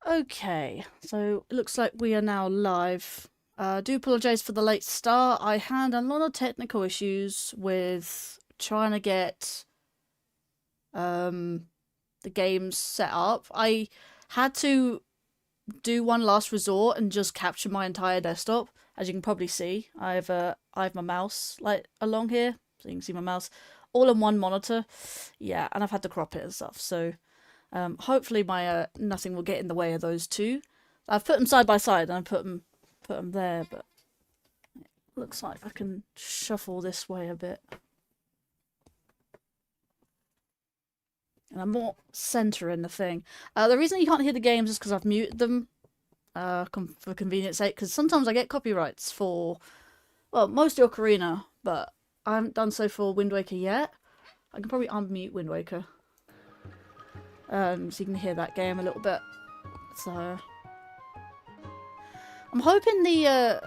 Okay, so it looks like we are now live. I do apologise for the late start. I had a lot of technical issues with trying to get the games set up. I had to do one last resort and just capture my entire desktop. As you can probably see, I have my mouse like along here, so you can see my mouse all on one monitor. Yeah, and I've had to crop it and stuff. So hopefully my nothing will get in the way of those two. I've put them side by side and I put them there, but it looks like I can shuffle this way a bit. And I'm more centering the thing. The reason you can't hear the games is because I've muted them for convenience sake, because sometimes I get copyrights for, well, mostly Ocarina, but I haven't done so for Wind Waker yet. I can probably unmute Wind Waker. So you can hear that game a little bit. So I'm hoping the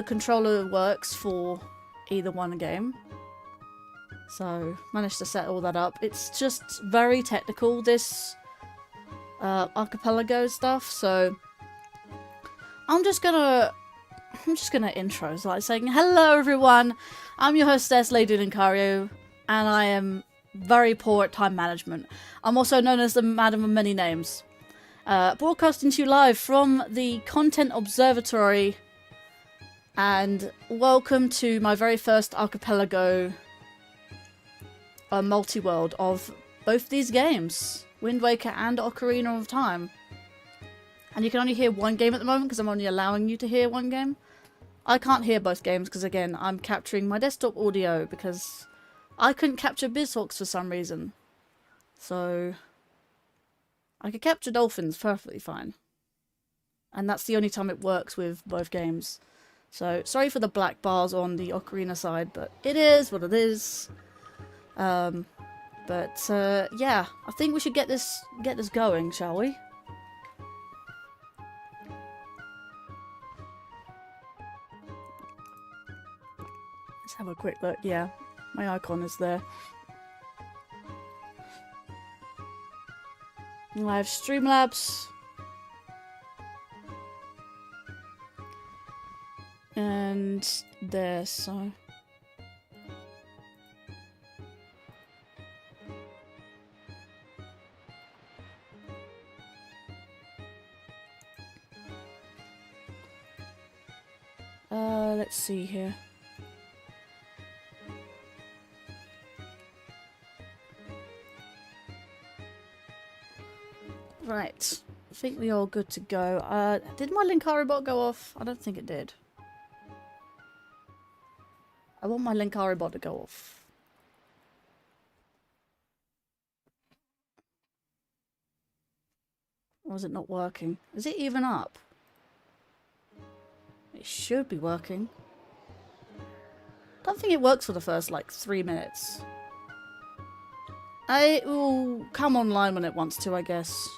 controller works for either one game. So managed to set all that up. It's just very technical, this archipelago stuff. So I'm just gonna intro, like saying hello everyone. I'm your hostess, Lady Linkario, and I am very poor at time management. I'm also known as the Madam of Many Names. Broadcasting to you live from the Content Observatory, and welcome to my very first Archipelago Multi-World of both these games, Wind Waker and Ocarina of Time. And you can only hear one game at the moment because I'm only allowing you to hear one game. I can't hear both games because, again, I'm capturing my desktop audio because I couldn't capture BizHawks for some reason. So I could capture dolphins perfectly fine. And that's the only time it works with both games. So sorry for the black bars on the Ocarina side, but it is what it is. Yeah, I think we should get this going, shall we? Let's have a quick look. Yeah, my icon is there. Live Streamlabs. And there, so... let's see here. Right, I think we're all good to go. Did my Linkario bot go off? I don't think it did. I want my Linkario bot to go off. Or is it not working? Is it even up? It should be working. I don't think it works for the first, like, 3 minutes. It will come online when it wants to, I guess.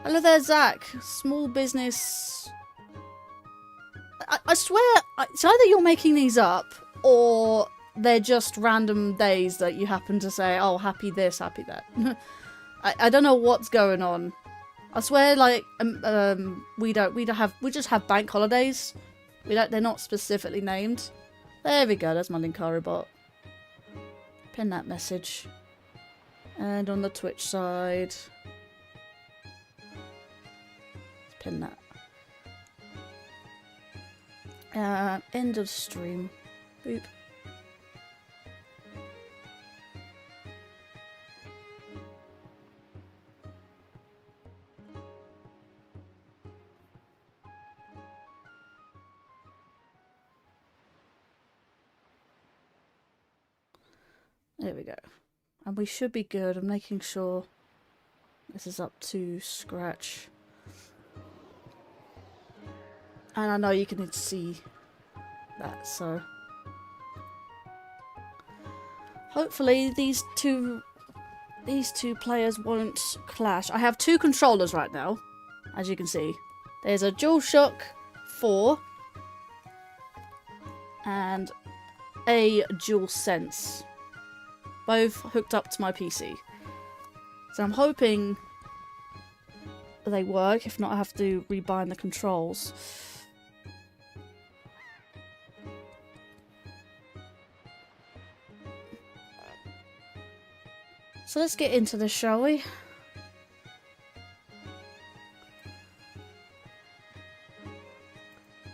Hello there, Zach. Small business... I swear, it's either you're making these up, or they're just random days that you happen to say, oh, happy this, happy that. I don't know what's going on. I swear, like, we just have bank holidays They're not specifically named. There we go, there's my Linkario bot. Pin that message. And on the Twitch side, let's pin that. End of stream. Boop. There we go. And we should be good. I'm making sure this is up to scratch. And I know you can see that, so hopefully these two players won't clash. I have two controllers right now, as you can see. There's a DualShock 4 and a DualSense, both hooked up to my PC. So I'm hoping they work. If not, I have to rebind the controls. So let's get into this, shall we?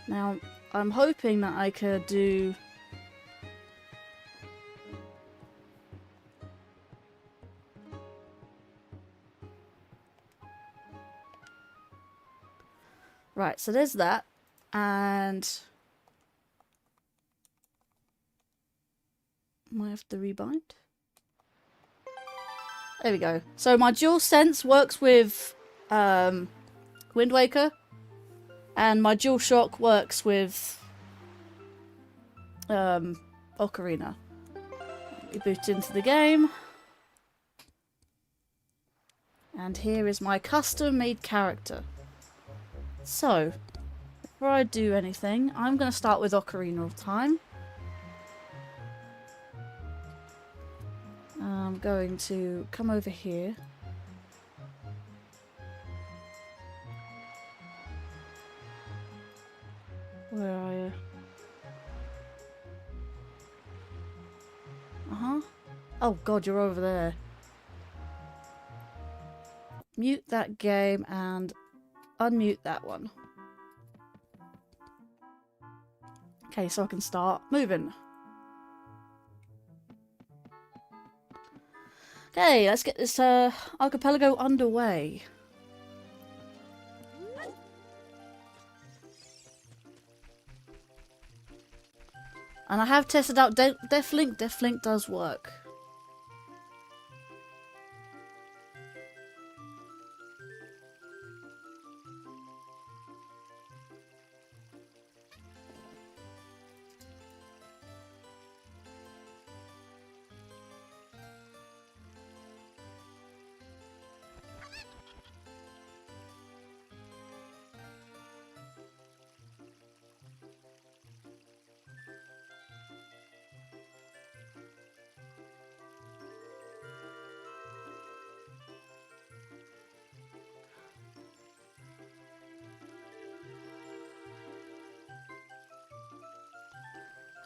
Now, I'm hoping that I could do... Right, so there's that, and might have to rebind. There we go. So my DualSense works with Wind Waker, and my DualShock works with Ocarina. We boot into the game, and here is my custom-made character. So, before I do anything, I'm going to start with Ocarina of Time. I'm going to come over here. Where are you? Oh god, you're over there. Mute that game and unmute that one. Okay, so I can start moving. Okay, let's get this archipelago underway. And I have tested out Deathlink. Deathlink does work.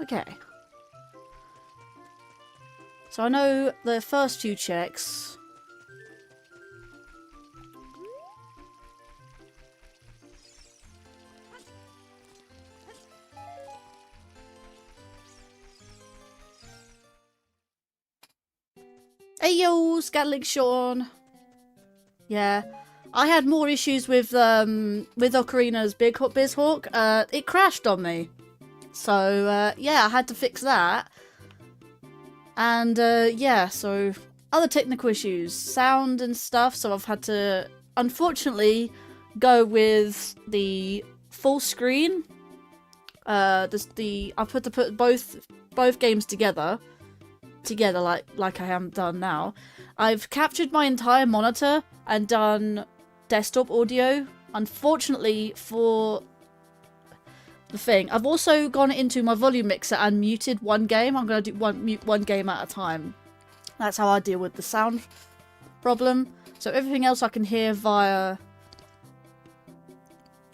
Okay. So I know the first few checks. Hey yo, Scatling Sean. Yeah. I had more issues with Ocarina's BizHawk. It crashed on me. So, yeah, I had to fix that. And, yeah, so other technical issues, sound and stuff, so I've had to, unfortunately, go with the full screen. I put to put both games together like I am done now. I've captured my entire monitor and done desktop audio. Unfortunately for the thing, I've also gone into my volume mixer and muted one game. I'm going to mute one game at a time. That's how I deal with the sound problem. So everything else I can hear via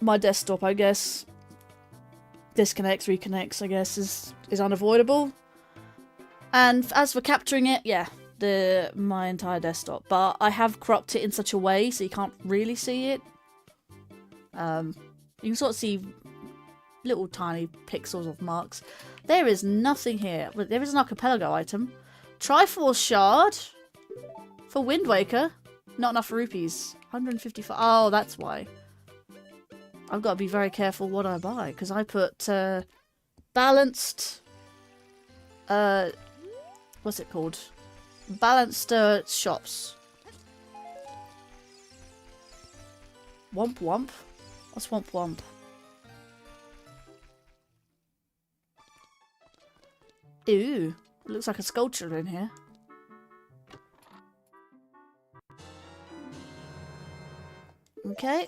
my desktop, I guess. disconnects, reconnects, I guess, is unavoidable. And as for capturing it, yeah, my entire desktop. But I have cropped it in such a way so you can't really see it. You can sort of see little tiny pixels of marks. There is nothing here, but there is an archipelago item. Triforce shard for Wind Waker. Not enough rupees. 155. Oh, that's why. I've got to be very careful what I buy because I put balanced. What's it called? Balanced shops. Womp womp. What's womp womp? Ooh, it looks like a sculpture in here. Okay.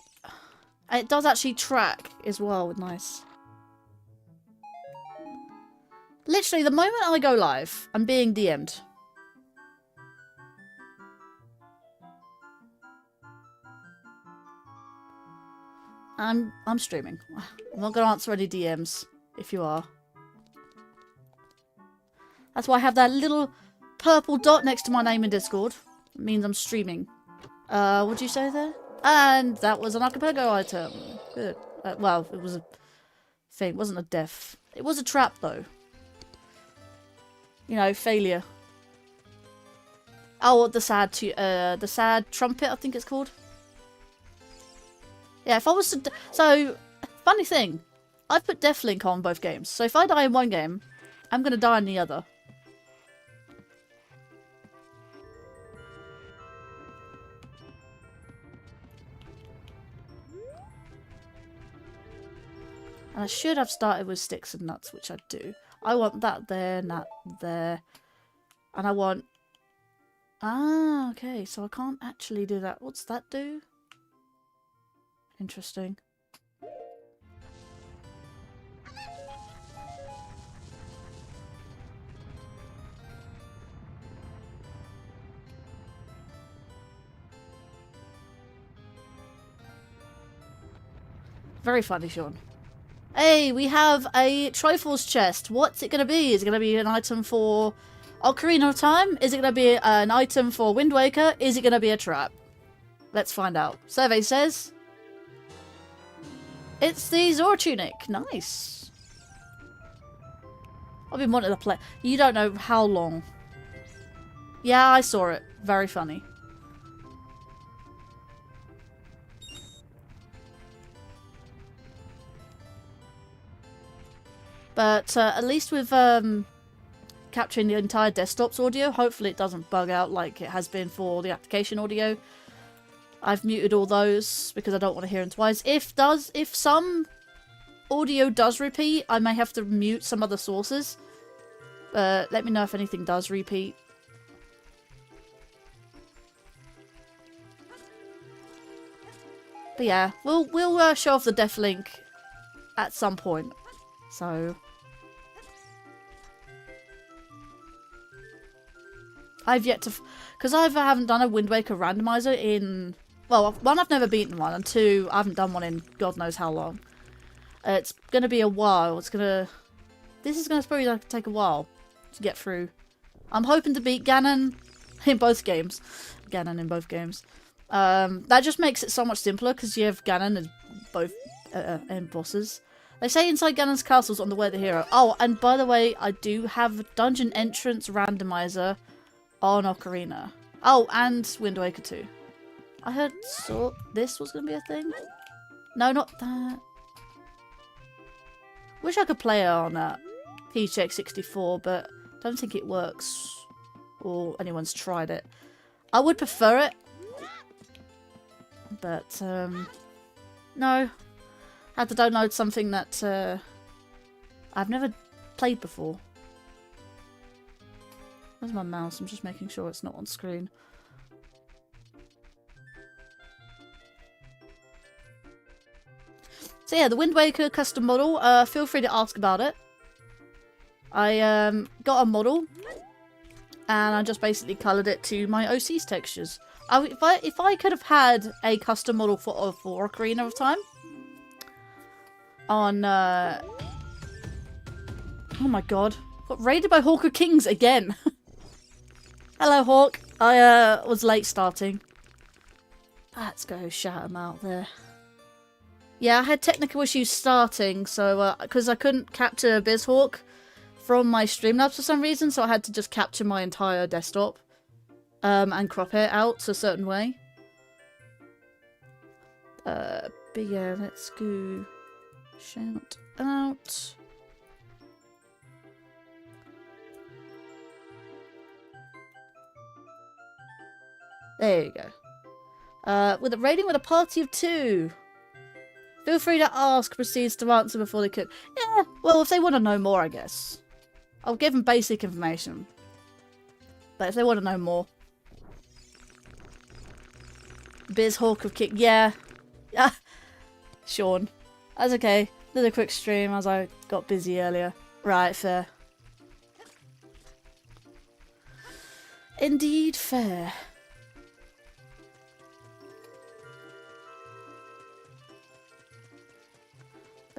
And it does actually track as well. Nice. Literally, the moment I go live, I'm being DM'd. I'm streaming. I'm not going to answer any DMs, if you are. That's why I have that little purple dot next to my name in Discord. It means I'm streaming. What'd you say there? And that was an archipelago item. Good. Well, it was a thing. It wasn't a death. It was a trap, though. You know, failure. Oh, the sad trumpet, I think it's called. Yeah, if I was to... So, funny thing. I've put Deathlink on both games. So if I die in one game, I'm going to die in the other. And I should have started with sticks and nuts, which I do. I want that there, that there. And I want... Ah, okay. So I can't actually do that. What's that do? Interesting. Very funny, Sean. Hey, we have a Triforce chest. What's it going to be? Is it going to be an item for Ocarina of Time? Is it going to be an item for Wind Waker? Is it going to be a trap? Let's find out. Survey says... It's the Zora Tunic. Nice. I've been wanting to play... You don't know how long. Yeah, I saw it. Very funny. But at least with capturing the entire desktop's audio, hopefully it doesn't bug out like it has been for the application audio. I've muted all those because I don't want to hear them twice. If some audio does repeat, I may have to mute some other sources. Let me know if anything does repeat. But yeah, we'll show off the Deathlink at some point. So I've yet to, because I haven't done a Wind Waker randomiser in, well, one, I've never beaten one, and two, I haven't done one in God knows how long. It's gonna be a while. This is gonna probably take a while to get through. I'm hoping to beat Ganon in both games. That just makes it so much simpler because you have Ganon as both end bosses. They say inside Ganon's castle's on the way to the hero. Oh, and by the way, I do have dungeon entrance randomiser on Ocarina. Oh, and Wind Waker 2. I saw this was going to be a thing. No, not that. Wish I could play it on PCX 64, but don't think it works. Or anyone's tried it. I would prefer it. But, no. I had to download something that I've never played before. Where's my mouse? I'm just making sure it's not on screen. So yeah, the Wind Waker custom model. Feel free to ask about it. I got a model, and I just basically coloured it to my OC's textures. If I could have had a custom model for Ocarina of Time on Oh my god. Got raided by Hawker Kings again. Hello, Hawk. I was late starting. Let's go shout him out there. Yeah, I had technical issues starting, so because I couldn't capture BizHawk from my Streamlabs for some reason, so I had to just capture my entire desktop and crop it out a certain way. But yeah, let's go shout out. There you go. With a raiding with a party of 2. Feel free to ask, proceeds to answer before they could. Yeah, well, if they want to know more, I guess. I'll give them basic information. But if they want to know more. BizHawk of Kick. Yeah. Sean. That's okay. Did a quick stream as I got busy earlier. Right, fair. Indeed fair.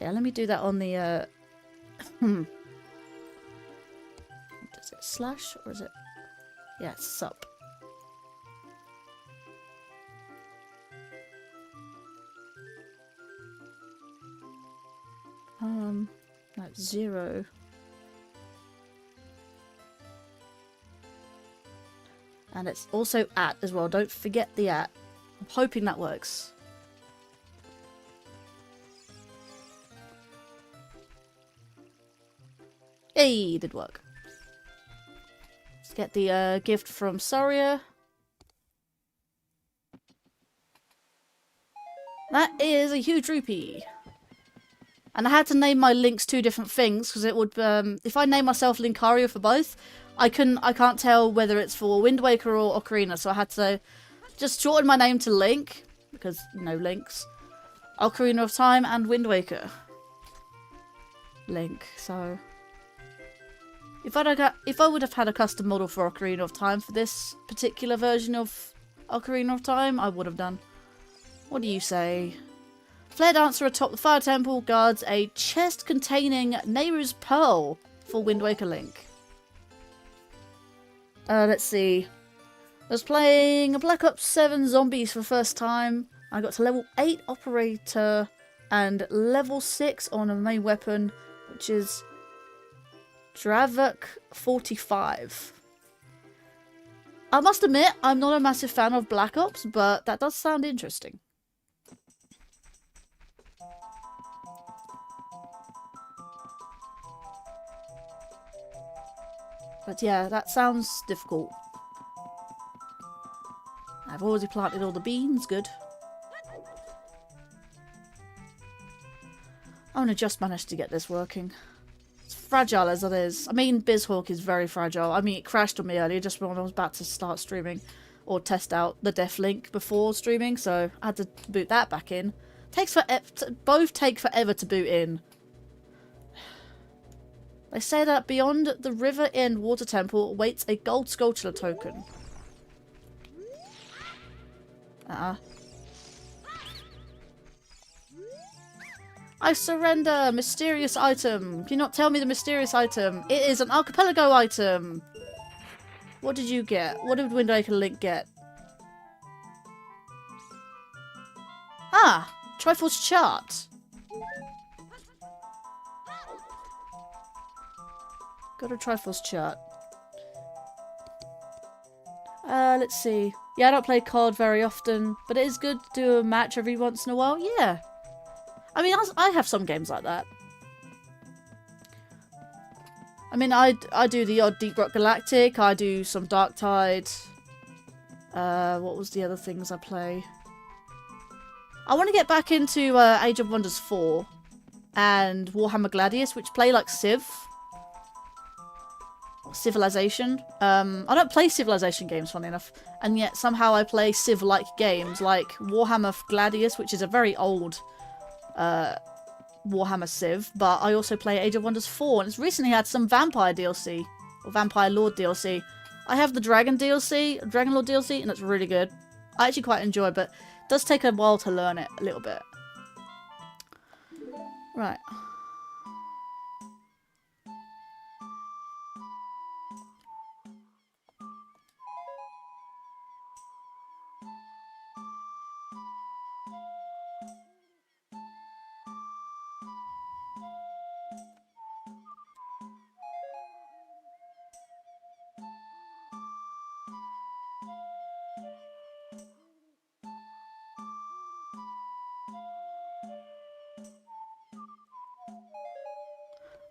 Yeah, let me do that on the, Is it slash or is it? Yeah, it's sup. That's 0. And it's also at as well. Don't forget the at. I'm hoping that works. Hey, did work. Let's get the gift from Saria. That is a huge rupee. And I had to name my links 2 different things because it would if I name myself Linkario for both, I can't tell whether it's for Wind Waker or Ocarina, so I had to just shorten my name to Link because no links. Ocarina of Time and Wind Waker. Link, so if I would have had a custom model for Ocarina of Time for this particular version of Ocarina of Time, I would have done. What do you say? Flare Dancer atop the Fire Temple guards a chest containing Nehru's Pearl for Wind Waker Link. Let's see. I was playing a Black Ops 7 Zombies for the first time. I got to level 8 Operator and level 6 on a main weapon, which is Dravok 45. I must admit, I'm not a massive fan of Black Ops, but that does sound interesting. But yeah, that sounds difficult. I've already planted all the beans, good. I only just managed to get this working. As fragile as it is. I mean, BizHawk is very fragile. I mean, it crashed on me earlier just when I was about to start streaming. Or test out the Def Link before streaming, so I had to boot that back in. Both take forever to boot in. They say that beyond the River End Water Temple awaits a gold sculpture token. I surrender! Mysterious item! Can you not tell me the mysterious item? It is an archipelago item! What did you get? What did Wind Waker Link get? Ah! Triforce chart! Got a Triforce chart. Let's see. Yeah, I don't play COD very often, but it is good to do a match every once in a while. Yeah. I mean, I have some games like that. I mean, I do the odd Deep Rock Galactic. I do some Dark Tide. What was the other things I play? I want to get back into Age of Wonders 4 and Warhammer Gladius, which play like Civ. Civilization. I don't play Civilization games, funny enough, and yet somehow I play Civ-like games like Warhammer Gladius, which is a very old Warhammer Civ, but I also play Age of Wonders 4, and it's recently had some Vampire DLC, or Vampire Lord DLC. I have the Dragon DLC, Dragon Lord DLC, and it's really good. I actually quite enjoy it, but it does take a while to learn it a little bit. Right.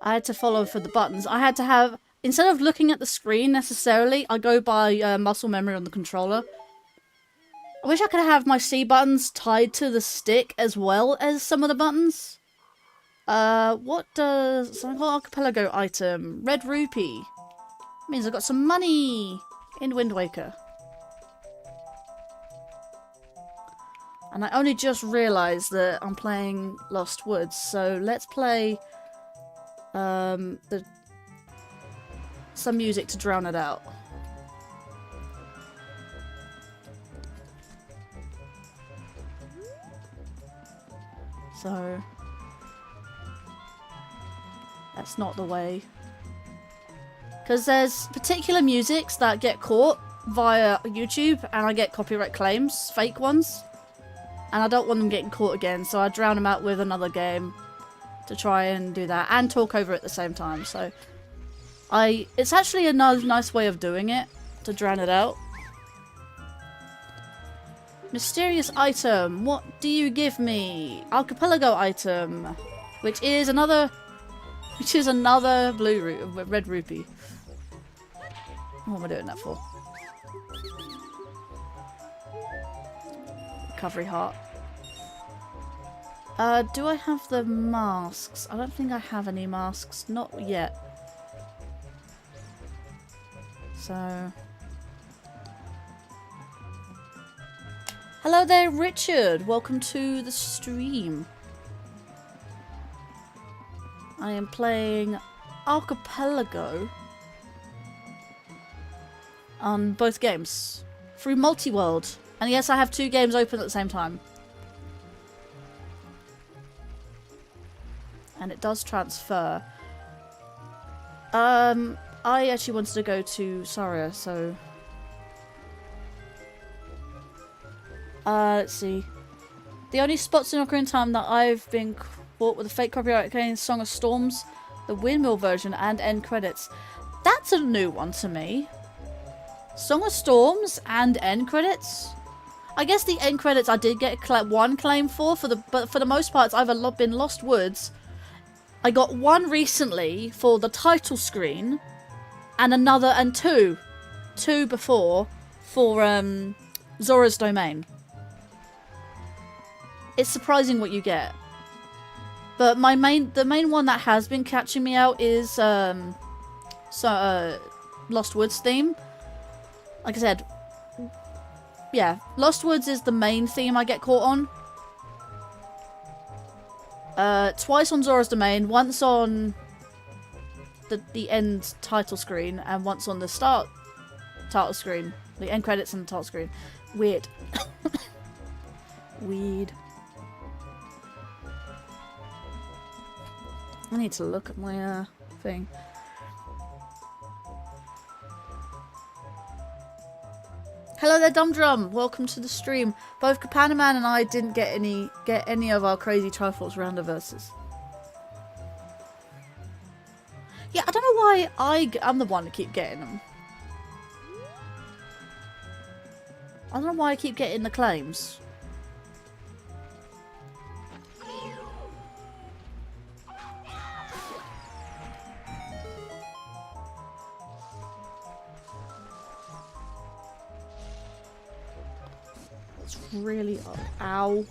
I had to follow for the buttons. I had to have, instead of looking at the screen necessarily, I go by muscle memory on the controller. I wish I could have my C buttons tied to the stick as well as some of the buttons. What does... something called Archipelago item. Red rupee. Means I've got some money in Wind Waker. And I only just realised that I'm playing Lost Woods, so let's play some music to drown it out. So that's not the way. Because there's particular musics that get caught via YouTube and I get copyright claims, fake ones. And I don't want them getting caught again, so I drown them out with another game to try and do that and talk over it at the same time. So it's actually a nice way of doing it, to drown it out. Mysterious item, what do you give me? Archipelago item, which is another red rupee. What am I doing that for? Recovery heart. Do I have the masks? I don't think I have any masks. Not yet. So... hello there, Richard! Welcome to the stream. I am playing Archipelago on both games through Multi-World. And yes, I have 2 games open at the same time. And it does transfer. I actually wanted to go to Saria, so... let's see. The only spots in Ocarina Time that I've been caught with a fake copyright claim: Song of Storms, the Windmill version, and end credits. That's a new one to me. Song of Storms and end credits? I guess the end credits I did get one claim for but for the most part it's either been Lost Woods. I got one recently for the title screen, and two before for Zora's Domain. It's surprising what you get. But the main one that has been catching me out is Lost Woods theme. Like I said, yeah, Lost Woods is the main theme I get caught on. Twice on Zora's Domain, once on the end title screen, and once on the start title screen. The end credits and the title screen. Weird. Weird. I need to look at my thing. Hello there, Dumb Drum. Welcome to the stream. Both Kapanaman and I didn't get any of our crazy Triforce Randomises. Yeah, I don't know why I'm the one to keep getting them. I don't know why I keep getting the claims. Really ow.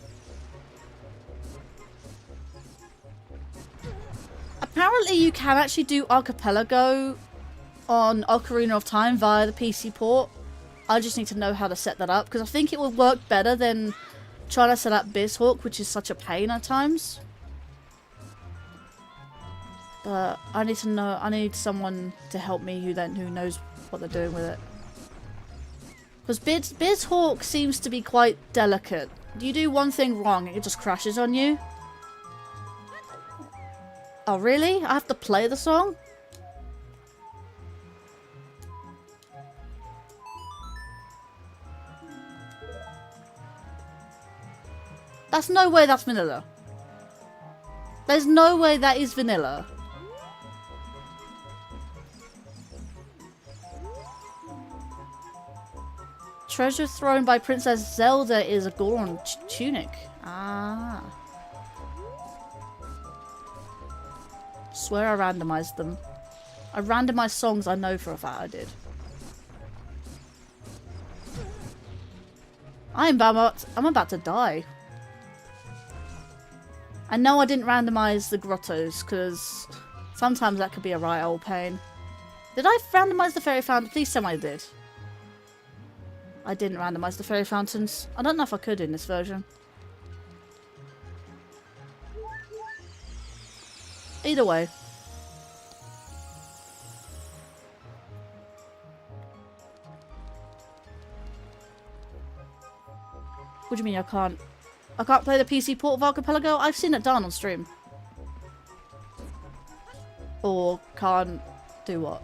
Apparently you can actually do Archipelago on Ocarina of Time via the PC port. I just need to know how to set that up, because I think it will work better than trying to set up BizHawk, which is such a pain at times. But I need to know, I need someone to help me who knows what they're doing with it. Because BizHawk seems to be quite delicate. You do one thing wrong, it just crashes on you. Oh, really? I have to play the song? That's no way that's vanilla. There's no way that is vanilla. Treasure thrown by Princess Zelda is a Goron tunic. Ah. Swear I randomized them. I randomized songs I know for a fact I did. I'm about to die. I know I didn't randomize the grottos, because sometimes that could be a right old pain. Did I randomize the fairy fountain? Please tell me I did. I didn't randomize the fairy fountains. I don't know if I could in this version. Either way. What do you mean I can't? I can't play the PC port of Archipelago? I've seen it done on stream. Or can't do what?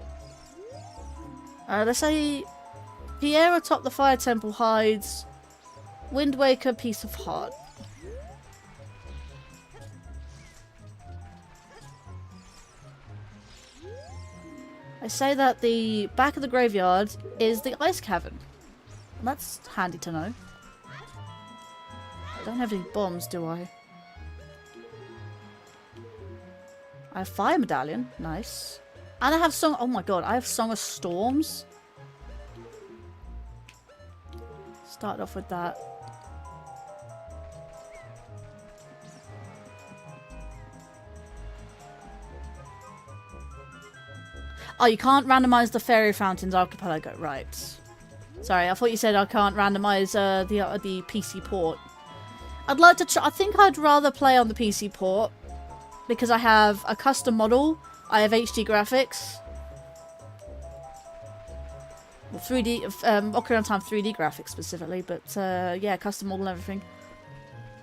Let's say Pierre atop the fire temple hides. Wind Waker, Piece of Heart. I say that the back of the graveyard is the ice cavern. That's handy to know. I don't have any bombs, do I? I have Fire Medallion. Nice. And I have Song... Oh my god, I have Song of Storms. Start off with that. Oh, you can't randomize the Fairy Fountains Archipelago. Right. Sorry, I thought you said I can't randomize the PC port. I'd like to try... I think I'd rather play on the PC port. Because I have a custom model. I have HD graphics. 3D... Ocarina of Time 3D graphics specifically. But, yeah, custom model and everything.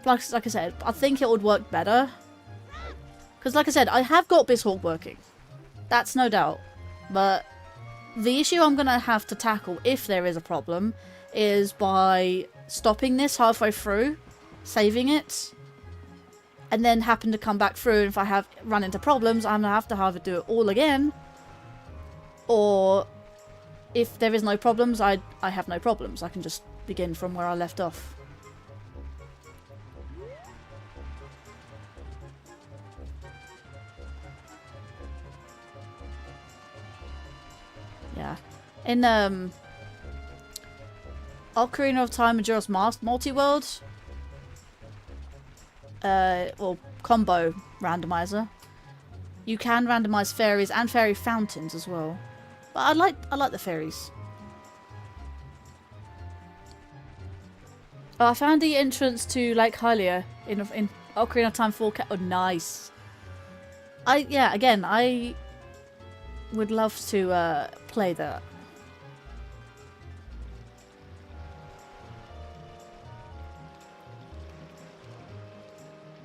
Like I said, I think it would work better. Because, like I said, I have got BizHawk working. That's no doubt. But the issue I'm going to have to tackle, if there is a problem, is by stopping this halfway through, saving it, and then happen to come back through. And if I have run into problems, I'm going to have to either do it all again, or if there is no problems, I have no problems. I can just begin from where I left off. Yeah. In Ocarina of Time Majora's Mask Multi-World, well, combo randomizer, you can randomize fairies and fairy fountains as well. But I like the fairies. Oh, I found the entrance to Lake Hylia in Ocarina of Time 4K. Oh, nice. Yeah, again, I would love to play that.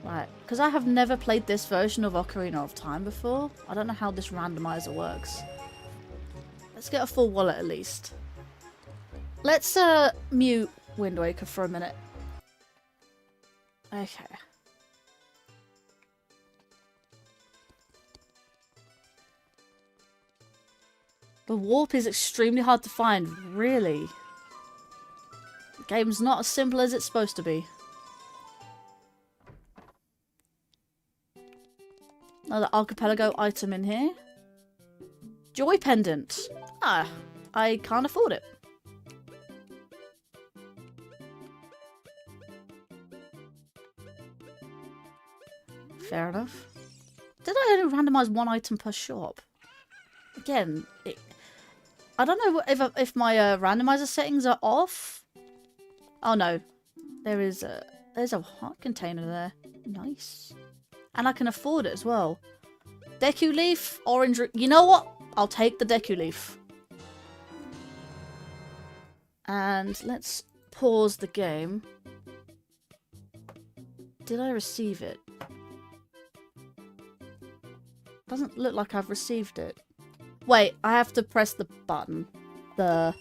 Right, because I have never played this version of Ocarina of Time before. I don't know how this randomizer works. Let's get a full wallet at least. Let's mute Wind Waker for a minute. Okay. The warp is extremely hard to find, really. The game's not as simple as it's supposed to be. Another Archipelago item in here. Joy Pendant. Ah, I can't afford it. Fair enough. Did I only randomize one item per shop? Again, I don't know if my randomizer settings are off. Oh no, there's a heart container there. Nice, and I can afford it as well. Deku Leaf, orange. You know what? I'll take the Deku Leaf. And let's pause the game. Did I receive it? Doesn't look like I've received it. Wait, I have to press the button. Hang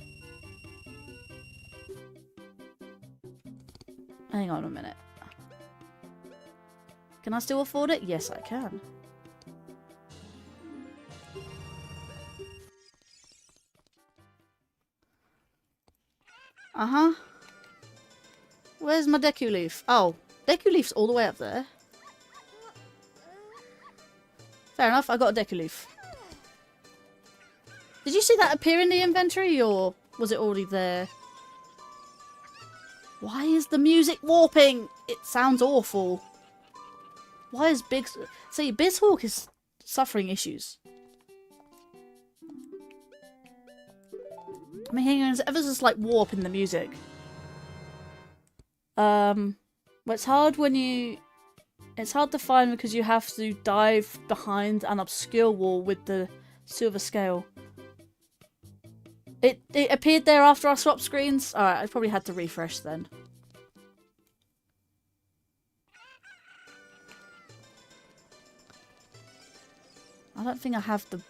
on a minute. Can I still afford it? Yes, I can. Uh-huh. Where's my Deku Leaf? Oh, Deku Leaf's all the way up there. Fair enough, I got a deku leaf. Did you see that appear in the inventory, or was it already there? Why is the music warping? It sounds awful. Why is Big... See, Bizhawk is suffering issues. I mean, hang on, there's ever just like warp in the music. Well, it's hard when you... It's hard to find because you have to dive behind an obscure wall with the silver scale. It appeared there after I swapped screens. Alright, I probably had to refresh then. I don't think I have the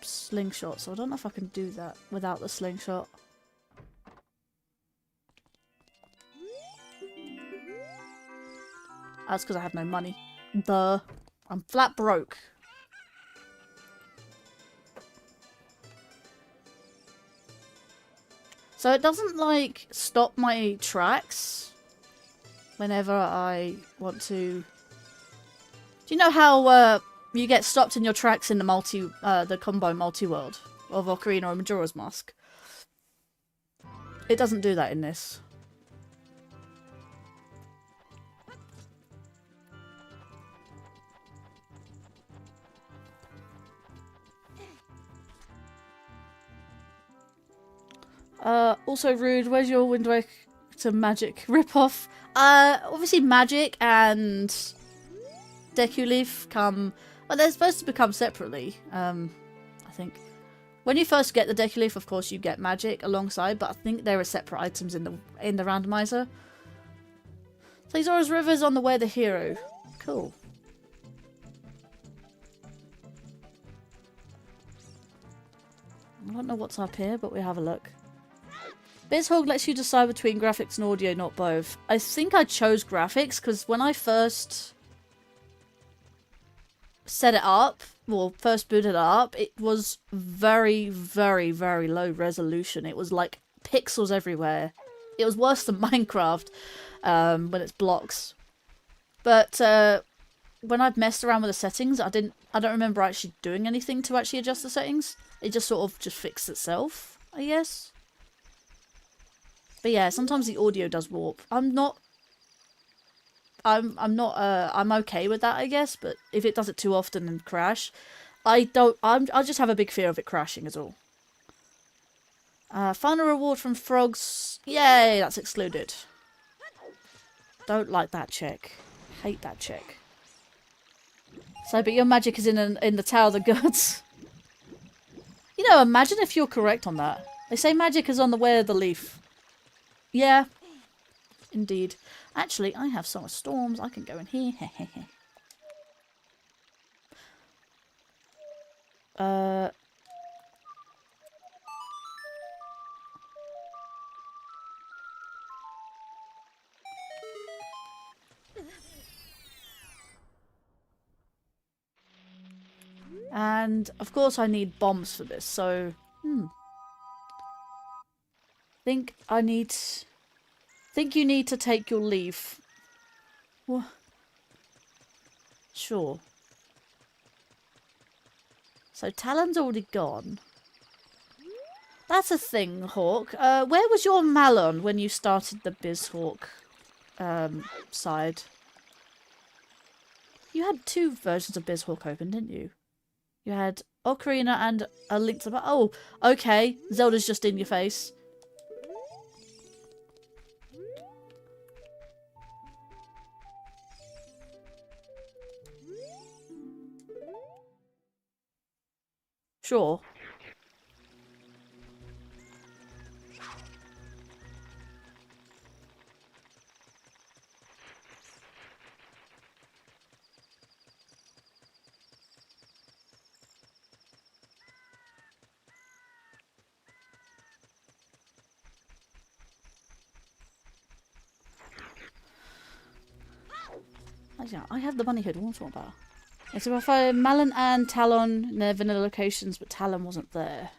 slingshot, so I don't know if I can do that without the slingshot. That's because I have no money. Duh. I'm flat broke. So it doesn't, like, stop my tracks whenever I want to... Do you know how you get stopped in your tracks in the combo multi-world of Ocarina or Majora's Mask? It doesn't do that in this. Also rude, where's your Wind Waker Magic ripoff? Obviously Magic and Deku Leaf come... Well, they're supposed to become separately, I think. When you first get the Deku Leaf, of course, you get Magic alongside, but I think there are separate items in the randomizer. Zora's River is on the way the hero. Cool. I don't know what's up here, but we have a look. Bizhawk lets you decide between graphics and audio, not both. I think I chose graphics because when I first set it up, well, first booted it up, it was very, very, very low resolution. It was like pixels everywhere. It was worse than Minecraft when it's blocks. But when I've messed around with the settings, I don't remember actually doing anything to actually adjust the settings. It just sort of just fixed itself, I guess. But yeah, sometimes the audio does warp. I'm okay with that, I guess, but if it does it too often and crash, I just have a big fear of it crashing is all. Final reward from frogs. Yay, that's excluded. Don't like that chick. Hate that chick. So, but your magic is in the Tower of the Gods. You know, imagine if you're correct on that. They say magic is on the way of the leaf. Yeah, indeed. Actually, I have Summer Storms. I can go in here. And, of course, I need bombs for this, so... Think you need to take your leave. What? Sure. So Talon's already gone. That's a thing, Hawk. Where was your Malon when you started the Bizhawk side? You had two versions of Bizhawk open, didn't you? You had Ocarina and A Link to the... Oh, okay. Zelda's just in your face. Sure. Yeah, I have the bunny hood. What's what about? Yeah, so I found Malon and Talon in their vanilla locations, but Talon wasn't there.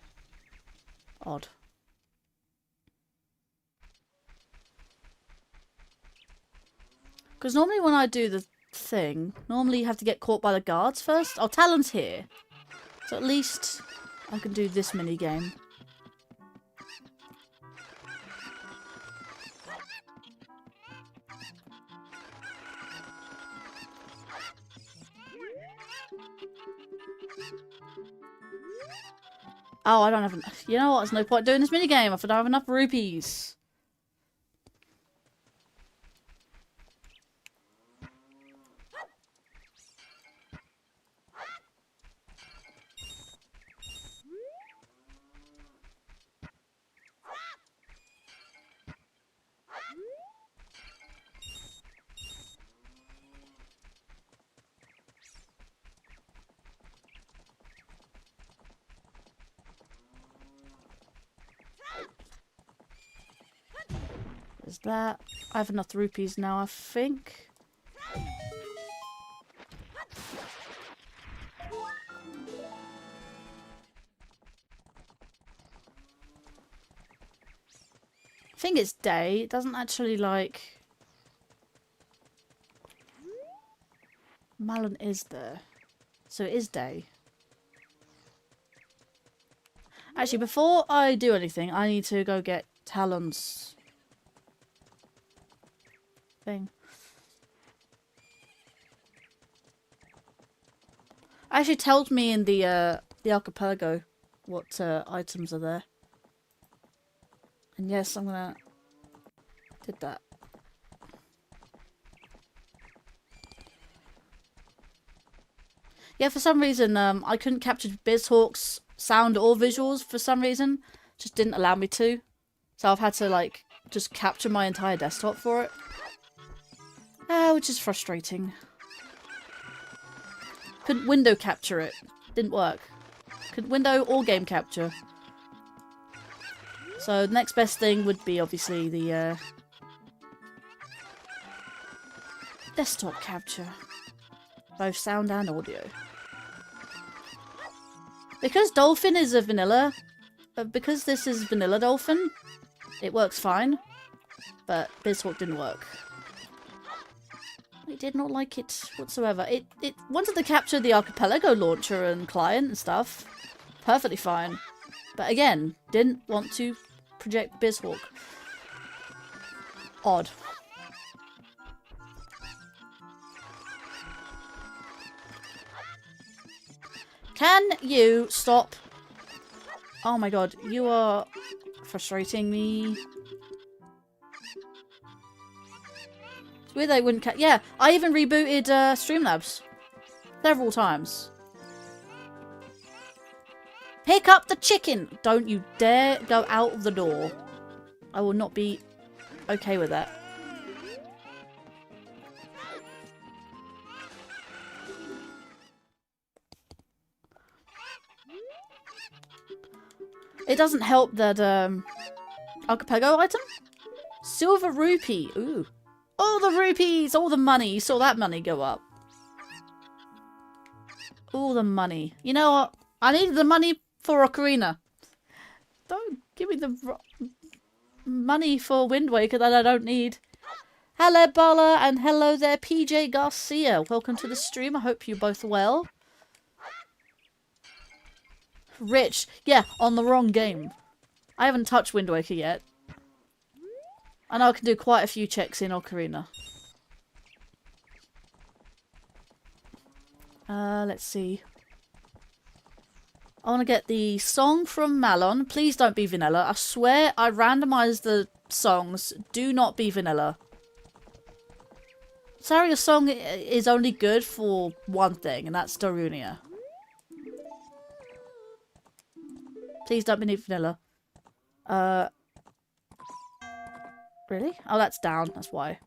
Odd. Because normally when I do thing. Normally you have to get caught by the guards first. Oh, Talon's here. So at least I can do this mini game. Oh, I don't have enough. You know what? There's no point doing this minigame if I don't have enough rupees. There's that. I have enough rupees now, I think. I think it's day. It doesn't actually like... Malon is there. So it is day. Actually, before I do anything, I need to go get Talon's thing. Actually tells me in the archipelago what items are there. And yes, I'm gonna... Did that. Yeah, for some reason, I couldn't capture Bizhawk's sound or visuals for some reason. Just didn't allow me to. So I've had to, like, just capture my entire desktop for it. Which is frustrating. Couldn't window capture it. Didn't work. Couldn't window or game capture. So the next best thing would be obviously the desktop capture. Both sound and audio. Because Dolphin is a vanilla, because this is vanilla Dolphin, it works fine. But Bizhawk didn't work. I did not like it whatsoever. It wanted to capture the Archipelago launcher and client and stuff. Perfectly fine. But again, didn't want to project Bizhawk. Odd. Can you stop? Oh my god, you are frustrating me. It's weird they wouldn't yeah, I even rebooted Streamlabs several times. Pick up the chicken! Don't you dare go out of the door. I will not be okay with that. It doesn't help that Archipelago item? Silver rupee. Ooh. All the rupees! All the money! You saw that money go up. All the money. You know what? I need the money for Ocarina. Don't give me the money for Wind Waker that I don't need. Hello, Bala, and hello there, PJ Garcia. Welcome to the stream. I hope you're both well. Rich. Yeah, on the wrong game. I haven't touched Wind Waker yet. I know I can do quite a few checks in Ocarina. Let's see. I want to get the song from Malon. Please don't be vanilla. I swear I randomized the songs. Do not be vanilla. Sorry, your song is only good for one thing, and that's Darunia. Please don't be vanilla. Really? Oh, that's down. That's why.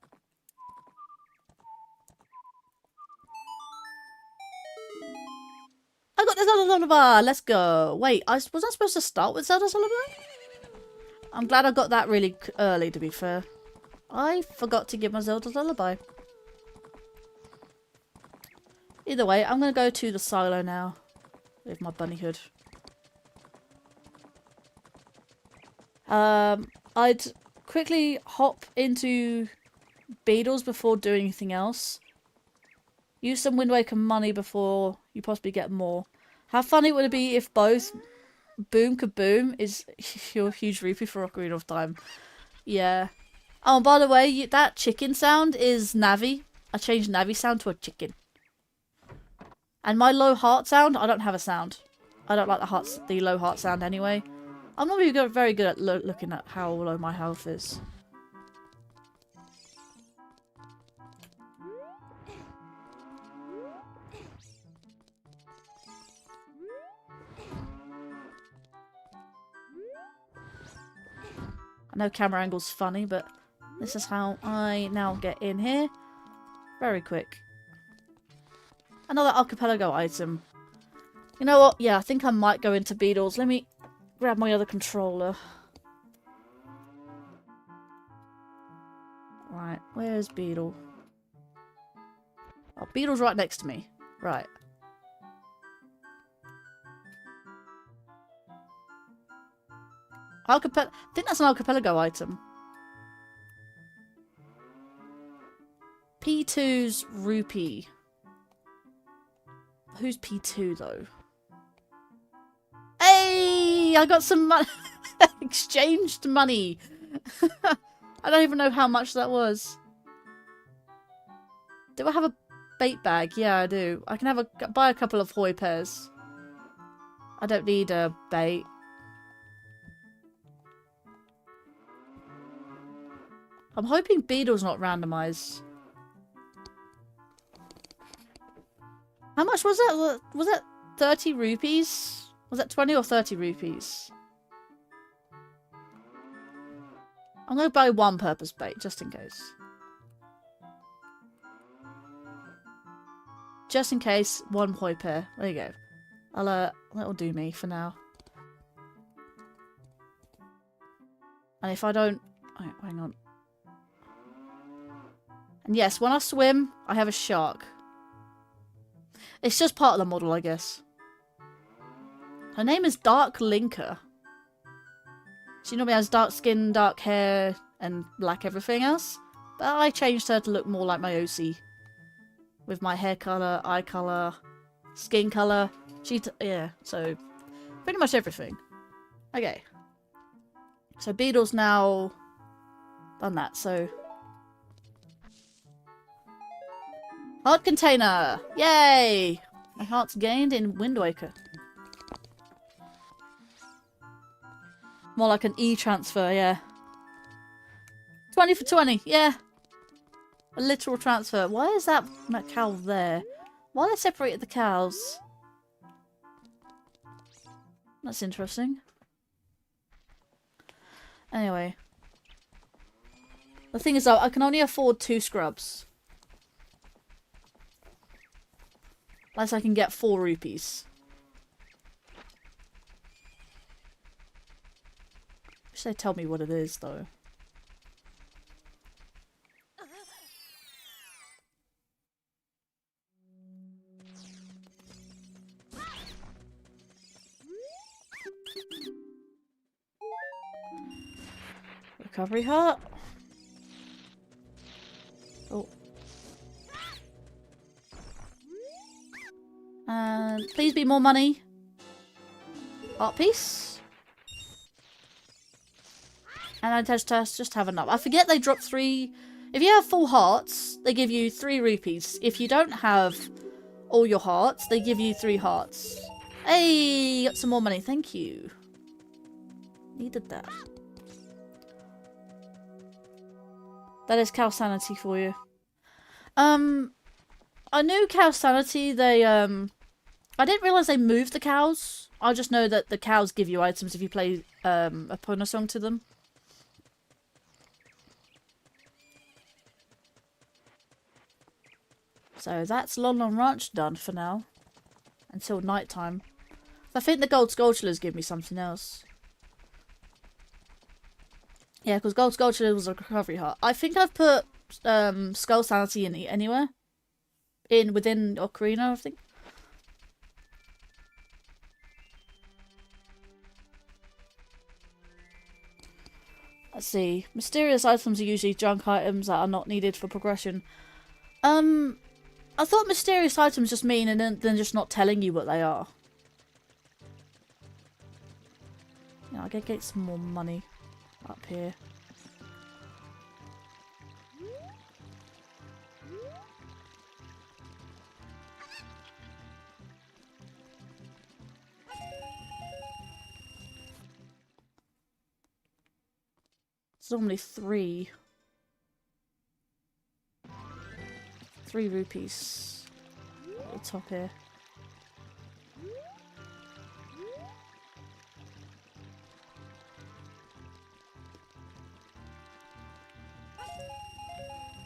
I got the Zelda Lullaby! Let's go! Wait, was I supposed to start with Zelda Lullaby? I'm glad I got that really early, to be fair. I forgot to give my Zelda Lullaby. Either way, I'm going to go to the silo now. With my bunny hood. I'd quickly hop into Beetles before doing anything else. Use some Wind Waker money before you possibly get more. How funny would it be if both Boom Kaboom is your huge rupee for Ocarina of Time? Yeah. Oh, and by the way, that chicken sound is Navi. I changed Navi sound to a chicken. And my low heart sound, I don't have a sound. I don't like the low heart sound anyway. I'm not really very good at looking at how low my health is. I know camera angle's funny, but this is how I now get in here. Very quick. Another Archipelago item. You know what? Yeah, I think I might go into Beetles. Let me grab my other controller. Right, where's Beetle? Oh, Beetle's right next to me. Right. I think that's an Archipelago item. P2's rupee. Who's P2 though? Hey! I got some money. Exchanged money. I don't even know how much that was. Do I have a bait bag? Yeah, I do. I can buy a couple of hoi pairs. I don't need a bait. I'm hoping Beetle's not randomised. How much was that? Was that 30 rupees? Was that 20 or 30 rupees? I'm going to buy one purpose bait, just in case. Just in case, one hoi pair. There you go. That'll do me for now. And if I don't... Oh, hang on. And yes, when I swim, I have a shark. It's just part of the model, I guess. Her name is Dark Linka. She normally has dark skin, dark hair, and black everything else. But I changed her to look more like my OC. With my hair colour, eye colour, skin colour. Yeah, so pretty much everything. Okay. So Beetle's now done that, so... Heart container! Yay! My heart's gained in Wind Waker. More like an e-transfer, yeah. 20 for 20, yeah. A literal transfer. Why is that cow there? Why they separated the cows? That's interesting. Anyway. The thing is though, I can only afford 2 scrubs. Unless I can get 4 rupees. Wish they'd tell me what it is, though. Recovery heart. Oh. And please be more money. Art piece. And I just have enough. I forget they drop 3. If you have full hearts, they give you 3 rupees. If you don't have all your hearts, they give you 3 hearts. Hey, got some more money. Thank you. Needed that. That is cow sanity for you. I knew cow sanity, I didn't realise they moved the cows. I just know that the cows give you items if you play a Pona song to them. So that's Lon Lon Ranch done for now. Until night time. I think the Gold Skulltulas give me something else. Yeah, because Gold Skulltula was a recovery heart. I think I've put Skull Sanity in anywhere. Within Ocarina, I think. Let's see. Mysterious items are usually junk items that are not needed for progression. I thought mysterious items just mean and then just not telling you what they are. Yeah, I gotta get some more money up here. It's normally 3 rupees at the top here.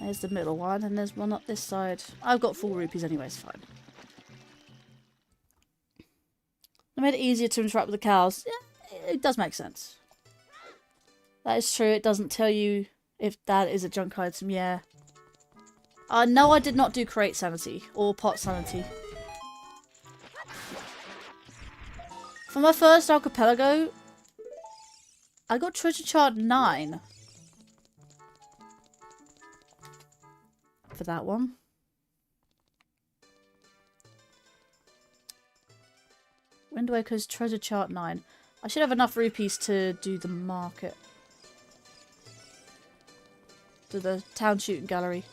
There's the middle one, and there's one up this side. I've got 4 rupees anyway, it's fine. I made it easier to interact with the cows. Yeah, it does make sense. That is true, it doesn't tell you if that is a junk item, yeah. No, I did not do crate sanity, or pot sanity. For my first archipelago, I got treasure chart 9. For that one. Wind Waker's treasure chart 9. I should have enough rupees to do the market. To the town shooting gallery.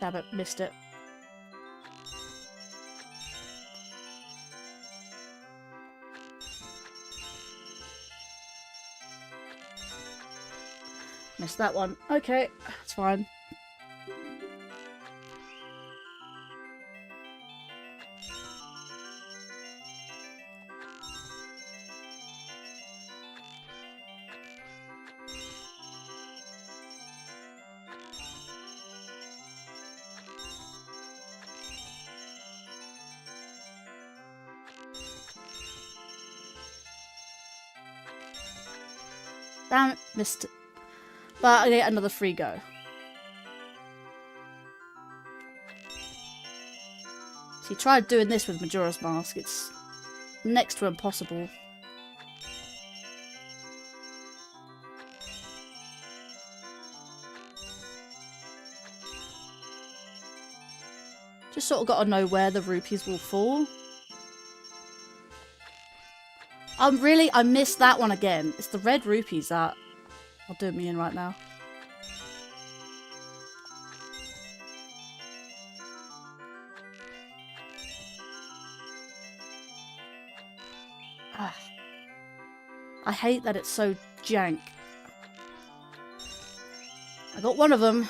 Damn it, missed it. Missed that one. Okay, it's fine. Damn it, missed it. But I get another free go. See, tried doing this with Majora's Mask. It's next to impossible. Just sort of got to know where the rupees will fall. I missed that one again. It's the red rupees that are doing me in right now. Ah. I hate that it's so jank. I got one of them.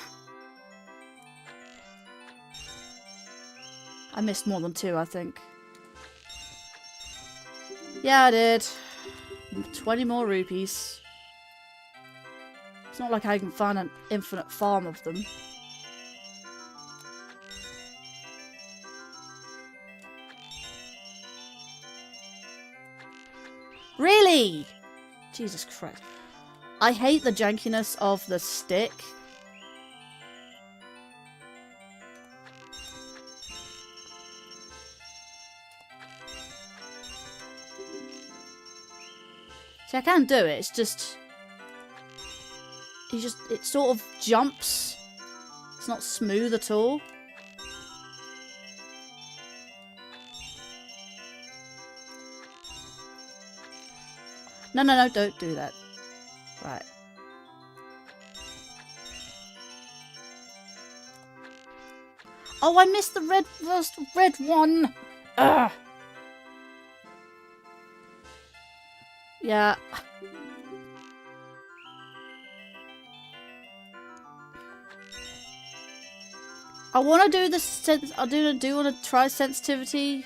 I missed more than 2, I think. Yeah, I did. 20 more rupees. It's not like I can find an infinite farm of them. Really? Jesus Christ. I hate the jankiness of the stick. See, I can do it, it's just... It sort of jumps. It's not smooth at all. No, no, no, don't do that. Right. Oh, I missed the first red one! Ugh! Yeah. I want to do this. I do want to try sensitivity,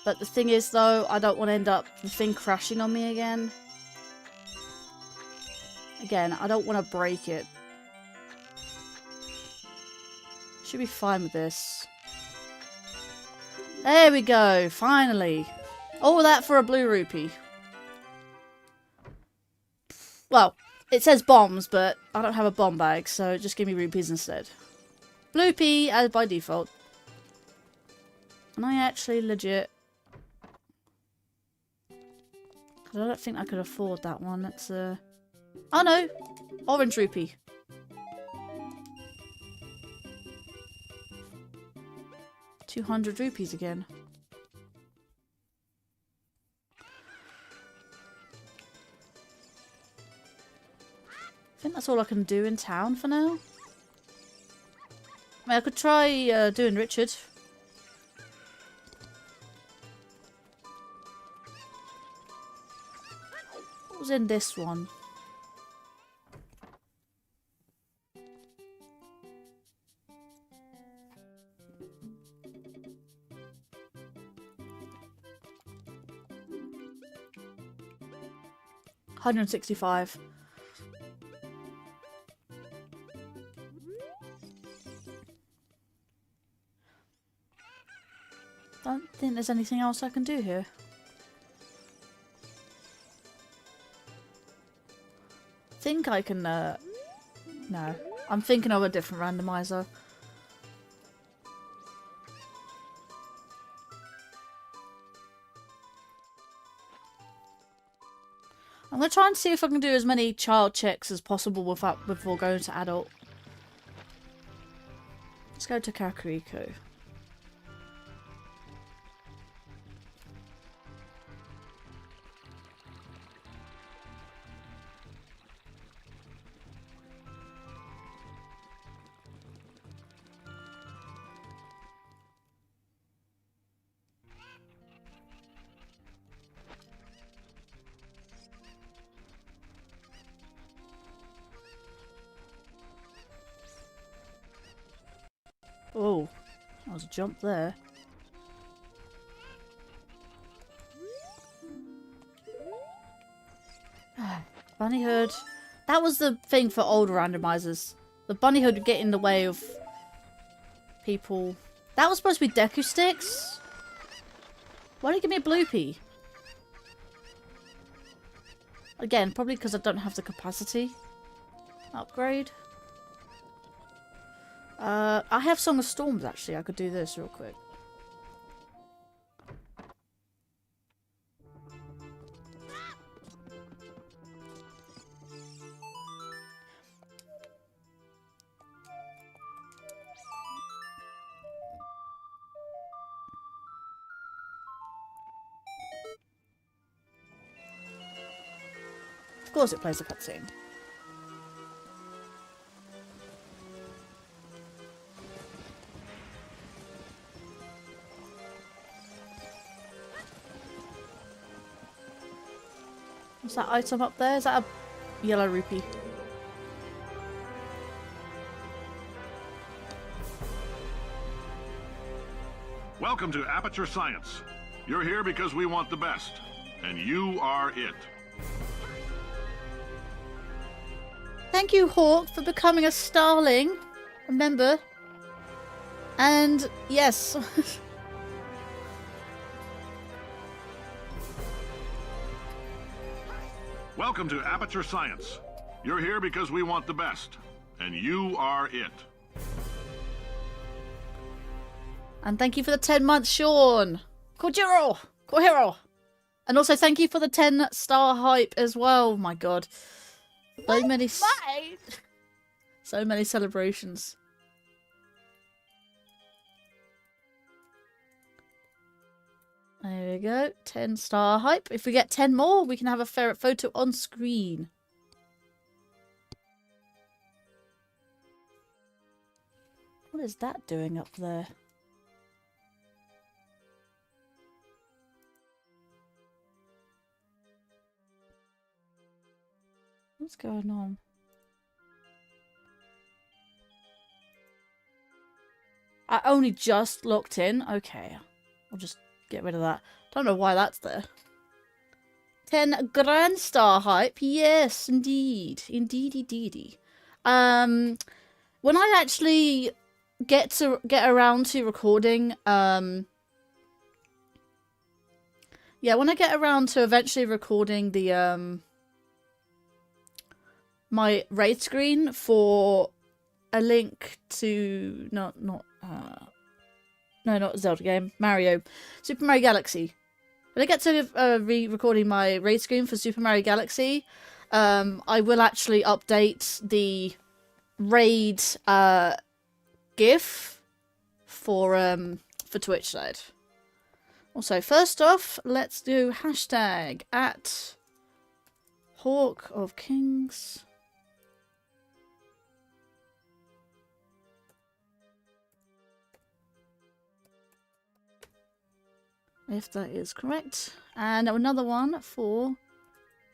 but the thing is, though, I don't want to end up the thing crashing on me again. Again, I don't want to break it. Should be fine with this. There we go. Finally, all that for a blue rupee. Well, It says bombs, but I don't have a bomb bag, so just give me rupees instead. Bloopy as by default. And I actually legit... I don't think I could afford that one. That's oh no! Orange rupee. £200 again. I think that's all I can do in town for now. I mean, I could try doing Richard. What was in this one? $165. Don't think there's anything else I can do here. Think I can, no. I'm thinking of a different randomizer. I'm going to try and see if I can do as many child checks as possible before going to adult. Let's go to Kakariko. Oh, that was a jump there. Bunny hood. That was the thing for older randomizers. The bunny hood would get in the way of people. That was supposed to be Deku sticks? Why don't you give me a bloopy? Again, probably because I don't have the capacity. Upgrade. I have Song of Storms actually. I could do this real quick. Of course it plays a cutscene. What's that item up there? Is that a yellow rupee? Welcome to Aperture Science. You're here because we want the best, and you are it. Thank you, Hawk, for becoming a starling. Remember? And yes. Welcome to Aperture Science. You're here because we want the best, and you are it. And thank you for the 10 months, Sean. Kohiro. And also thank you for the 10-star hype as well. My God. So many celebrations. There we go. 10-star hype. If we get 10 more, we can have a ferret photo on screen. What is that doing up there? What's going on? I only just locked in. Okay. I'll just get rid of that. Don't know why that's there. 10 grand star hype. Yes, indeed. Indeedy. When I actually get around to recording, yeah, when I get around to eventually recording the my raid screen for a link to not Zelda game, Mario, Super Mario Galaxy. When I get to re-recording my raid screen for Super Mario Galaxy, I will actually update the raid GIF for Twitch side. Also, first off, let's do hashtag at Hawk of Kings. If that is correct. And another one for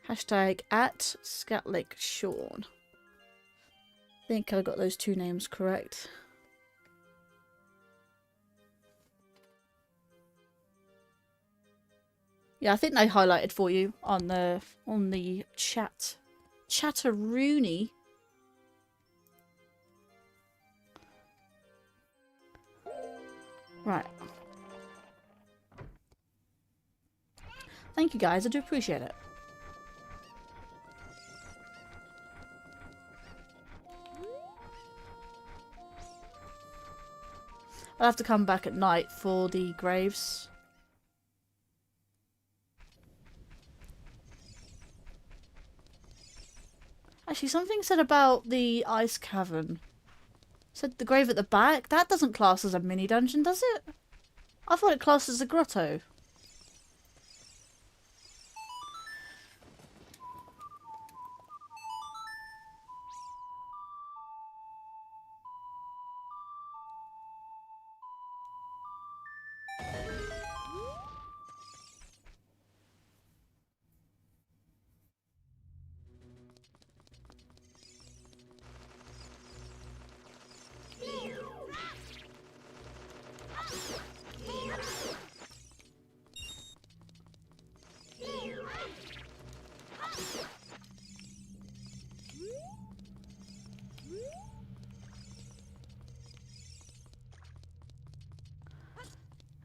hashtag at Scatlick Sean. I think I got those two names correct. Yeah, I think they highlighted for you on the chat. Chatteroony. Right. Thank you guys, I do appreciate it. I'll have to come back at night for the graves. Actually, something said about the ice cavern. Said the grave at the back? That doesn't class as a mini dungeon, does it? I thought it classed as a grotto.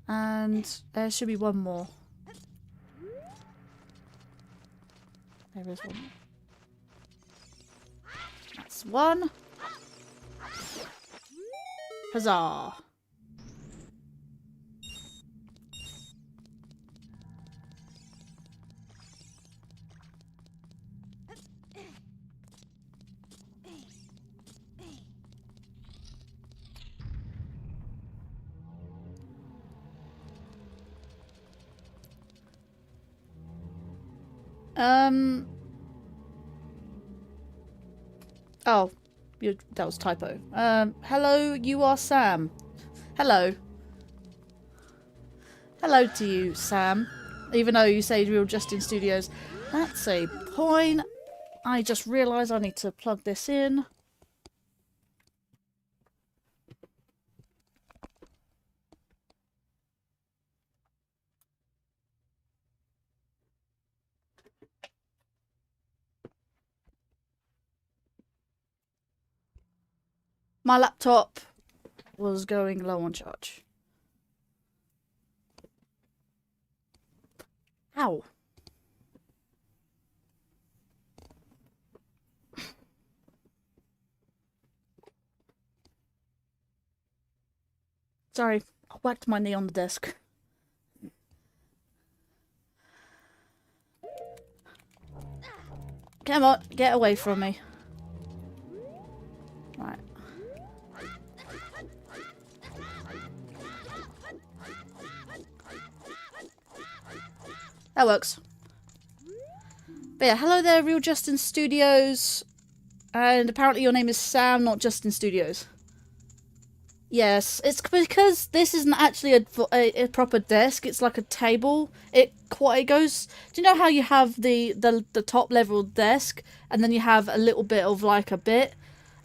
And there should be one more. There is one more. That's one. Huzzah! Oh, that was typo. Hello, you are Sam. Hello. Hello to you, Sam. Even though you say you're just in studios. That's a point. I just realised I need to plug this in. My laptop was going low on charge. Ow. Sorry, I whacked my knee on the desk. Come on, get away from me. Right. That works. But yeah, hello there, Real Justin Studios. And apparently your name is Sam, not Justin Studios. Yes, it's because this isn't actually a proper desk. It's like a table. It goes. Do you know how you have the top level desk, and then you have a little bit of like a bit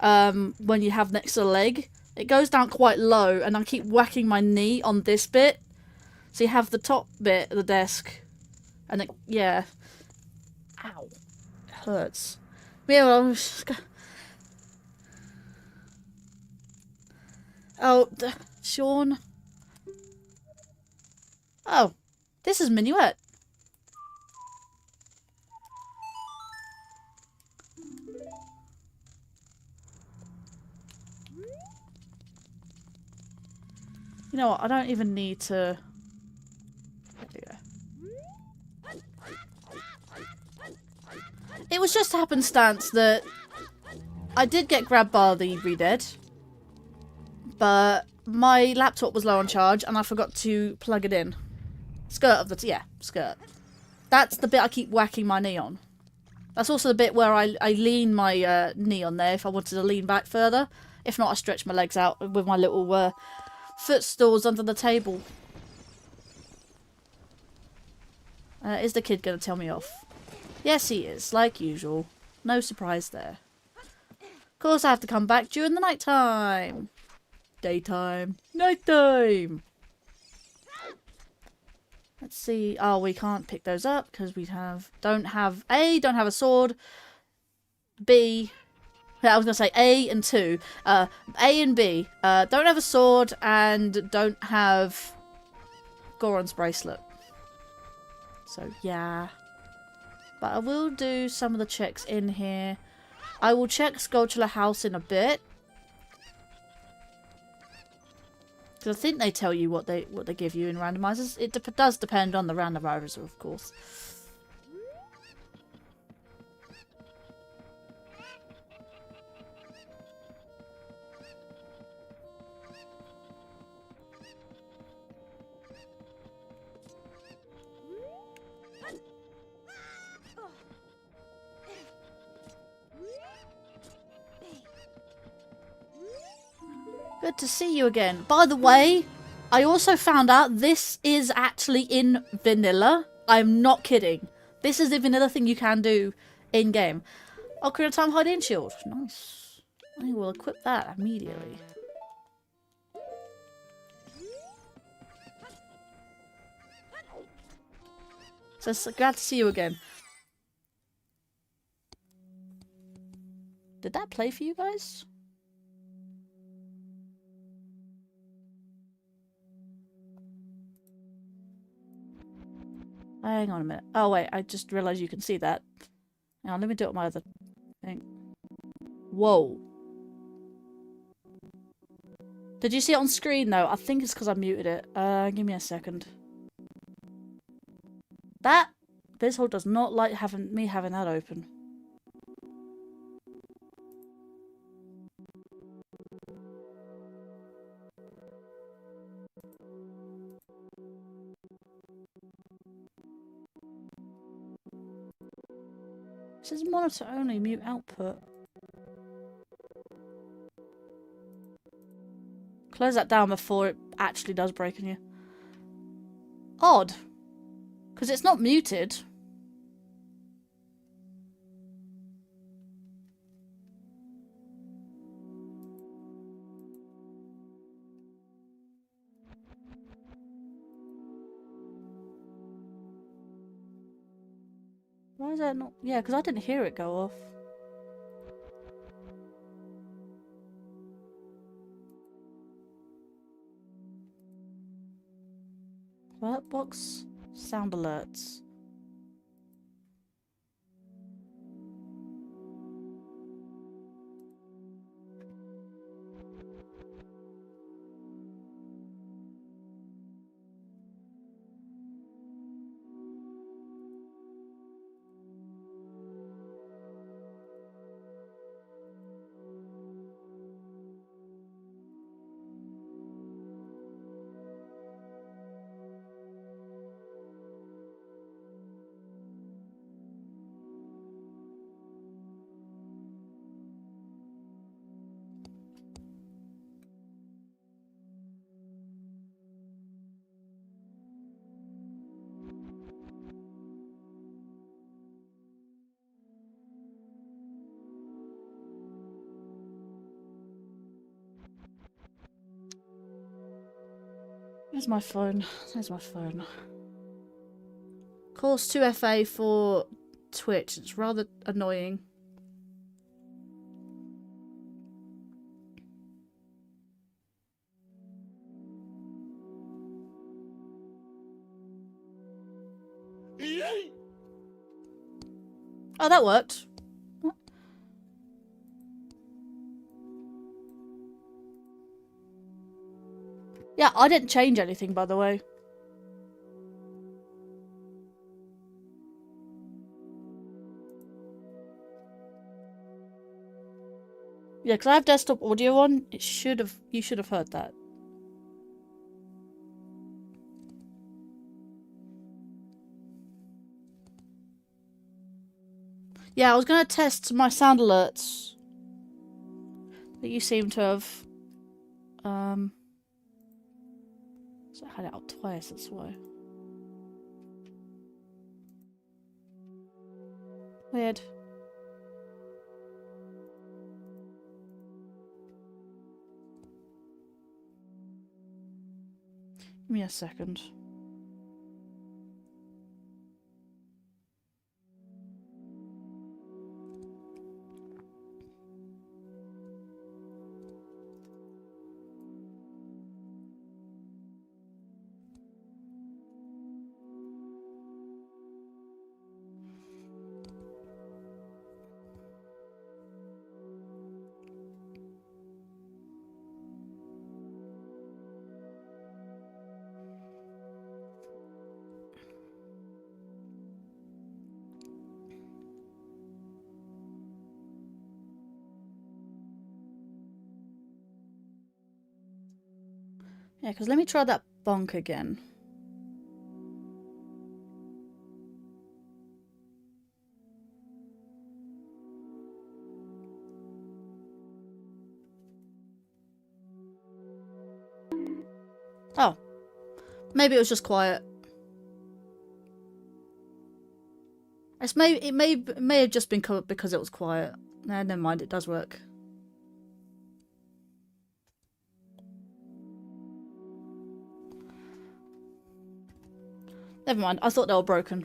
when you have next to the leg. It goes down quite low, and I keep whacking my knee on this bit. So you have the top bit of the desk, and it, yeah, ow, it hurts. Yeah, well, oh, Sean. Oh, this is Minuet. You know what? I don't even need to... There we go. It was just happenstance that I did get grabbed by the Redead, but my laptop was low on charge and I forgot to plug it in. Skirt of the... yeah, skirt. That's the bit I keep whacking my knee on. That's also the bit where I lean my knee on there if I wanted to lean back further. If not, I stretch my legs out with my little footstools under the table. Is the kid going to tell me off? Yes, he is, like usual. No surprise there. Of course, I have to come back during the night time. Daytime. Nighttime. Let's see. Oh, we can't pick those up because we don't have a sword. B. I was going to say A and 2. A and B. Don't have a sword and don't have Goron's bracelet. So, yeah. But I will do some of the checks in here. I will check Skulltula House in a bit. Because I think they tell you what they give you in randomizers. It does depend on the randomizer, of course. Good to see you again. By the way, I also found out this is actually in vanilla. I'm not kidding. This is the vanilla thing you can do in-game. Ocarina Time Hide-In Shield. Nice. I will equip that immediately. So glad to see you again. Did that play for you guys? Hang on a minute. Oh, wait. I just realised you can see that. Hang on, let me do it on my other thing. Whoa. Did you see it on screen, though? I think it's because I muted it. Give me a second. That Visual does not like me having that open. It says monitor only, mute output. Close that down before it actually does break on you. Odd. Because it's not muted. Why is that not... yeah, because I didn't hear it go off. Alert box, sound alerts. Where's my phone? There's my phone. Course 2FA for Twitch. It's rather annoying. Oh, that worked. What? Yeah, I didn't change anything, by the way. Yeah, because I have desktop audio on. You should have heard that. Yeah, I was gonna test my sound alerts. But you seem to have so I had it up twice, that's why. Weird. Give me a second. Yeah, because let me try that bonk again. Oh. Maybe it was just quiet. It may have just been because it was quiet. Nah, never mind, it does work. Never mind, I thought they were broken.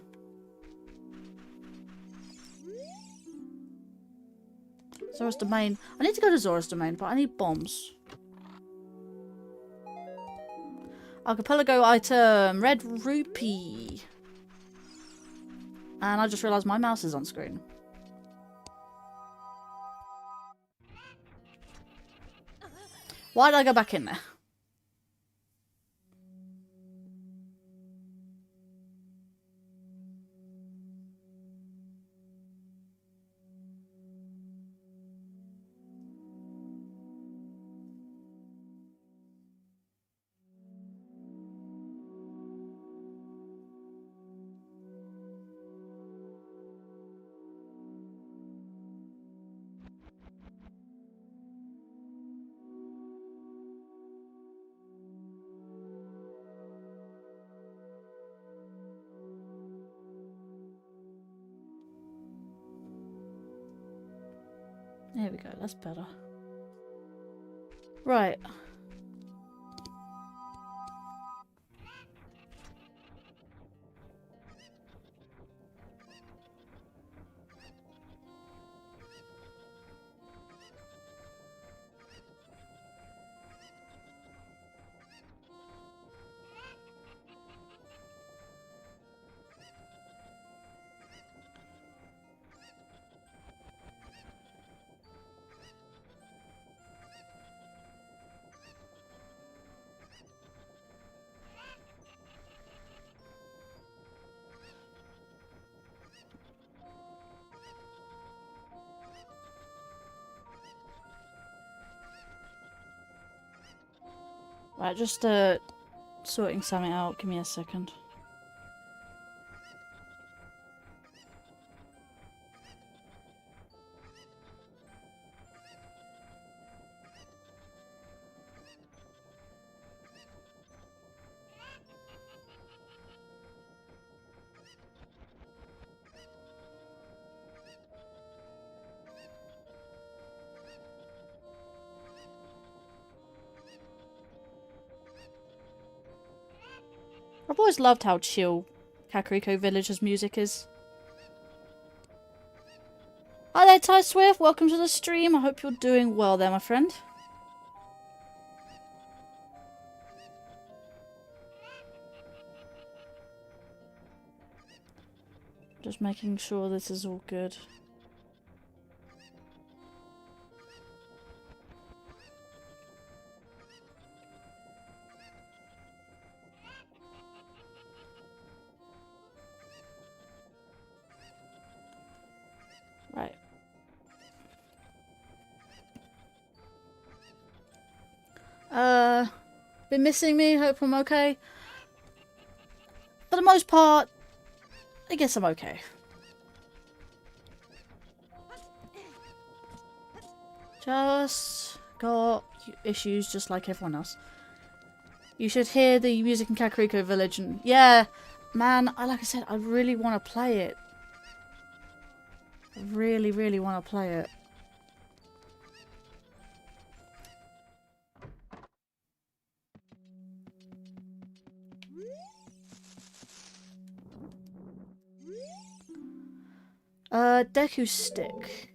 Zora's Domain. I need to go to Zora's Domain, but I need bombs. Archipelago item. Red rupee. And I just realised my mouse is on screen. Why did I go back in there? There we go, that's better. Right. Right, just sorting something out. Give me a second. I've always loved how chill Kakariko Village's music is. Hi there, Ty Swift. Welcome to the stream. I hope you're doing well there, my friend. Just making sure this is all good. Been missing me? Hope I'm okay. For the most part, I guess I'm okay. Just got issues just like everyone else. You should hear the music in Kakariko Village and... Yeah, man, like I said, I really want to play it. I really, really want to play it. Deku Stick.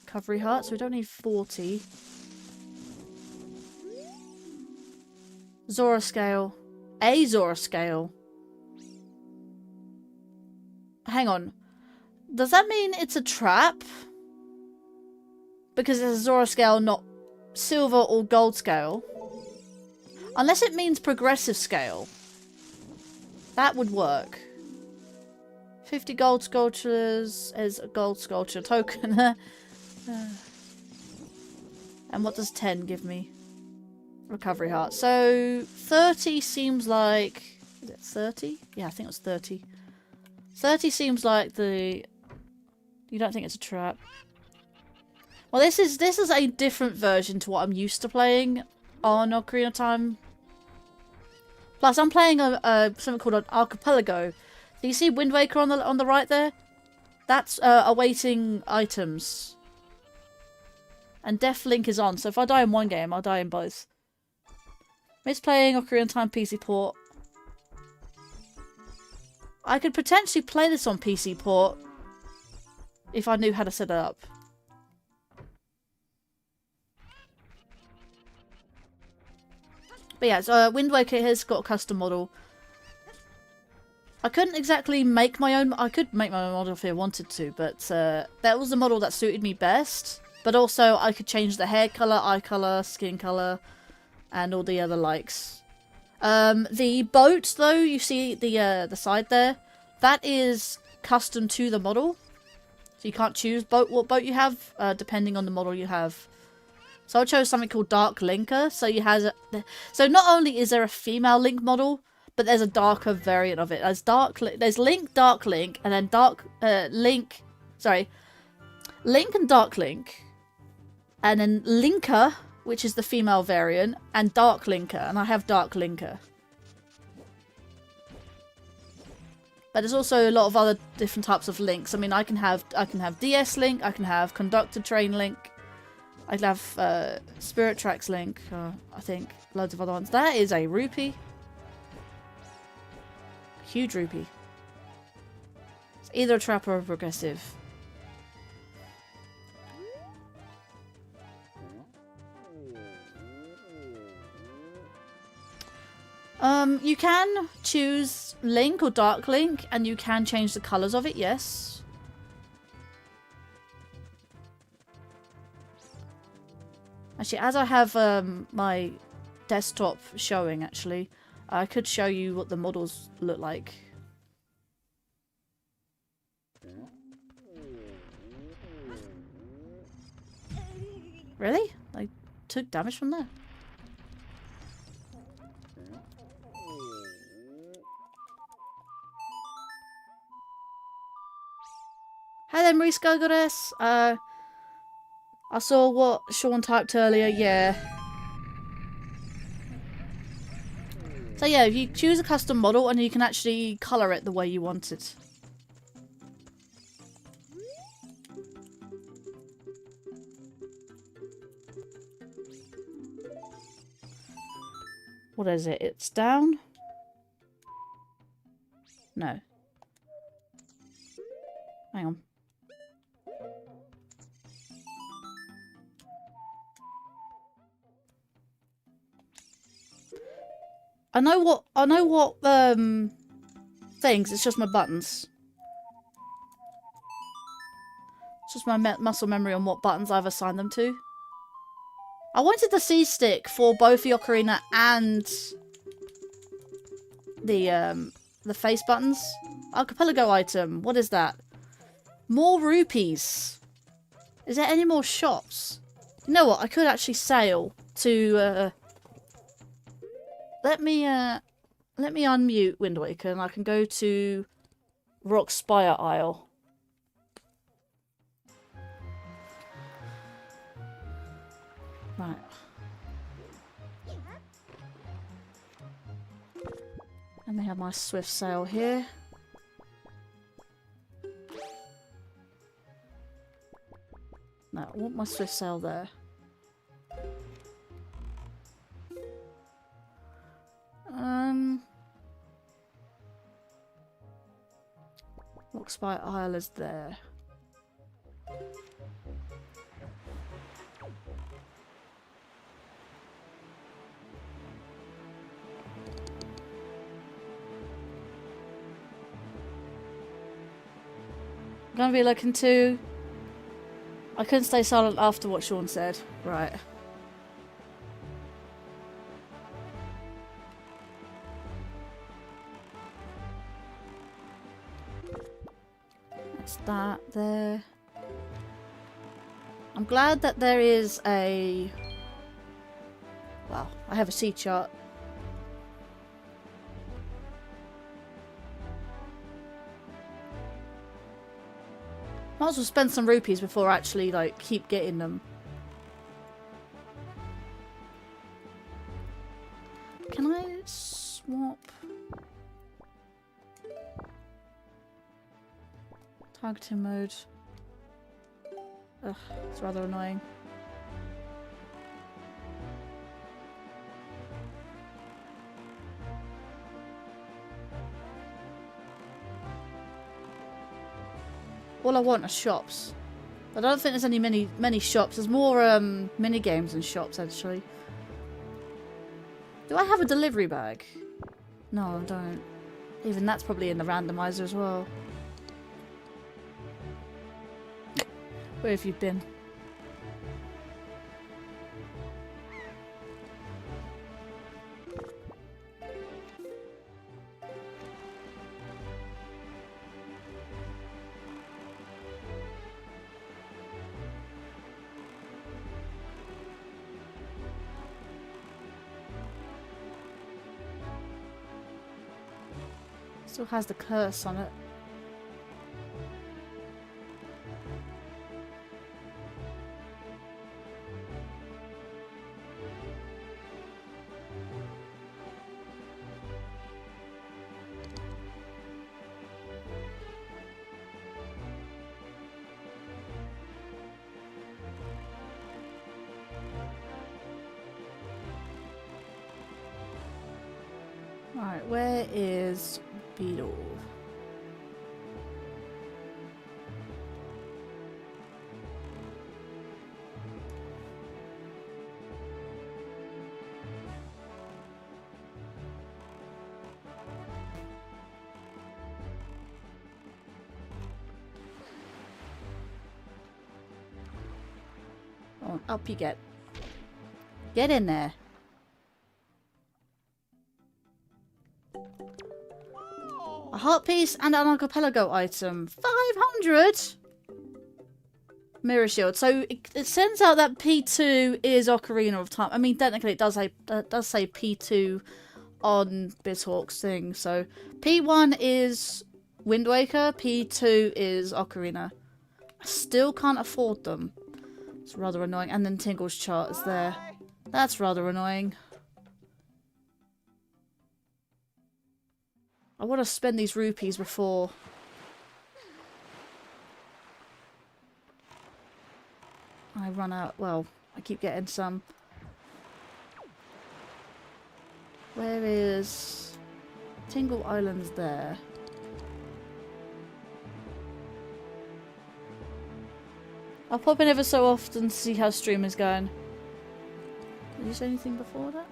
Recovery heart, so we don't need 40. Zora Scale. A Zora Scale. Hang on. Does that mean it's a trap? Because it's a Zora Scale, not silver or gold scale. Unless it means progressive scale. That would work. 50 gold sculptures as a gold sculpture token. And what does 10 give me? Recovery heart. So 30 seems like... Is it 30? Yeah, I think it was 30. 30 seems like the... You don't think it's a trap? Well, this is a different version to what I'm used to playing on Ocarina of Time. Plus, I'm playing something called an Archipelago. Do you see Wind Waker on the right there? That's awaiting items. And Death Link is on, so if I die in one game, I'll die in both. Miss playing Ocarina of Time PC port. I could potentially play this on PC port if I knew how to set it up. But yeah, so Wind Waker has got a custom model. I couldn't exactly make my own... I could make my own model if I wanted to, but that was the model that suited me best. But also, I could change the hair colour, eye colour, skin colour, and all the other likes. The boat, though, you see the side there, that is custom to the model. So you can't choose what boat you have, depending on the model you have. So I chose something called Dark Linker. So not only is there a female Link model, but there's a darker variant of it. There's Link, Dark Link, and then Link and Dark Link, and then Linker, which is the female variant, and Dark Linker, and I have Dark Linker. But there's also a lot of other different types of links. I mean, I can have DS Link, I can have Conductor Train Link, I can have Spirit Tracks Link, I think loads of other ones. That is a rupee. Huge rupee. It's either a trap or a progressive. You can choose Link or Dark Link, and you can change the colours of it, yes. Actually, as I have my desktop showing, actually, I could show you what the models look like. Really? I took damage from there. Hi there, Maurice Gargores. I saw what Sean typed earlier, yeah. So yeah, you choose a custom model and you can actually colour it the way you want it. What is it? It's down? No. Hang on. I know what things, it's just my buttons. It's just my muscle memory on what buttons I've assigned them to. I wanted the C-stick for both the Ocarina and the face buttons. Archipelago item, what is that? More rupees. Is there any more shops? You know what? I could actually sail to. Let me unmute Wind Waker, and I can go to Rock Spire Isle. Right. Let me have my swift sail here. No, I want my swift sail there. Rock Spire Isle is there. I'm gonna be looking to. I couldn't stay silent after what Sean said. Right. That's that there. I'm glad that there is a. Well, I have a sea chart. Might as well spend some rupees before I actually, like, keep getting them. Can I swap? Targeting mode. Ugh, it's rather annoying. All I want are shops. I don't think there's any many shops. There's more mini games than shops actually. Do I have a delivery bag? No, I don't. Even that's probably in the randomizer as well. Where have you been? Still has the curse on it. Right, where is Beetle? Oh, up you get. Get in there. A heart piece and an archipelago item. 500? Mirror shield. So it sends out that P2 is Ocarina of Time. I mean, technically it does say P2 on BizHawk's thing. So P1 is Wind Waker, P2 is Ocarina. I still can't afford them. It's rather annoying. And then Tingle's chart is there. That's rather annoying. I want to spend these rupees before. I run out. Well, I keep getting some. Where is Tingle Island's there? I'll pop in ever so often to see how stream is going. Did you say anything before that?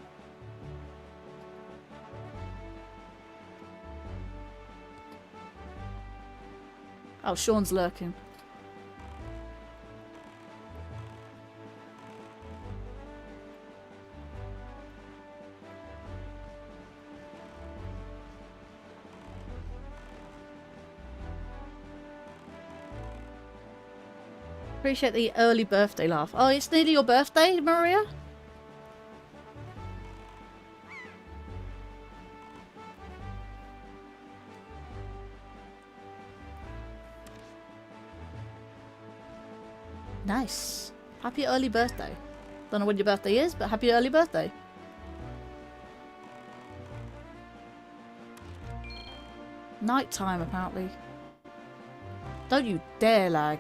Oh, Sean's lurking. Appreciate the early birthday laugh. Oh, it's nearly your birthday, Maria? Nice. Happy early birthday. Don't know when your birthday is, but happy early birthday. Nighttime, apparently. Don't you dare lag.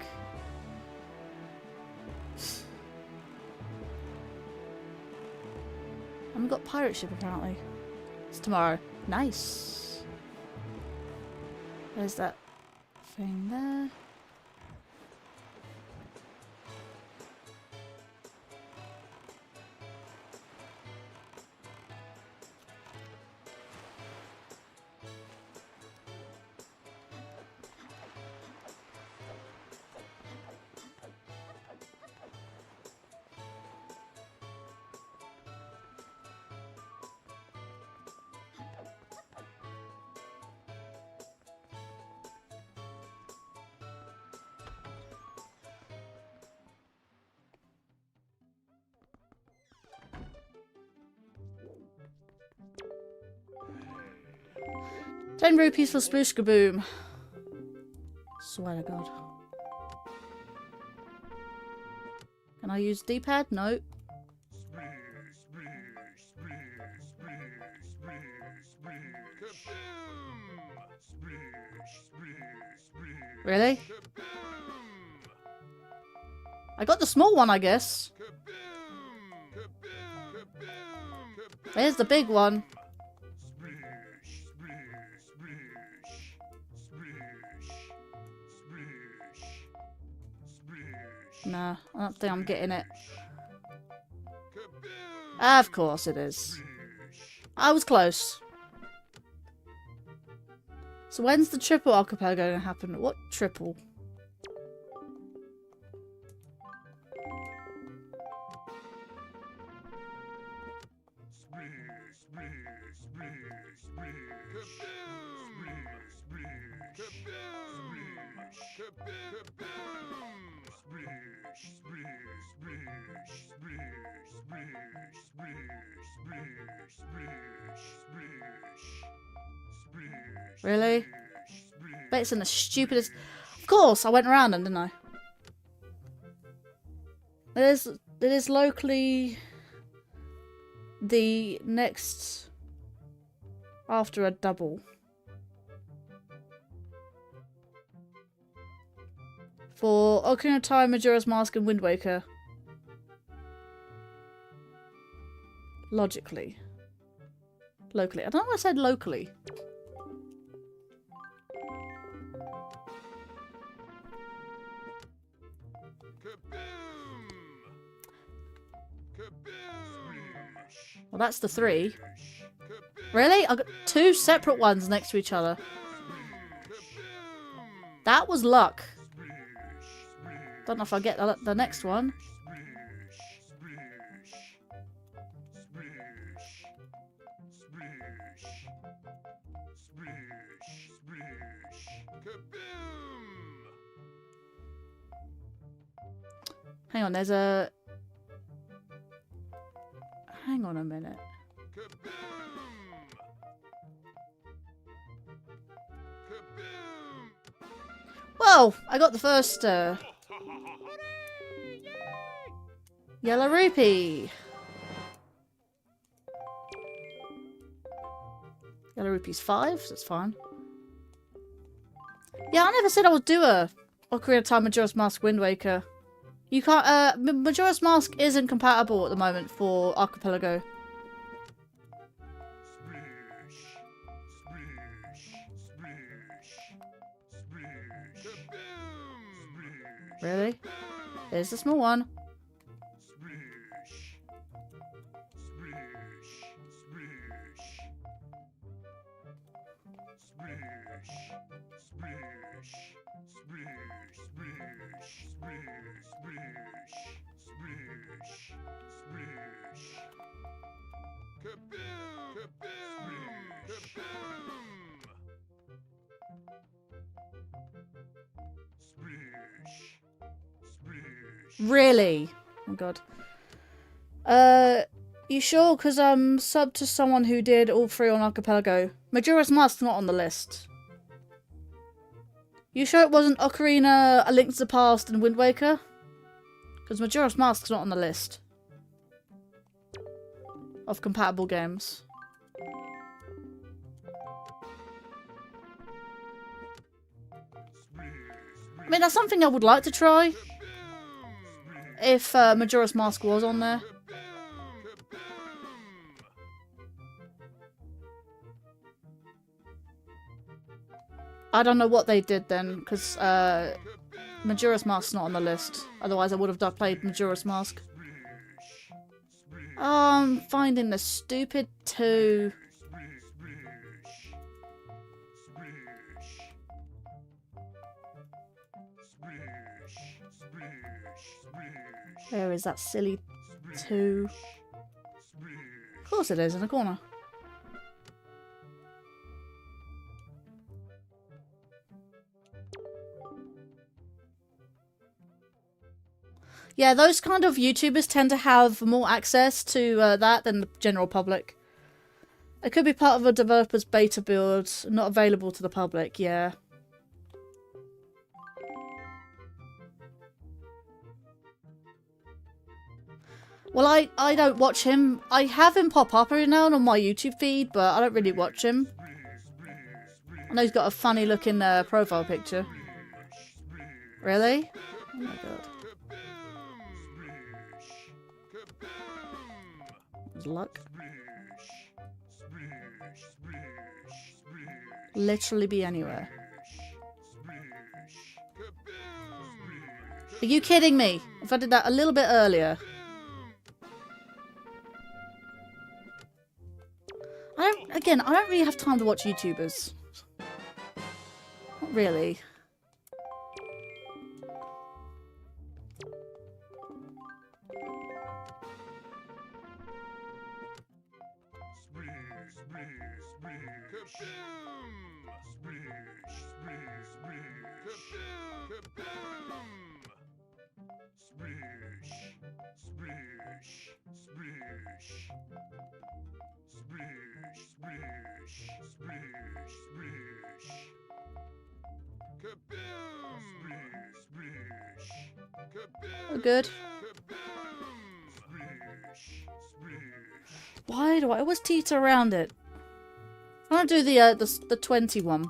And we've got pirate ship, apparently. It's tomorrow. Nice. There's that thing there. ₹10 for Sploosh Kaboom. Swear to God. Can I use D-pad? No. Really? I got the small one, I guess. There's the big one. Nah, I don't think I'm getting it. Of course it is. I was close. So when's the triple archipelago going to happen? What triple? Really? Bet it's in the stupidest... Of course, I went around them, didn't I? It is locally the next after a double. For Ocarina of Time, Majora's Mask and Wind Waker. Logically. Locally. I don't know why I said locally. Well, that's the 3. Really? I got 2 separate ones next to each other. That was luck. Don't know if I get the next one. Hang on, there's a... Hang on a minute. Whoa! I got the first yellow rupee. Yellow rupee's 5, so that's fine. Yeah, I never said I would do a Ocarina of Time Majora's Mask Wind Waker. You can't, Majora's Mask isn't compatible at the moment for Archipelago. Really? There's the small one. Really? Oh god. You sure? Because I'm subbed to someone who did all 3 on Archipelago. Majora's Mask's not on the list. You sure it wasn't Ocarina, A Link to the Past, and Wind Waker? Because Majora's Mask's not on the list of compatible games. I mean, that's something I would like to try. If Majora's Mask was on there. I don't know what they did then, because Majora's Mask's not on the list. Otherwise I would have played Majora's Mask. Oh, I'm finding the stupid 2. Where is that silly 2? Of course it is, in the corner. Yeah, those kind of YouTubers tend to have more access to that than the general public. It could be part of a developer's beta build, not available to the public, yeah. Well, I don't watch him. I have him pop up every now and then on my YouTube feed, but I don't really watch him. I know he's got a funny looking profile picture. Really? Oh my god. There's luck. Literally be anywhere. Are you kidding me? If I did that a little bit earlier. I don't really have time to watch YouTubers. Not really. Oh, good. Why do I always teeter around it? I want to do the 20 one.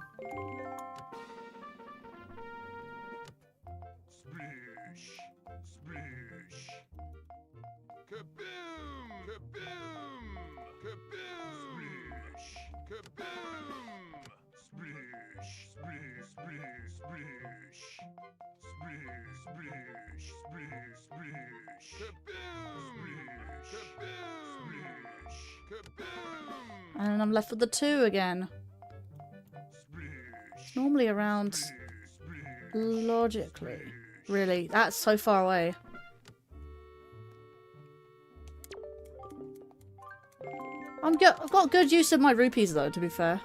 And I'm left with the 2 again. It's normally around... Logically. Really, that's so far away. I've got good use of my rupees though, to be fair.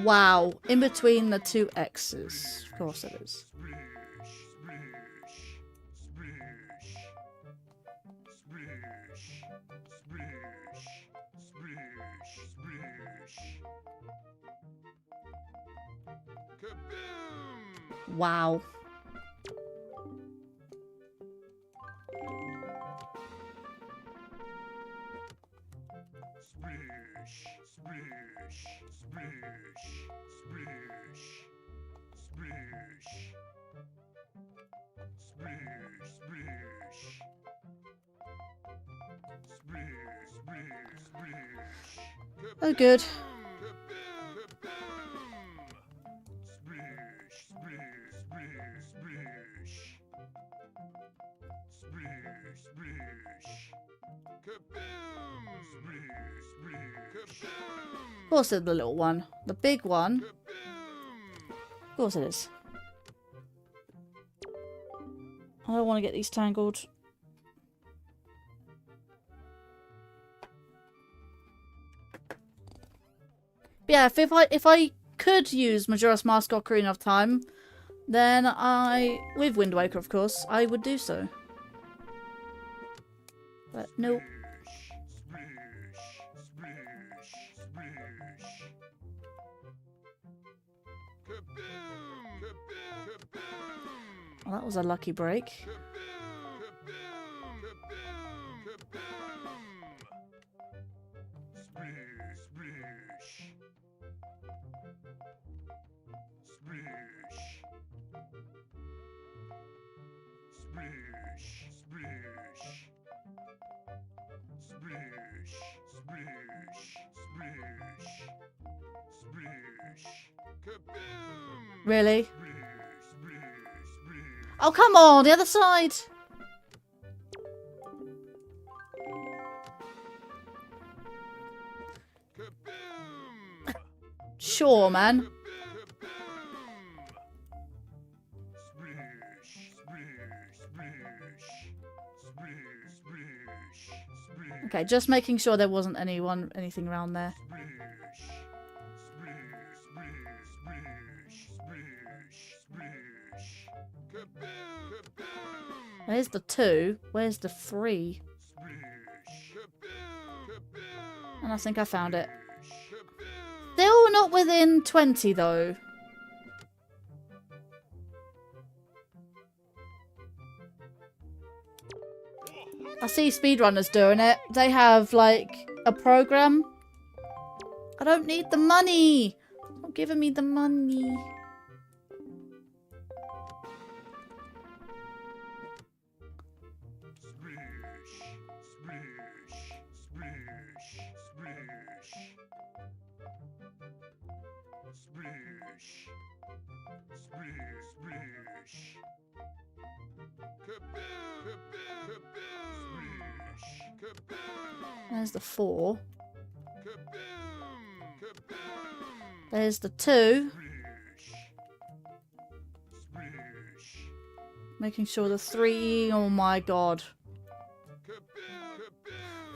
Wow, in between the 2 X's. Of course it is. Wow. Oh, good. Of course it's the little one. The big one. Of course it is. I don't want to get these tangled. But yeah, if I could use Majora's Mask Ocarina of Time, then with Wind Waker of course, I would do so. But nope. Well, that was a lucky break. Really? Oh, come on, the other side! Sure, man. Okay, just making sure there wasn't anything around there. Where's the 2? Where's the 3? And I think I found it. Still not within 20 though. I see speedrunners doing it. They have like a program. I don't need the money. Stop giving me the money. There's the 4. There's the 2. Making sure the 3... Oh my god.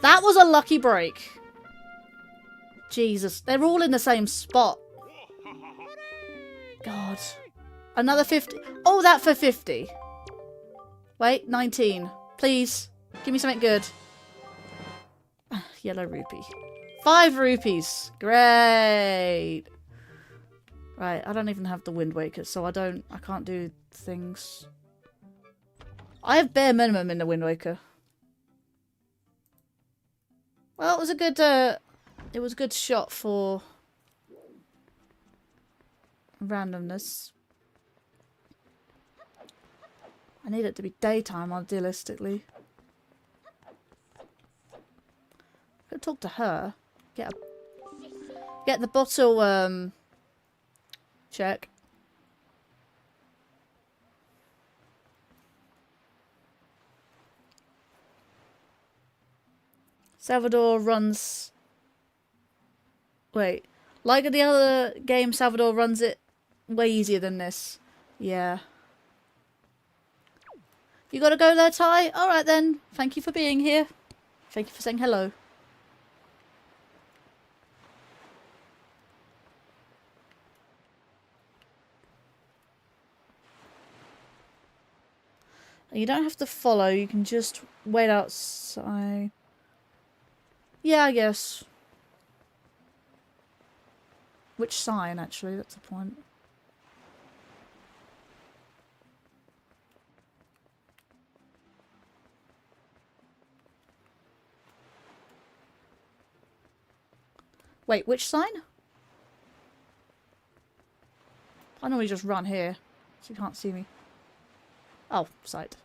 That was a lucky break. Jesus. They're all in the same spot. God. Another 50. Oh, that for 50. Wait, 19. Please. Give me something good. Yellow rupee. 5 rupees. Great. Right, I don't even have the Wind Waker, so I can't do things. I have bare minimum in the Wind Waker. Well, it was a good shot for randomness. I need it to be daytime, idealistically. Go talk to her. Get the bottle, check. Salvador runs... Wait. Like the other game, Salvador runs it way easier than this. Yeah. You gotta go there, Ty? Alright then. Thank you for being here. Thank you for saying hello. You don't have to follow, you can just wait outside. Yeah, I guess. Which sign, actually? That's the point. Wait, which sign? I normally just run here, so you can't see me. Oh, sight.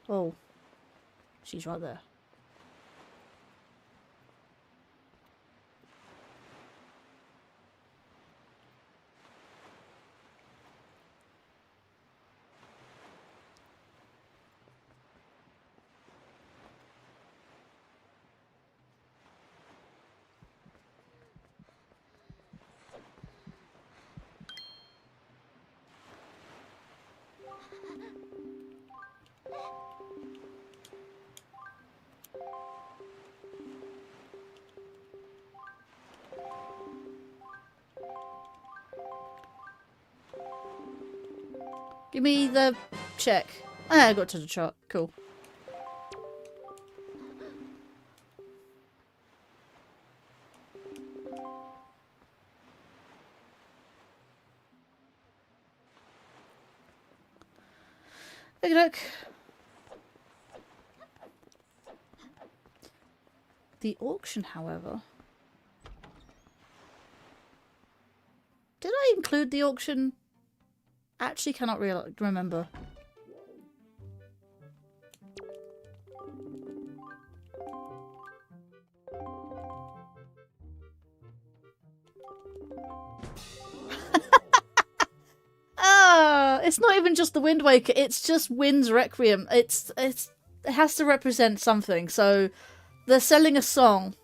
Oh. She's right there. Give me the check. Ah, I got to the chart. Cool. Look. The auction, however. Did I include the auction? Actually cannot remember. It's not even just the Wind Waker, it's just Wind's Requiem. It has to represent something, so they're selling a song.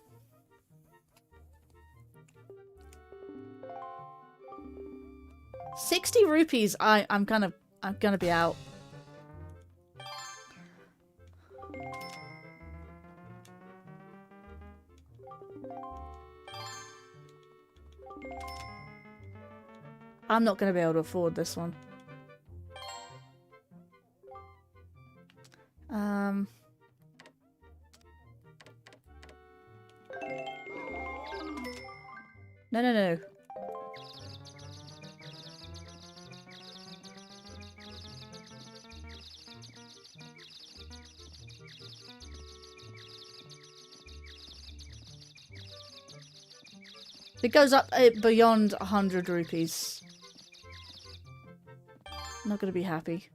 ₹60. I'm gonna be out. I'm not gonna be able to afford this one. No. It goes up beyond 100 rupees. I'm not gonna be happy.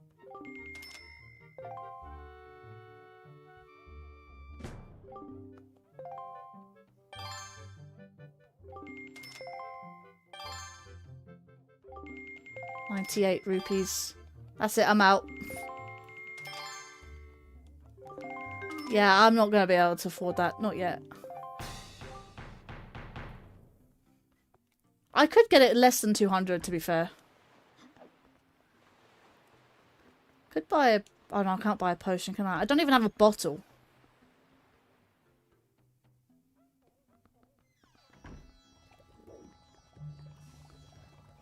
₹98. That's it, I'm out. Yeah, I'm not gonna be able to afford that. Not yet. I could get it less than 200, to be fair. Could buy a... Oh no, I can't buy a potion, can I? I don't even have a bottle.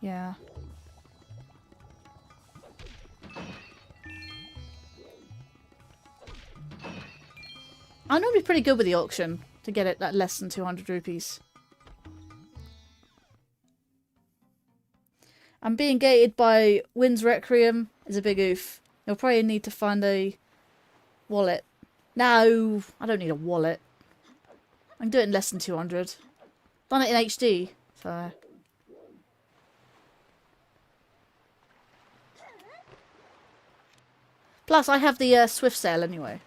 Yeah. I'm normally pretty good with the auction to get it at less than 200 rupees. I'm being gated by Wind's Requiem. Is a big oof. You'll probably need to find a wallet. No, I don't need a wallet. I can do it in less than 200. Done it in HD, so... Plus, I have the Swift sale anyway.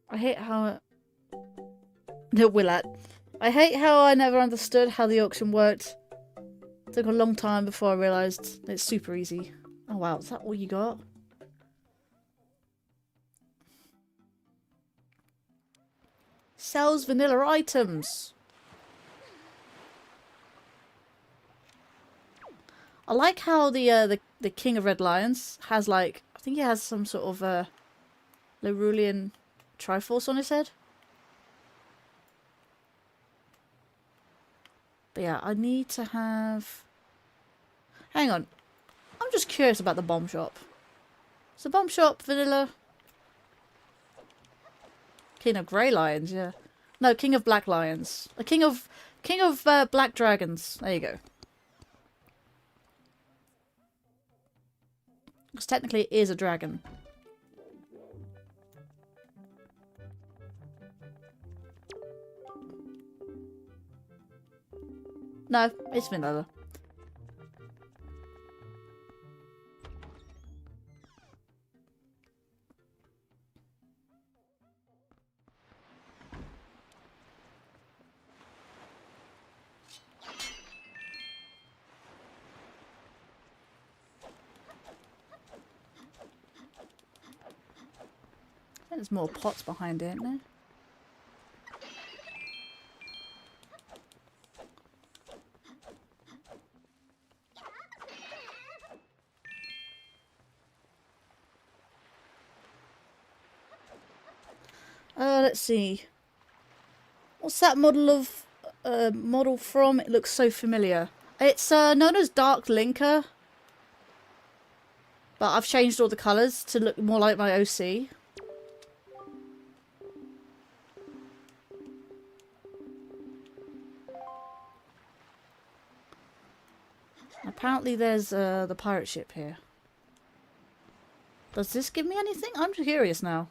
I hate how... No, Willett. I hate how I never understood how the auction worked. It took a long time before I realised it's super easy. Oh wow, is that all you got? Sells vanilla items. I like how the King of Red Lions has like... I think he has some sort of Larulian Triforce on his head. But yeah, I need to have... Hang on. I'm just curious about the bomb shop. Is the bomb shop vanilla? King of Grey Lions, yeah. No, King of Black Lions. A King of Black Dragons. There you go. Because technically it is a dragon. No, it's vanilla. There's more pots behind it, isn't there? let's see. What's that model from? It looks so familiar. It's known as Dark Linker. But I've changed all the colours to look more like my OC. Apparently there's the pirate ship here. Does this give me anything? I'm curious now.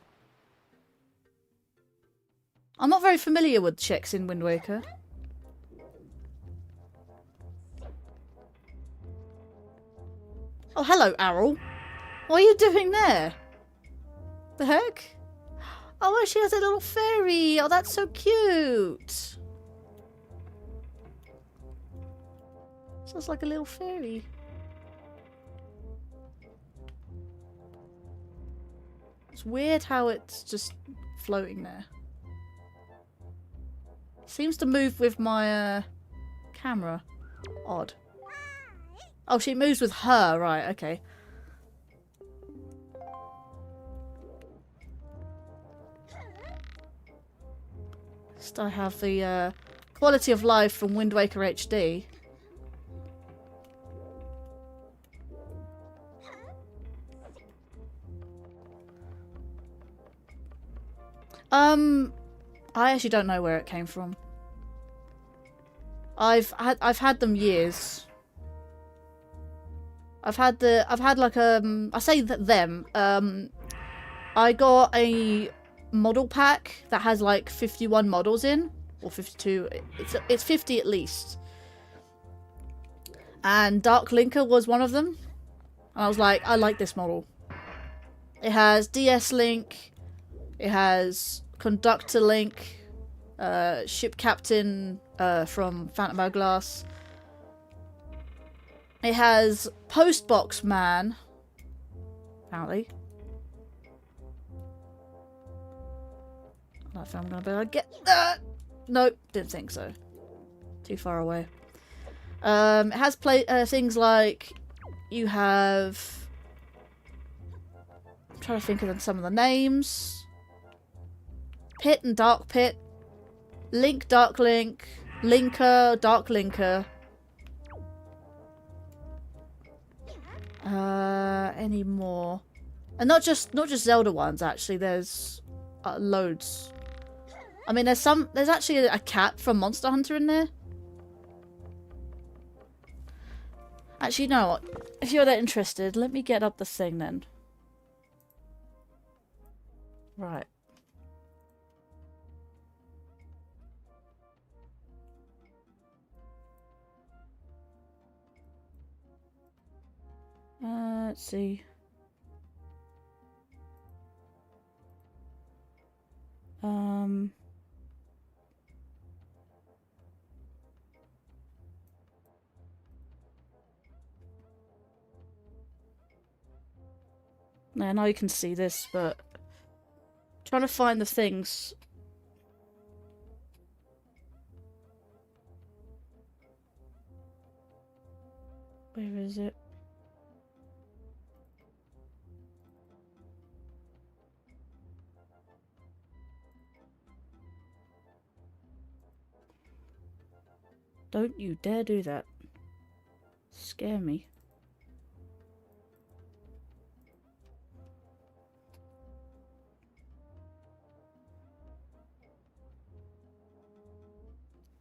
I'm not very familiar with checks in Wind Waker. Oh, hello, Arrol. What are you doing there? The heck? Oh, she has a little fairy. Oh, that's so cute. Sounds like a little fairy. It's weird how it's just floating there. Seems to move with my camera. Odd. Oh, she moves with her. Right, okay. Next I have the quality of life from Wind Waker HD. I actually don't know where it came from. I've had them years. I've had like I say them. I got a model pack that has like 51 models in, or 52. It's 50 at least. And Dark Linker was one of them. And I was like, I like this model. It has DS Link. It has Conductor Link, Ship Captain from Phantom Hourglass. It has Postbox Man, apparently. I don't know if I'm going to be able to get that. Nope, didn't think so. Too far away. It has things like you have... I'm trying to think of some of the names. Pit and Dark Pit. Link, Dark Link. Linker, Dark Linker. Any more? And not just Zelda ones, actually. There's loads. I mean, there's actually a cat from Monster Hunter in there. Actually, you know what? If you're that interested, let me get up the thing then. Right. Let's see. I know you can see this, but trying to find the things. Where is it? Don't you dare do that. Scare me.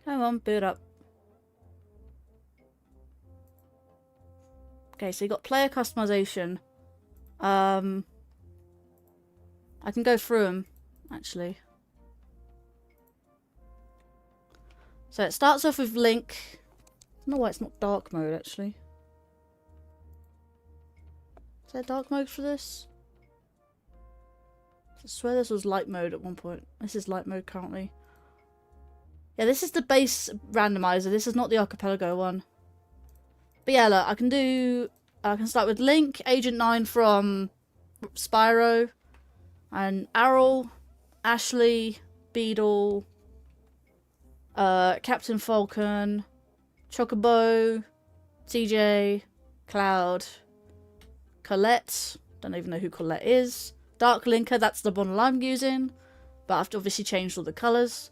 Come on, boot up. Okay, so you got player customization. I can go through them, actually. So it starts off with Link. I don't know why it's not dark mode, actually. Is there dark mode for this? I swear this was light mode at one point. This is light mode currently. Yeah, this is the base randomizer. This is not the Archipelago one. But yeah, look, I can start with Link, Agent 9 from Spyro, and Arrol, Ashley, Beedle, Captain Falcon, Chocobo, TJ, Cloud, Colette, don't even know who Colette is, Dark Linker, that's the bundle I'm using, but I've obviously changed all the colours.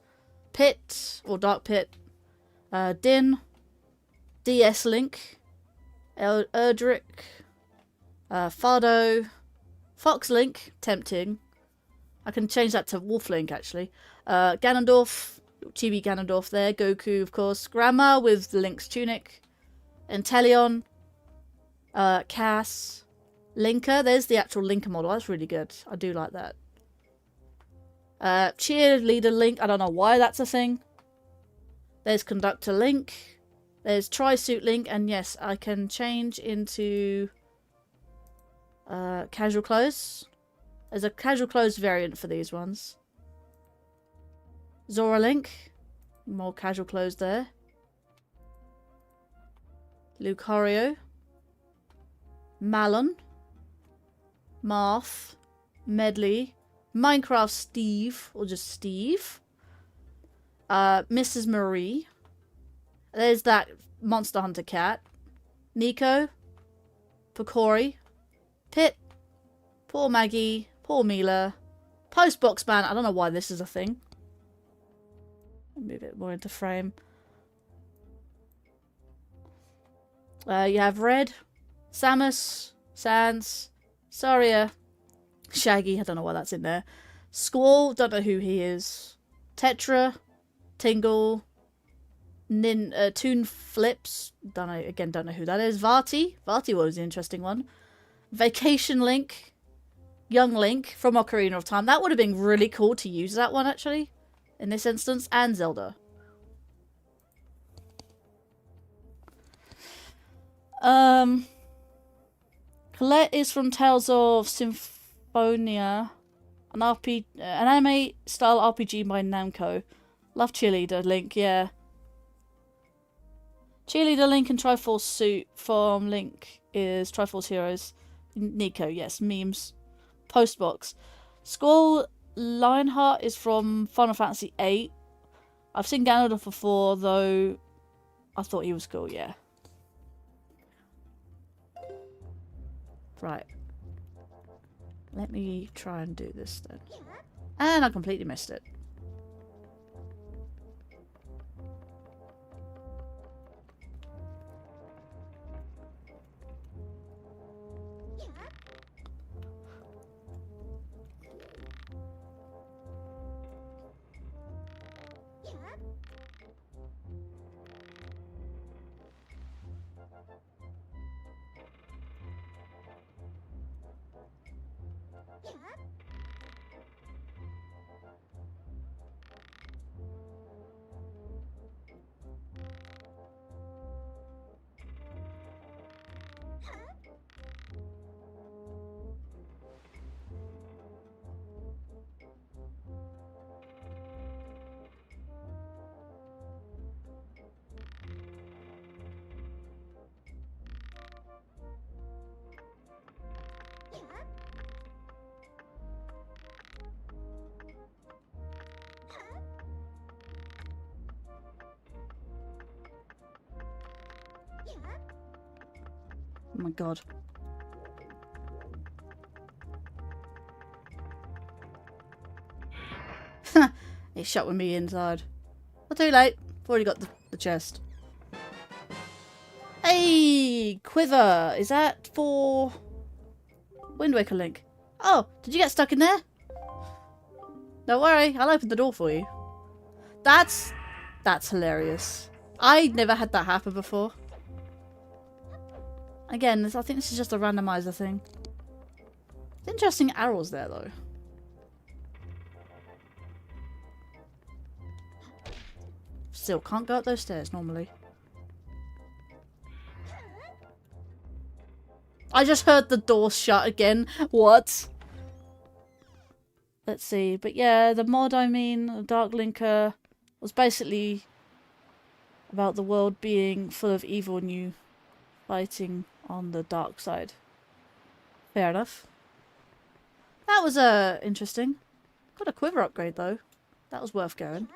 Pit, or Dark Pit, Din, DS Link, Erdrick, Fardo, Fox Link, tempting. I can change that to Wolf Link actually. Ganondorf, Chibi Ganondorf there, Goku of course, Grandma with the Link's tunic, Inteleon, Cass, Linker, there's the actual Linker model, that's really good, I do like that. Cheerleader Link, I don't know why that's a thing. There's Conductor Link, there's Tri-Suit Link, and yes, I can change into casual clothes. There's a casual clothes variant for these ones. Zora Link, more casual clothes there. Lucario, Malon, Marth, Medley, Minecraft Steve, or just Steve. Mrs. Marie. There's that Monster Hunter cat. Nico, Picori, Pit, poor Maggie, poor Mila, Postbox Man. I don't know why this is a thing. Move it more into frame. You have Red, Samus, Sans, Saria, Shaggy, I don't know why that's in there. Squall, don't know who he is. Tetra, Tingle, Toon Flips, don't know who that is. Vati was an interesting one. Vacation Link, Young Link from Ocarina of Time. That would have been really cool to use that one actually, in this instance, and Zelda. Colette is from Tales of Symphonia, an anime-style RPG by Namco. Love Cheerleader Link, yeah. Cheerleader Link and Triforce Suit from Link is Triforce Heroes. Nico, yes, memes. Postbox. Squall Lionheart is from Final Fantasy VIII. I've seen Ganondorf before, though I thought he was cool, yeah. Right. Let me try and do this then. And I completely missed it. Oh my god. It's shut with me inside. Well, too late. I've already got the chest. Hey! Quiver! Is that for Wind Waker Link? Oh, did you get stuck in there? Don't worry, I'll open the door for you. That's hilarious. I never had that happen before. Again, I think this is just a randomizer thing. Interesting arrows there, though. Still, can't go up those stairs normally. I just heard the door shut again. What? Let's see. But yeah, the mod, I mean, Dark Linker, was basically about the world being full of evil and you fighting on the dark side. Fair enough. That was interesting. Got a quiver upgrade though. That was worth going.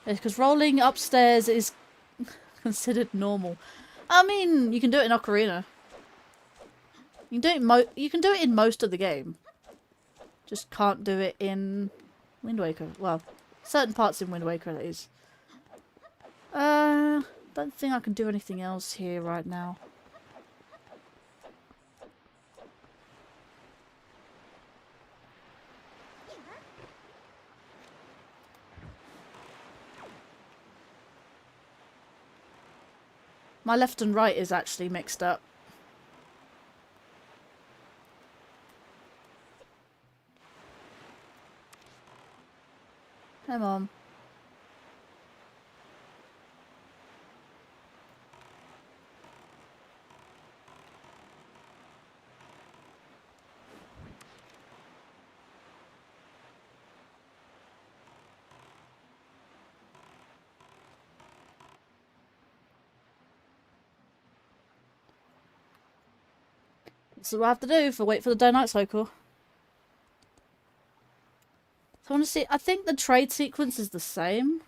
It's because rolling upstairs is considered normal. I mean, you can do it in Ocarina. You can do it you can do it in most of the game. Just can't do it in Wind Waker. Well, certain parts in Wind Waker that is. Don't think I can do anything else here right now. My left and right is actually mixed up. Come on. This is what I have to do for wait for the day night cycle. So I want to see. I think the trade sequence is the same.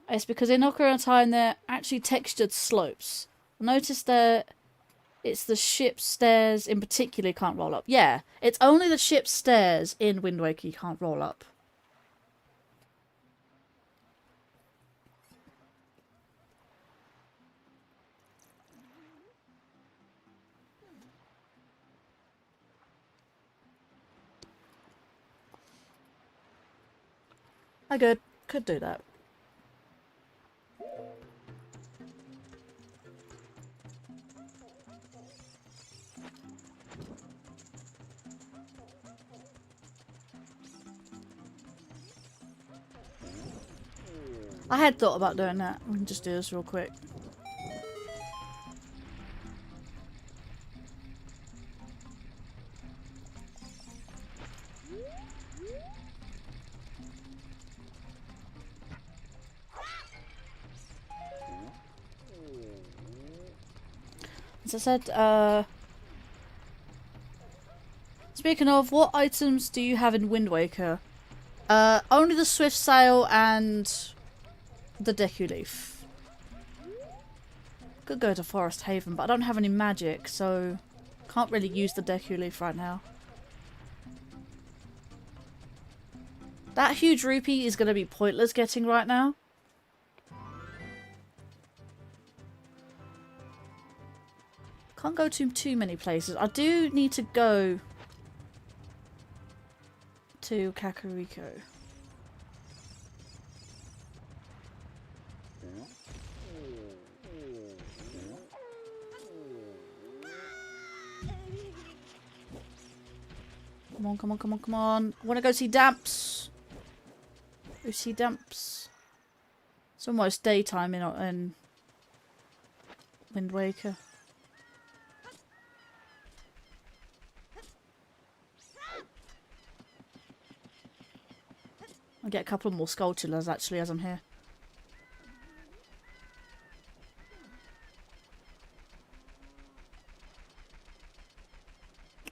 It's because in Ocarina of Time they're actually textured slopes. Notice that it's the ship's stairs in particular you can't roll up. Yeah, it's only the ship's stairs in Wind Waker you can't roll up. I could do that. I had thought about doing that. We can just do this real quick. As I said, speaking of, what items do you have in Wind Waker? Only the Swift Sail and the Deku Leaf. Could go to Forest Haven, but I don't have any magic, so can't really use the Deku Leaf right now. That huge rupee is going to be pointless getting right now. Can't go to too many places. I do need to go to Kakariko. Come on, come on, come on, come on. I want to go see Damps. Go see Damps. It's almost daytime in Wind Waker. I'll get a couple more Skulltulas actually as I'm here.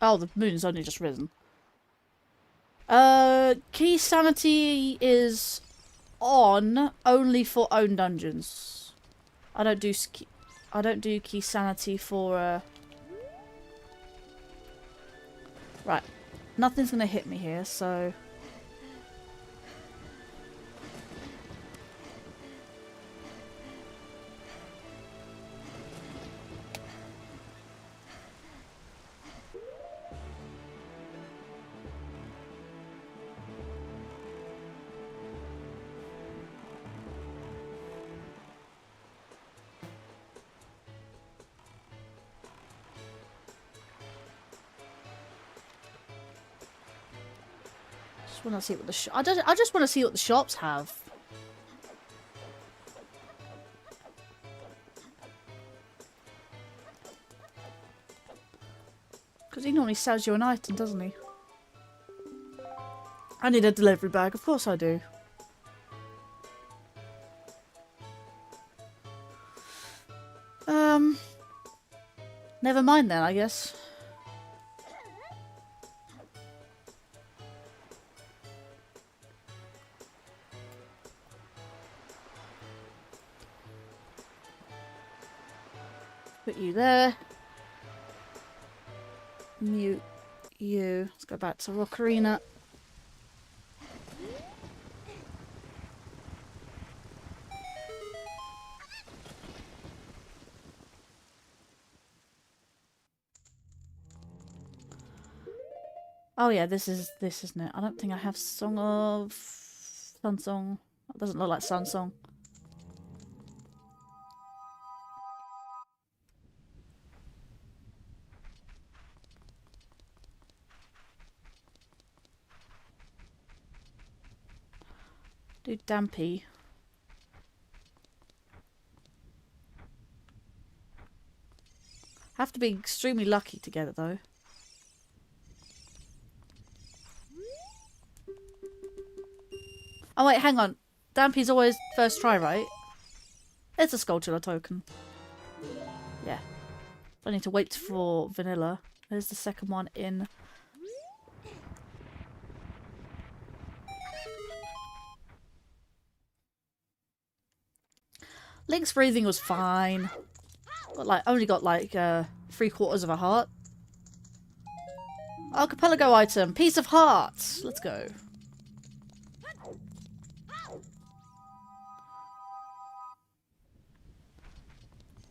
Oh, the moon's only just risen. Key sanity is on only for own dungeons. I don't do key sanity for Right. Nothing's gonna hit me here, so I want to see what the I just want to see what the shops have. Because he normally sells you an item, doesn't he? I need a delivery bag, of course I do. Never mind then, I guess. Put you there. mute you. Let's go back to Ocarina. Oh yeah, this isn't it? I don't think I have Song of Sun Song. That doesn't look like Sun Song. Do Dampy. Have to be extremely lucky to get it though. Oh wait, hang on. Dampy's always first try, right? It's a Skulltula token. Yeah. I need to wait for vanilla. There's the second one in. Link's breathing was fine. Only got like 3/4 of a heart. Archipelago item, piece of heart. Let's go.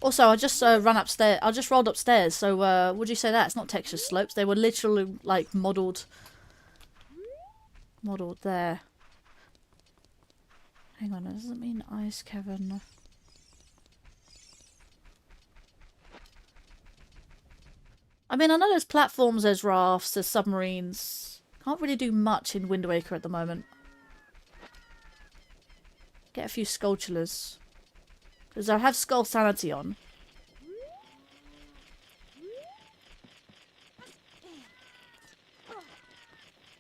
Also, I just ran upstairs. I just rolled upstairs. So, would you say that? It's not texture slopes. They were literally like modelled there. Hang on, does it mean ice cavern? I mean, I know there's platforms, there's rafts, there's submarines. Can't really do much in Wind Waker at the moment. Get a few Skulltulas. Because I have Skull Sanity on.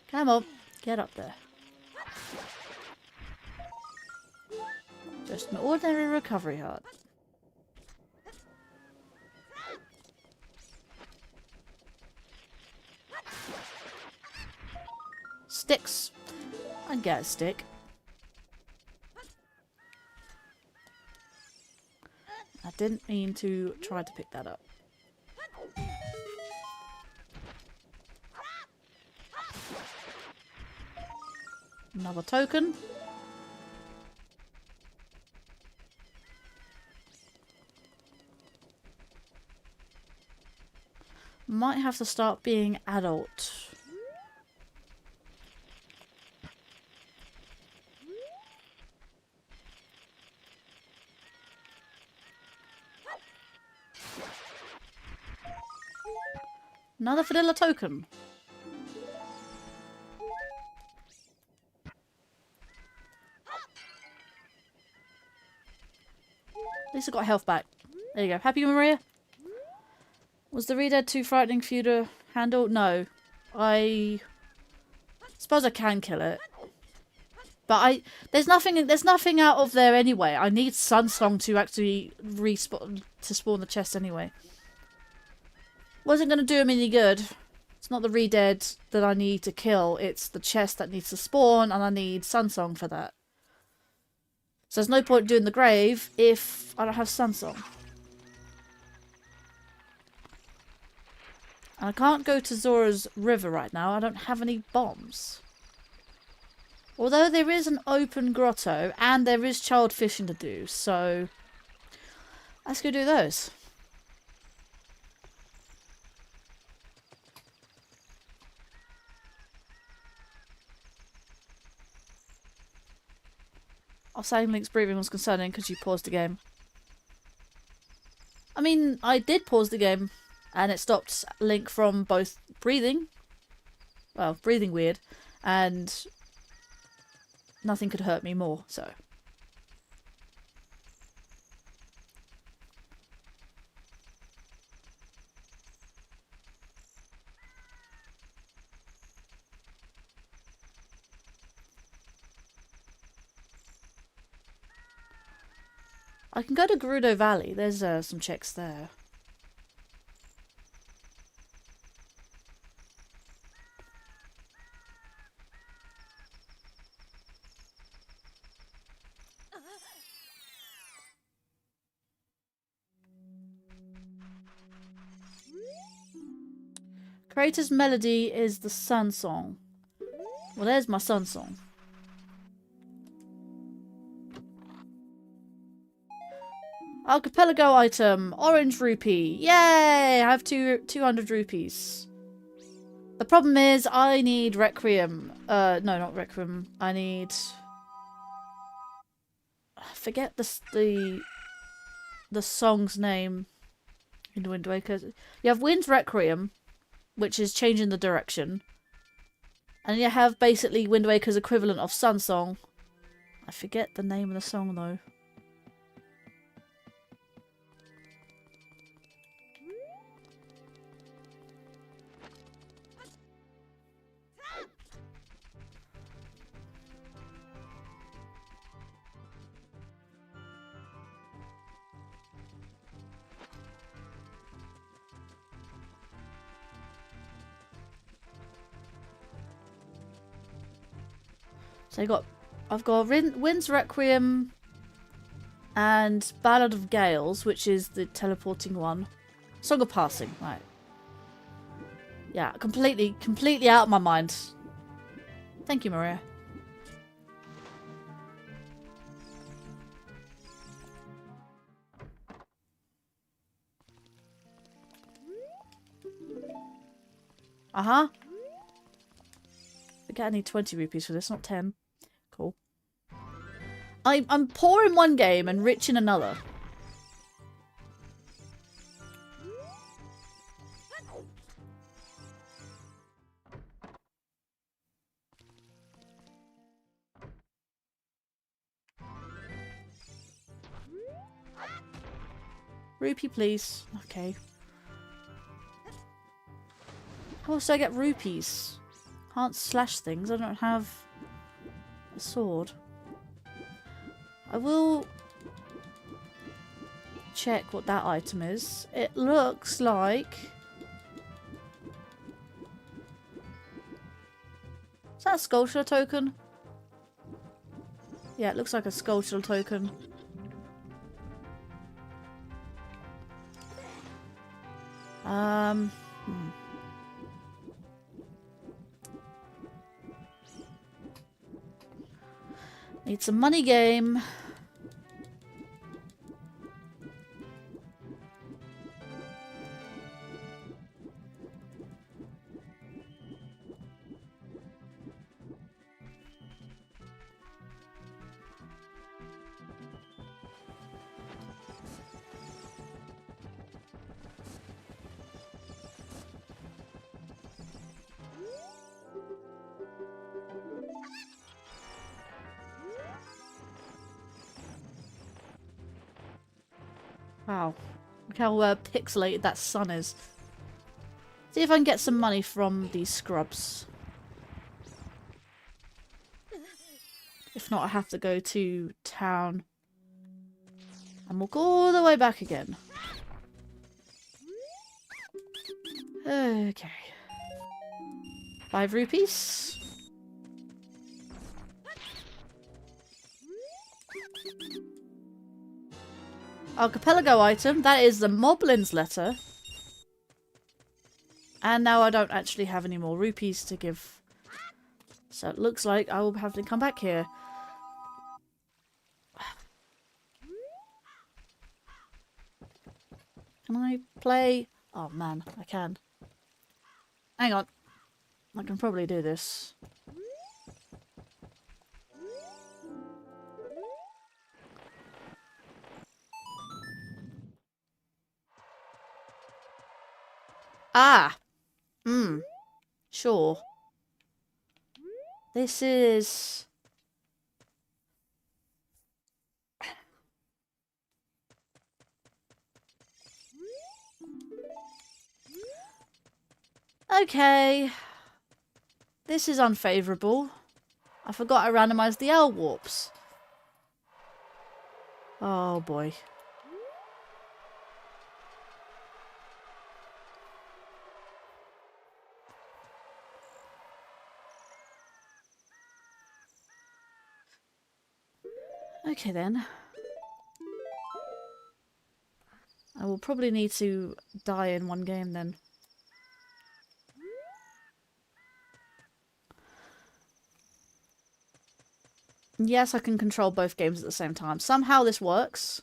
Come on, get up there. Just an ordinary recovery heart. Sticks. I can get a stick. I didn't mean to try to pick that up. Another token. Might have to start being adult. Another vanilla token. At least I got health back. There you go. Happy, Maria? Was the Redead too frightening for you to handle? No. I suppose I can kill it. But there's nothing out of there anyway. I need Sunsong to actually respawn to spawn the chest anyway. Wasn't gonna do him any good. It's not the Redead that I need to kill, it's the chest that needs to spawn, and I need Sunsong for that. So there's no point doing the grave if I don't have Sunsong. And I can't go to Zora's River right now, I don't have any bombs. Although there is an open grotto, and there is child fishing to do, so let's go do those. I was saying Link's breathing was concerning because you paused the game. I mean, I did pause the game, and it stopped Link from both breathing, well, breathing weird, and nothing could hurt me more, so. I can go to Gerudo Valley. There's some checks there. Creator's melody is the sun song. Well, there's my sun song. Archipelago item. Orange rupee. Yay! I have 200 rupees. The problem is I need Requiem. No, not Requiem. I need... I forget the song's name in Wind Waker. You have Wind's Requiem, which is changing the direction. And you have basically Wind Waker's equivalent of Sun Song. I forget the name of the song though. So I've got Wind's Requiem and Ballad of Gales, which is the teleporting one. Song of Passing, right. Yeah, completely out of my mind. Thank you, Maria. Uh-huh. I need 20 rupees for this, not 10. Cool. I'm poor in one game and rich in another. Rupee, please. Okay. How else do I get rupees? Can't slash things. I don't have a sword. I will check what that item is. It looks like... Is that a sculpture token? Yeah, it looks like a sculptural token. Need some money game. Wow. Look how pixelated that sun is. See if I can get some money from these scrubs. If not, I have to go to town. And walk all the way back again. Okay. 5 rupees. Archipelago item. That is the Moblin's letter. And now I don't actually have any more rupees to give. So it looks like I will have to come back here. Can I play? Oh man, I can. Hang on. I can probably do this. Ah! Sure. This is... Okay. This is unfavourable. I forgot I randomised the L warps. Oh boy. Okay then. I will probably need to die in one game then. Yes, I can control both games at the same time. Somehow this works.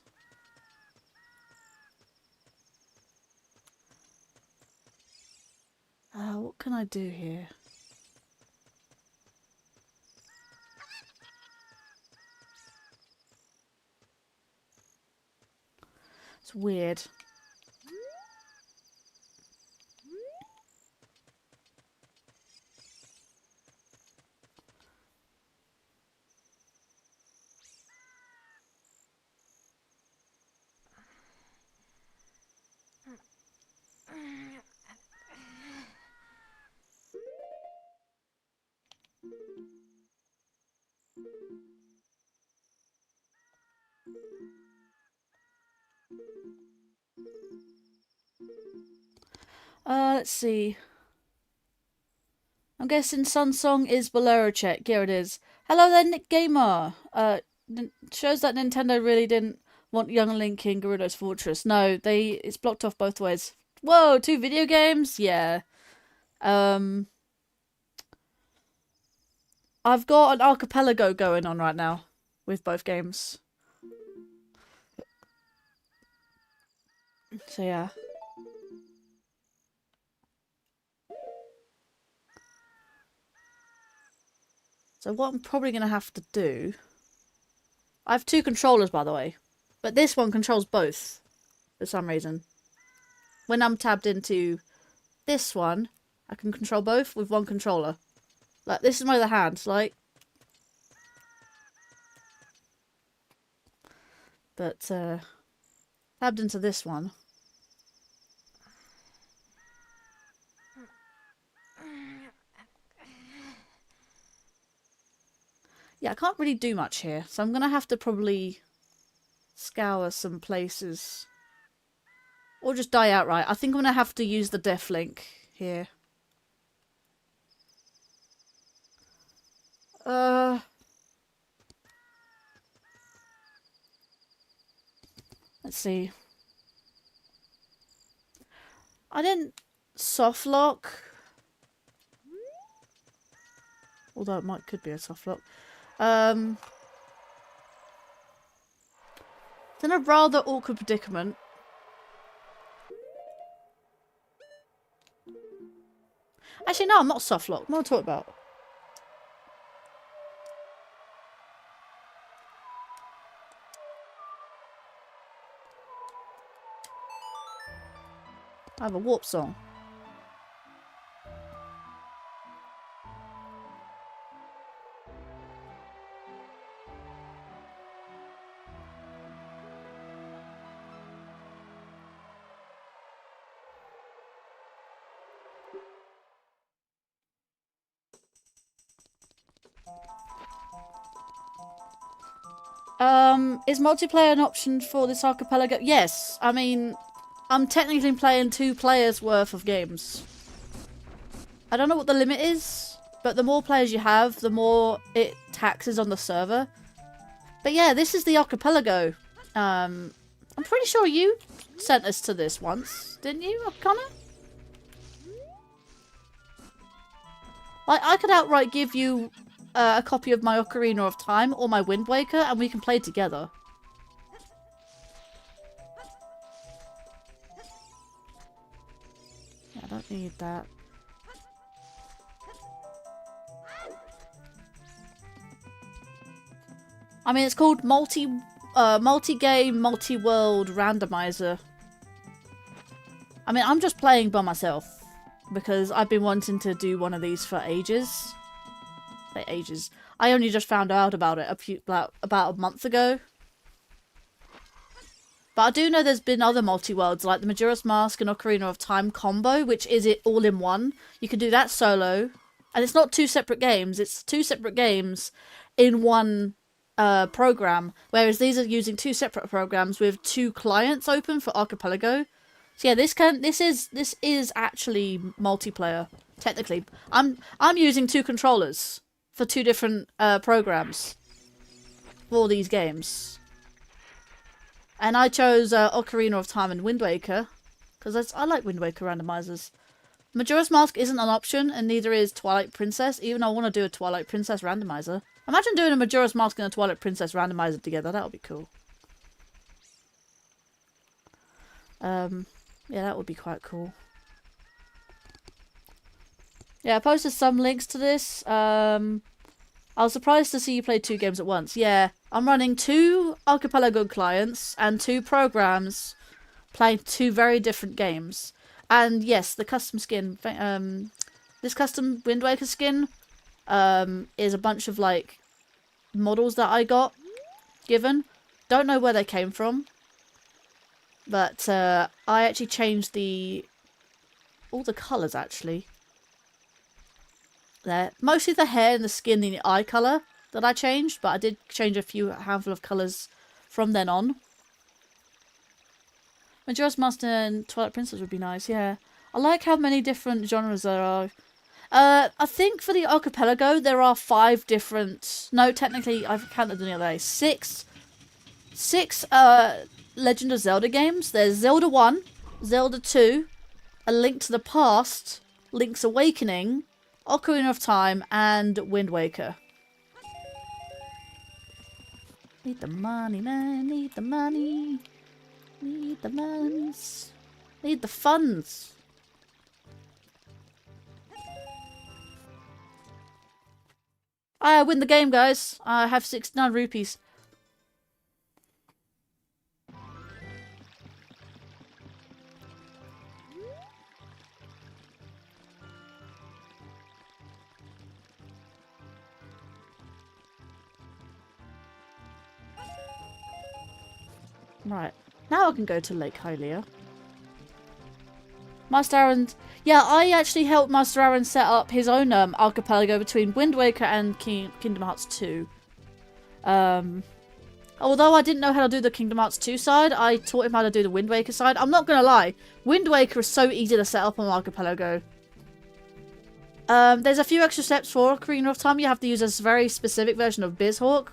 What can I do here? It's weird. Let's see. I'm guessing Sunsong is Bolero check. Here it is. Hello there, Nick Gamer. Shows that Nintendo really didn't want young Link in Gerudo's Fortress. No, it's blocked off both ways. Whoa, 2 video games? Yeah. I've got an archipelago going on right now with both games. So yeah. So what I'm probably going to have to do... I have 2 controllers, by the way. But this one controls both, for some reason. When I'm tabbed into this one, I can control both with 1 controller. Like, this is my other hand, like... But, tabbed into this one. Yeah, I can't really do much here, so I'm going to have to probably scour some places. Or just die outright. I think I'm going to have to use the Death Link here. Let's see. I didn't soft lock. Although it could be a soft lock. It's in a rather awkward predicament. Actually, no, I'm not soft locked. What am I talking about? I have a warp song. Is multiplayer an option for this archipelago? Yes. I mean, I'm technically playing 2 players worth of games. I don't know what the limit is, but the more players you have, the more it taxes on the server. But yeah, this is the archipelago. I'm pretty sure you sent us to this once, didn't you, Connor? Like, I could outright give you a copy of my Ocarina of Time or my Wind Waker, and we can play together. Yeah, I don't need that. I mean, it's called multi-game, multi-world randomiser. I mean, I'm just playing by myself because I've been wanting to do one of these for ages. Ages. I only just found out about it about a month ago. But I do know there's been other multi-worlds like the Majora's Mask and Ocarina of Time combo, which is it all in one. You can do that solo, and it's not 2 separate games. It's 2 separate games in one program, whereas these are using 2 separate programs with 2 clients open for Archipelago. So yeah, this is actually multiplayer technically. I'm using 2 controllers for 2 different programs for these games. And I chose Ocarina of Time and Wind Waker because I like Wind Waker randomizers. Majora's Mask isn't an option, and neither is Twilight Princess, even though I want to do a Twilight Princess randomizer. Imagine doing a Majora's Mask and a Twilight Princess randomizer together. That would be cool. Yeah, that would be quite cool. Yeah, I posted some links to this. I was surprised to see you play 2 games at once. Yeah, I'm running 2 Archipelago clients and 2 programs playing 2 very different games. And yes, the custom skin, this custom Wind Waker skin, is a bunch of like models that I got given. Don't know where they came from, but I actually changed all the colours actually. There, mostly the hair and the skin and the eye colour that I changed, but I did change a handful of colours from then on. Majora's Mask and Twilight Princess would be nice, yeah. I like how many different genres there are. I think for the Archipelago there are 5 different... No, technically I've counted them the other day. 6 Legend of Zelda games. There's Zelda 1, Zelda 2, A Link to the Past, Link's Awakening, Ocarina of Time, and Wind Waker. Need the money, man. Need the money. Need the funds. Need the funds. I win the game, guys. I have 69 rupees. Right. Now I can go to Lake Hylia. Master Aaron... Yeah, I actually helped Master Aaron set up his own archipelago between Wind Waker and Kingdom Hearts 2. Although I didn't know how to do the Kingdom Hearts 2 side, I taught him how to do the Wind Waker side. I'm not going to lie. Wind Waker is so easy to set up on archipelago. There's a few extra steps for Ocarina of Time. You have to use a very specific version of BizHawk,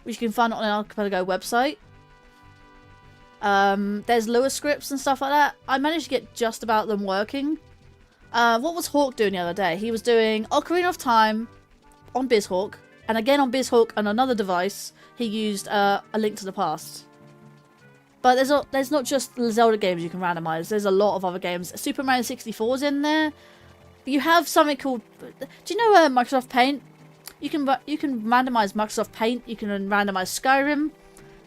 which you can find on an archipelago website. There's Lua scripts and stuff like that. I managed to get just about them working. What was Hawk doing the other day? He was doing Ocarina of Time on BizHawk, and again on BizHawk on another device, he used A Link to the Past. But there's not just the Zelda games you can randomize. There's a lot of other games. Super Mario 64's in there. You have something called... Do you know Microsoft Paint? You can randomize Microsoft Paint. You can randomize Skyrim.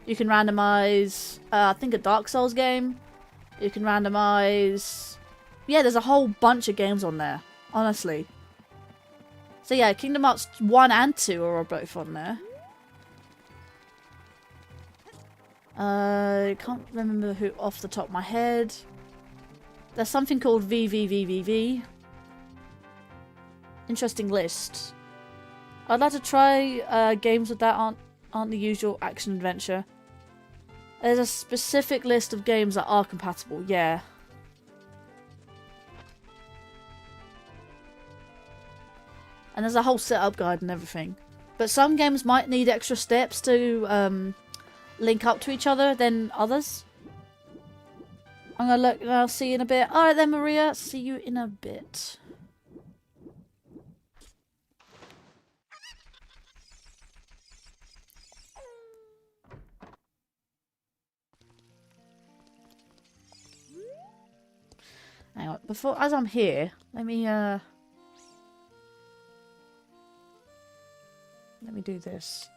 You can randomize, I think, a Dark Souls game. You can randomize... Yeah, there's a whole bunch of games on there, honestly. So yeah, Kingdom Hearts 1 and 2 are both on there. I can't remember who off the top of my head. There's something called VVVVV. Interesting list. I'd like to try games that aren't the usual action adventure. There's a specific list of games that are compatible, yeah. And there's a whole setup guide and everything. But some games might need extra steps to link up to each other than others. I'm gonna look and I'll see you in a bit. Alright then, Maria, see you in a bit. Hang on, as I'm here, let me do this.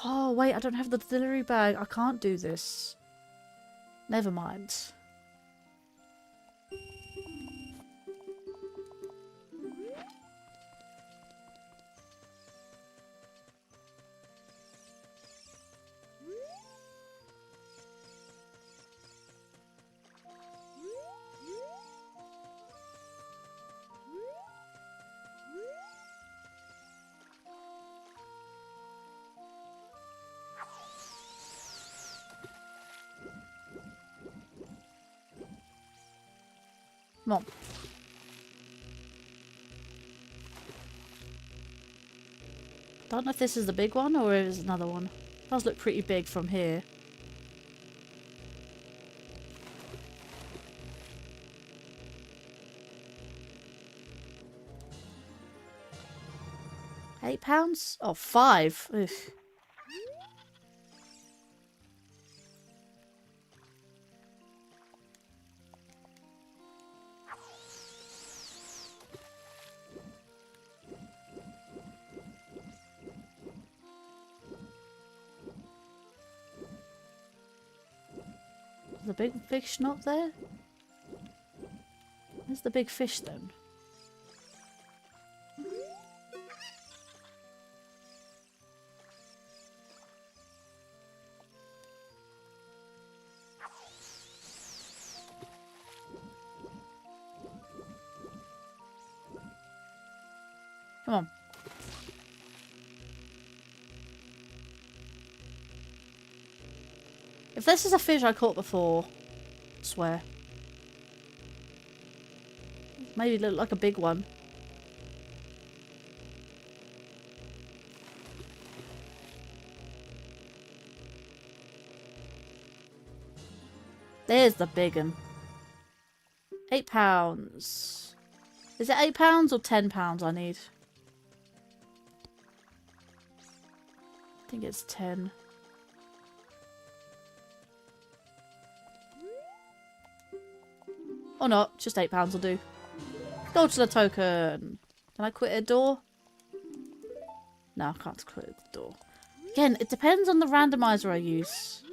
Oh wait, I don't have the delivery bag. I can't do this. Never mind. Come on. Don't know if this is the big one or if it's another one. It does look pretty big from here. £8? Oh, 5. Ugh. The big fish not there? Where's the big fish then? Come on. If this is a fish I caught before, I swear. Maybe look like a big one. There's the big one. £8. Is it £8 or £10 I need? I think it's 10. Or not, just £8 will do. Go to the token. Can I quit a door? No, I can't quit the door. Again, it depends on the randomizer I use.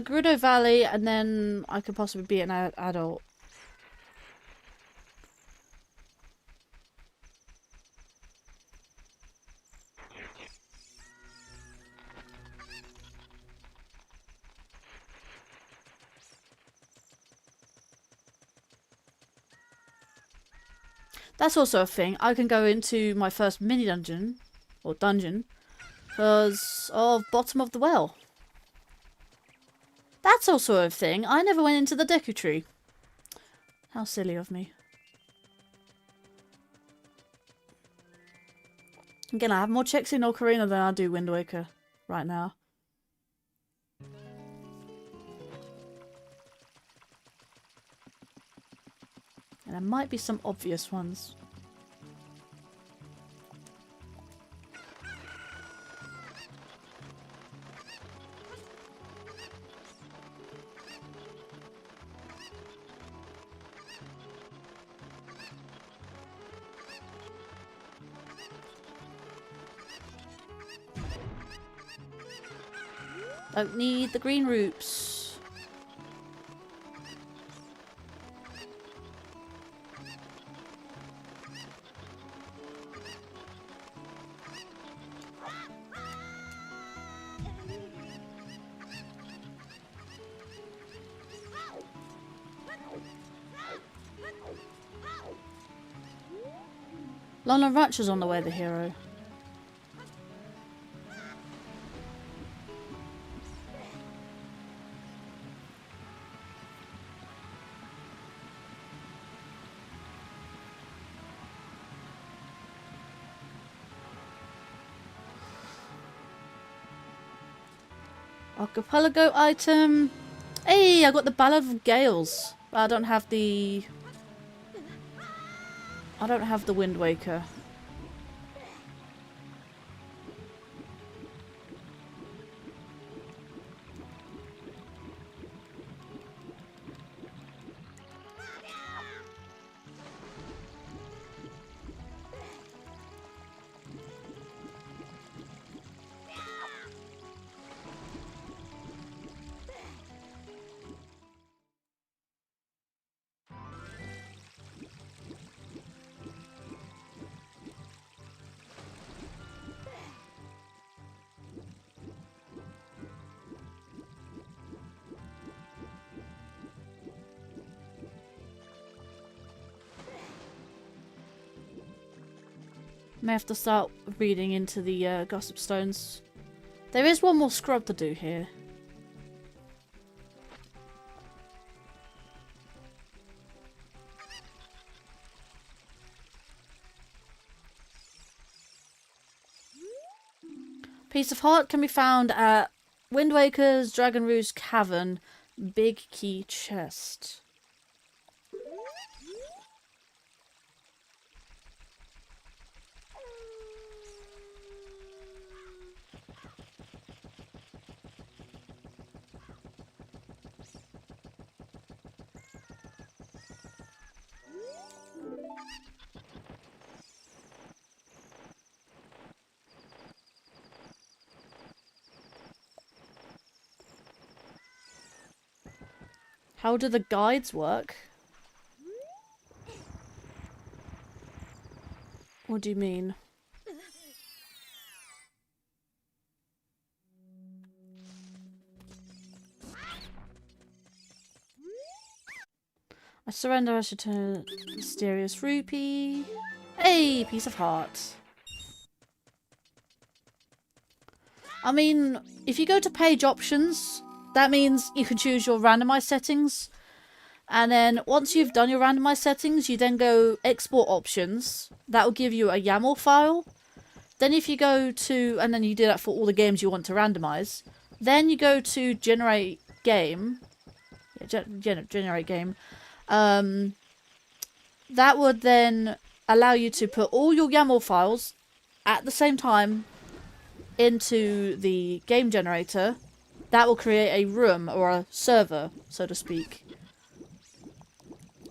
Gerudo Valley, and then I could possibly be an adult. That's also a thing. I can go into my first mini dungeon, or dungeon, because of Bottom of the Well. That's also a thing. I never went into the Deku Tree. How silly of me. Again, I have more checks in Ocarina than I do Wind Waker right now. And there might be some obvious ones. Don't need the green roots. Lona Rancher's on the way, the hero. Archipelago item. Hey, I got the Ballad of Gales. But I don't have the Wind Waker. May have to start reading into the gossip stones. There is one more scrub to do here. Piece of heart can be found at Wind Waker's Dragon Roost Cavern, Big Key Chest. How do the guides work? What do you mean? I surrender, I should turn mysterious rupee. Hey, piece of heart. I mean, if you go to page options, that means you can choose your randomized settings. And then once you've done your randomized settings, you then go export options. That will give you a YAML file. Then if you go to, and then you do that for all the games you want to randomize. Then you go to generate game. Yeah, generate game. That would then allow you to put all your YAML files at the same time into the game generator. That will create a room or a server, so to speak.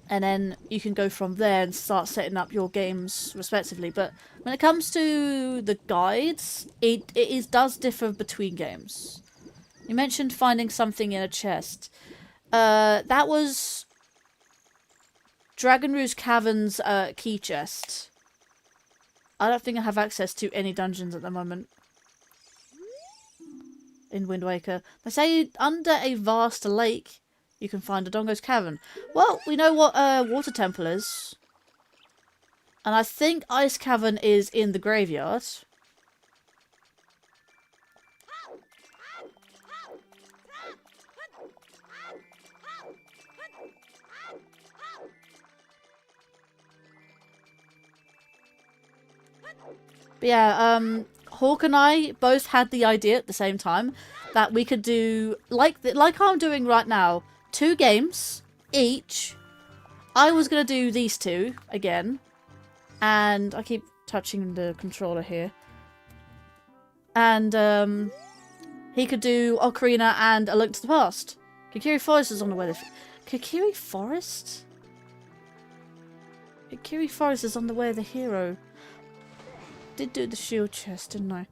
And then you can go from there and start setting up your games respectively. But when it comes to the guides, it does differ between games. You mentioned finding something in a chest. That was Dragon Roost Cavern's key chest. I don't think I have access to any dungeons at the moment in Wind Waker. They say under a vast lake you can find a Dongo's Cavern. Well, we know what Water Temple is. And I think Ice Cavern is in the graveyard. But yeah, Hawk and I both had the idea at the same time that we could do, like I'm doing right now, 2 games each. I was going to do these 2 again. And I keep touching the controller here. And he could do Ocarina and A Link to the Past. Kokiri Forest is on the way. Kokiri Forest? Kokiri Forest is on the way of the hero. Did do the shield chest, didn't I?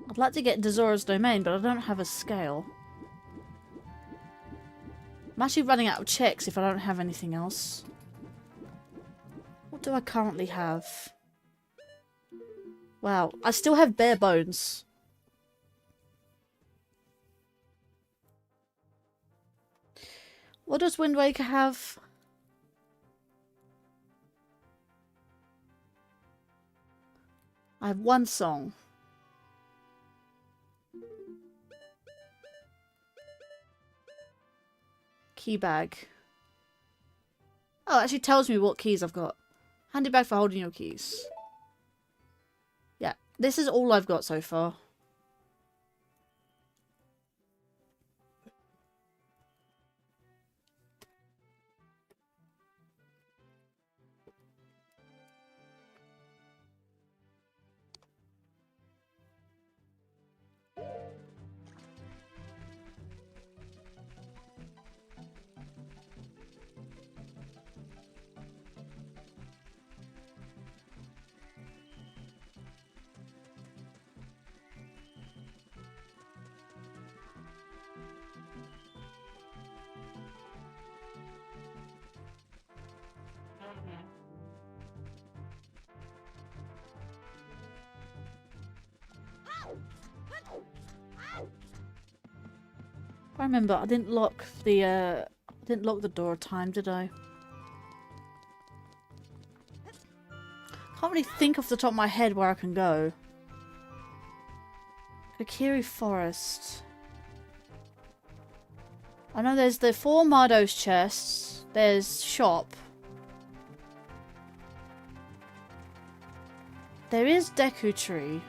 I'd like to get Dezora's domain, but I don't have a scale. I'm actually running out of checks if I don't have anything else. What do I currently have? Wow, I still have bare bones. What does Wind Waker have? I have 1 song. Key bag. Oh, it actually tells me what keys I've got. Handy bag for holding your keys. Yeah, this is all I've got so far. I remember I didn't lock the door time, did I? Can't really think off the top of my head where I can go. Kokiri Forest. I know there's the 4 Mardos chests. There's shop. There is Deku Tree.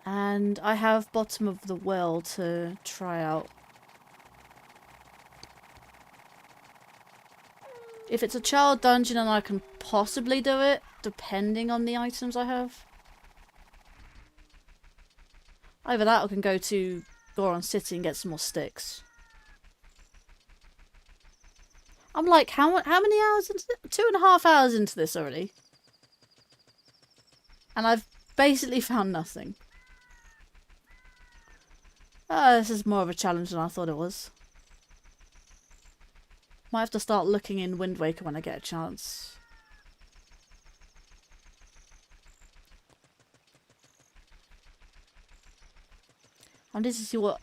And I have Bottom of the Well to try out. If it's a child dungeon and I can possibly do it, depending on the items I have. Either that or I can go to Goron City and get some more sticks. I'm like, how many hours into it? 2.5 hours into this already. And I've basically found nothing. This is more of a challenge than I thought it was. Might have to start looking in Wind Waker when I get a chance. I need to see what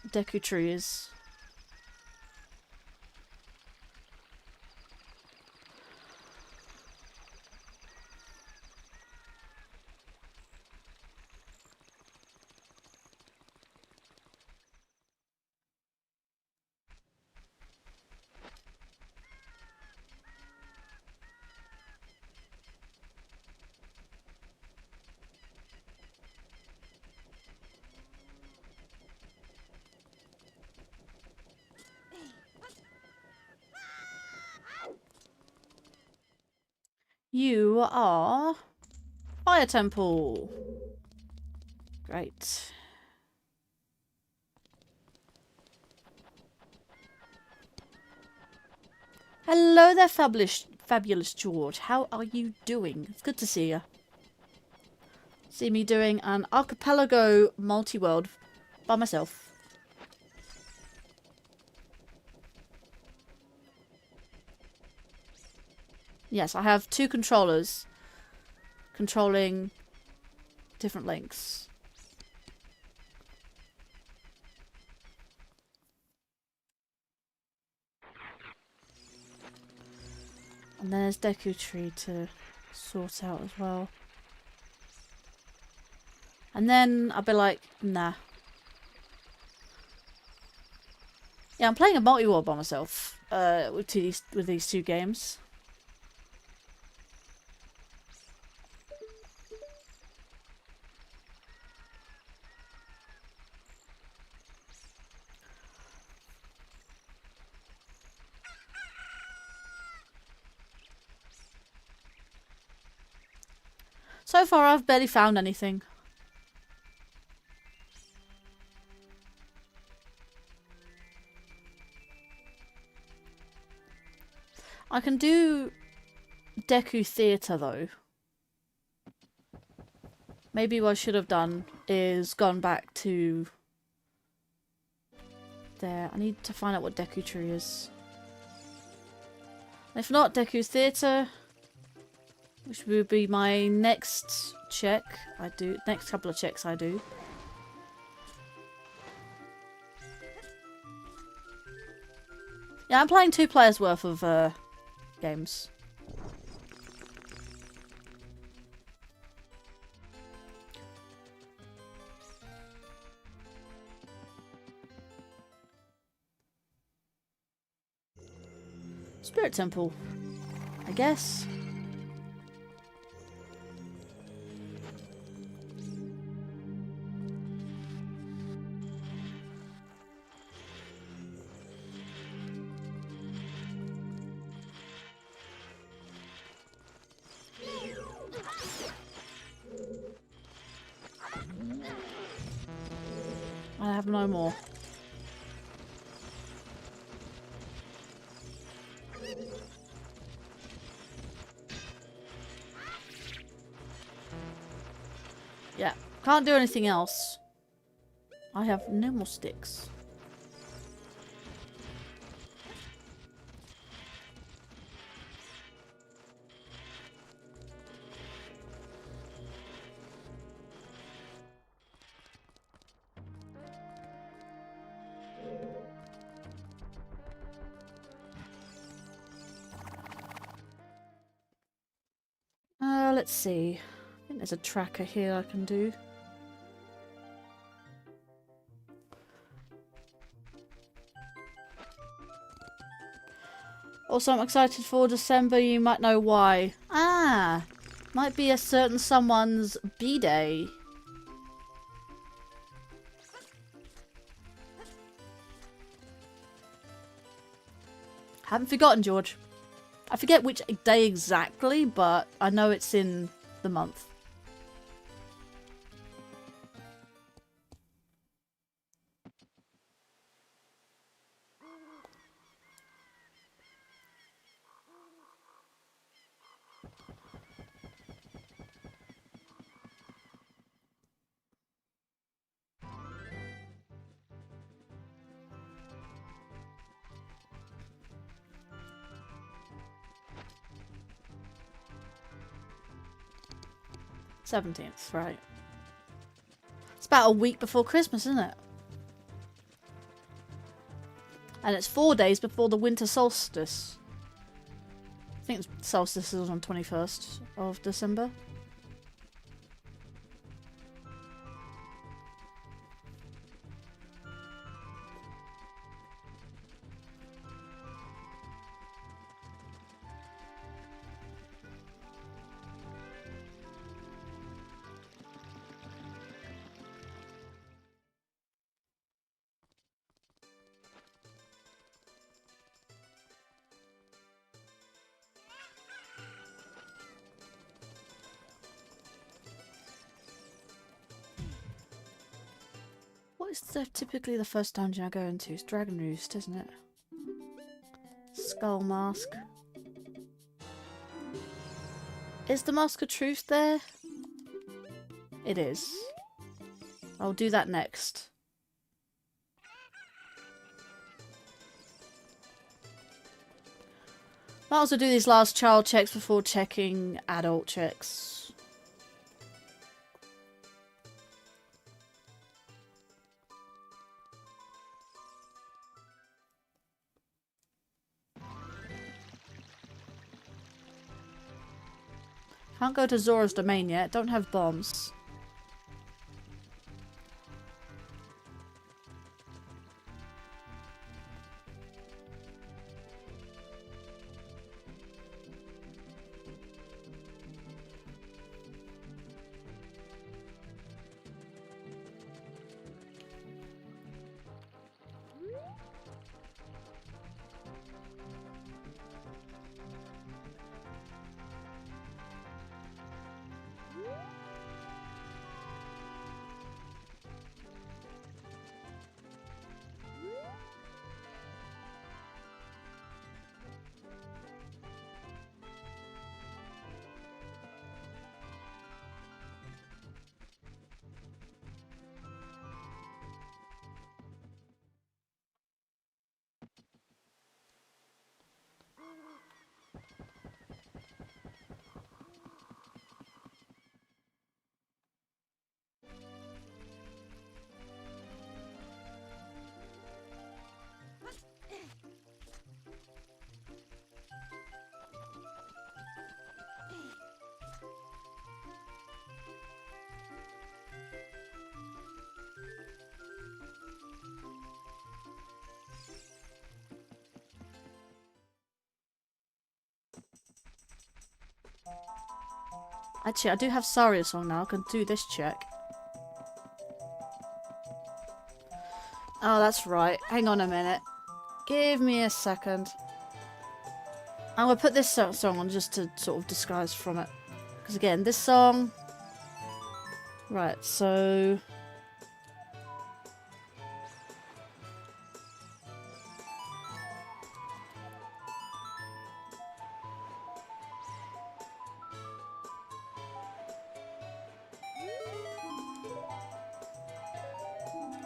Deku Tree is. You are Fire Temple. Great. Hello there, fabulous George. How are you doing? It's good to see you. See me doing an Archipelago Multi-World by myself. Yes, I have 2 controllers controlling different links. And there's Deku Tree to sort out as well. And then I'll be like, nah. Yeah, I'm playing a multi-world by myself with these 2 games. So far, I've barely found anything. I can do Deku Theatre, though. Maybe what I should have done is gone back to there. I need to find out what Deku Tree is. If not, Deku Theatre, which will be my next check. Next couple of checks I do. Yeah, I'm playing 2 players worth of games. Spirit Temple, I guess. I have no more. Yeah, can't do anything else. I have no more sticks. Let's see. I think there's a tracker here I can do. Also, I'm excited for December. You might know why. Ah! Might be a certain someone's B-day. Haven't forgotten, George. I forget which day exactly, but I know it's in the month. '17th, right. It's about a week before Christmas, isn't it? And it's 4 days before the winter solstice. I think the solstice is on 21st of December. What is typically the first dungeon I go into? It's Dragon Roost, isn't it? Skull Mask. Is the Mask of Truth there? It is. I'll do that next. Might also do these last child checks before checking adult checks. Can't go to Zora's domain yet. Don't have bombs. Actually, I do have Saria song now. I can do this check. Oh, that's right. Hang on a minute. Give me a second. I'm going to put this song on just to sort of disguise from it. Because again, this song... Right, so...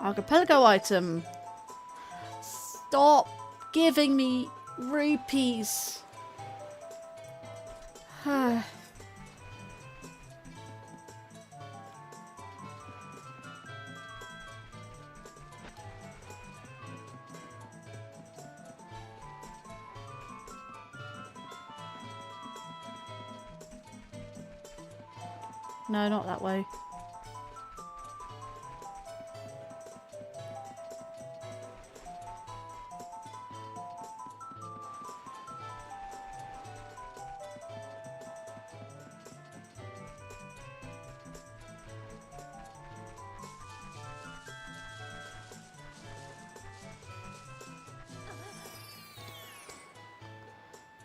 Archipelago item. Stop giving me rupees. No, not that way.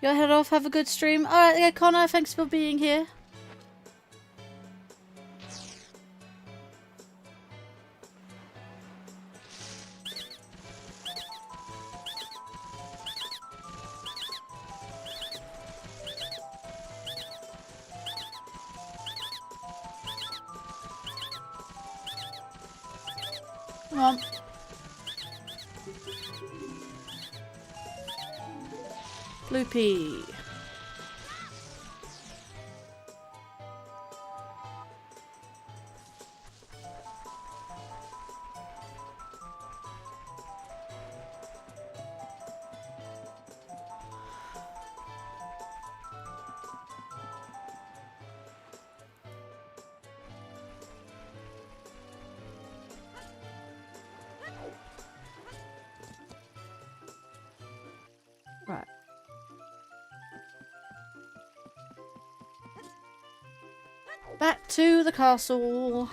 Go head off, have a good stream. Alright, yeah, Connor, thanks for being here. Come on. Loopy. Right. Back to the castle.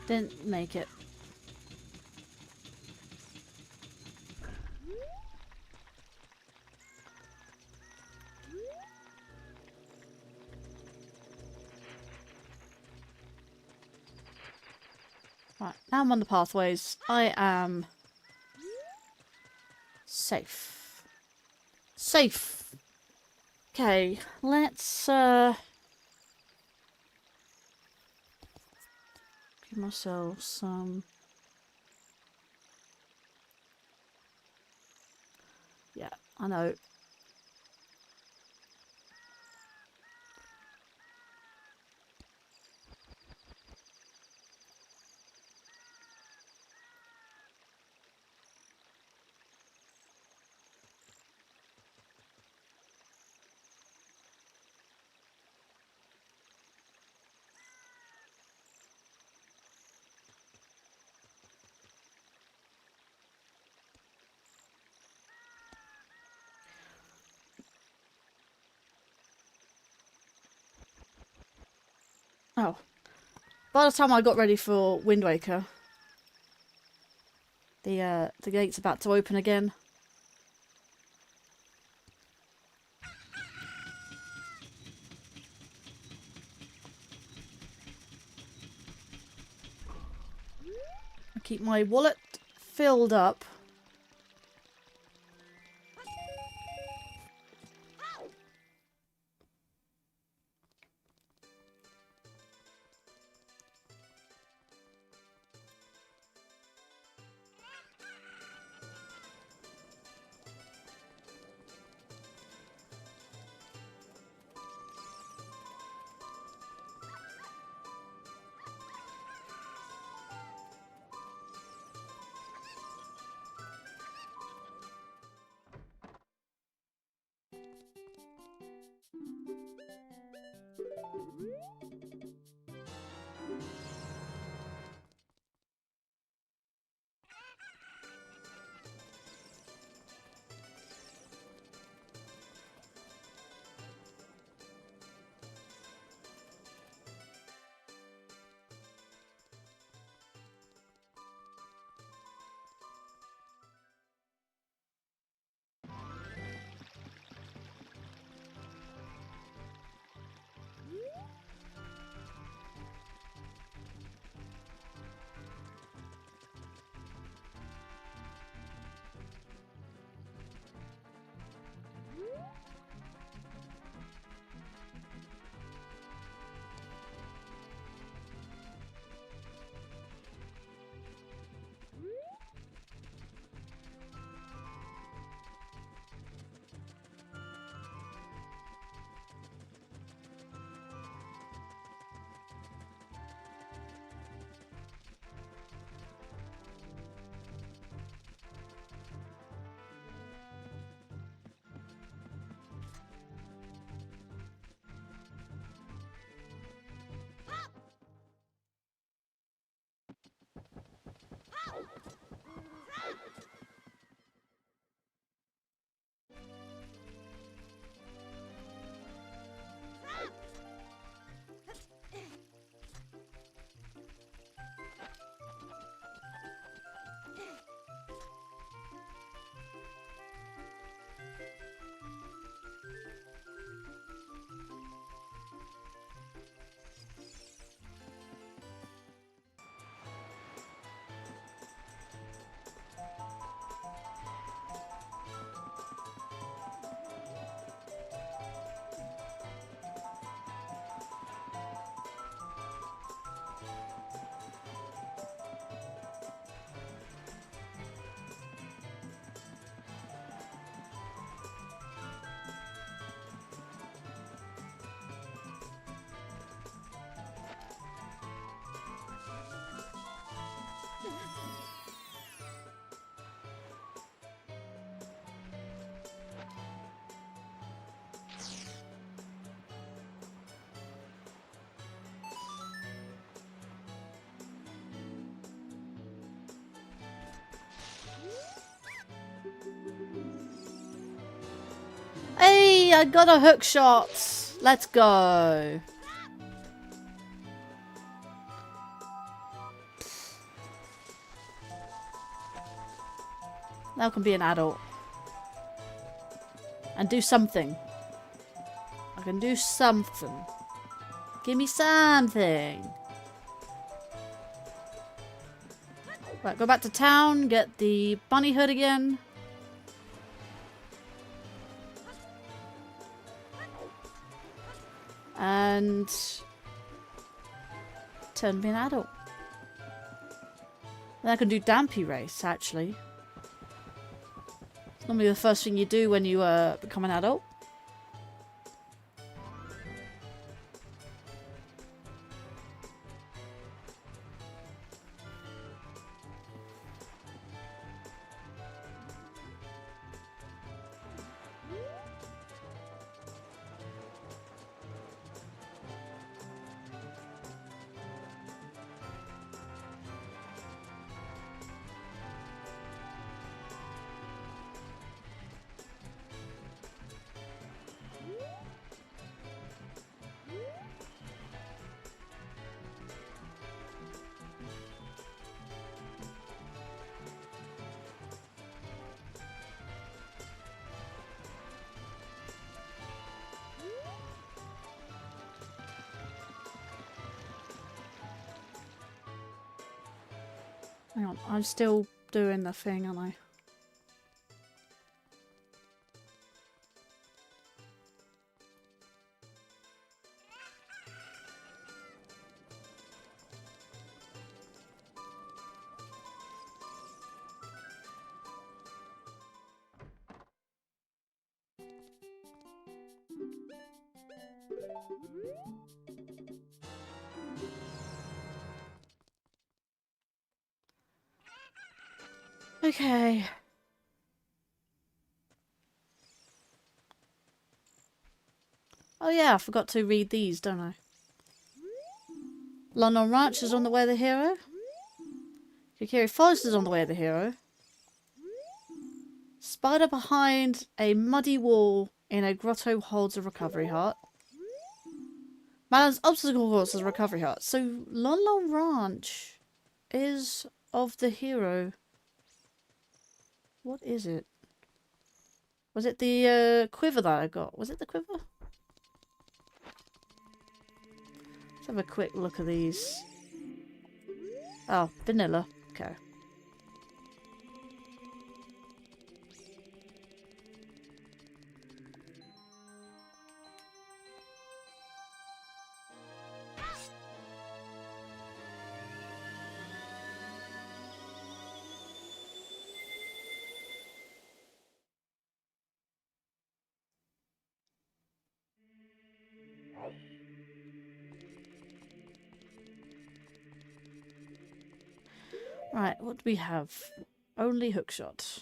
Didn't make it. Right, now I'm on the pathways. I am safe. Safe. Okay, let's give myself some. Yeah, I know. Oh. By the time I got ready for Wind Waker, the gate's about to open again. I keep my wallet filled up. Yay! I got a hook shot! Let's go! Now I can be an adult. And do something. I can do something. Give me something. Right, go back to town, get the bunny hood again. And turn to be an adult. Then I can do Dampy Race, actually. It's normally the first thing you do when you become an adult. Hang on, I'm still doing the thing, aren't I? Okay. Oh yeah, I forgot to read these, don't I? London Ranch is on the way of the hero. Kikiri Forest is on the way of the hero. Spider behind a muddy wall in a grotto holds a recovery heart. Madam's obstacle course is a recovery heart. So Lon Ranch is of the hero. What is it? Was it the quiver that I got? Was it the quiver? Let's have a quick look at these. Oh, vanilla. Okay. Right, what do we have? Only hookshot.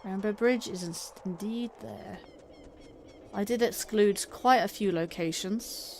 Rainbow Bridge is indeed there. I did exclude quite a few locations.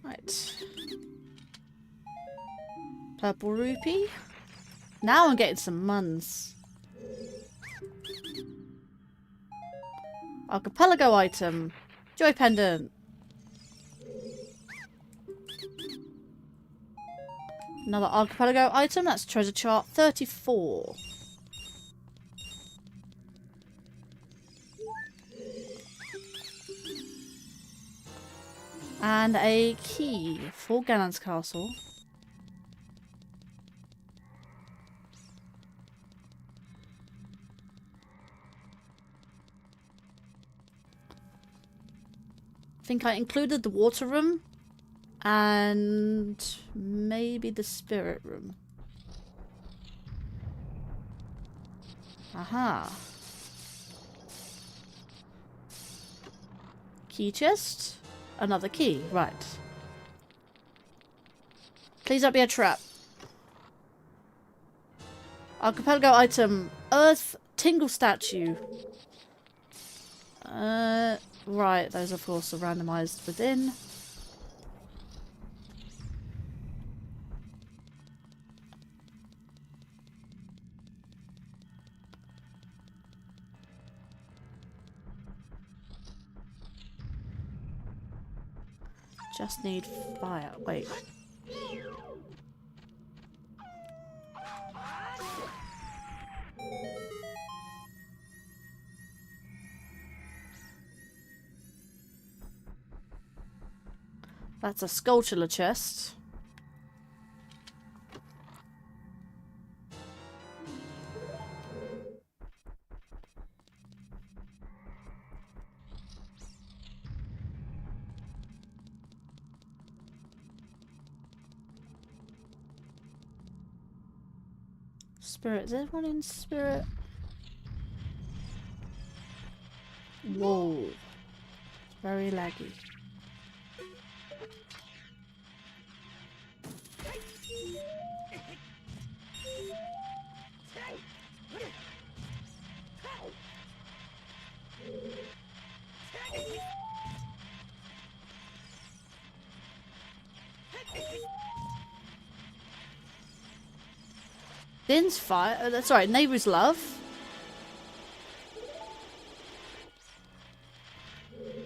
Right. Purple rupee. Now I'm getting some muns. Archipelago item. Joy pendant. Another archipelago item. That's treasure chart 34. And a key for Ganon's castle. I think I included the water room and maybe the spirit room. Aha. Key chest. Another key. Right. Please don't be a trap. Archipelago item. Earth Tingle statue. Right. Those of course are randomized within. Just need fire. Wait. That's a Skulltula chest. Spirit. Is everyone in spirit? Whoa. Very laggy. Din's fire. That's right. Neighbor's love.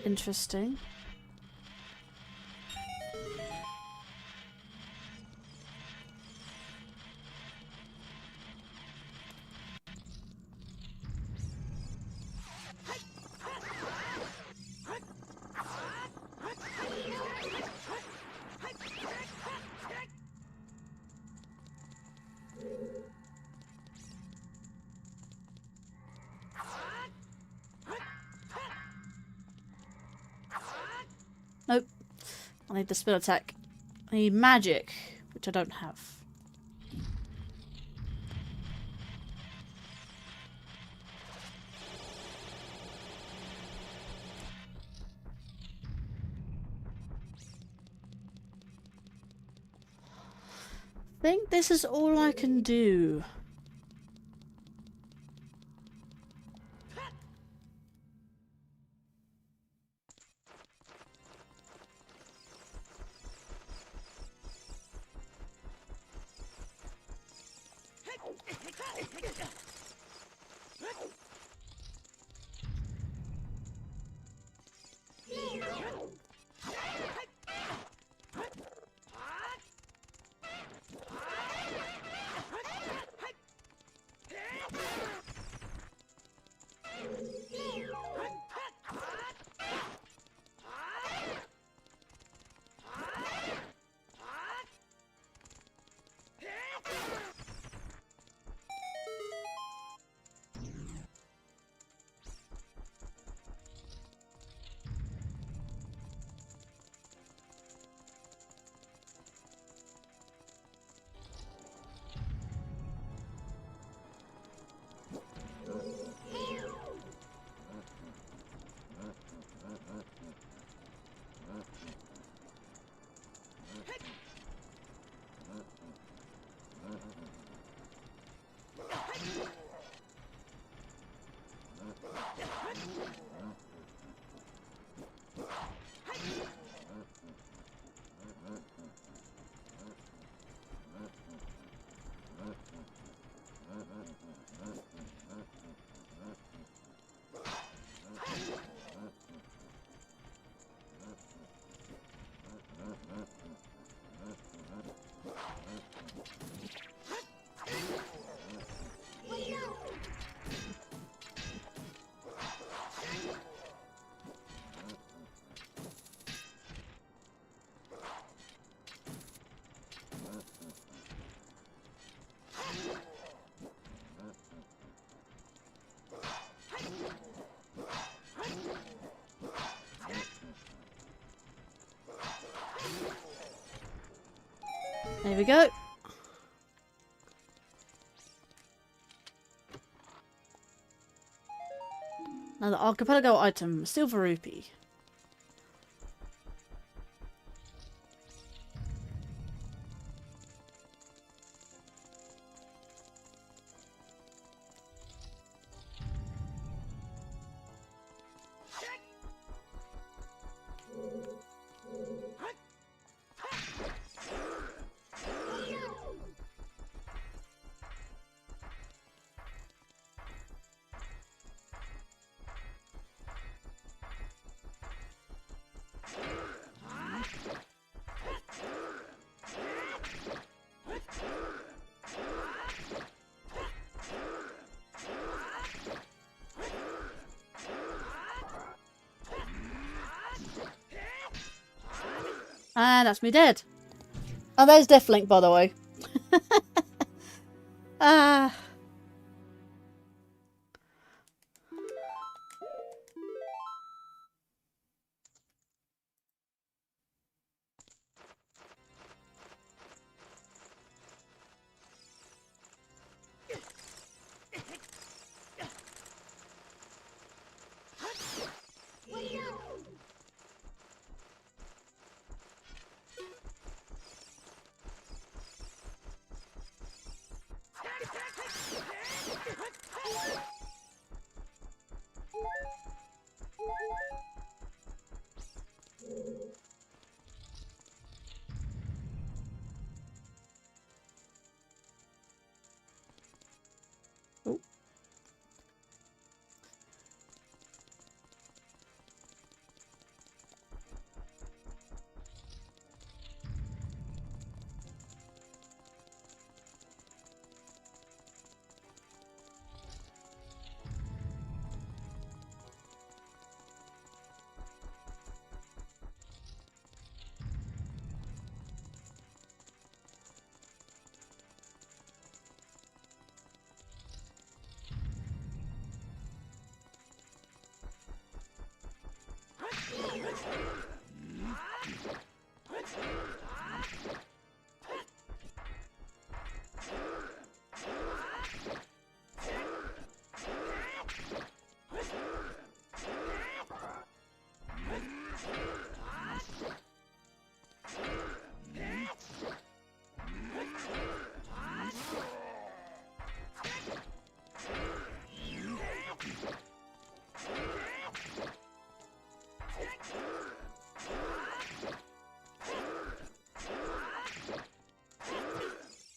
Interesting. Nope. I need the spell attack. I need magic, which I don't have. I think this is all I can do. There we go. Another archipelago item, silver rupee. And that's me dead. Oh, there's Deathlink, by the way. Ah.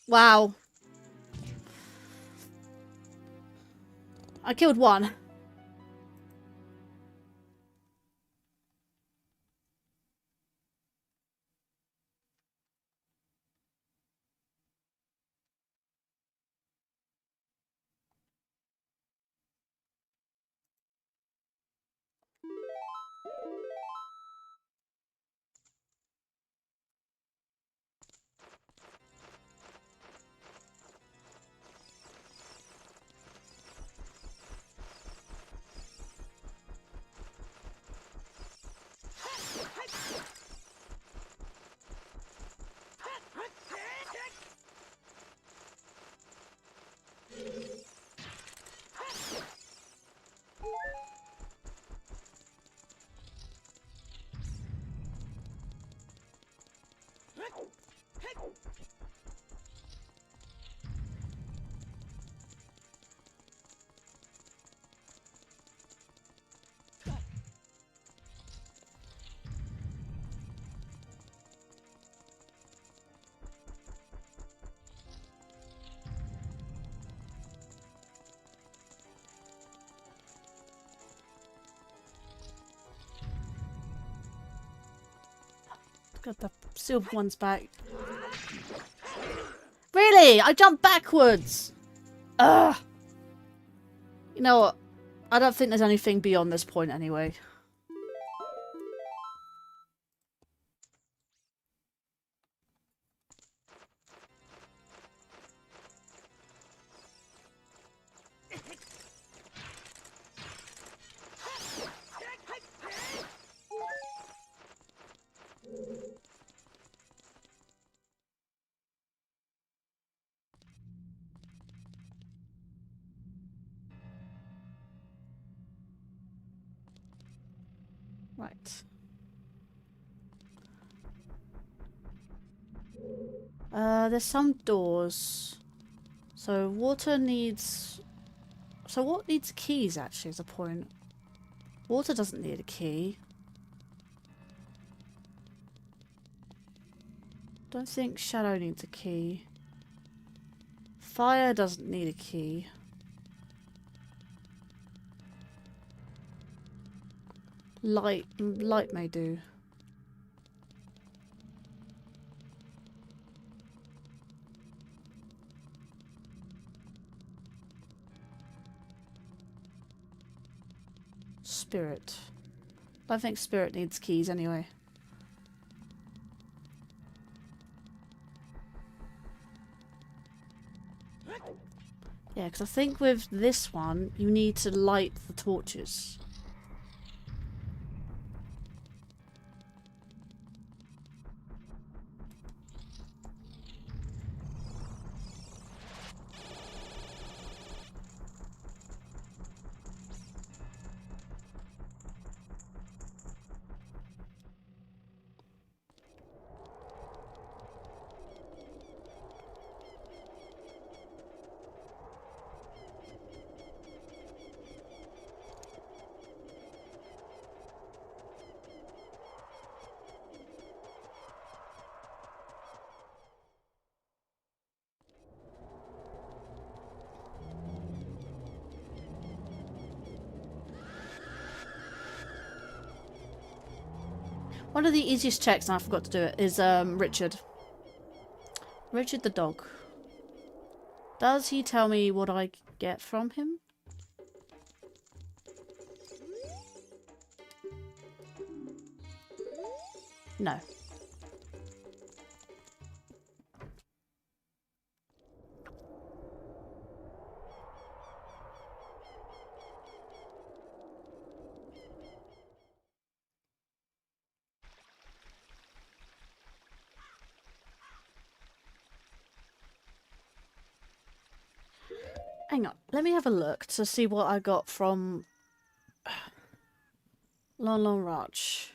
Wow. I killed one. Got the silver ones back. Really? I jumped backwards. Ugh. You know what? I don't think there's anything beyond this point anyway. Right. There's some doors. So water needs... So what needs keys actually is a point. Water doesn't need a key. Don't think shadow needs a key. Fire doesn't need a key. Light may do. Spirit. I think spirit needs keys anyway. Yeah, because I think with this one, you need to light the torches. One of the easiest checks, and I forgot to do it, is Richard. Richard the dog. Does he tell me what I get from him? No. Hang on, let me have a look to see what I got from Lon Lon Ranch.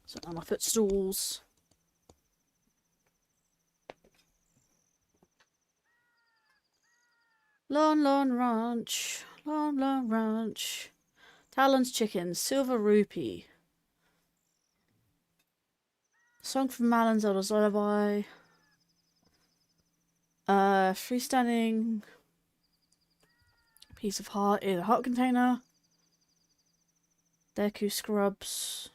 So on my footstools. Lon Lon Ranch. Lon Lon Ranch. Talon's Chicken. Silver Rupee. Song from Malin, Zelda's Lullaby. Freestanding piece of heart in a heart container. Deku scrubs.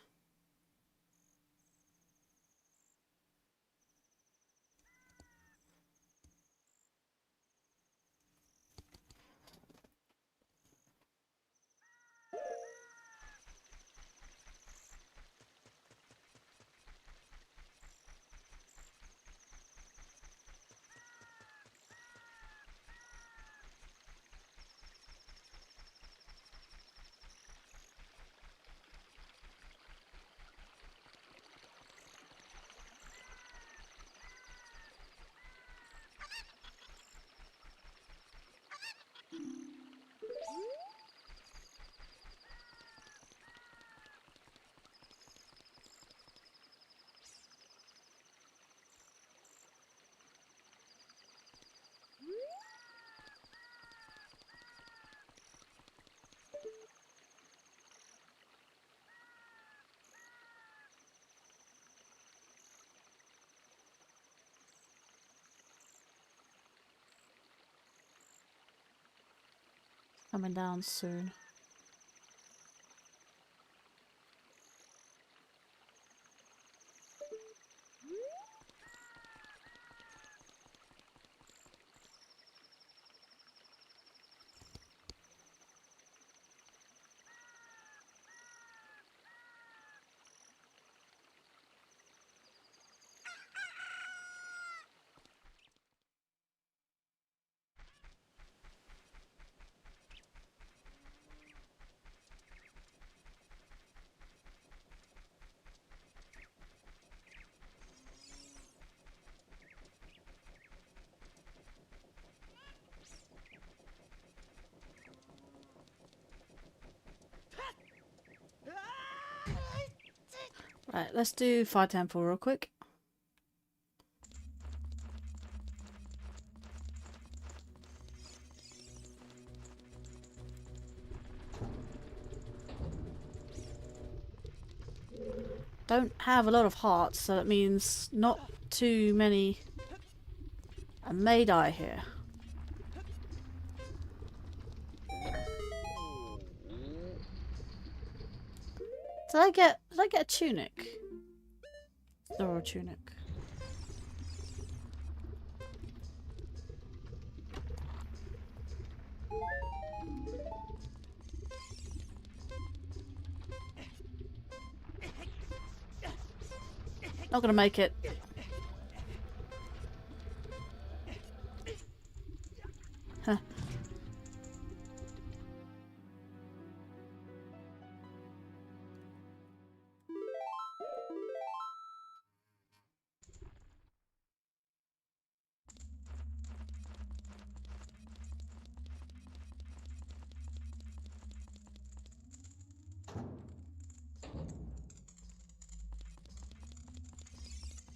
Coming down soon. Right, let's do Fire Temple real quick. Don't have a lot of hearts, so that means not too many may die here. Did I get a tunic? Or a tunic? Not gonna make it. Huh.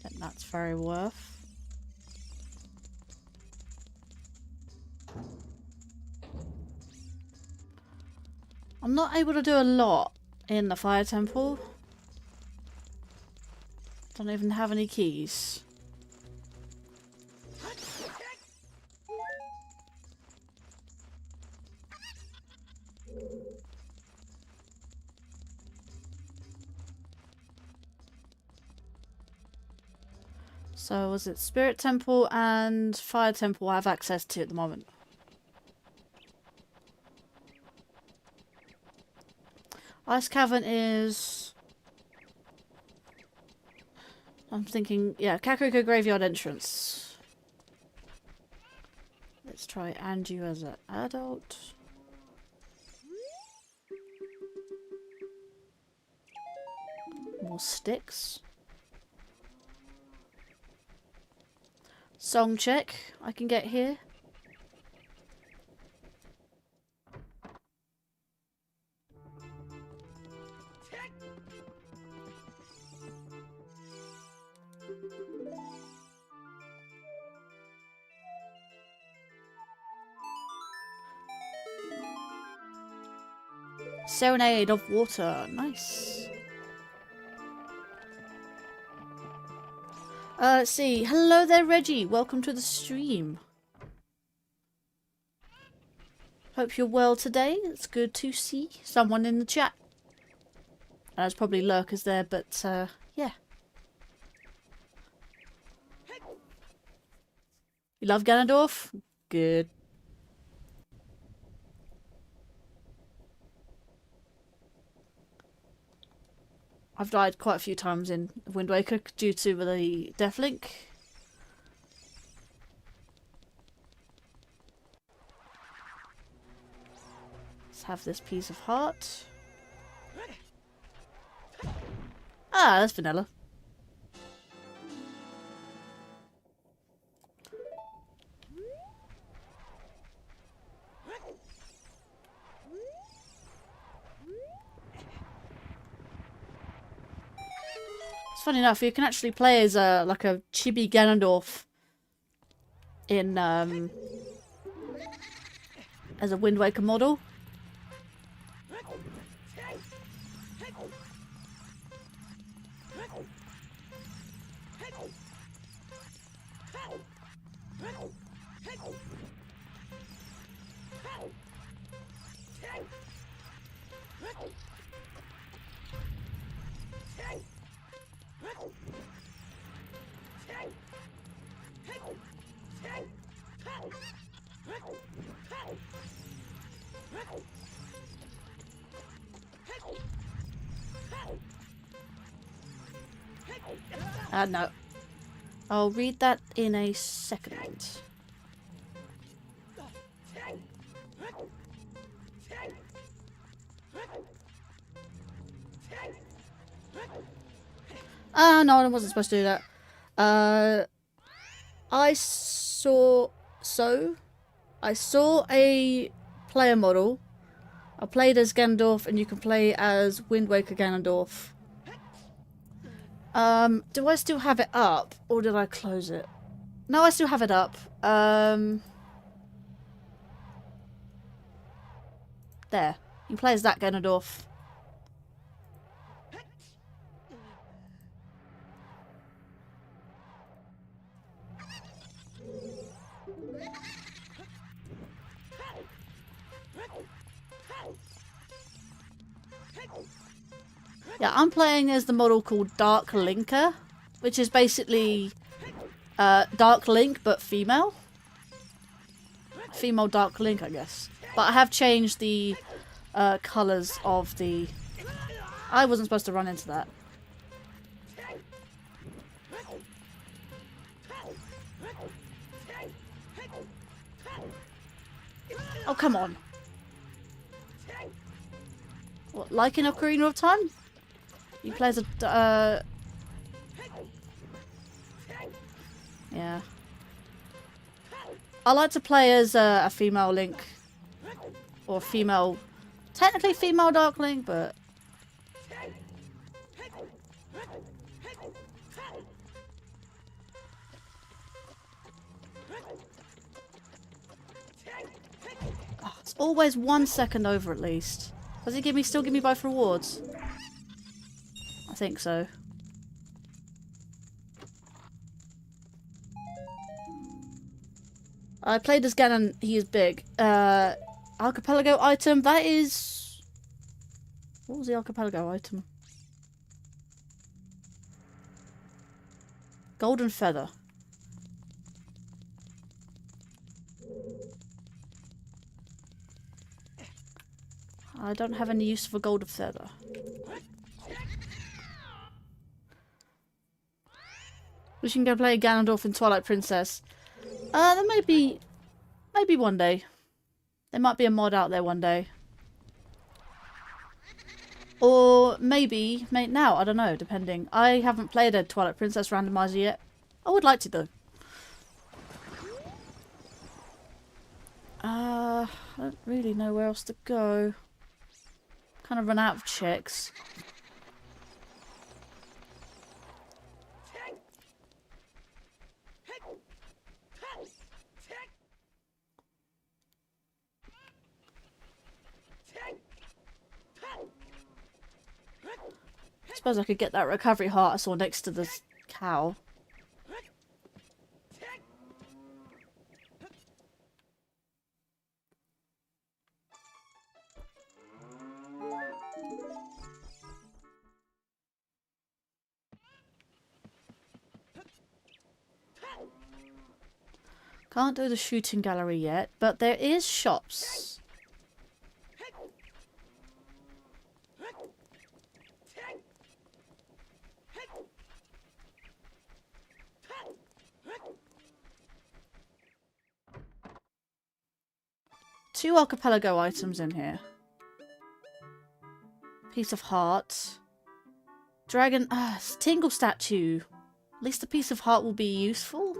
And that's very worth. I'm not able to do a lot in the Fire Temple. Don't even have any keys. So was it Spirit Temple and Fire Temple I have access to at the moment? Ice Cavern is... I'm thinking, yeah, Kakariko Graveyard entrance. Let's try Anju as an adult. More sticks. Song check I can get here. Serenade of Water. Nice. Let's see. Hello there, Reggie. Welcome to the stream. Hope you're well today. It's good to see someone in the chat. There's probably lurkers there, but yeah. You love Ganondorf? Good. I've died quite a few times in Wind Waker due to the Death Link. Let's have this piece of heart. Ah, that's vanilla. Funny enough, you can actually play as a like a chibi Ganondorf in as a Wind Waker model. No. I'll read that in a second. No, I wasn't supposed to do that. I saw a player model. I played as Ganondorf, and you can play as Wind Waker Ganondorf. Do I still have it up, or did I close it? No, I still have it up. There. You can play as that Ganondorf. Yeah, I'm playing as the model called Dark Linker, which is basically Dark Link but female. Female Dark Link, I guess. But I have changed the colours of the... I wasn't supposed to run into that. Oh, come on. What, like in Ocarina of Time? You play as a... yeah. I like to play as a female Link. Or female... Technically female Dark Link, but... Oh, it's always 1 second over at least. Does it still give me both rewards? I think so. I played as Ganon, he is big. Archipelago item, that is... What was the Archipelago item? Golden Feather. I don't have any use for Golden Feather. We can go play Ganondorf in Twilight Princess. There may be... Maybe one day. There might be a mod out there one day. Or maybe now, I don't know, depending. I haven't played a Twilight Princess randomizer yet. I would like to though. I don't really know where else to go. Kind of run out of checks. I suppose I could get that recovery heart I saw next to the cow. Can't do the shooting gallery yet, but there is shops. Two archipelago items in here. Piece of heart. Dragon... Tingle statue. At least a piece of heart will be useful.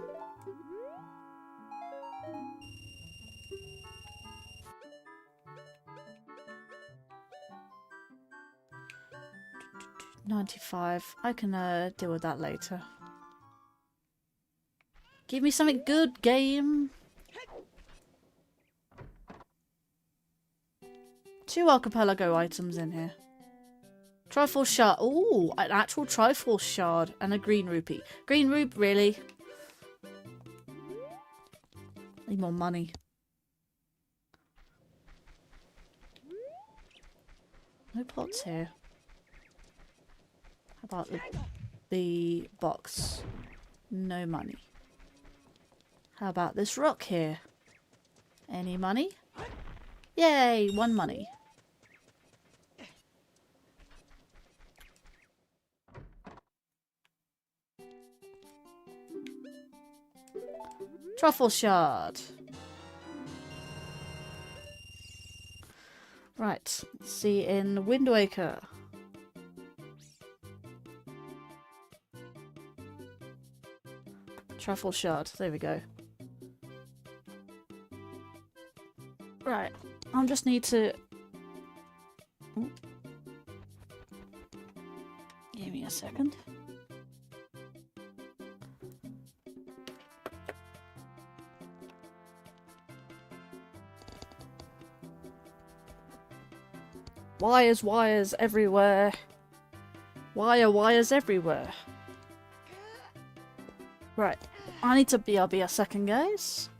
$95. I can deal with that later. Give me something good, game. Two archipelago items in here. Triforce shard. Ooh, an actual Triforce shard and a green rupee. Green rupee, really? Need more money. No pots here. How about the box? No money. How about this rock here? Any money? Yay, 1 money. Truffle shard. Right, let's see in Wind Waker. Truffle shard, there we go. Right, I just need to... Give me a second. Wires everywhere. Wires everywhere. Right. I need to BRB a second, guys.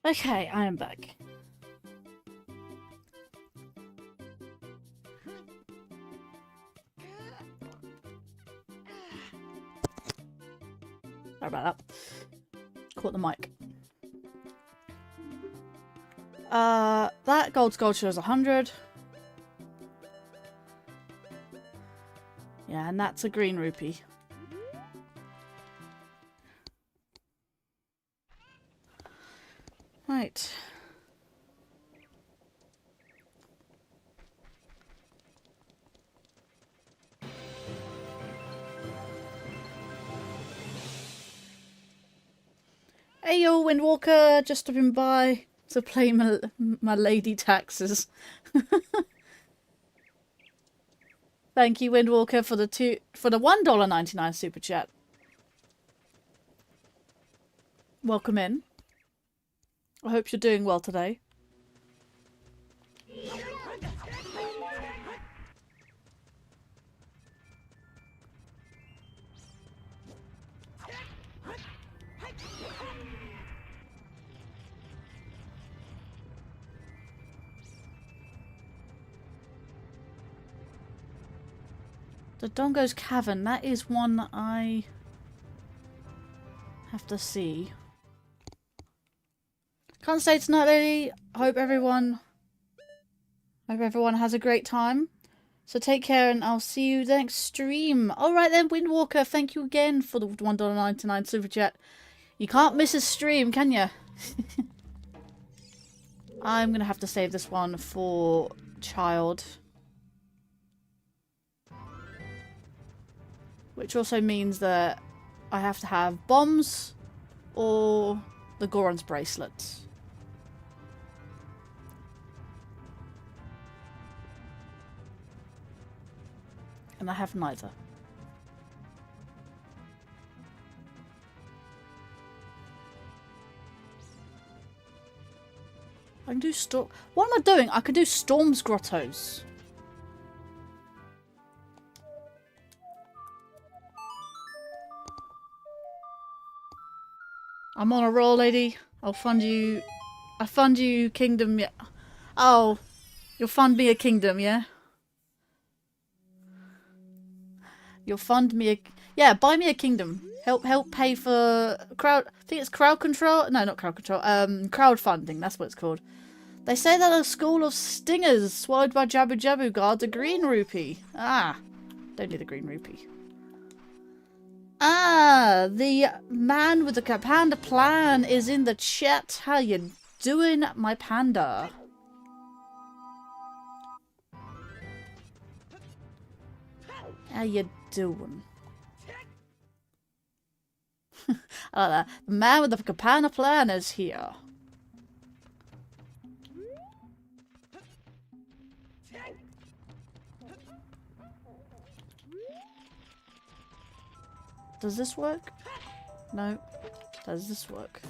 Okay, I am back. Sorry about that. Caught the mic. That gold sculpture is 100. Yeah, and that's a green rupee. Right. Hey yo, Windwalker, just stopping by to pay my lady taxes. Thank you, Windwalker, for the $1.99 super chat. Welcome in. I hope you're doing well today. The Dongo's Cavern, that is one that I have to see. Can't stay tonight, lady. Hope everyone has a great time. So take care and I'll see you next stream. Alright then, Windwalker, thank you again for the $1.99 super chat. You can't miss a stream, can you? I'm gonna have to save this one for child. Which also means that I have to have bombs or the Goron's bracelet. And I have neither. I can do storm. What am I doing? I can do Storm's Grottos. I'm on a roll, lady. I'll fund you. I fund you kingdom, yeah. Oh, you'll fund me a kingdom, yeah? You'll fund me a... Yeah, buy me a kingdom. Help pay for crowd... I think it's crowd control? No, not crowd control. Crowdfunding, that's what it's called. They say that a school of stingers swallowed by Jabu Jabu guards a green rupee. Ah, don't need a green rupee. Ah, the man with the panda plan is in the chat. How you doing, my panda? How you doing? I like that. The man with the Kapana plan is here. Does this work? No. Does this work?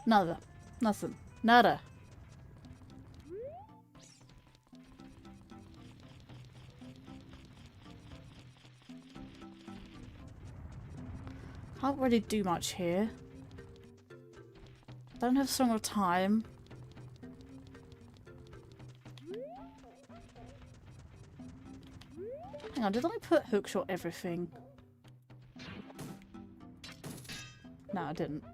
Nada. Nothing. Nada. Can't really do much here. Don't have so much time. Hang on, did I put hookshot everything? No, I didn't.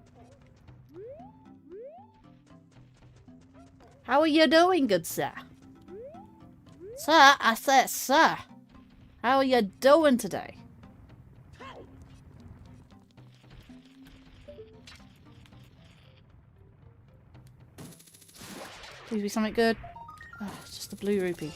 How are you doing, good sir? Sir, I said sir. How are you doing today? Please be something good. Oh, it's just a blue rupee.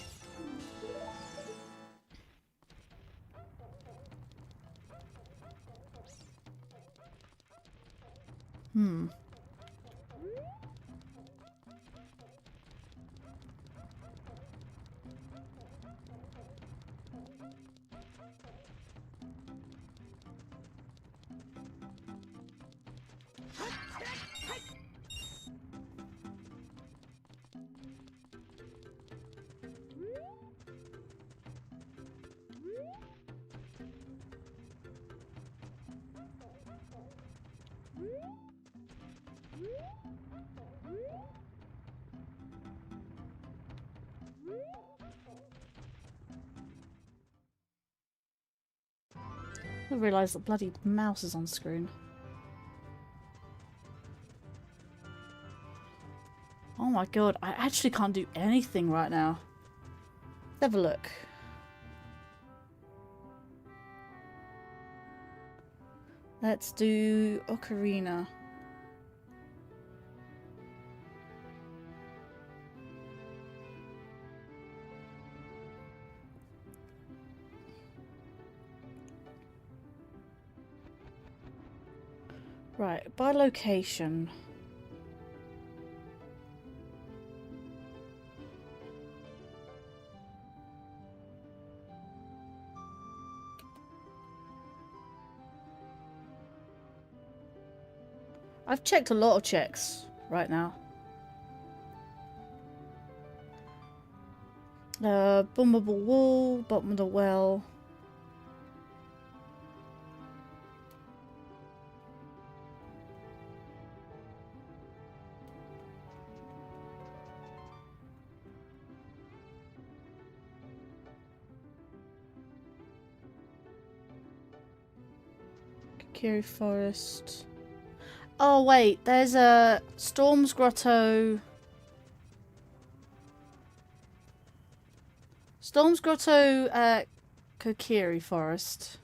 I realised the bloody mouse is on screen. Oh my god, I actually can't do anything right now. Let's have a look. Let's do Ocarina. Right, by location. I've checked a lot of checks right now. Bombable wall, bottom of the well. Kiri Forest. Oh wait, there's a Storm's Grotto. Storm's Grotto at Kokiri Forest.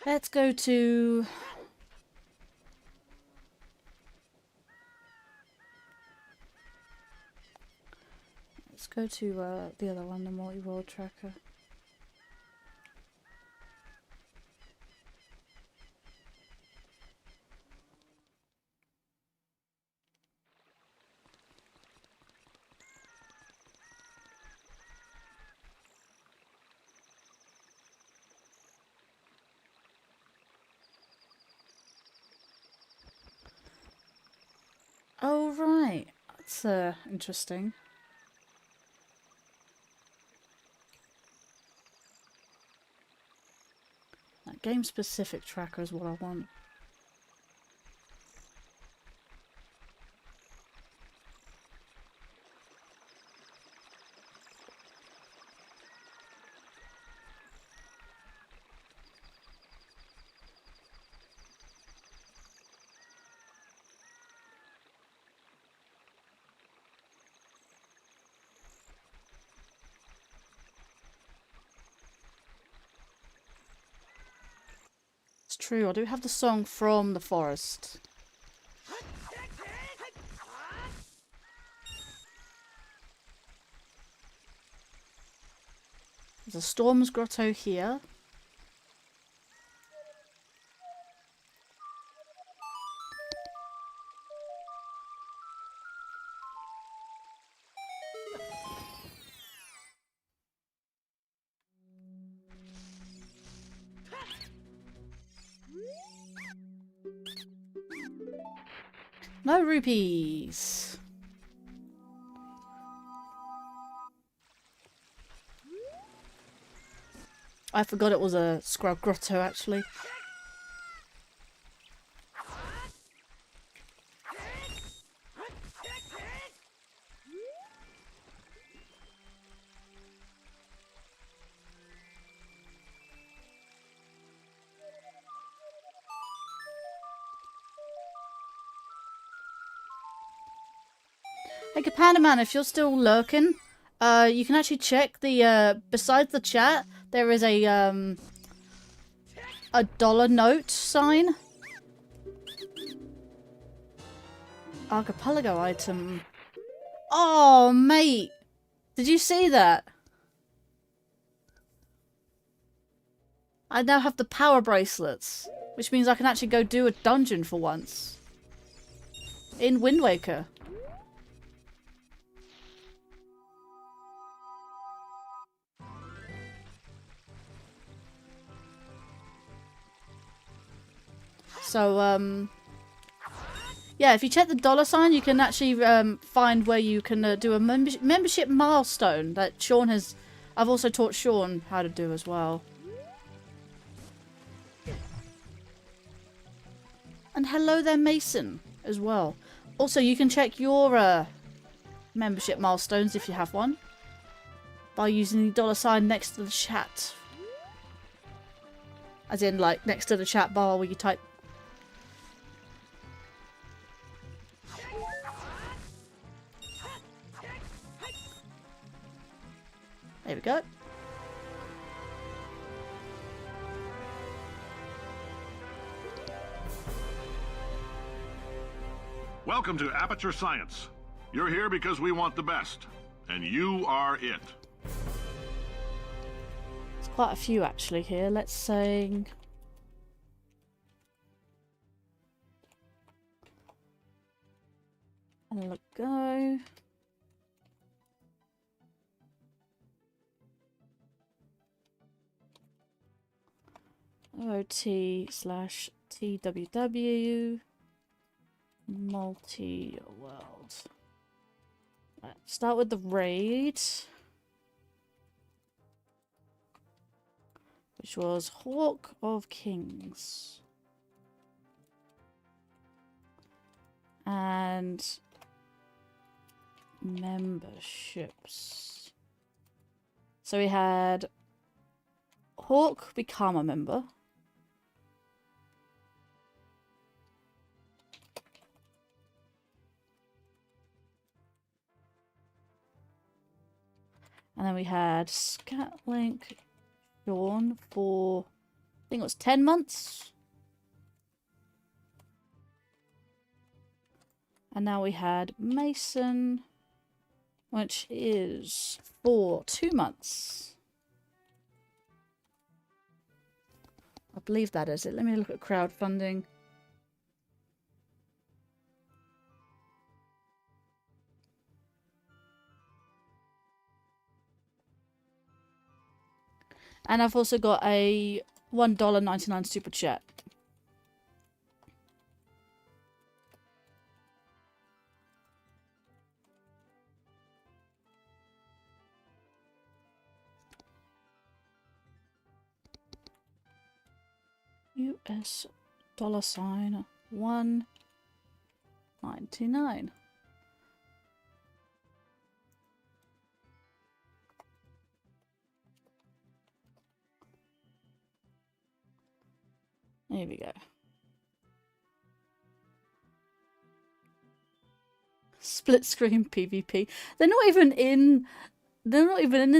Let's go to... Let's go to the other one, the multi-world tracker. Oh right, that's interesting. That game-specific tracker is what I want. It's true, I do have the song from the forest. There's a Storm's Grotto here. No rupees. I forgot it was a scrub grotto actually. Hey Panda Man, if you're still lurking, you can actually check the besides the chat, there is a dollar note sign. Archipelago item. Oh mate, did you see that? I now have the power bracelets, which means I can actually go do a dungeon for once in Wind Waker. So, yeah, if you check the dollar sign, you can actually find where you can do a membership milestone that Sean has... I've also taught Sean how to do as well. And hello there, Mason, as well. Also, you can check your membership milestones if you have one by using the $sign next to the chat. As in, like, next to the chat bar where you type. There we go. Welcome to Aperture Science. You're here because we want the best, and you are it. There's quite a few actually here. Let's sing. And let go. OOT/TWW Multi-World. Right, start with the raid, which was Hawk of Kings. And memberships. So we had Hawk become a member. And then we had Scatlink Sean for, I think it was 10 months. And now we had Mason, which is for 2 months. I believe that is it. Let me look at crowdfunding. And I've also got a $1.99 super chat. US $1.99. There we go. Split screen PvP. They're not even in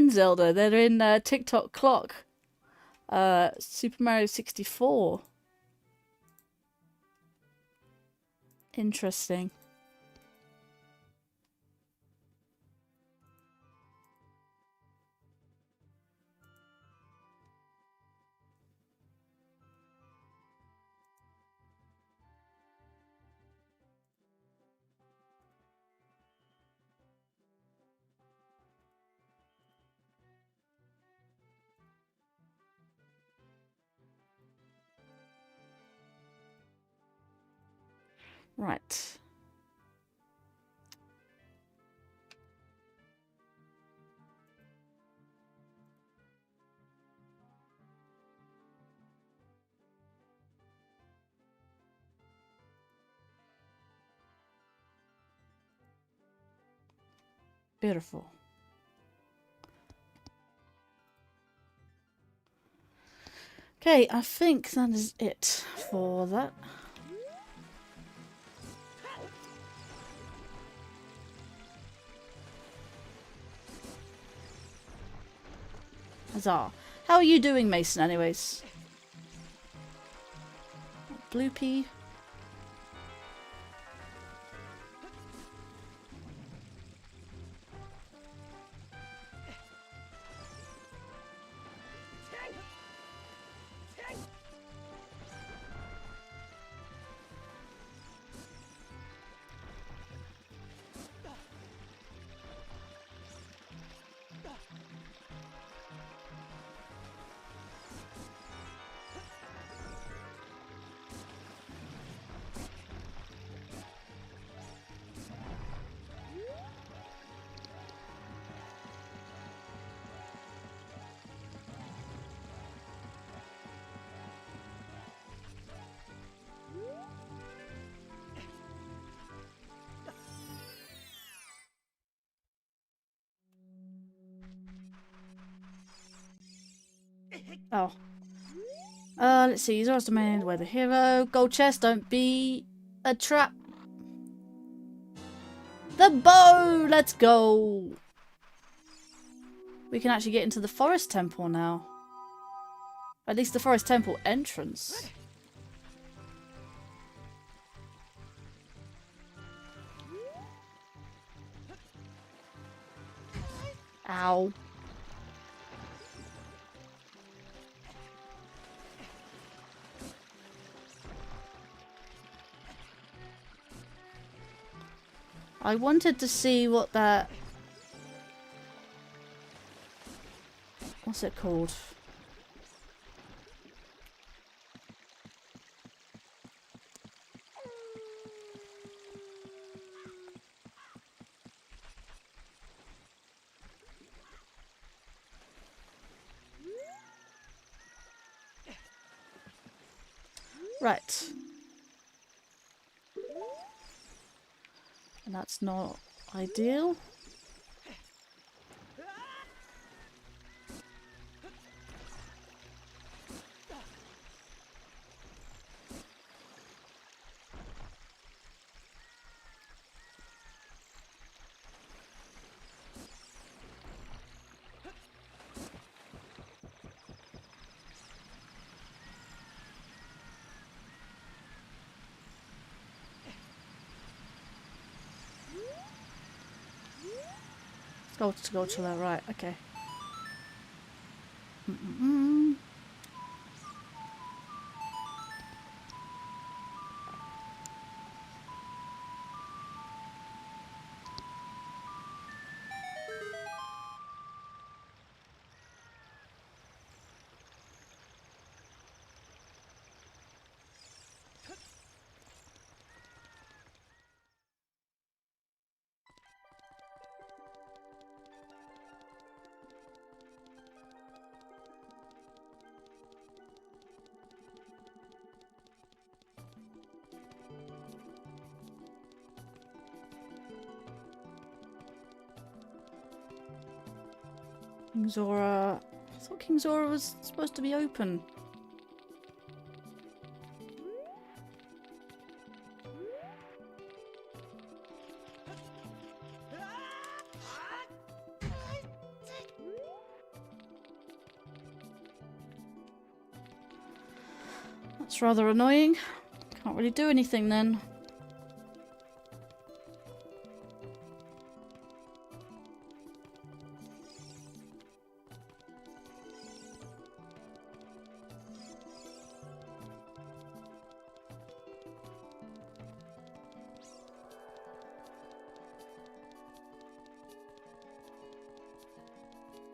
Zelda. They're in TikTok Clock. Super Mario 64. Interesting. Right. Beautiful. Okay, I think that is it for that. Huzzah. How are you doing, Mason, anyways? Bloopy. Oh. Let's see. User has domain. We're the hero. Gold chest. Don't be a trap. The bow! Let's go! We can actually get into the forest temple now. At least the forest temple entrance. Ow. I wanted to see what that... What's it called? Right. And that's not ideal. Let's go to the right, okay. King Zora... I thought King Zora was supposed to be open. That's rather annoying. Can't really do anything then.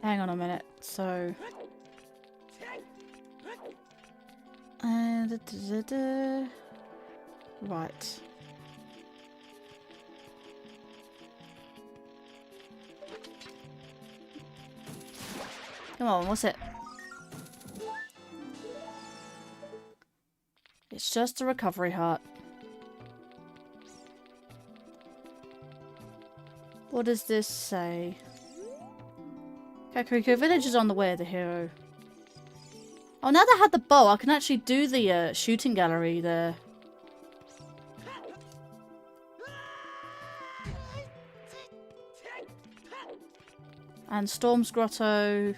Hang on a minute, so... Right. Come on, what's it? It's just a recovery heart. What does this say? Kakariko Village is on the way of the hero. Oh, now that I had the bow, I can actually do the shooting gallery there. And Storm's Grotto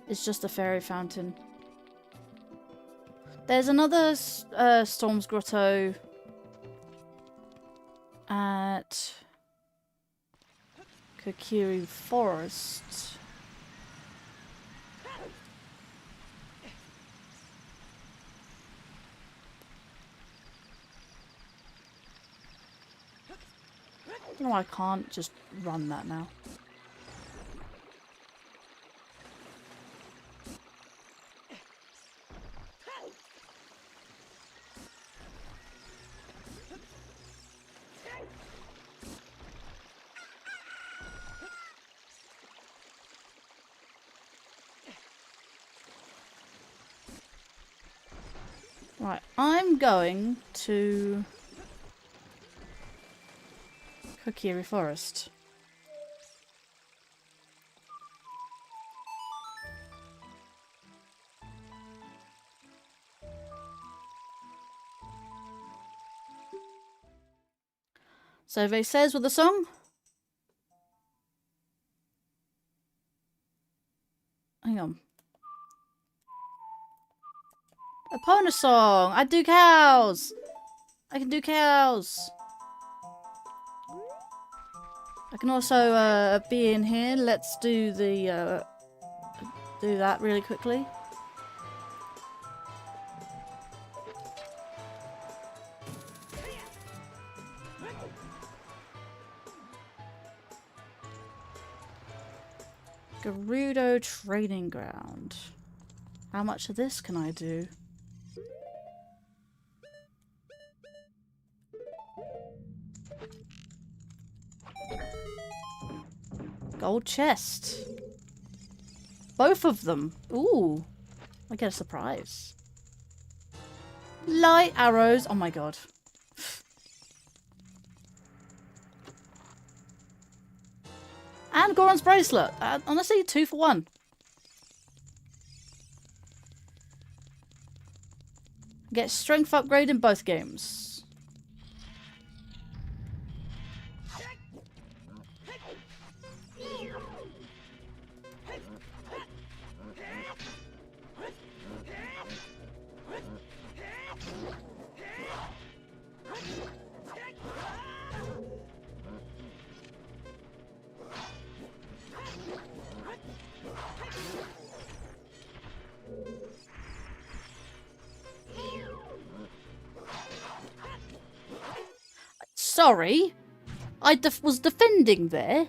is just a fairy fountain. There's another Storm's Grotto at Kokiri Forest. No, I can't just run that now. Right, I'm going to Kokiri Forest. Survey says with a song. Hang on. Epona song! I do cows! I can do cows! I can also be in here. Let's do the do that really quickly. Gerudo Training Ground. How much of this can I do? Gold chest. Both of them. Ooh. I get a surprise. Light arrows. Oh my god. And Goron's bracelet. Honestly, 2 for 1. Get strength upgrade in both games. Sorry, I was defending there.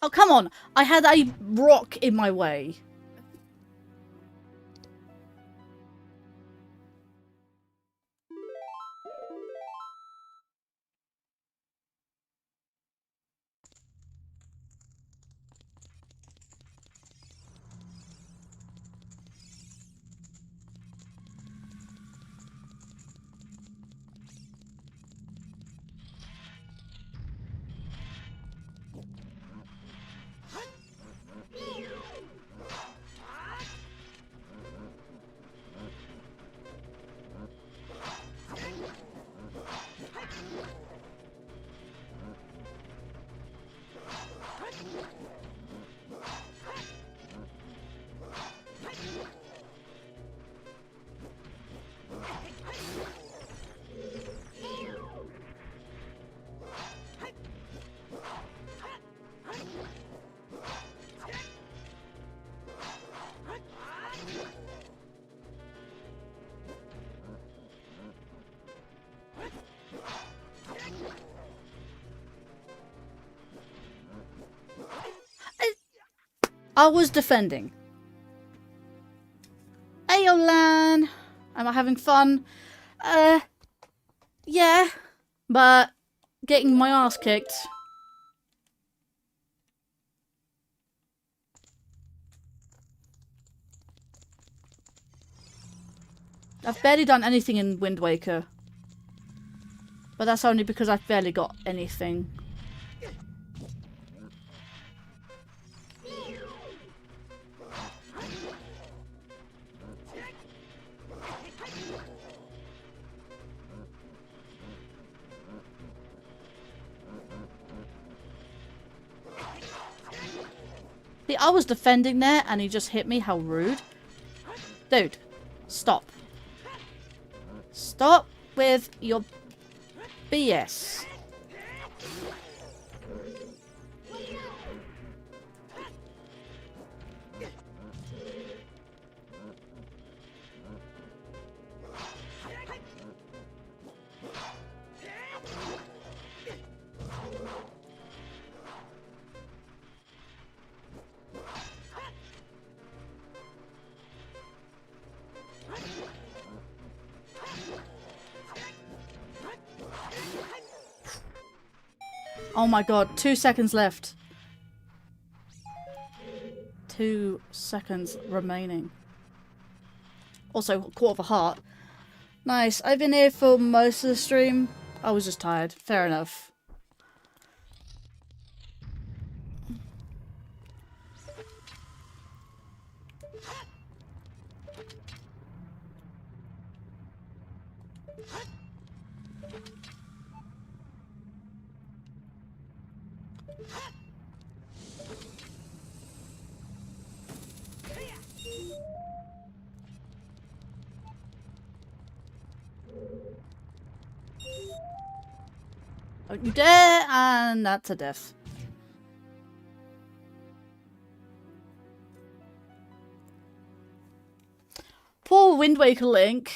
Oh, come on. I had a rock in my way. I was defending. Ayolan! Am I having fun? Yeah. But getting my ass kicked. I've barely done anything in Wind Waker. But that's only because I've barely got anything. See, I was defending there and he just hit me. How rude. Dude, stop. Stop with your BS. Oh my god, 2 seconds left. 2 seconds remaining. Also, a quarter of a heart. Nice. I've been here for most of the stream. I was just tired. Fair enough. Don't you dare! And that's a death. Poor Wind Waker Link.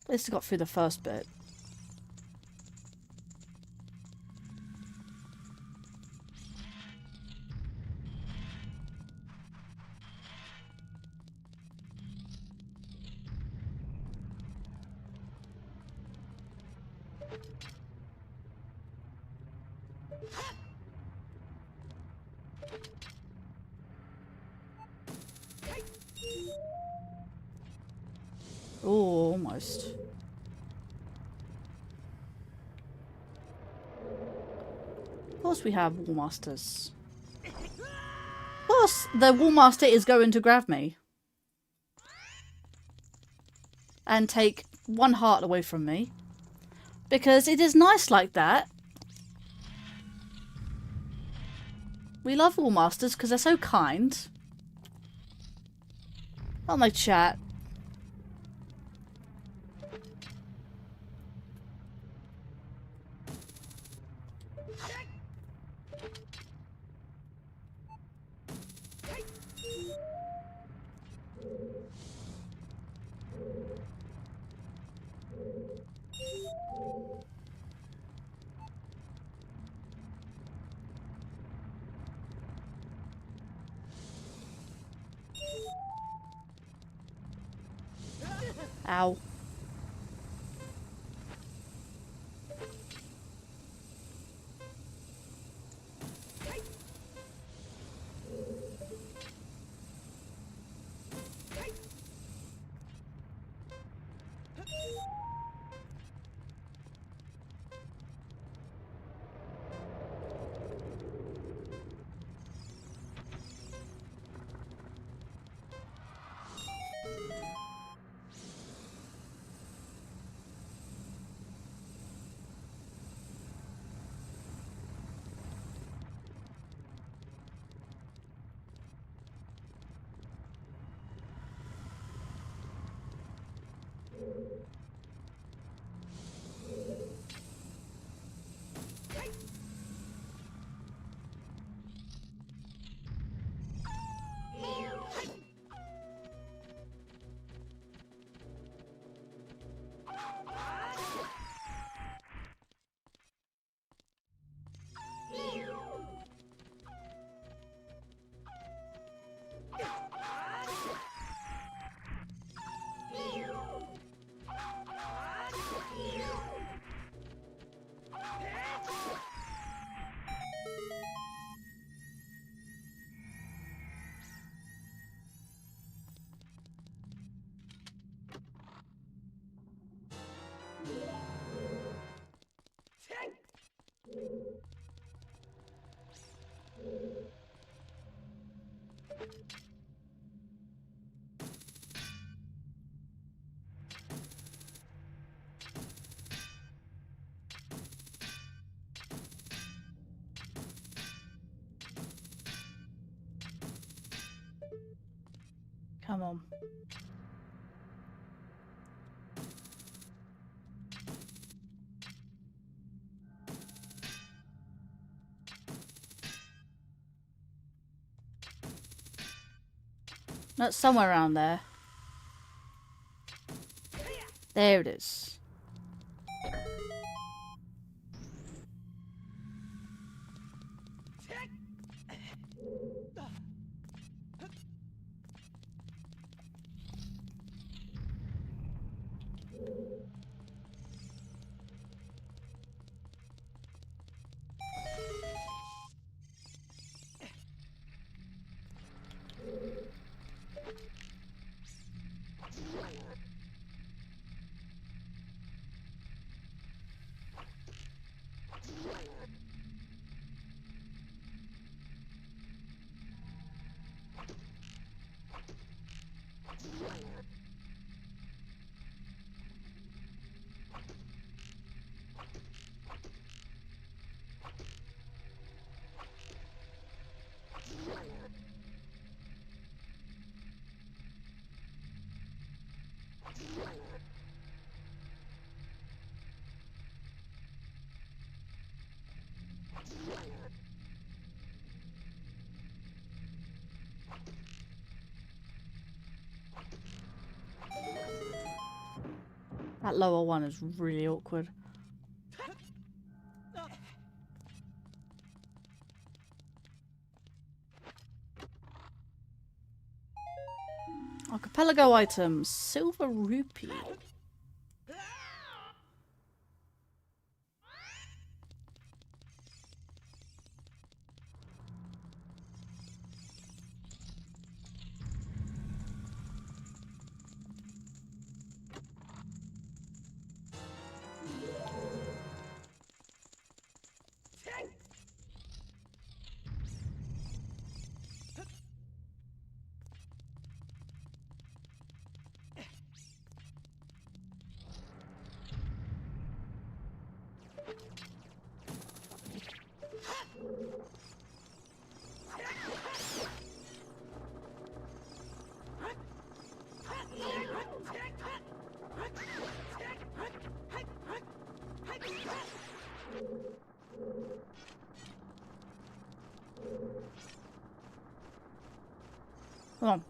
At least I got through the first bit. Oh, almost. Of course we have Wallmasters. Of course the Wallmaster is going to grab me. And take 1 heart away from me. Because it is nice like that. We love Wallmasters because they're so kind. Not like chat. Ow. Come on. That's somewhere around there. There it is. That lower one is really awkward. Archipelago items. Silver rupee. Come on.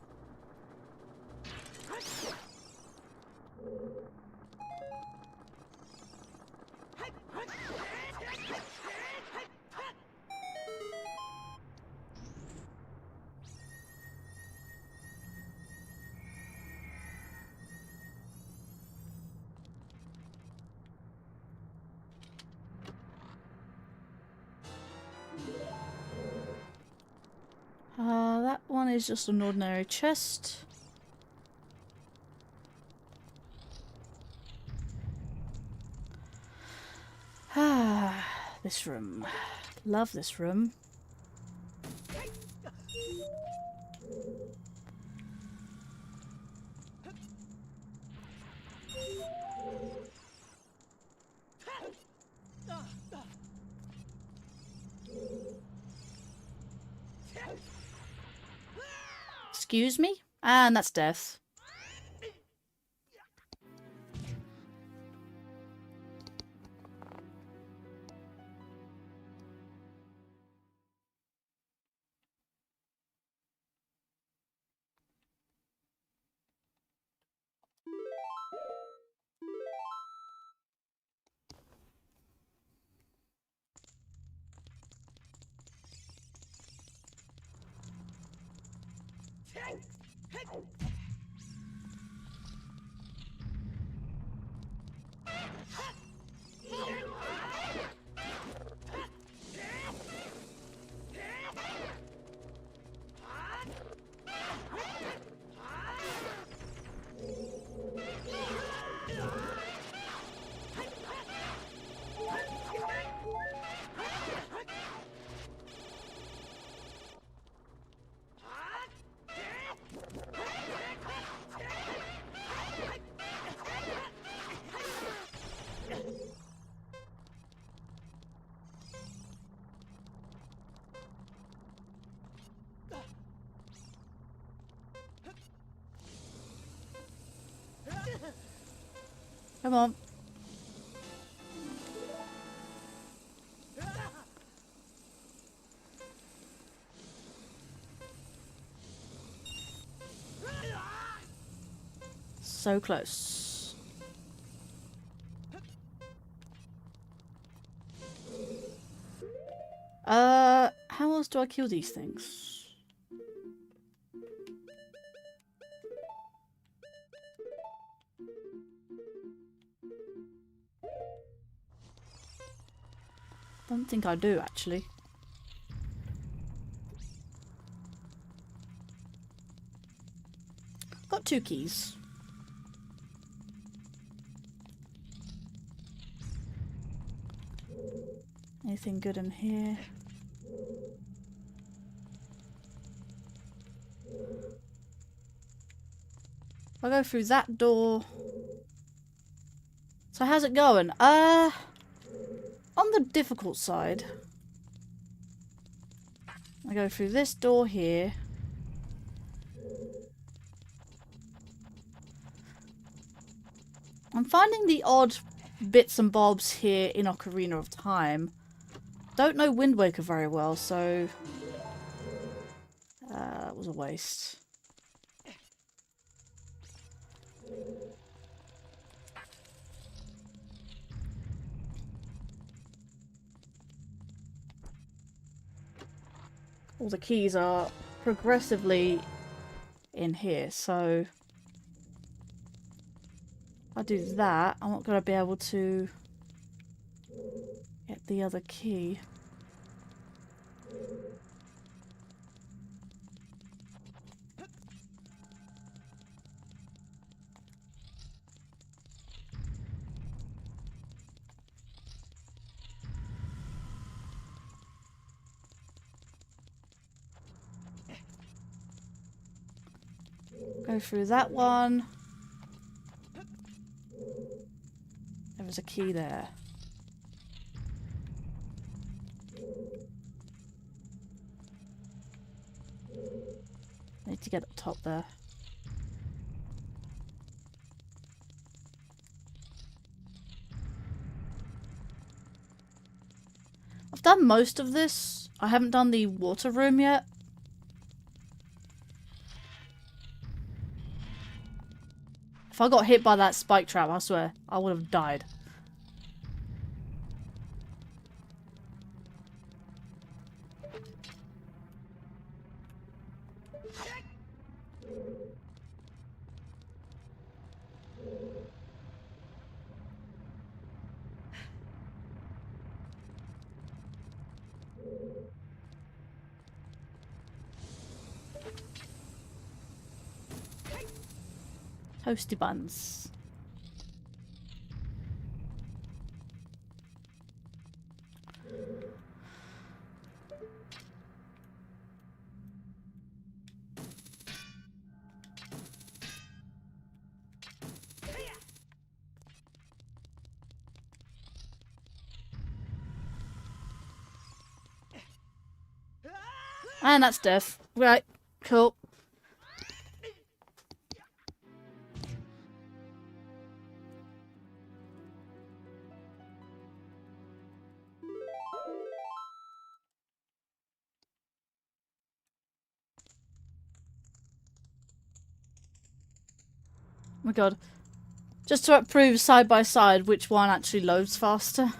That one is just an ordinary chest. Ah, this room. Love this room. Excuse me? And that's death. Come on. So close. How else do I kill these things? Don't think I do, actually. Got 2 keys. Anything good in here? I'll go through that door. So how's it going? On the difficult side, I go through this door here. I'm finding the odd bits and bobs here in Ocarina of Time. Don't know Wind Waker very well, so it was a waste. All the keys are progressively in here, so if I do that, I'm not going to be able to get the other key. Go through that one. There was a key there. Need to get up top there. I've done most of this. I haven't done the water room yet. If I got hit by that spike trap, I swear, I would have died. Toasty buns. And that's death. Right, cool. Oh my god. Just to prove side by side which one actually loads faster.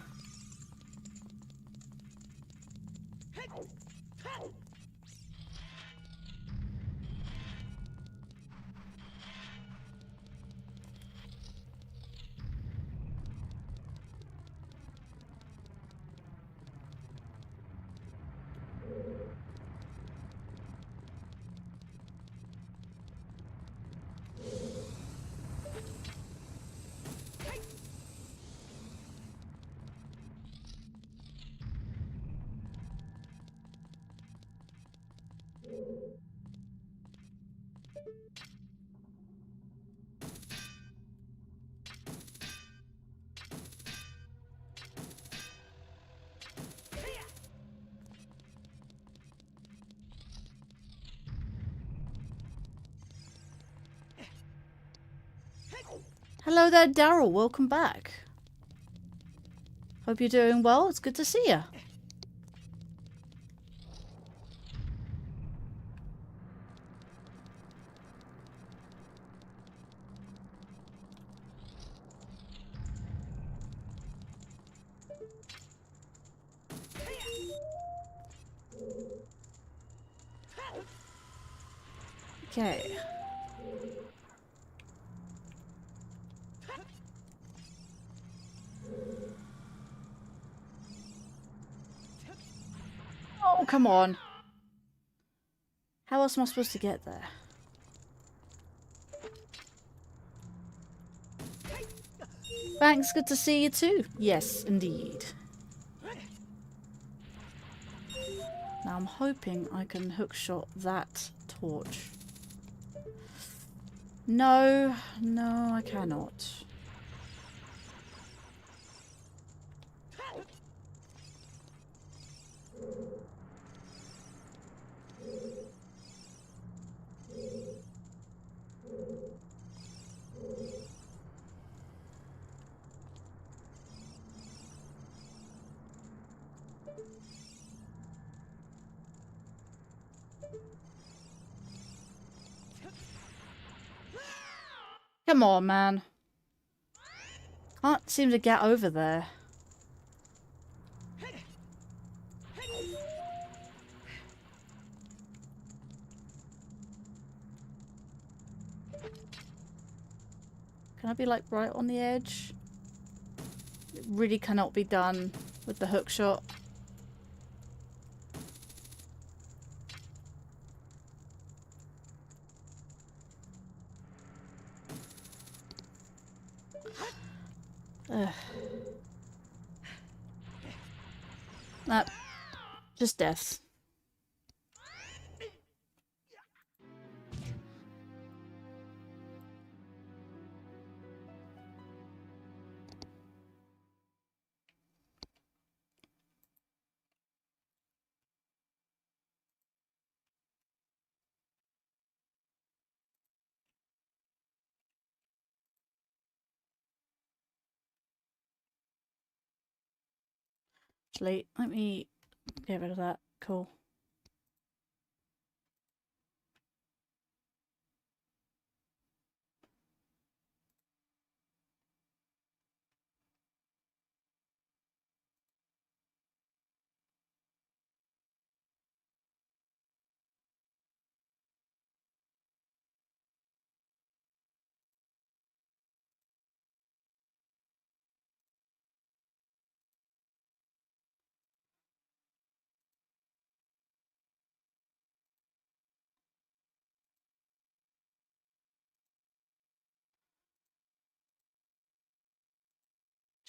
Hello there, Daryl. Welcome back. Hope you're doing well. It's good to see you. Okay. Oh, come on. How else am I supposed to get there? Thanks, good to see you too. Yes, indeed. Now I'm hoping I can hookshot that torch. No, no, I cannot. Come on, man. Can't seem to get over there. Can I be like right on the edge? It really cannot be done with the hook shot. Ugh. Nah, just death. Actually, let me get rid of that. Cool.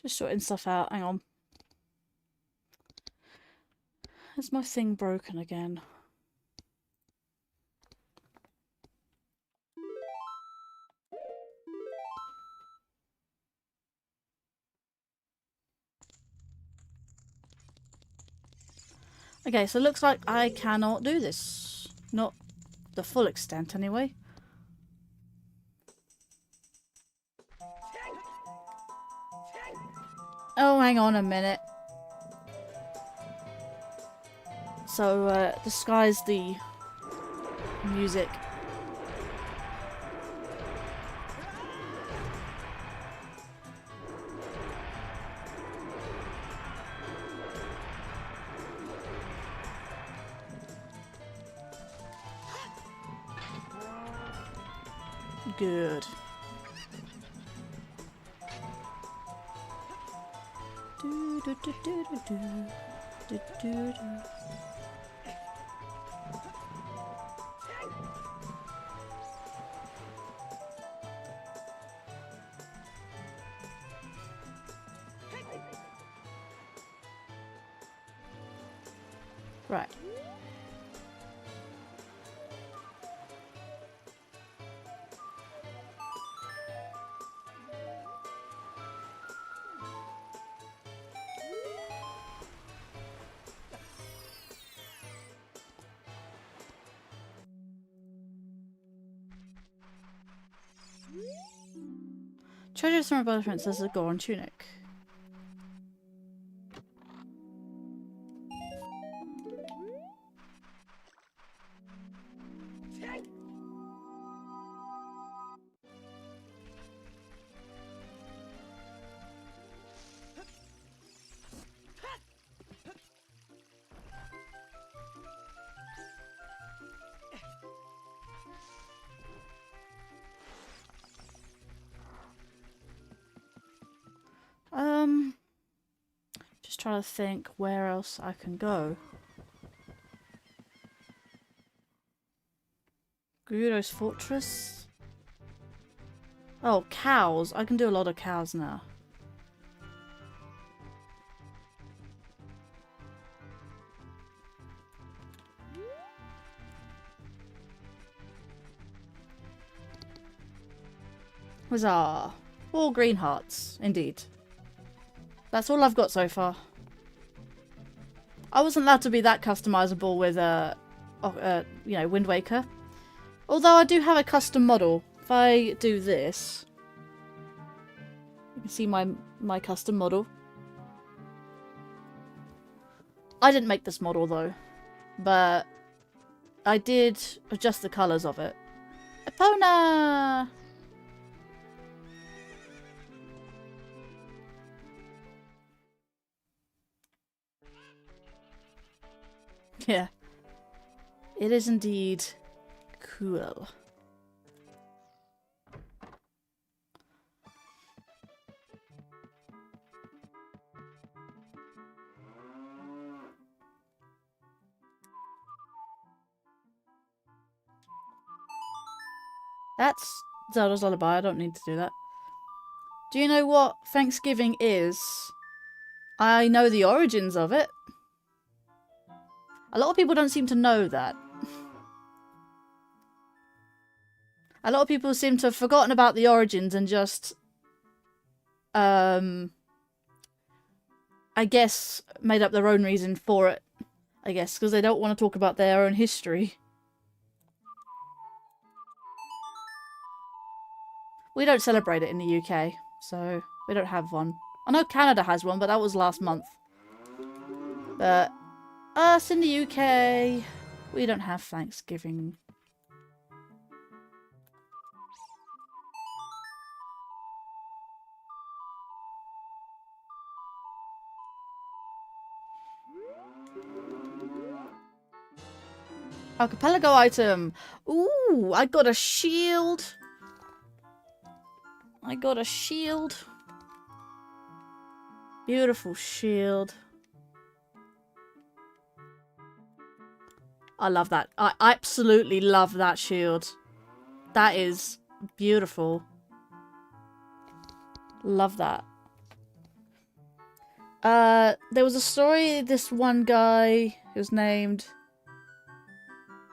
Just sorting stuff out. Hang on. Is my thing broken again? Okay, so it looks like I cannot do this. Not the full extent, anyway. Oh, hang on a minute. So, disguise the music. Good. Do, do, do, do, do, do. Do, do, do. Right. Treasure from a princess a Goron tunic. Just trying to think where else I can go. Gerudo's Fortress? Oh, cows. I can do a lot of cows now. Huzzah. 4 green hearts, indeed. That's all I've got so far. I wasn't allowed to be that customizable with, you know, Wind Waker. Although I do have a custom model. If I do this, you can see my custom model. I didn't make this model though, but I did adjust the colours of it. Epona! Yeah. It is indeed cool. That's Zelda's Lullaby. I don't need to do that. Do you know what Thanksgiving is? I know the origins of it. A lot of people don't seem to know that. A lot of people seem to have forgotten about the origins and just, I guess, made up their own reason for it. I guess, because they don't want to talk about their own history. We don't celebrate it in the UK, so we don't have one. I know Canada has one, but that was last month. But us in the UK, we don't have Thanksgiving. Archipelago item. Ooh, I got a shield. I got a shield. Beautiful shield. I love that. I absolutely love that shield. That is beautiful. Love that. There was a story, this one guy who's named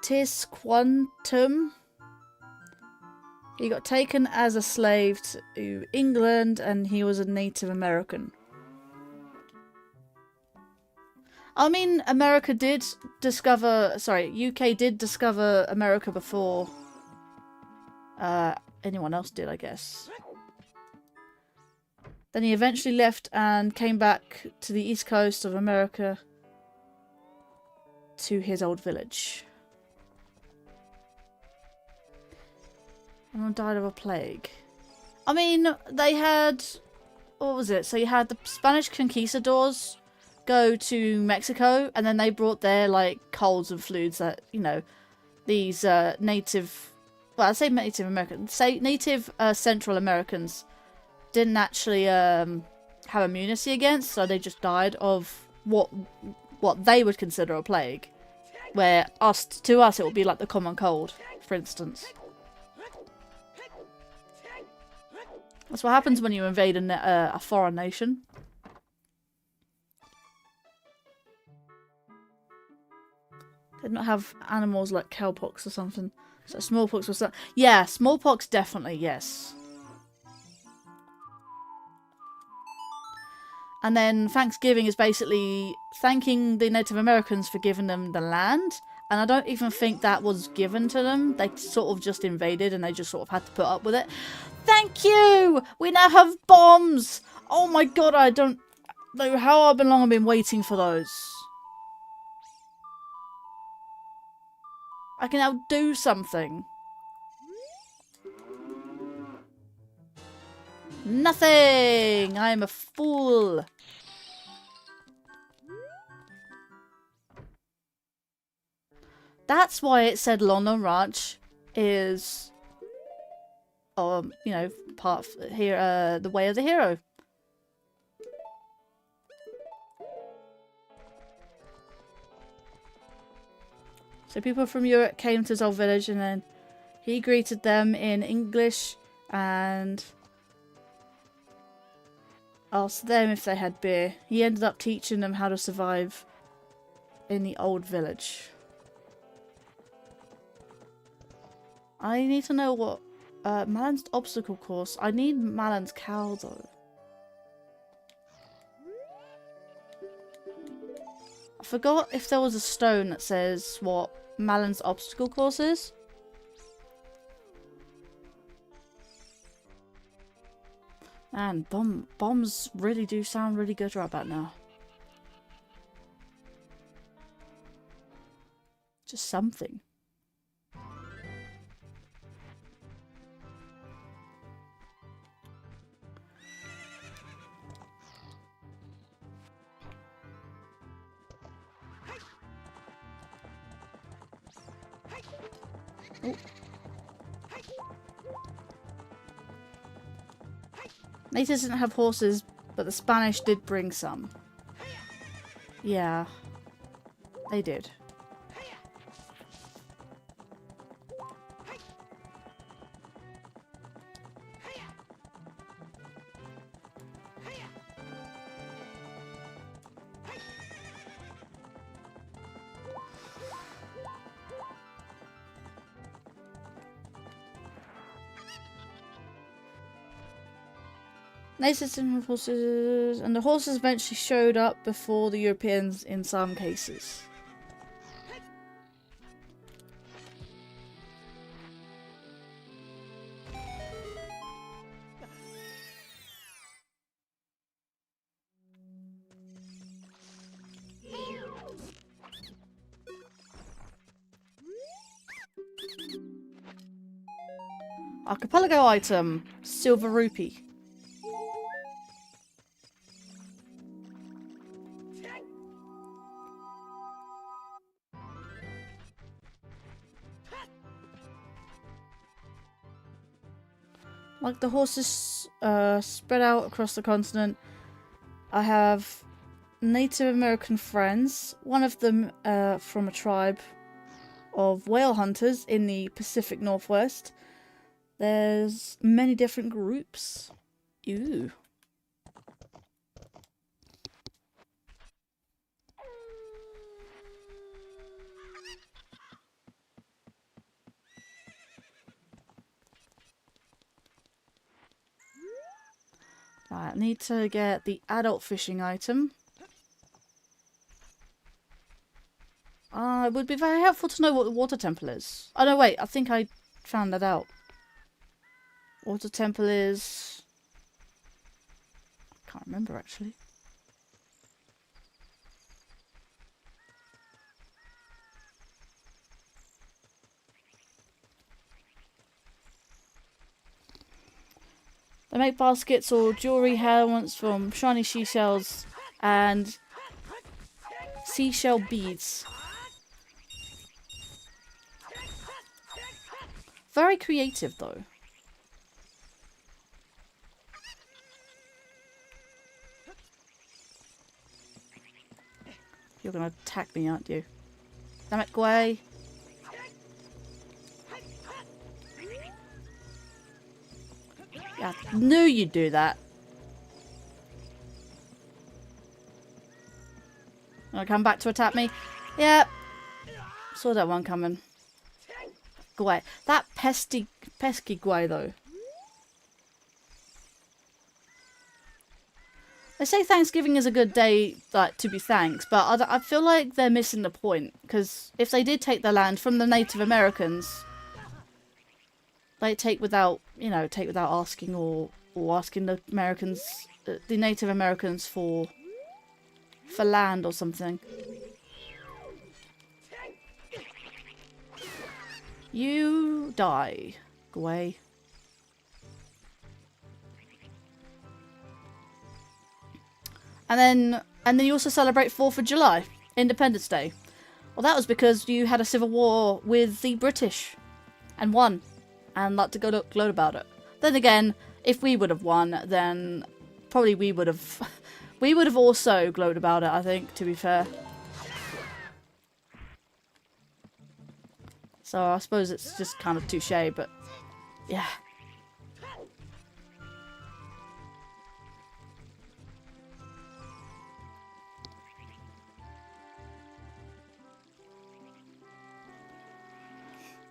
Tis Quantum. He got taken as a slave to England and he was a Native American. I mean, America did discover... Sorry, UK did discover America before anyone else did, I guess. Then he eventually left and came back to the east coast of America to his old village. And died of a plague. I mean, they had... What was it? So you had the Spanish conquistadors go to Mexico, and then they brought their, like, colds and flus that, you know, these native... Well, I say Native Americans. Say native Central Americans didn't actually have immunity against, so they just died of what they would consider a plague. Where to us it would be like the common cold, for instance. That's what happens when you invade a foreign nation. They did not have animals like cowpox or something. So smallpox was that. Yeah, smallpox definitely, yes. And then Thanksgiving is basically thanking the Native Americans for giving them the land And I don't even think that was given to them. They sort of just invaded and they just sort of had to put up with it. Thank you! We now have bombs! Oh my god, I don't know how long I've been waiting for those. I can now do something. Nothing! I am a fool. That's why it said London Ranch is, you know, part of here, the way of the hero. So people from Europe came to Zol village and then he greeted them in English and asked them if they had beer. He ended up teaching them how to survive in the old village. I need to know what Malan's obstacle course. I need Malan's cow though. I forgot if there was a stone that says what Malan's obstacle course is. Man, bombs really do sound really good right about now. Just something. Oh. Natives didn't have horses, but the Spanish did bring some. Yeah, they did. Natives didn't have horses, and the horses eventually showed up before the Europeans in some cases. Archipelago item, silver rupee. Like the horses spread out across the continent, I have Native American friends, one of them from a tribe of whale hunters in the Pacific Northwest. There's many different groups. Ew. Right, I need to get the adult fishing item. It would be very helpful to know what the water temple is. Oh no, wait, I think I found that out. Water temple is... I can't remember actually. They make baskets or jewelry helmets from shiny seashells and seashell beads. Very creative though. You're gonna attack me, aren't you? Damn it, Gway. Yeah, I knew you'd do that. Gonna come back to attack me? Yep. Saw that one coming. Gway. That pesky Gway though. They say Thanksgiving is a good day, like, to be thanked, but I feel like they're missing the point. Because if they did take the land from the Native Americans, they take without, you know, take without asking or asking the Americans, the Native Americans for land or something. You die. Go away. And then you also celebrate 4th of July, Independence Day. Well, that was because you had a civil war with the British and won, and like to go gloat about it. Then again, if we would have won, then probably we would have also gloated about it, I think, to be fair. So I suppose it's just kind of touche, but yeah.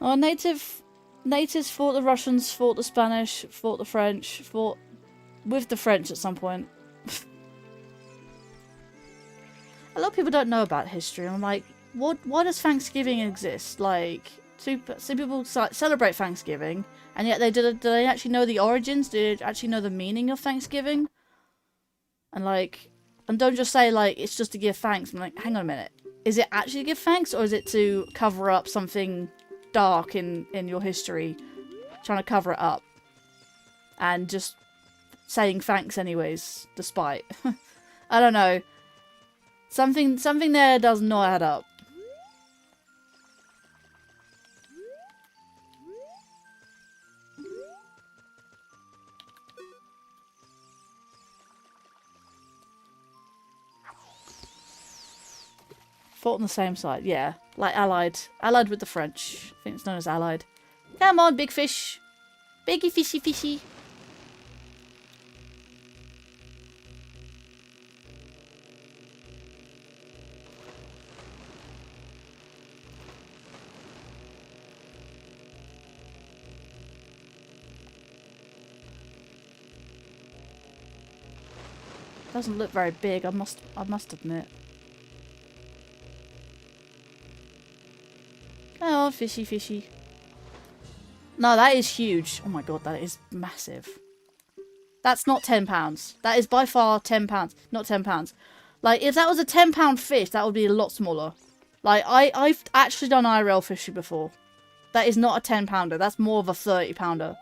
Oh, natives fought the Russians, fought the Spanish, fought the French, fought with the French at some point. A lot of people don't know about history. I'm like, why does Thanksgiving exist? Like, some people celebrate Thanksgiving, and yet do they actually know the origins? Do they actually know the meaning of Thanksgiving? And like, and don't just say like it's just to give thanks. I'm like, hang on a minute, is it actually to give thanks, or is it to cover up something dark in your history, trying to cover it up and just saying thanks anyways, despite? I don't know, something there does not add up. Fought on the same side, yeah. Like allied with the French. I think it's known as allied. Come on, big fish. Biggie fishy fishy. Doesn't look very big, I must admit. Oh, fishy fishy. No, that is huge. Oh my god, that is massive. That's not £10. That is by far £10, not £10. Like, if that was a £10 fish, that would be a lot smaller. Like, I've actually done IRL fishing before. That is not a £10. That's more of a £30.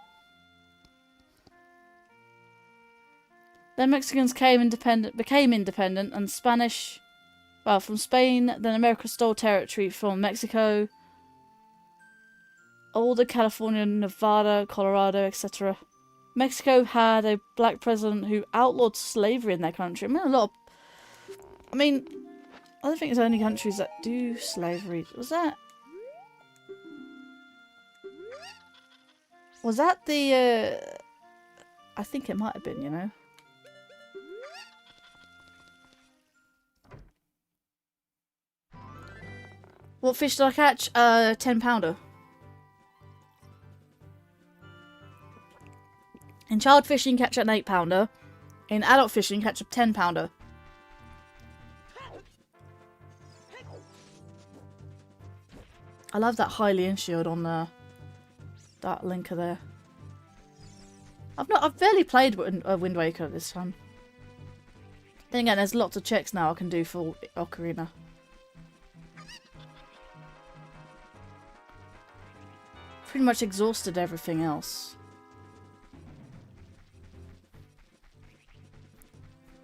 Then Mexicans became independent, and Spanish, well, from Spain, then America stole territory from Mexico. All the California, Nevada, Colorado, etc. Mexico had a black president who outlawed slavery in their country. I don't think there's only countries that do slavery. Was that the, I think it might have been, you know. What fish did I catch? £10. In child fishing, catch an £8. In adult fishing, catch a £10. I love that Hylian shield on that linker there. I've barely played Wind Waker this time. Then again, there's lots of checks now I can do for Ocarina. Pretty much exhausted everything else.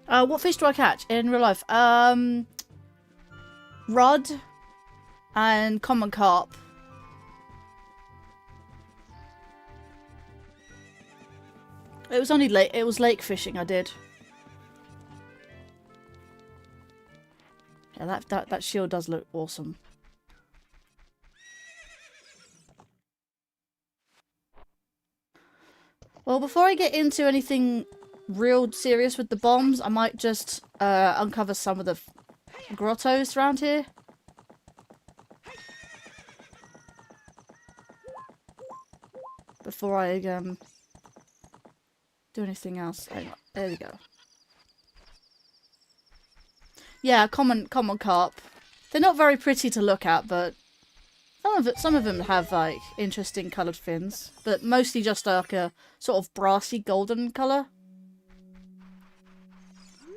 What fish do I catch in real life? Rudd and common carp. It was only lake fishing I did. Yeah, that shield does look awesome. Well, before I get into anything real serious with the bombs, I might just uncover some of the grottos around here. Before I do anything else. Hang on. There we go. Yeah, common carp. They're not very pretty to look at, but some of them have like interesting coloured fins, but mostly just like a sort of brassy golden colour.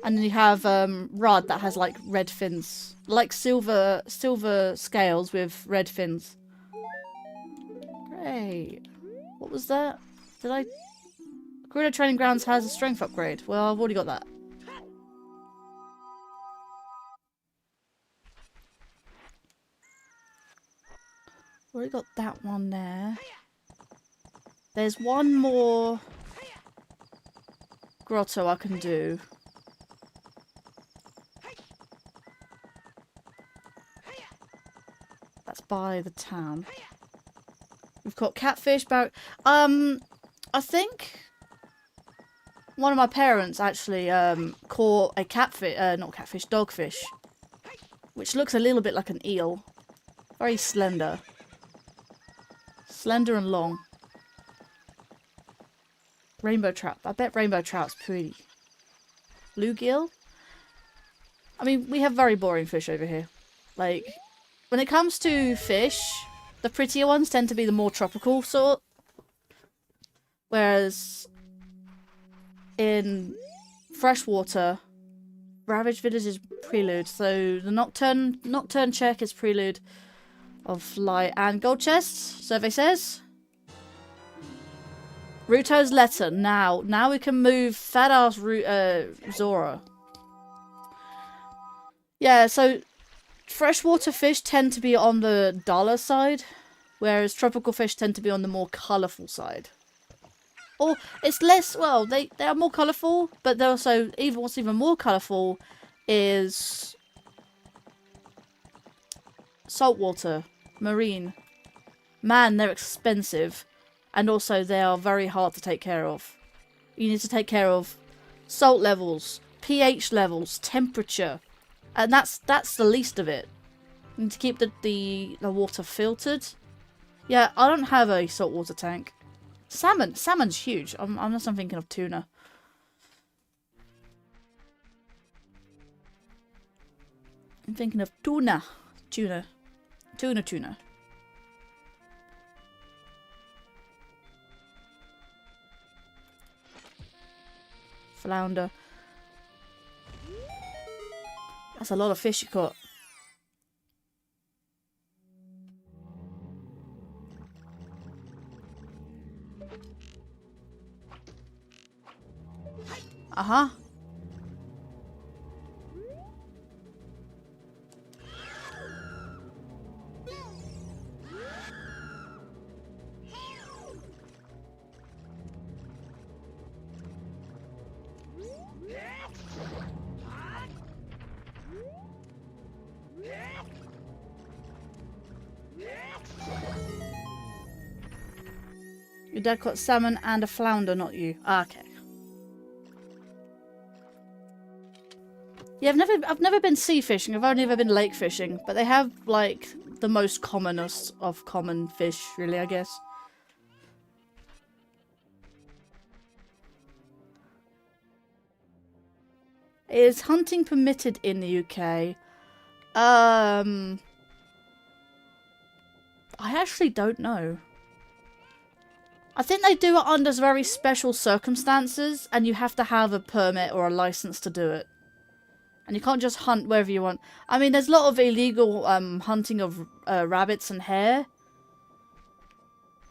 And then you have Rudd that has like red fins, like silver scales with red fins. Great. What was that? Did I? Ocarina Training Grounds has a strength upgrade. Well, I've already got that. Already got that one there. There's one more grotto I can do. That's by the town. We've got catfish, I think one of my parents actually caught a catfish, not catfish, dogfish, which looks a little bit like an eel. Very slender. Slender and long. Rainbow trout. I bet rainbow trout's pretty. Bluegill? I mean, we have very boring fish over here. Like, when it comes to fish, the prettier ones tend to be the more tropical sort. Whereas in freshwater, Ravaged Village is prelude. So the Nocturne check is prelude of light and gold chests, survey says. Ruto's letter. Now we can move fat ass Zora. Yeah, so freshwater fish tend to be on the duller side, whereas tropical fish tend to be on the more colourful side. Or it's less, well, they are more colourful, but they're also, what's even more colourful is saltwater, marine. Man, they're expensive. And also they are very hard to take care of. You need to take care of salt levels, pH levels, temperature. And that's the least of it. You need to keep the water filtered. Yeah, I don't have a saltwater tank. Salmon's huge. I'm thinking of tuna. I'm thinking of tuna. Tuna. Flounder. That's a lot of fish you caught. Uh-huh. Your dad caught salmon and a flounder, not you. Ah, okay. Yeah, I've never been sea fishing. I've only ever been lake fishing, but they have like the most commonest of common fish, really, I guess. Is hunting permitted in the UK? I actually don't know. I think they do it under very special circumstances, and you have to have a permit or a license to do it. And you can't just hunt wherever you want. I mean, there's a lot of illegal hunting of rabbits and hare.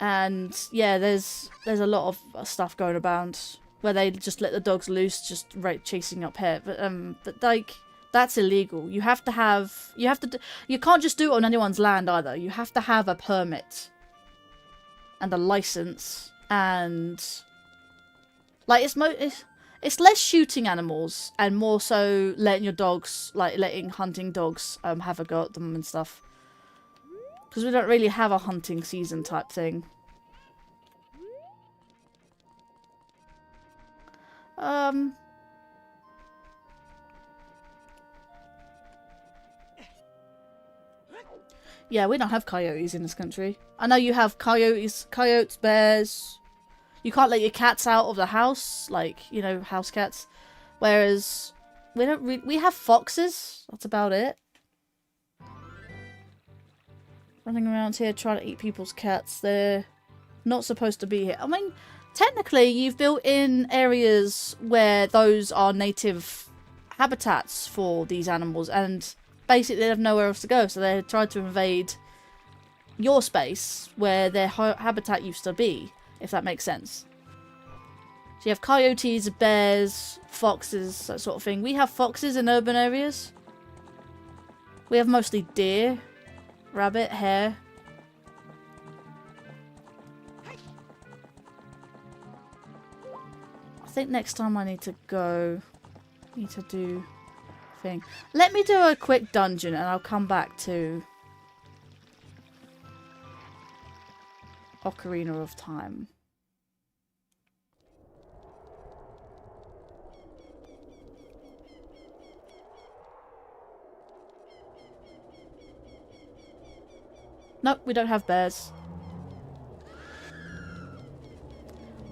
And yeah, there's a lot of stuff going around where they just let the dogs loose, just chasing up hare. But like, that's illegal. You can't just do it on anyone's land either. You have to have a permit and a license, and like it's less shooting animals and more so letting your dogs, like letting hunting dogs have a go at them and stuff, because we don't really have a hunting season type thing. Yeah, we don't have coyotes in this country. I know you have coyotes, bears. You can't let your cats out of the house, like, you know, house cats. Whereas we have foxes. That's about it. Running around here trying to eat people's cats. They're not supposed to be here. I mean, technically, you've built in areas where those are native habitats for these animals, and basically they have nowhere else to go, so they tried to invade your space where their habitat used to be, if that makes sense. So you have coyotes, bears, foxes, that sort of thing. We have foxes in urban areas. We have mostly deer, rabbit, hare. I think next time I need to go... need to do... thing. Let me do a quick dungeon and I'll come back to... Ocarina of Time. Nope, we don't have bears.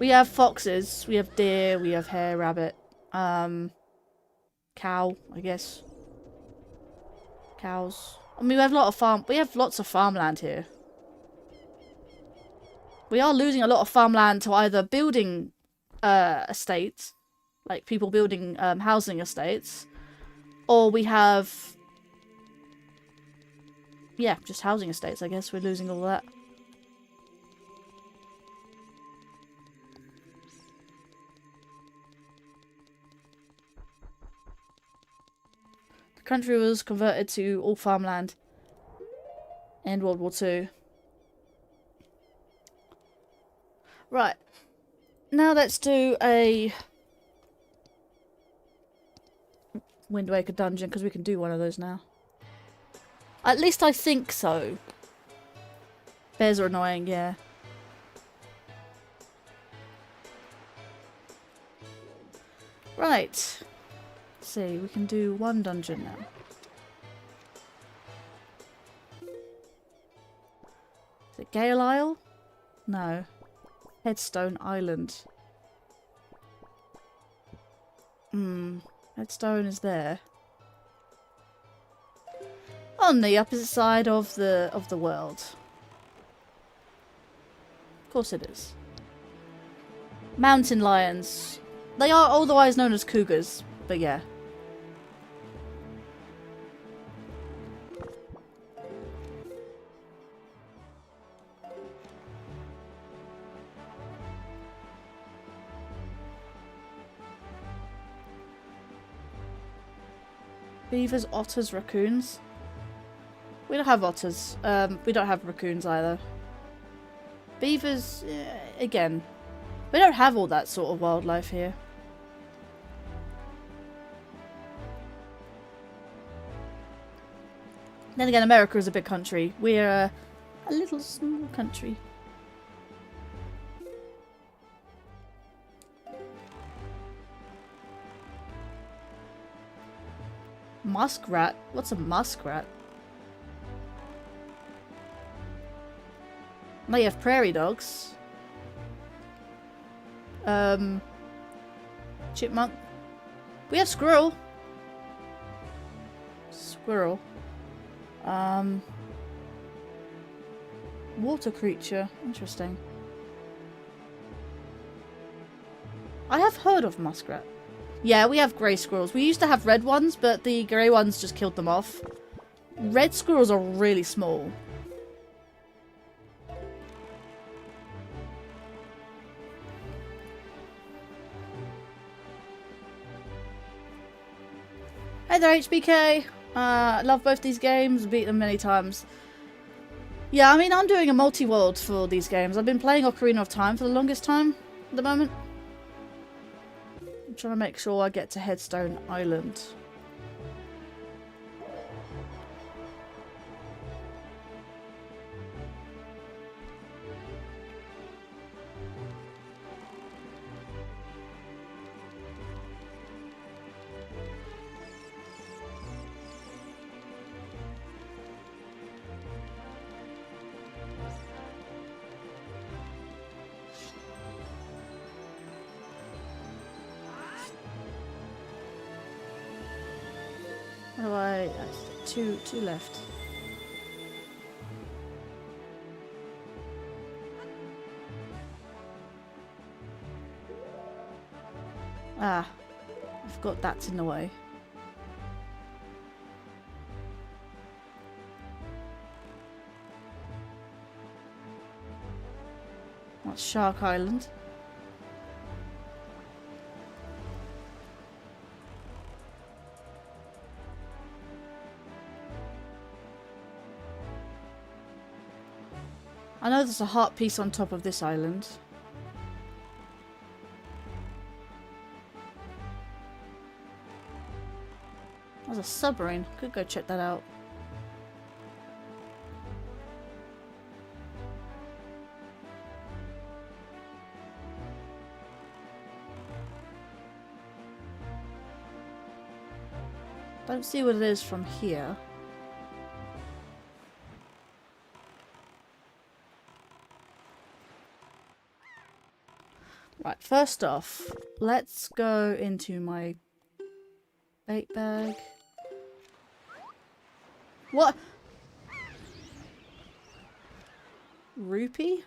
We have foxes, we have deer, we have hare, rabbit, cow, I guess. Cows. I mean, we have lots of farmland here. We are losing a lot of farmland to either building estates, like people building housing estates, or we have... yeah, just housing estates, I guess. We're losing all that. The country was converted to all farmland in World War II. Right. Now let's do a Wind Waker dungeon, because we can do one of those now. At least I think so. Bears are annoying, yeah. Right. Let's see, we can do one dungeon now. Is it Gale Isle? No. Headstone Island. Headstone is there. On the opposite side of the world. Of course it is. Mountain lions. They are otherwise known as cougars, but yeah. Beavers, otters, raccoons. We don't have otters. We don't have raccoons either. Beavers, again. We don't have all that sort of wildlife here. Then again, America is a big country. We're a little small country. Muskrat? What's a muskrat? Now you have prairie dogs. Chipmunk. We have squirrel. Squirrel. Water creature. Interesting. I have heard of muskrat. Yeah, we have grey squirrels. We used to have red ones, but the grey ones just killed them off. Red squirrels are really small. Hey there, HBK. Love both these games. Beat them many times. Yeah, I mean, I'm doing a multi-world for these games. I've been playing Ocarina of Time for the longest time at the moment. I'm trying to make sure I get to Headstone Island. two left. Ah, I forgot that's in the way. That's Shark Island. I know there's a heart piece on top of this island. There's a submarine. Could go check that out. Don't see what it is from here. Right, first off, let's go into my bait bag. What? Rupee?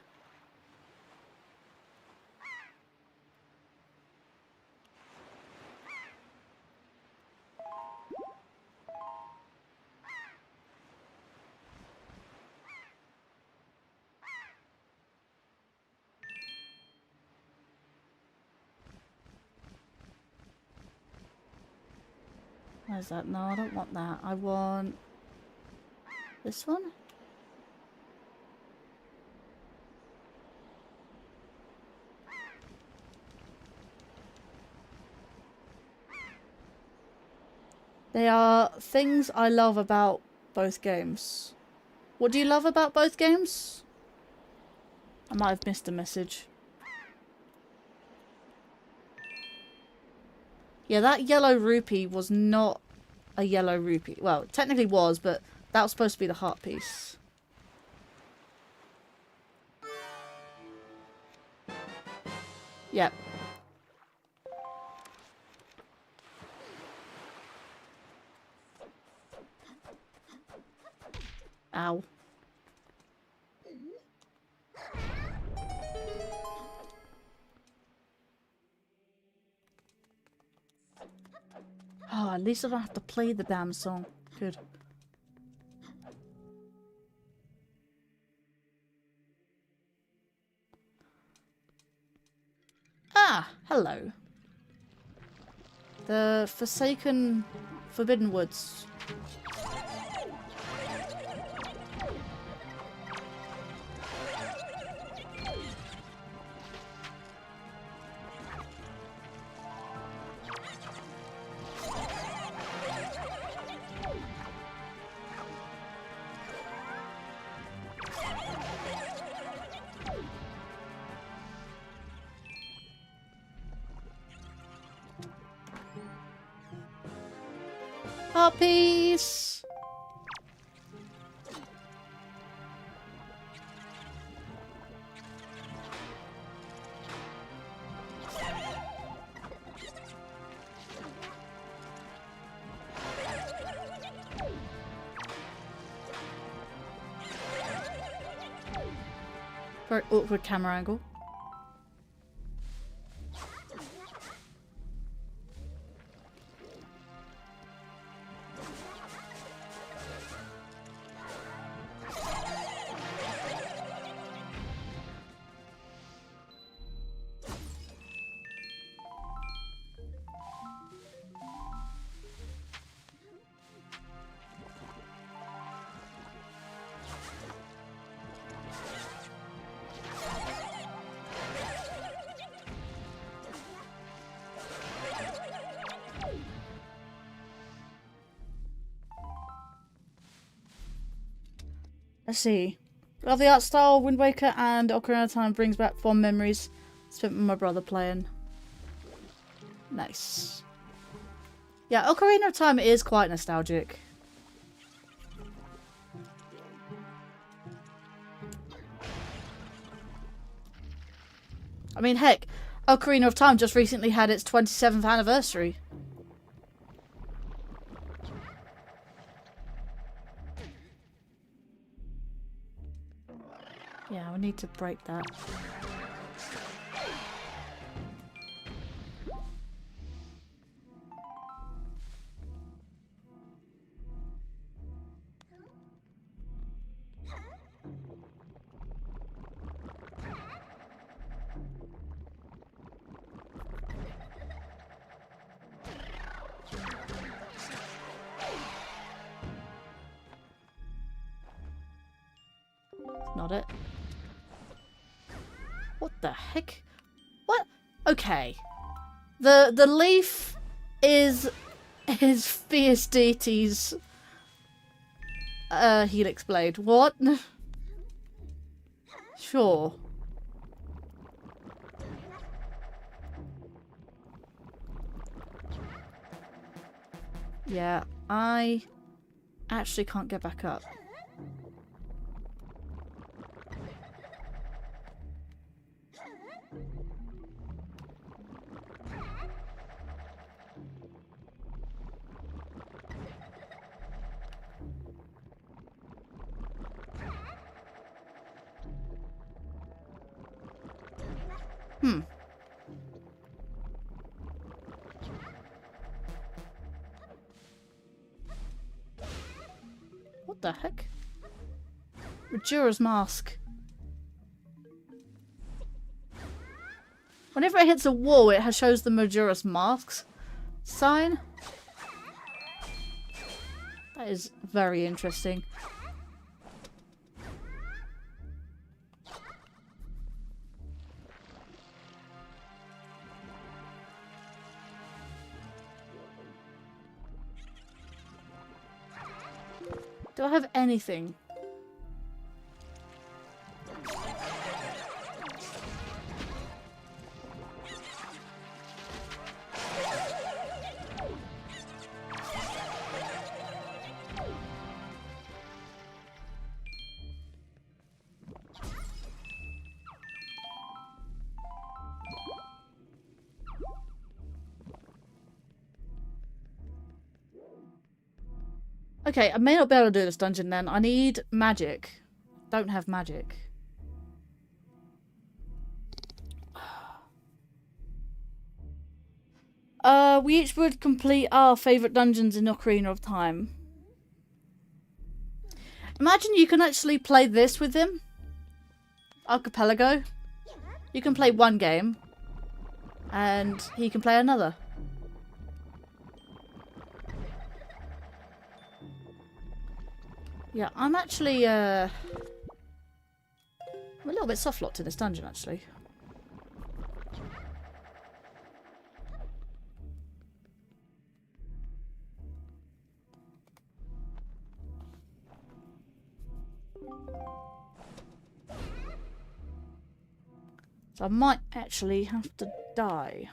Where's that? No, I don't want that. I want this one. They are things I love about both games. What do you love about both games? I might have missed a message. Yeah, that yellow rupee was not a yellow rupee. Well, it technically was, but that was supposed to be the heart piece. Yep. Ow. Oh, at least I don't have to play the damn song. Good. Ah, hello. The Forsaken Forbidden Woods. Puppies! Very awkward camera angle. Let's see. Love the art style. Wind Waker and Ocarina of Time brings back fond memories. Spent with my brother playing. Nice. Yeah, Ocarina of Time is quite nostalgic. I mean, heck, Ocarina of Time just recently had its 27th anniversary. Yeah, we need to break that. Not it. What the heck? What? Okay. The leaf is fierce deity's helix blade. What? Sure. Yeah, I actually can't get back up. Hmm. What the heck? Majora's Mask. Whenever it hits a wall, it shows the Majora's Mask sign. That is very interesting. Do I have anything? Okay, I may not be able to do this dungeon then. I need magic. Don't have magic. We each would complete our favourite dungeons in Ocarina of Time. Imagine you can actually play this with him. Archipelago. You can play one game. And he can play another. Yeah, I'm actually, I'm a little bit soft-locked in this dungeon, actually. So I might actually have to die.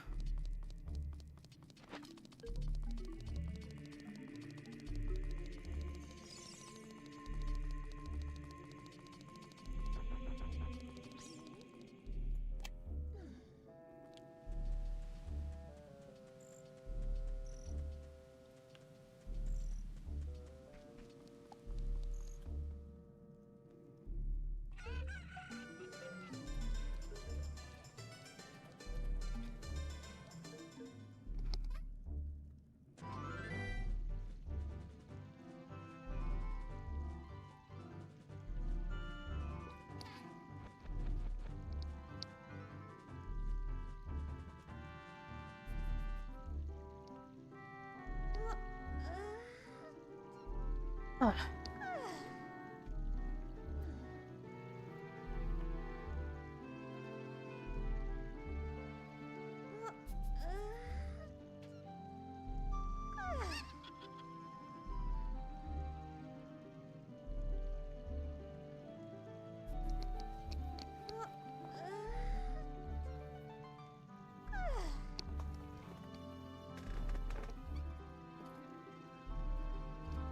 Oh.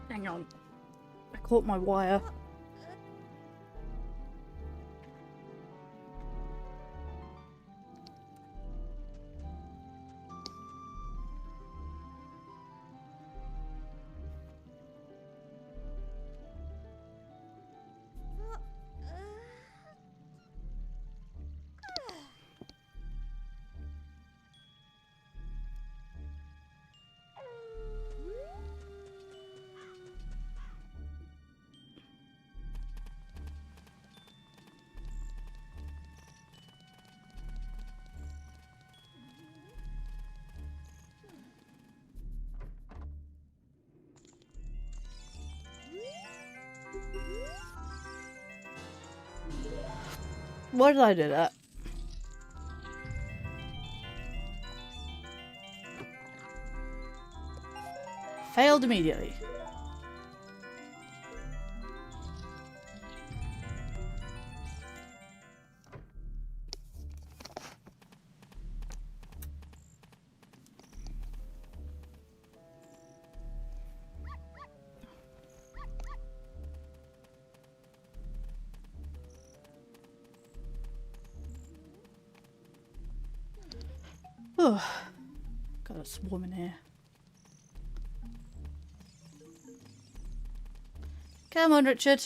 Hang on. I caught my wire. Why did I do that? Failed immediately. Oh, God, it's warm in here. Come on, Richard.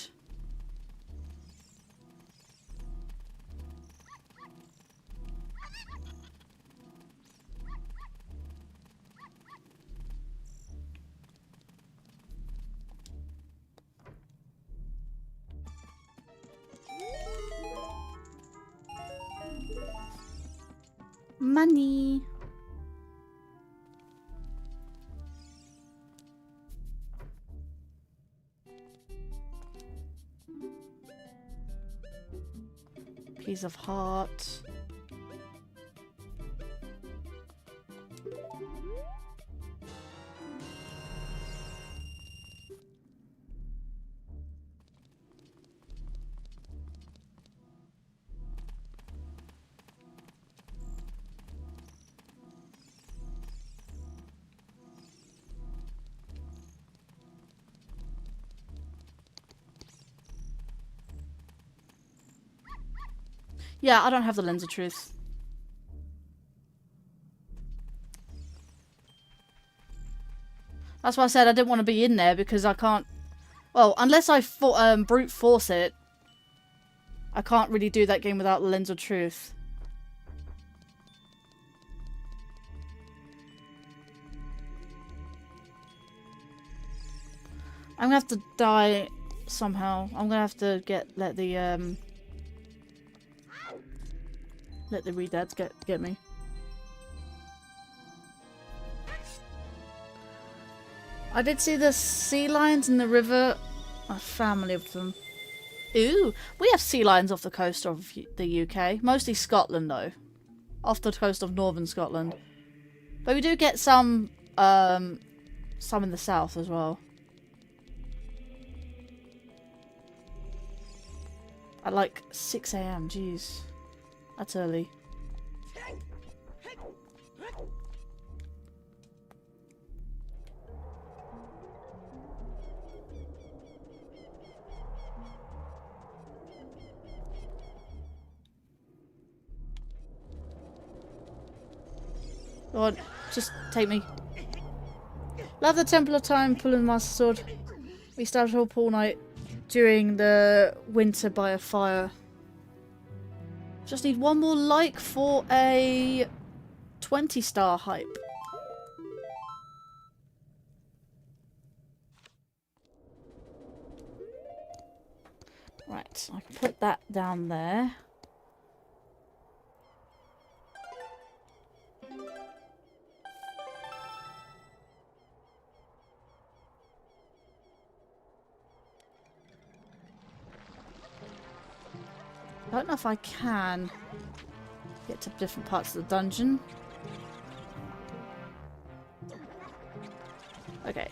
Money. Piece of heart. Yeah, I don't have the lens of truth. That's why I said I didn't want to be in there because I can't... Well, unless I brute force it, I can't really do that game without the lens of truth. I'm gonna have to die somehow. I'm gonna have to let the redads get me. I did see the sea lions in the river. A family of them. Ooh, we have sea lions off the coast of the UK. Mostly Scotland though. Off the coast of northern Scotland. But we do get some in the south as well. At like 6 AM, jeez. That's early. God, just take me. Love the Temple of Time, pulling Master Sword. We started up all night during the winter by a fire. Just need one more like for a 20-star hype. Right, I can put that down there. I don't know if I can get to different parts of the dungeon. Okay.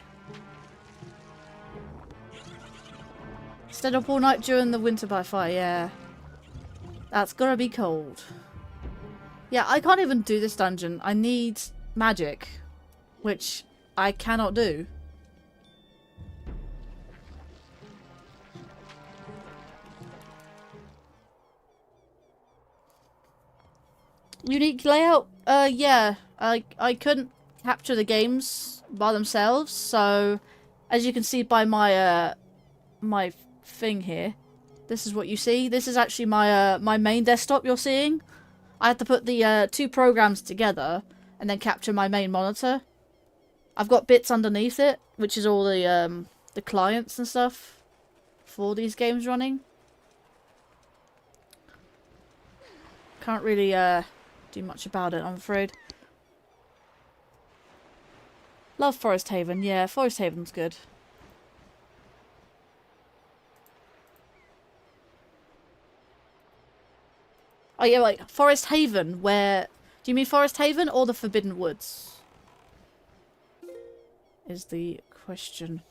Stayed up all night during the winter by fire, yeah. That's gotta be cold. Yeah, I can't even do this dungeon. I need magic, which I cannot do. Unique layout? Yeah. I couldn't capture the games by themselves, so as you can see by my my thing here, this is what you see. This is actually my my main desktop you're seeing. I had to put the two programs together and then capture my main monitor. I've got bits underneath it, which is all the clients and stuff for these games running. Can't really do much about it, I'm afraid. Love Forest Haven. Yeah, Forest Haven's good. Oh yeah, like Forest Haven, where... Do you mean Forest Haven or the Forbidden Woods? Is the question.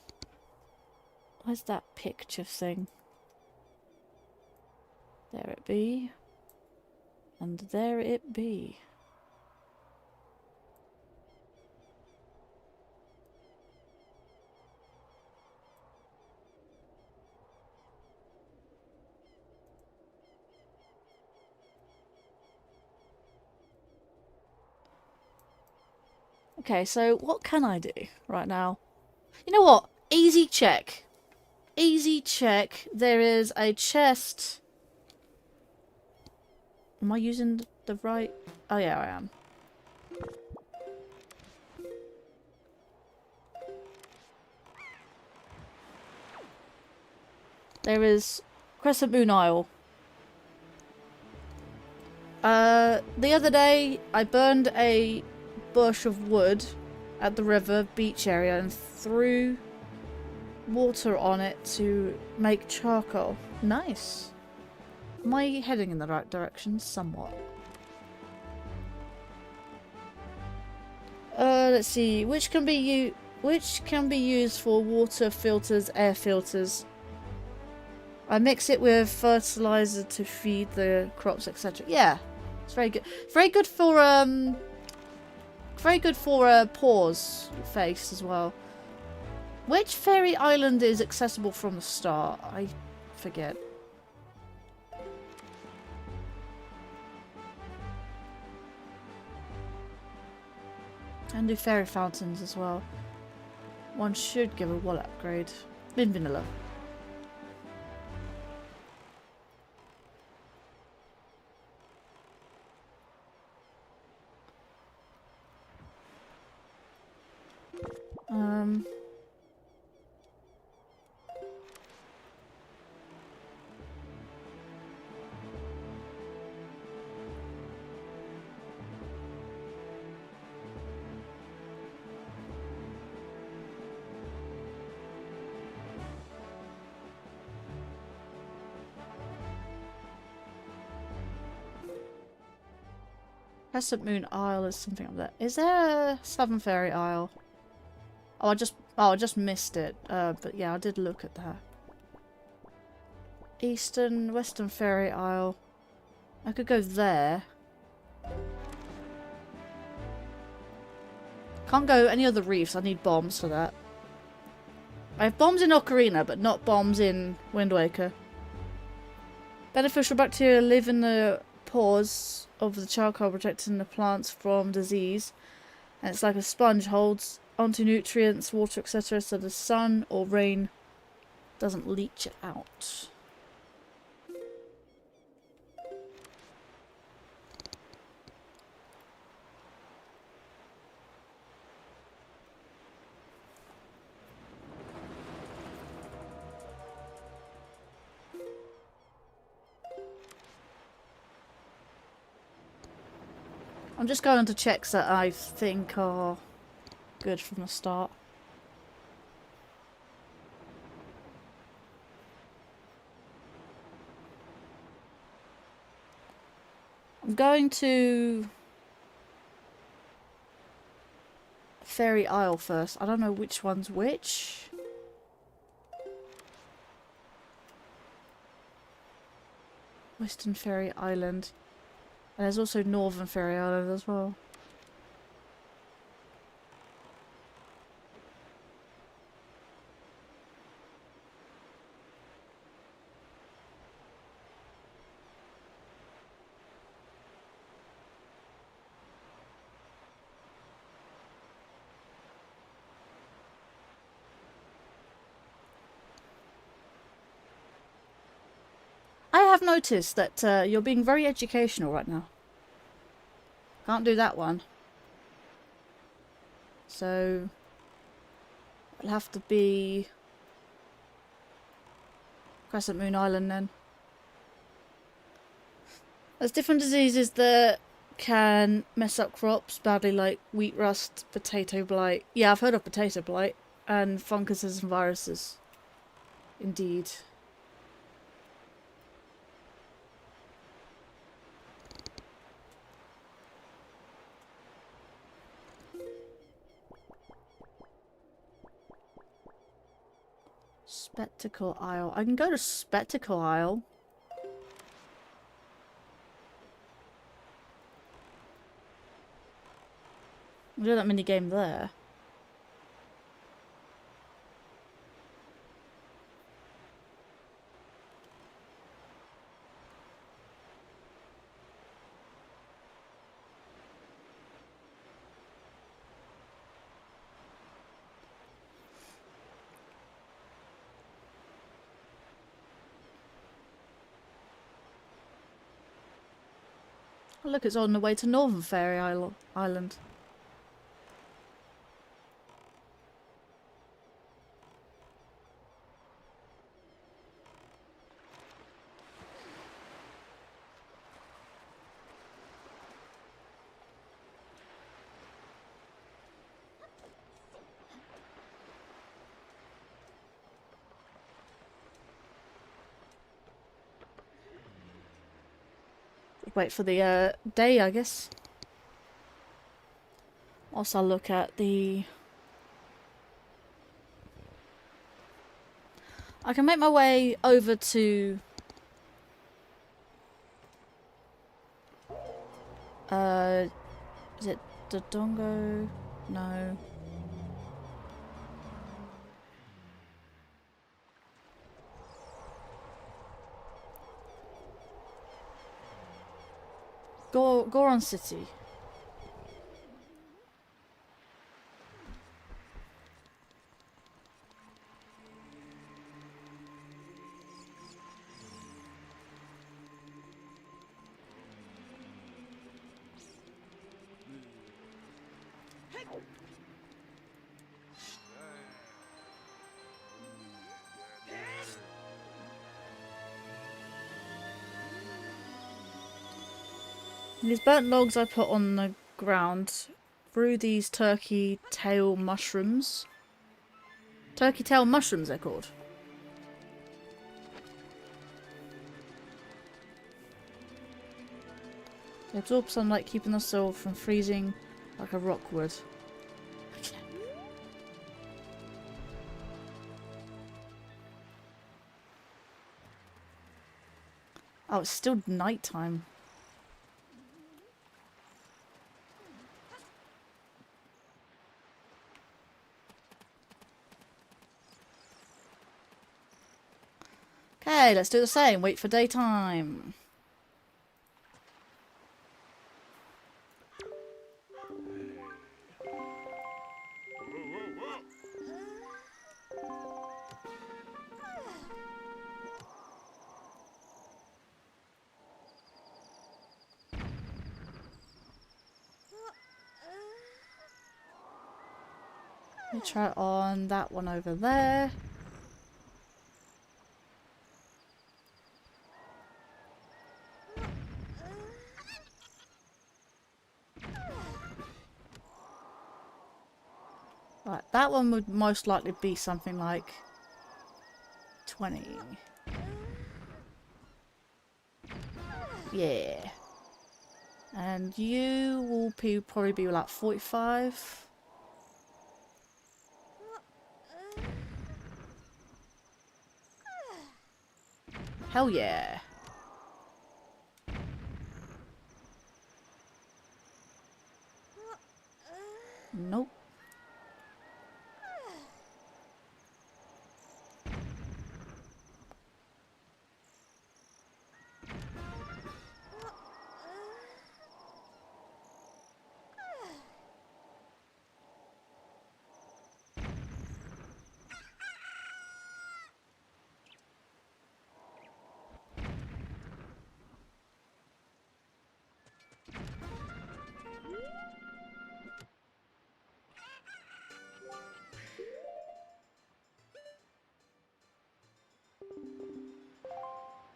Where's that picture thing? There it be. And there it be. Okay, so what can I do right now? You know what? Easy check. Easy check. There is a chest. Am I using the right... Oh yeah, I am. There is Crescent Moon Isle. The other day I burned a bush of wood at the river beach area and threw water on it to make charcoal. Nice. Am I heading in the right direction? Somewhat. Let's see. Which can be used for water filters, air filters. I mix it with fertilizer to feed the crops, etc. Yeah, it's very good. Very good for pores face as well. Which fairy island is accessible from the start? I forget. And do fairy fountains as well. One should give a wall upgrade. In vanilla. Crescent Moon Isle is something up there. Is there a Southern Fairy Isle? Oh, I just missed it. But yeah, I did look at that. Western Fairy Isle. I could go there. Can't go any other reefs. I need bombs for that. I have bombs in Ocarina, but not bombs in Wind Waker. Beneficial bacteria live in the pores of the charcoal, protecting the plants from disease. And it's like a sponge, holds onto nutrients, water, etc. so the sun or rain doesn't leach it out. I'm just going to checks that I think are good from the start. I'm going to Fairy Isle first. I don't know which one's which. Western Fairy Island. And there's also Northern Fairy Island as well. I have noticed that you're being very educational right now. Can't do that one. So it'll have to be Crescent Moon Island then. There's different diseases that can mess up crops badly, like wheat rust, potato blight. Yeah, I've heard of potato blight. And funguses and viruses. Indeed. Spectacle Isle. I can go to Spectacle Isle. We'll do that mini game there. Oh, look, it's on the way to Northern Fairy Island. Wait for the day, I guess. Also, I'll look at the... I can make my way over to... is it Dodongo? No. Goron City. These burnt logs I put on the ground through these turkey tail mushrooms. Turkey tail mushrooms, they're called. They absorb sunlight, keeping the soil from freezing like a rock would. Okay. Oh, it's still nighttime. Okay, let's do the same. Wait for daytime. Let me try it on that one over there. Right, that one would most likely be something like 20. Yeah. And you will probably be like 45. Hell yeah. Nope.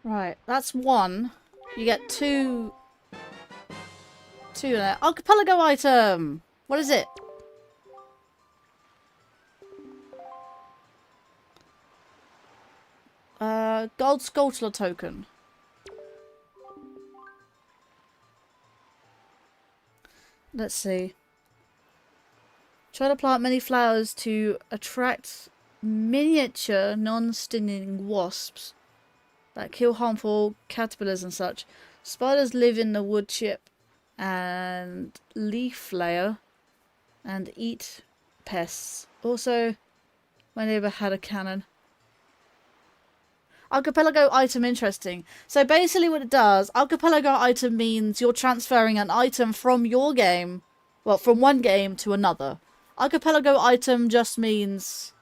Right, that's one. You get two there. Archipelago item! What is it? Gold Sculptor token. Let's see. Try to plant many flowers to attract miniature non-stinging wasps that kill harmful caterpillars and such. Spiders live in the wood chip and leaf layer and eat pests. Also, my neighbour had a cannon. Archipelago item, interesting. So basically what it does, archipelago item means you're transferring an item from your game, well, from one game to another. Archipelago item just means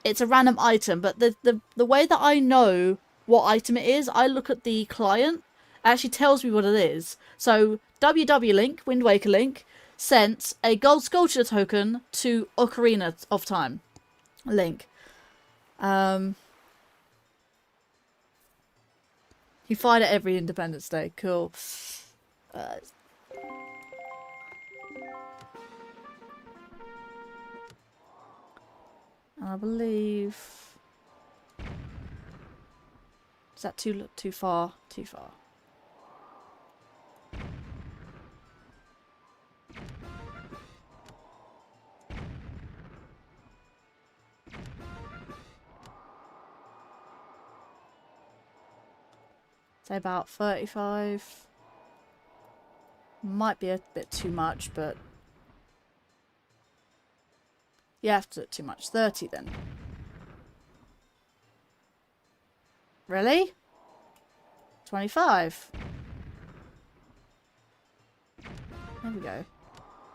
it's a random item, but the way that I know what item it is, I look at the client. It actually tells me what it is. So WW Link, Wind Waker Link, sent a gold sculpture token to Ocarina of Time Link. You find it every Independence Day. Cool. I believe... Is that too far? Too far. Say about 35. Might be a bit too much, but... Yeah, after too much. 30 then. Really? 25. There we go.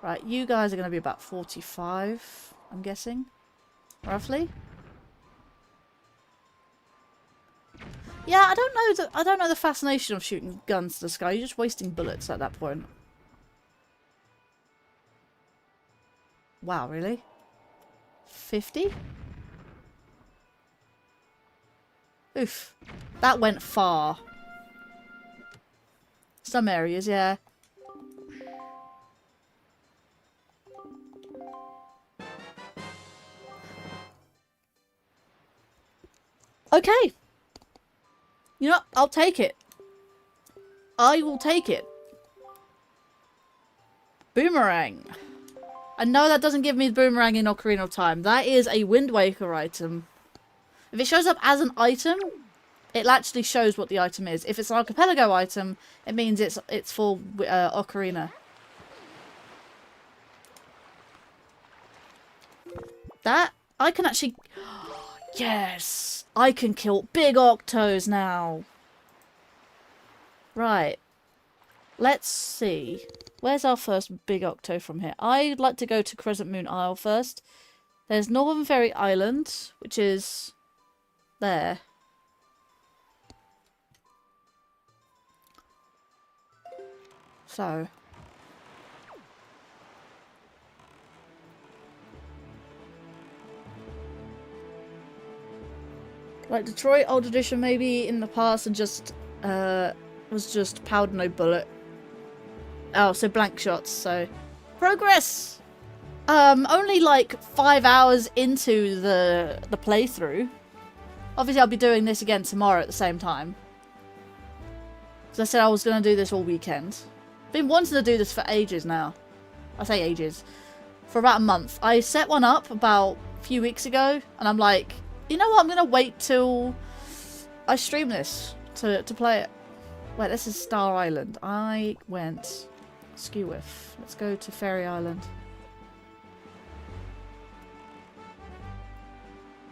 Right, you guys are going to be about 45, I'm guessing. Roughly. Yeah, I don't know the fascination of shooting guns to the sky. You're just wasting bullets at that point. Wow, really? 50? Oof. That went far. Some areas, yeah. Okay. You know what? I'll take it. I will take it. Boomerang. I know that doesn't give me the boomerang in Ocarina of Time. That is a Wind Waker item. If it shows up as an item, it actually shows what the item is. If it's an archipelago item, it means it's for Ocarina. That I can actually... Yes! I can kill big octos now. Right. Let's see. Where's our first big octo from here? I'd like to go to Crescent Moon Isle first. There's Northern Fairy Island, which is there. So. Like Detroit Old Edition maybe in the past and just was just powder no bullet. Oh, so blank shots, so progress! Only like 5 hours into the playthrough. Obviously I'll be doing this again tomorrow at the same time. As I said, I was gonna do this all weekend. Been wanting to do this for ages now. I say ages. For about a month. I set one up about a few weeks ago and I'm like, you know what, I'm gonna wait till I stream this to play it. Wait, this is Star Island. I went skew with. Let's go to Fairy Island.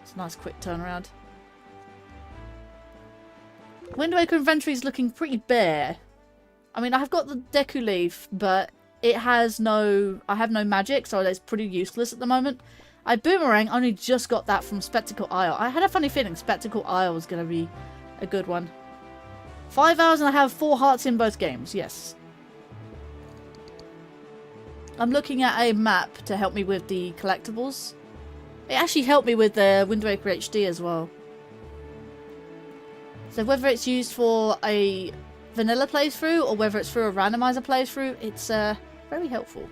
It's a nice quick turnaround. Wind Waker inventory is looking pretty bare. I mean, I've got the Deku Leaf, but it has no... I have no magic, so it's pretty useless at the moment. Boomerang only just got that from Spectacle Isle. I had a funny feeling Spectacle Isle was going to be a good one. 5 hours and I have 4 hearts in both games, yes. I'm looking at a map to help me with the collectibles. It actually helped me with the Wind Waker HD as well. So whether it's used for a vanilla playthrough or whether it's through a randomizer playthrough, it's very helpful.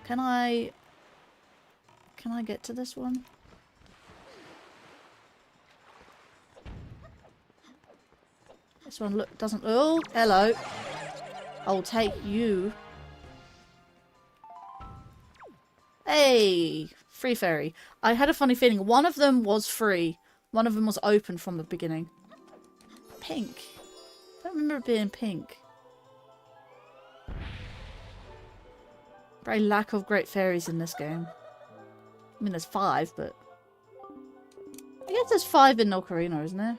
Can I get to this one? This one doesn't... Oh, hello. I'll take you. Hey, Free fairy. I had a funny feeling. One of them was free. One of them was open from the beginning. Pink. I don't remember it being pink. Very lack of great fairies in this game. I mean, there's 5, but... I guess there's 5 in Ocarina, isn't there?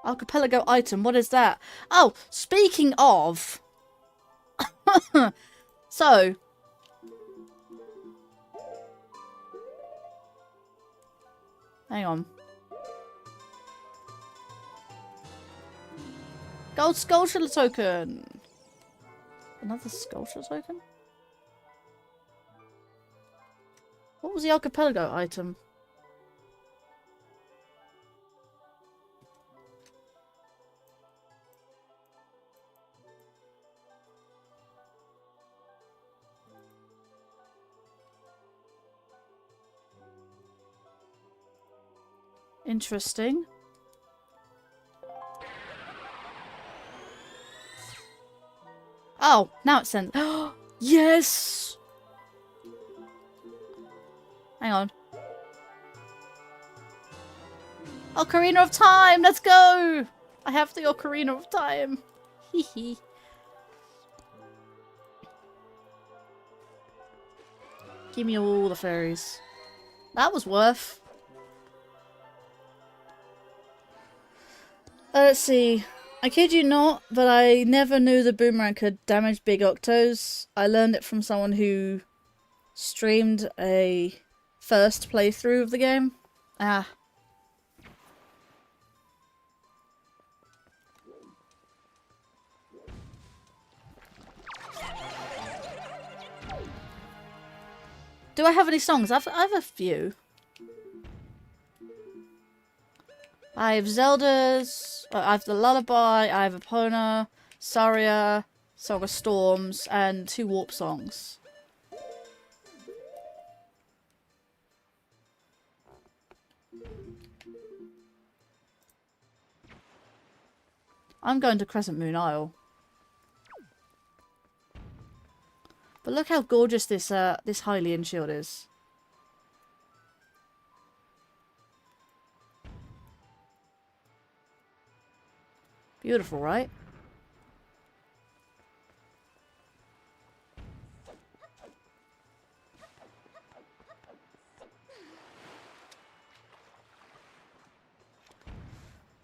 Archipelago item, what is that? Oh, speaking of... So... Hang on. Gold sculpture token! Another sculpture token? What was the archipelago item? Interesting. Oh, now it's sent. Yes! Hang on. Ocarina of Time! Let's go! I have the Ocarina of Time. Hehe. Give me all the fairies. That was worth. Let's see. I kid you not, but I never knew the boomerang could damage big octos. I learned it from someone who streamed a first playthrough of the game. Ah. Do I have any songs? I have a few. I have Zelda's, I have the Lullaby, I have Epona, Saria, Song of Storms, and 2 Warp songs. I'm going to Crescent Moon Isle. But look how gorgeous this this Hylian shield is. Beautiful, right?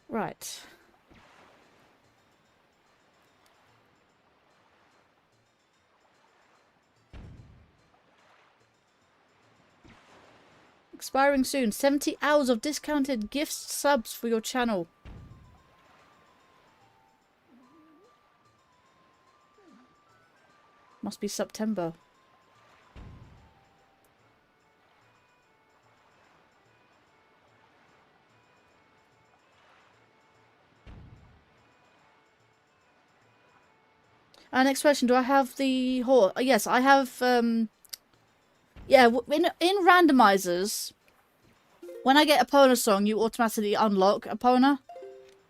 Right. Expiring soon. 70 hours of discounted gift subs for your channel. Must be September. Next question. Do I have the horse? Yes, I have, yeah, in randomisers, when I get Epona song, you automatically unlock Epona.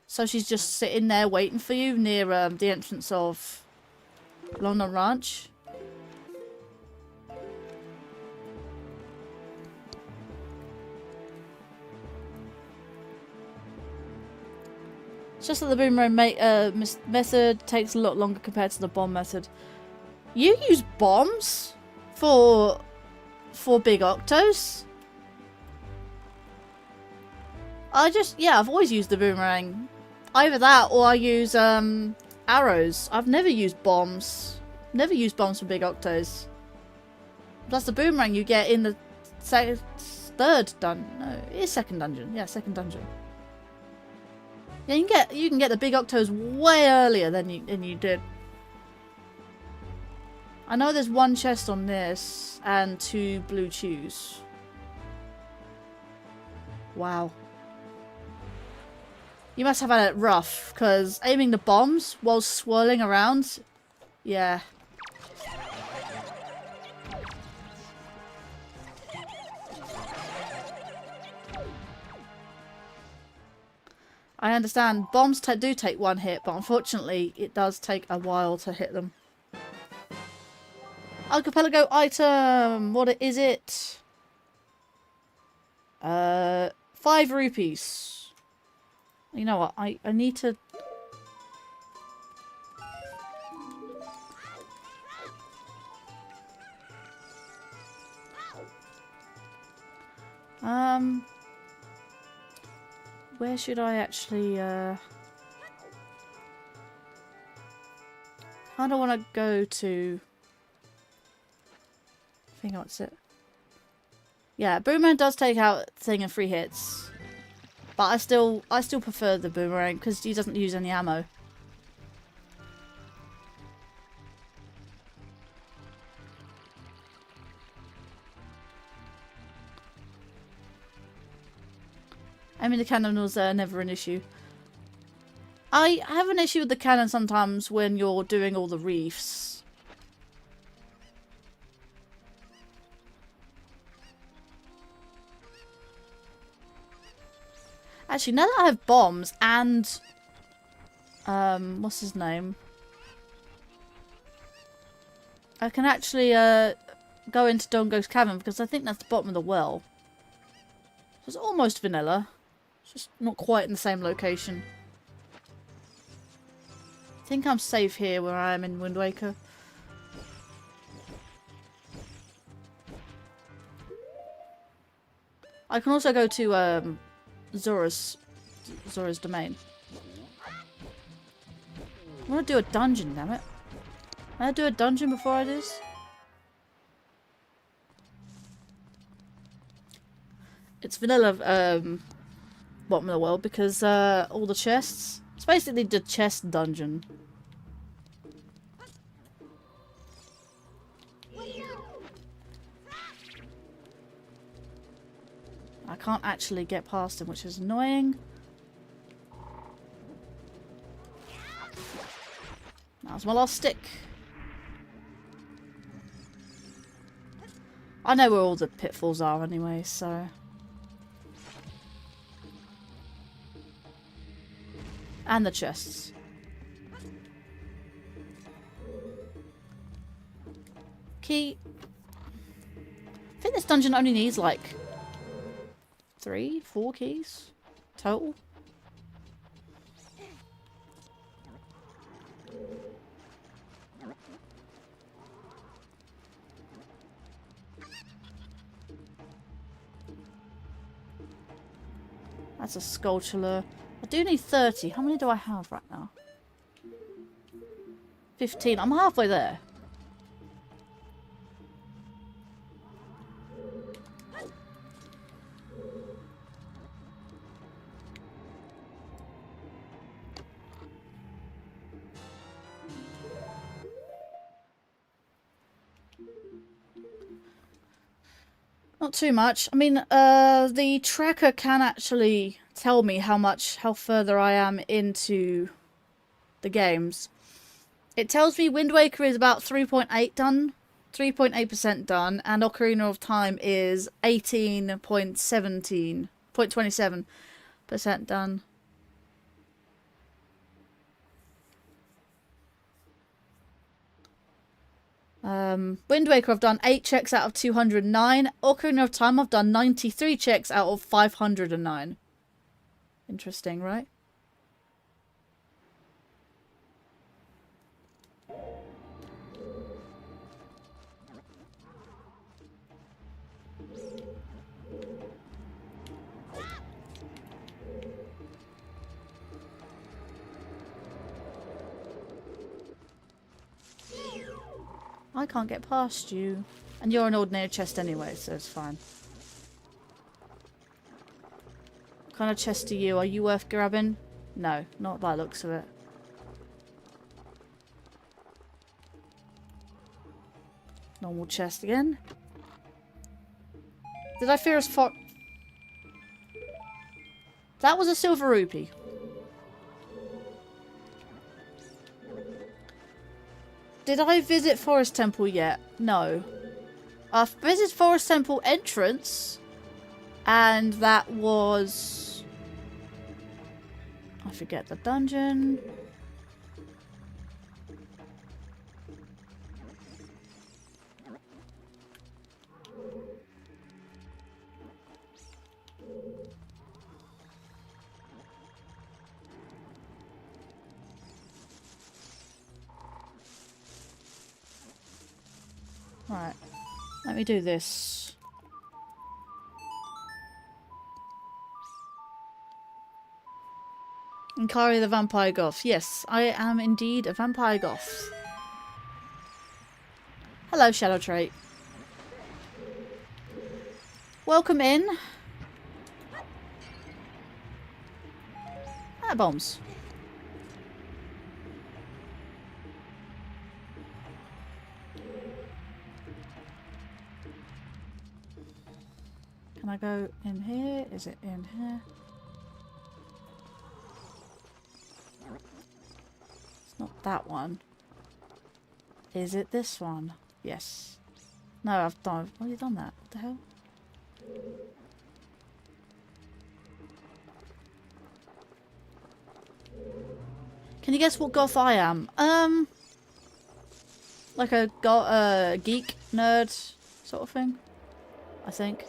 So she's just sitting there waiting for you near the entrance of London Ranch. It's just that the boomerang method takes a lot longer compared to the bomb method. You use bombs for big octos? I've always used the boomerang. Either that or I use arrows. I've never used bombs. Never used bombs for big octos. Plus the boomerang you get in the third dungeon. No, it is second dungeon. Yeah, second dungeon. Yeah, you can get the big octos way earlier than you did. I know there's 1 chest on this and 2 blue chews. Wow. You must have had it rough, because aiming the bombs while swirling around, yeah. I understand bombs do take one hit, but unfortunately it does take a while to hit them. Archipelago item! What is it? 5 rupees. You know what? I need to... Where should I actually, I kinda wanna go to... I think that's it. Yeah, Boomerang does take out thing in 3 hits. But I still prefer the Boomerang because he doesn't use any ammo. I mean, the cannon was never an issue. I have an issue with the cannon sometimes when you're doing all the reefs. Actually, now that I have bombs and... what's his name? I can actually go into Dongo's Cavern because I think that's the bottom of the well. So it's almost vanilla. It's just not quite in the same location. I think I'm safe here where I am in Wind Waker. I can also go to Zora's domain. I want to do a dungeon, damn it. Can I do a dungeon before I do this? It's vanilla bottom of the world because all the chests. It's basically the chest dungeon. I can't actually get past him, which is annoying. That's my last stick. I know where all the pitfalls are anyway, so... And the chests. Key. I think this dungeon only needs like 3, 4 keys total. That's a Skulltula. I do need 30. How many do I have right now? 15. I'm halfway there. Not too much. I mean, the tracker can actually tell me how further I am into the games. It tells me Wind Waker is about 3.8 done, 3.8% done, and Ocarina of Time is 18.27% done. Wind Waker I've done 8 checks out of 209. Ocarina of Time I've done 93 checks out of 509. Interesting, right? I can't get past you. And you're an ordinary chest anyway, so it's fine. What kind of chest are you? Are you worth grabbing? No, not by the looks of it. Normal chest again. Did I fear us That was a silver rupee. Did I visit Forest Temple yet? No. I've visited Forest Temple entrance. And that was... I forget the dungeon. Right, let me do this. Linkario the Vampire Goth. Yes, I am indeed a Vampire Goth. Hello, Shadow Trait. Welcome in. Ah, bombs. Can I go in here? Is it in here? It's not that one. Is it this one? Yes. No, I've already done that. What the hell? Can you guess what goth I am? Like a geek, nerd sort of thing, I think.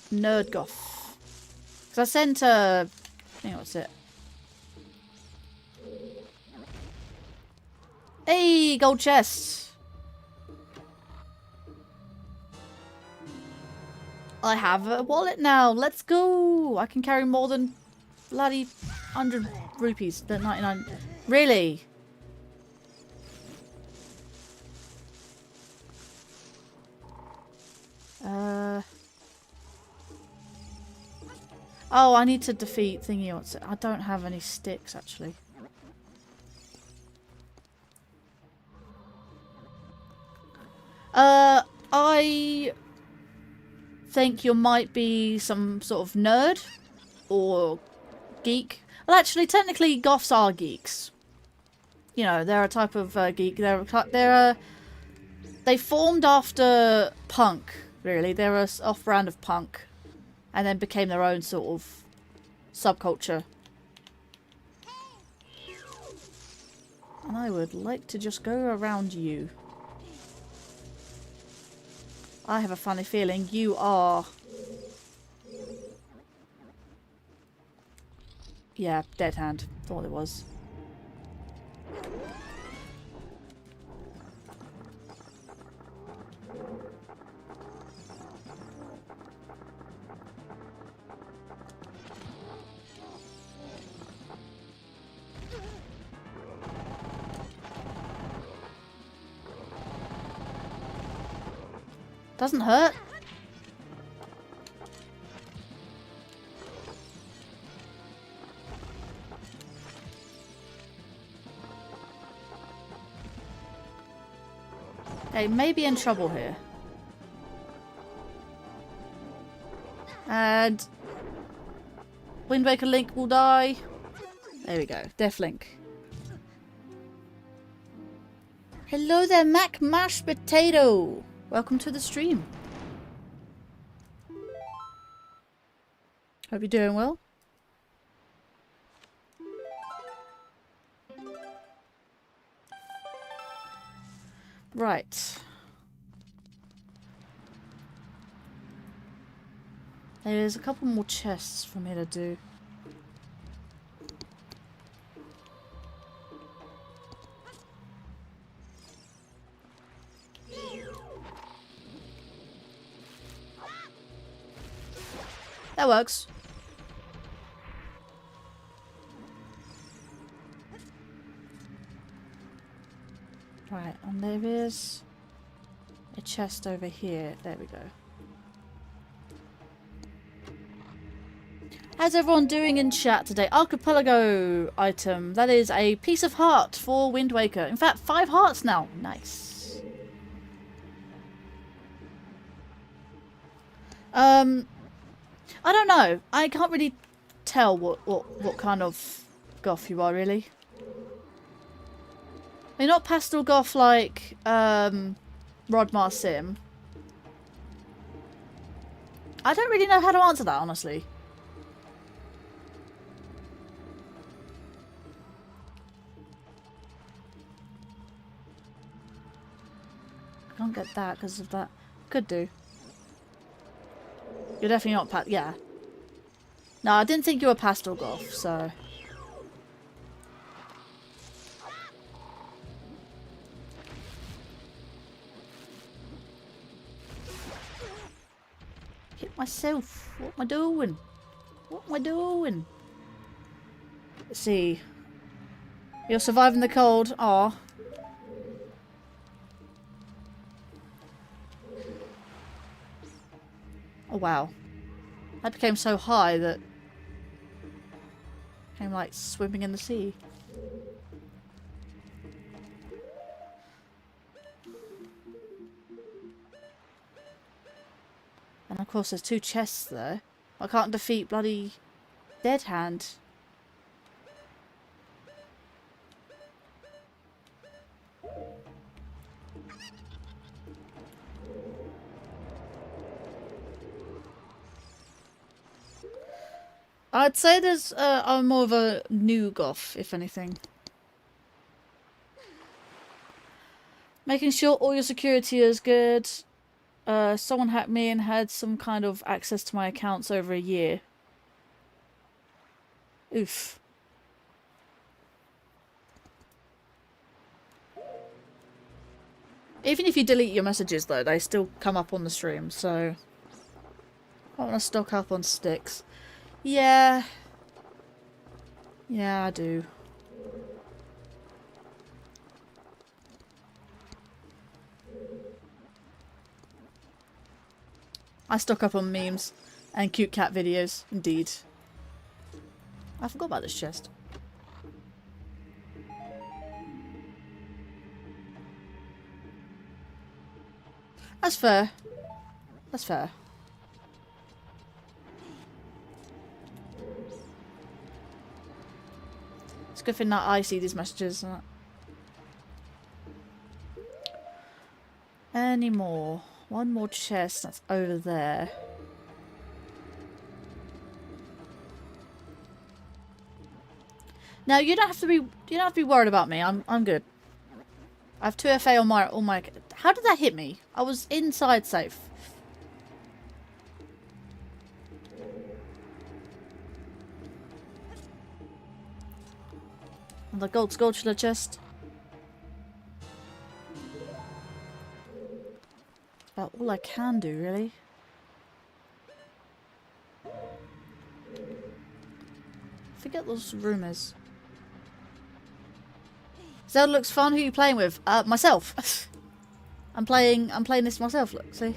Nerd goth. Because I sent I think what's it? Hey, gold chest. I have a wallet now. Let's go. I can carry more than bloody 100 rupees. The 99. Really? Oh, I need to defeat thingy. What's it? I don't have any sticks actually. I think you might be some sort of nerd or geek. Well, actually, technically, goths are geeks. You know, they're a type of geek. They formed after punk. Really, they're a off-brand of punk, and then became their own sort of subculture. And I would like to just go around you. I have a funny feeling you are... Yeah, dead hand. Thought it was. Doesn't hurt. Okay, maybe in trouble here. And Wind Waker Link will die. There we go. Death Link. Hello there, Mac Mashed Potato. Welcome to the stream. Hope you're doing well. Right. There's a couple more chests for me to do. That works. Right, and there is a chest over here. There we go. How's everyone doing in chat today? Archipelago item. That is a piece of heart for Wind Waker. In fact, 5 hearts now. Nice. I don't know. I can't really tell what kind of goth you are, really. You're not pastel goth like Rodmar Sim. I don't really know how to answer that, honestly. I can't get that because of that. Could do. You're definitely not past. Yeah. No, I didn't think you were pastel golf, so. Hit myself. What am I doing? What am I doing? Let's see. You're surviving the cold. Aw. Oh wow. That became so high that became like swimming in the sea. And of course there's two chests there. I can't defeat bloody Dead Hand. I'd say there's I'm more of a new goth, if anything. Making sure all your security is good. Someone hacked me and had some kind of access to my accounts over a year. Oof. Even if you delete your messages though, they still come up on the stream, so I want to stock up on sticks. Yeah. Yeah, I do. I stock up on memes and cute cat videos, indeed. I forgot about this chest. That's fair. That's fair. It's a good thing that I see these messages. Any more? One more chest that's over there. Now you don't have to be worried about me. I'm good. I have 2FA on my how did that hit me? I was inside safe. And the gold sculpture chest. About all I can do, really. Forget those rumours. Zelda looks fun. Who are you playing with? Myself. I'm playing this myself. Look, see.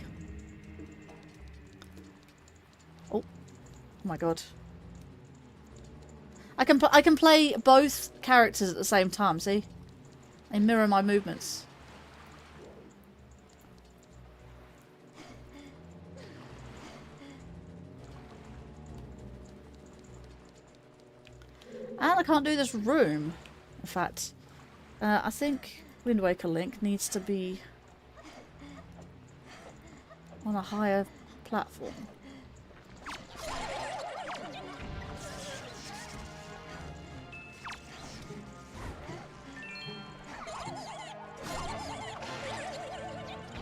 Oh my god. I can play both characters at the same time. See, they mirror my movements. And I can't do this room. In fact, I think Wind Waker Link needs to be on a higher platform.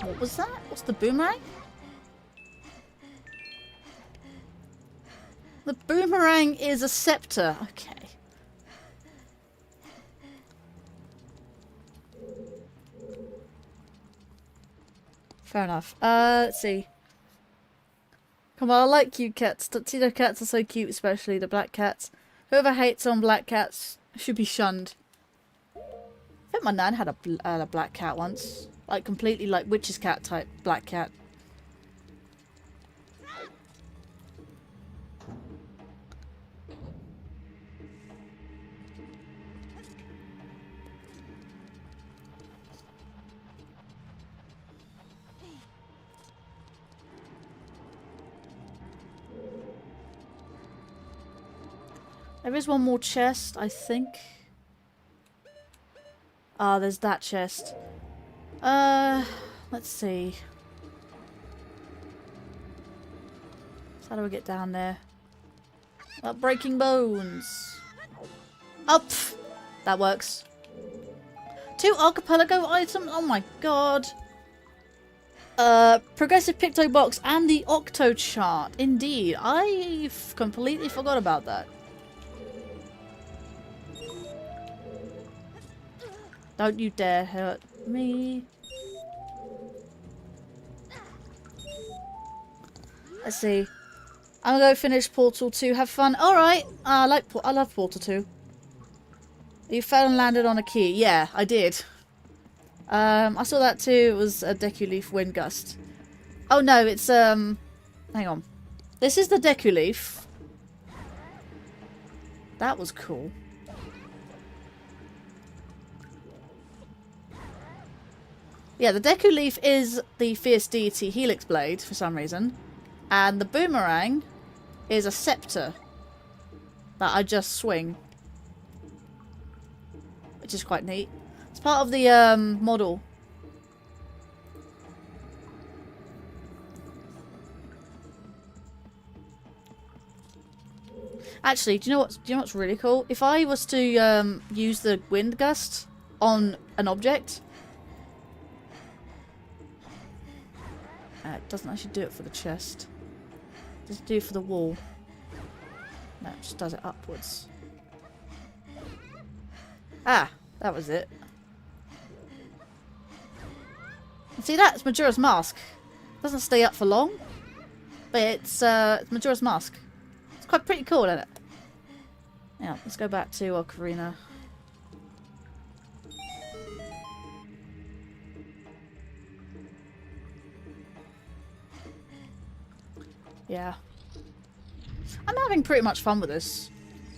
What was that? What's the boomerang? The boomerang is a scepter. Okay. Fair enough. Let's see. Come on, I like cute cats. Tuxedo cats are so cute, especially the black cats. Whoever hates on black cats should be shunned. I think my nan had a black cat once. Like, completely like witch's cat type black cat. There is one more chest, I think. Ah, there's that chest. Let's see. So how do I get down there? Without breaking bones. Up! That works. 2 archipelago items? Oh my god. Progressive Picto Box and the Octo Chart. Indeed. I've completely forgot about that. Don't you dare hurt me. Let's see. I'm gonna go finish Portal 2. Have fun. Alright. I love Portal 2. You fell and landed on a key. Yeah, I did. I saw that too. It was a Deku Leaf wind gust. Oh no, it's hang on. This is the Deku Leaf. That was cool. Yeah, the Deku Leaf is the Fierce Deity Helix Blade for some reason. And the Boomerang is a scepter that I just swing. Which is quite neat. It's part of the model. Actually, do you know what's really cool? If I was to use the wind gust on an object, it doesn't actually do it for the chest. It does it do it for the wall? No, it just does it upwards. Ah, that was it. See, that's Majora's Mask. It doesn't stay up for long, but it's Majora's Mask. It's quite pretty cool, isn't it? Yeah, let's go back to Ocarina. Yeah. I'm having pretty much fun with this.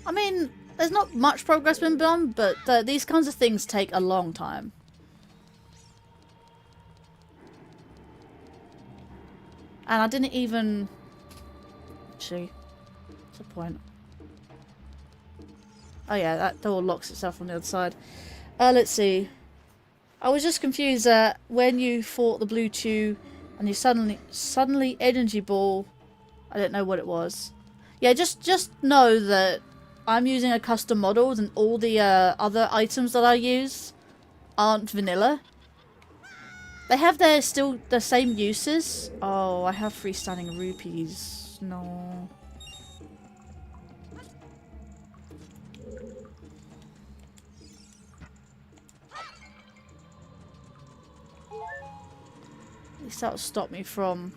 I mean, there's not much progress been done, but these kinds of things take a long time. And I didn't even... Actually, what's the point? Oh yeah, that door locks itself on the other side. Let's see. I was just confused that when you fought the blue chew and you suddenly energy ball... I don't know what it was. Yeah, just know that I'm using a custom model and all the other items that I use aren't vanilla. They have still the same uses. Oh, I have freestanding rupees. No. At least that'll stop me from...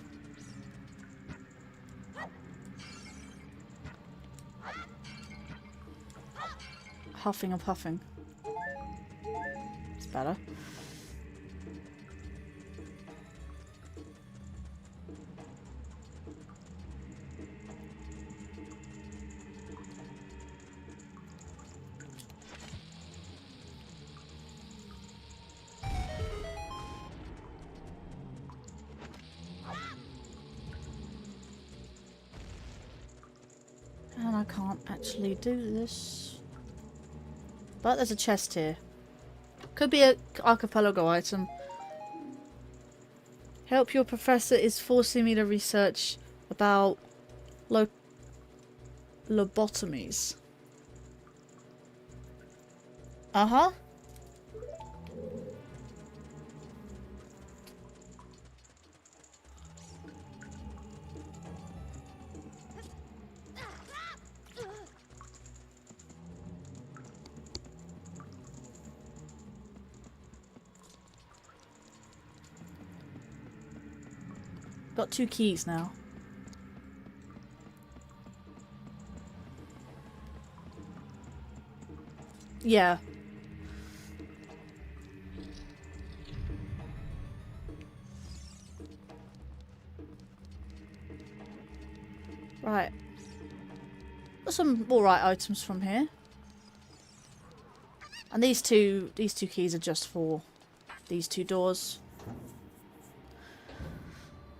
huffing and puffing. It's better. And I can't actually do this. But there's a chest here. Could be an archipelago item. Help your professor is forcing me to research about lobotomies. Uh-huh. Got 2 keys now. Yeah. Right. Got some alright items from here. And these two keys are just for these 2 doors.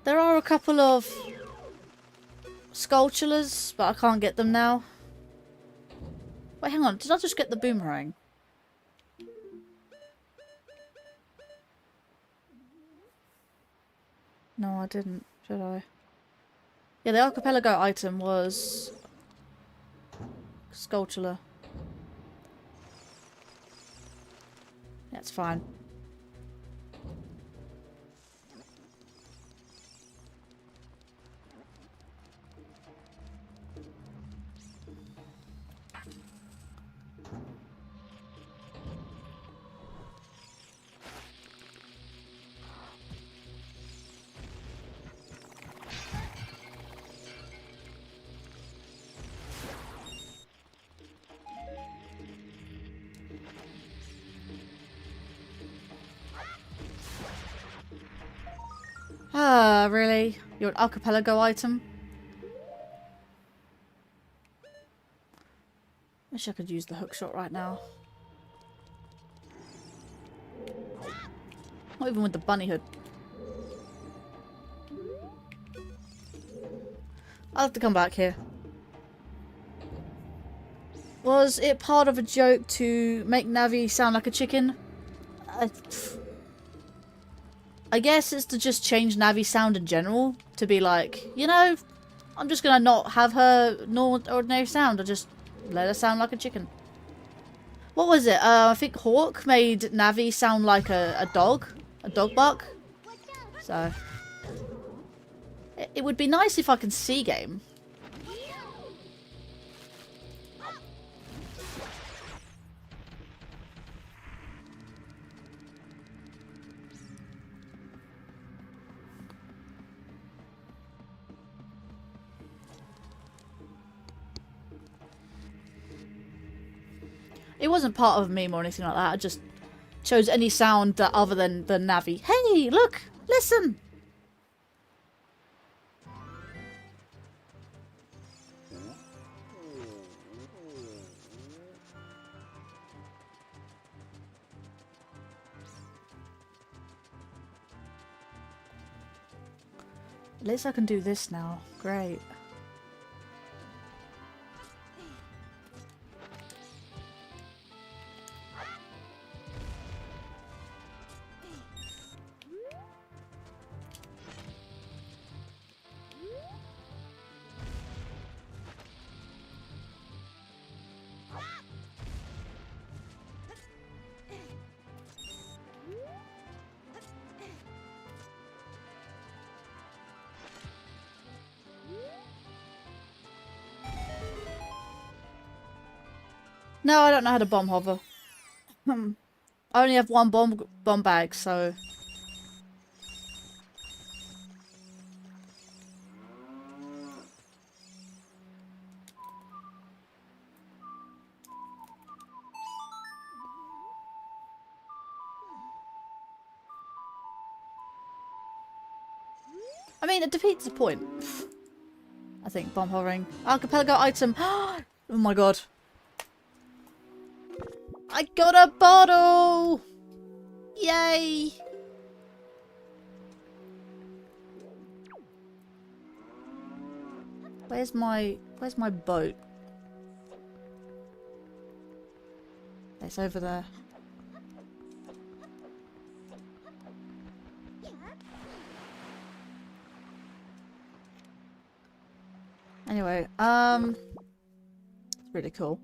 There are a couple of sculptures, but I can't get them now. Wait, hang on. Did I just get the boomerang? No, I didn't. Did I? Yeah, the archipelago item was Sculpture. That's fine. Ah, really? You're an archipelago item? Wish I could use the hookshot right now. Not even with the bunny hood. I'll have to come back here. Was it part of a joke to make Navi sound like a chicken? I guess it's to just change Navi's sound in general. To be like, you know, I'm just gonna not have her normal, ordinary sound. I'll just let her sound like a chicken. What was it? I think Hawk made Navi sound like a dog. A dog bark. So. It would be nice if I could see game. It wasn't part of a meme or anything like that. I just chose any sound that other than the Navi. Hey, look! Listen! At least I can do this now. Great. No, I don't know how to bomb hover. I only have one bomb bag, so... I mean, it defeats the point. I think bomb hovering. Archipelago item. Oh my god. I got a bottle! Yay! Where's my boat? It's over there. Anyway, it's really cool.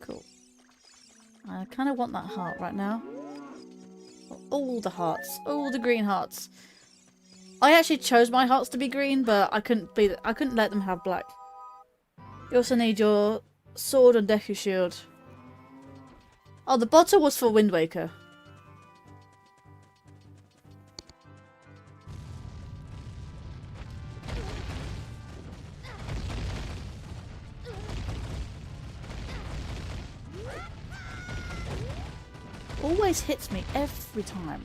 Cool. I kind of want that heart right now. All the hearts. All the green hearts. I actually chose my hearts to be green, but I couldn't let them have black. You also need your sword and Deku shield. Oh, the bottle was for Wind Waker. Always hits me every time.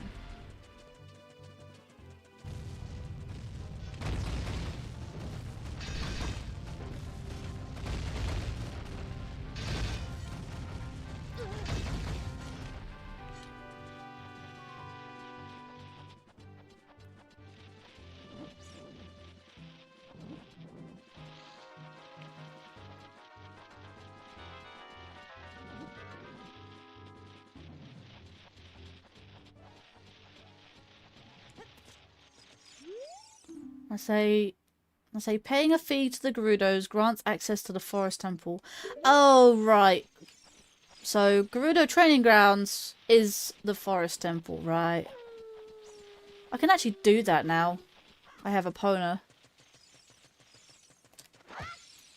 I say paying a fee to the Gerudos grants access to the Forest Temple. Oh, right. So, Gerudo Training Grounds is the Forest Temple, right? I can actually do that now. I have a Pona.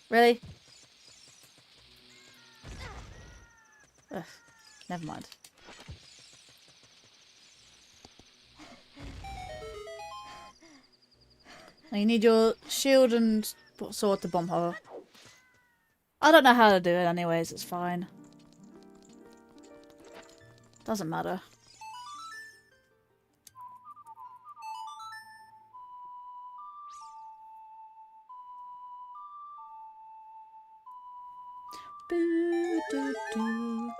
Really? Ugh, never mind. Now you need your shield and sword to bomb her. I don't know how to do it anyways, it's fine. Doesn't matter. Boo doo doo.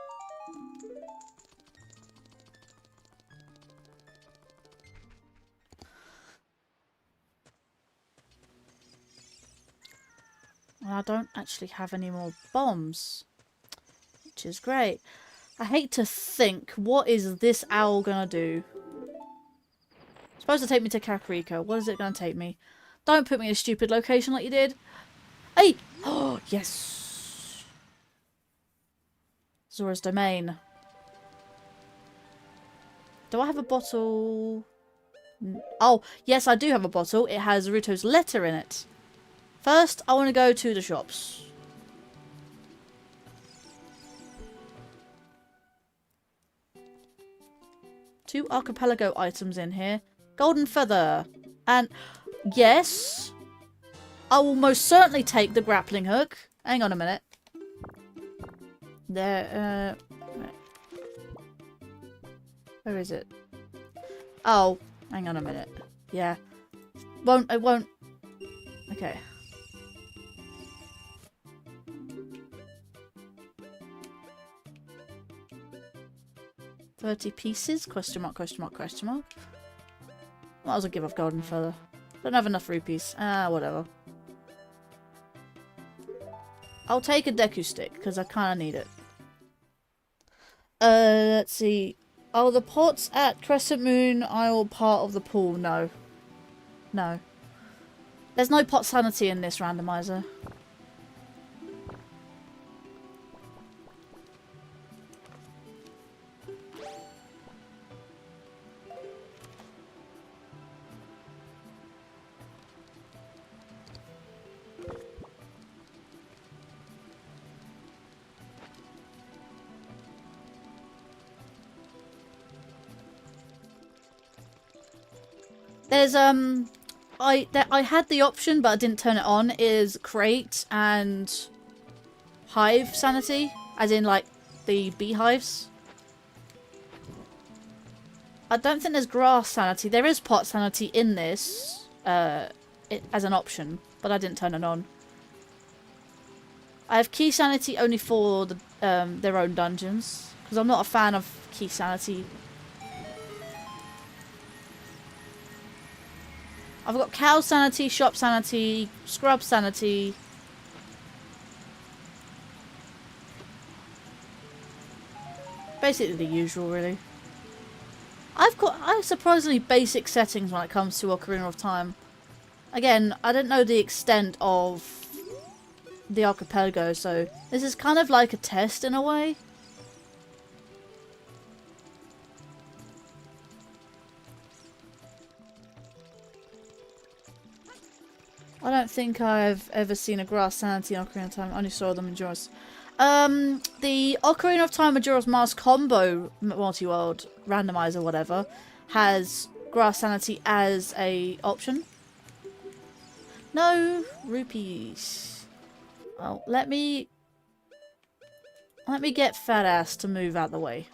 I don't actually have any more bombs, which is great. I hate to think, what is this owl gonna do? It's supposed to take me to Kakariko. What is it gonna take me? Don't put me in a stupid location like you did. Hey! Oh, yes! Zora's Domain. Do I have a bottle? Oh, yes, I do have a bottle. It has Naruto's letter in it. First, I want to go to the shops. Two archipelago items in here. Golden feather. And yes, I will most certainly take the grappling hook. Hang on a minute. There, where is it? Oh, hang on a minute. Yeah. It won't. Okay. $30 pieces? Question mark, question mark, question mark. Might as well give off golden feather. Don't have enough rupees. Ah, whatever. I'll take a Deku stick, because I kind of need it. Let's see. Oh, the pots at Crescent Moon Isle part of the pool? No. No. There's no pot sanity in this randomizer. There's I had the option but I didn't turn it on, is crate and hive sanity, as in like the beehives. I don't think there's grass sanity. There is pot sanity in this as an option, but I didn't turn it on. I have key sanity only for the their own dungeons, because I'm not a fan of key sanity. I've got cow sanity, shop sanity, scrub sanity. Basically the usual, really. I have surprisingly basic settings when it comes to Ocarina of Time. Again, I don't know the extent of the archipelago, so this is kind of like a test in a way. I don't think I've ever seen a grass sanity in Ocarina of Time. I only saw them in Majora's. The Ocarina of Time Majora's Mask combo multi-world randomizer, whatever, has grass sanity as a option. No rupees. Oh, let me get fat ass to move out the way.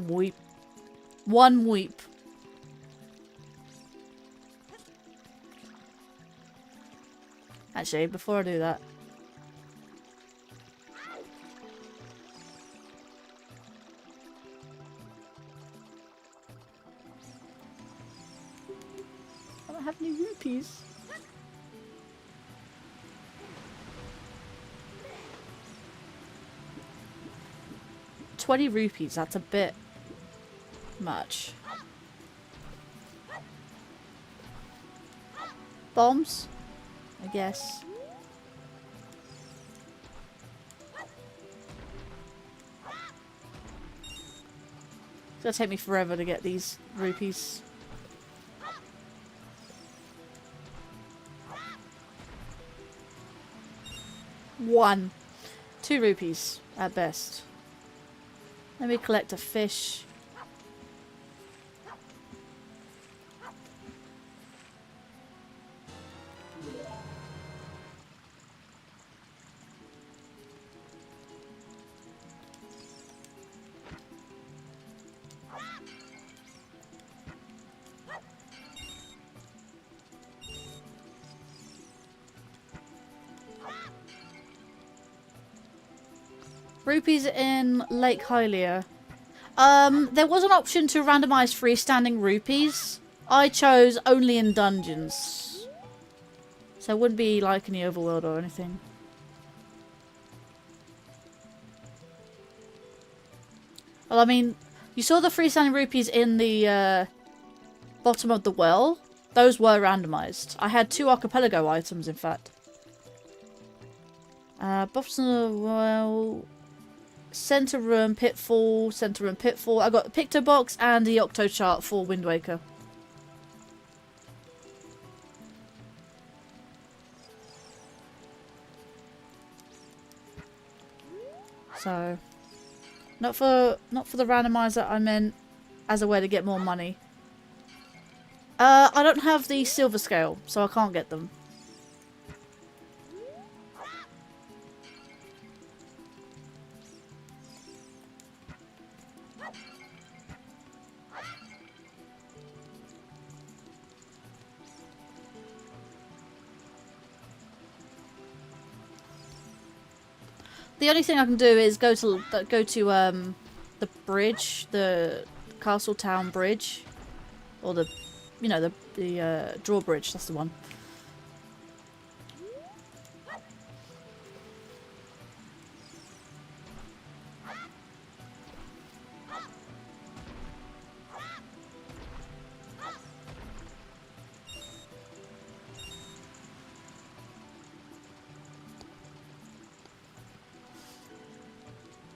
Weep. One weep. Actually, before I do that. have any rupees. ₹20, that's a bit much. Bombs? I guess. It's gonna take me forever to get these rupees. One. 2 rupees at best. Let me collect a fish. Rupees in Lake Hylia. There was an option to randomize freestanding rupees. I chose only in dungeons. So it wouldn't be like in the overworld or anything. Well, I mean, you saw the freestanding rupees in the bottom of the well. Those were randomized. I had 2 archipelago items, in fact. Bottom of the well... Center room, pitfall, center room, pitfall. I got the Picto box and the Octo chart for Wind Waker. So, not for the randomizer. I meant as a way to get more money. I don't have the silver scale, so I can't get them. The only thing I can do is go to the bridge, the Castle Town Bridge, or the, you know, the drawbridge. That's the one.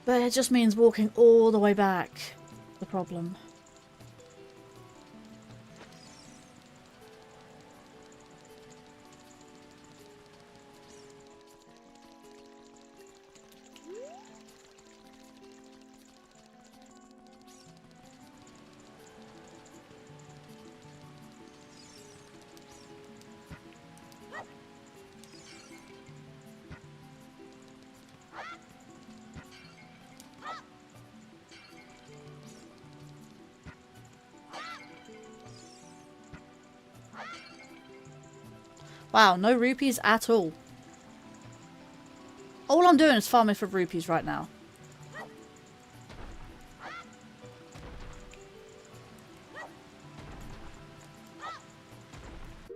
But it just means walking all the way back. The problem. Wow, no rupees at all. All I'm doing is farming for rupees right now.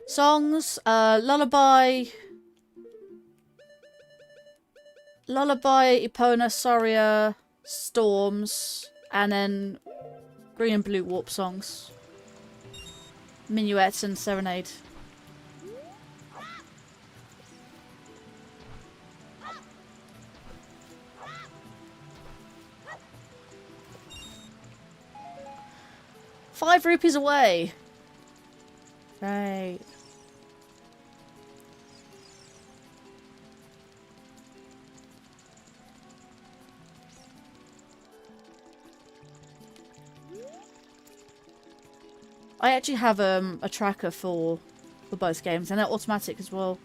Songs, Lullaby, Epona, Soria, Storms, and then Green and Blue Warp songs. Minuets and Serenade. ₹5 away. Right. I actually have a tracker for both games, and they're automatic as well.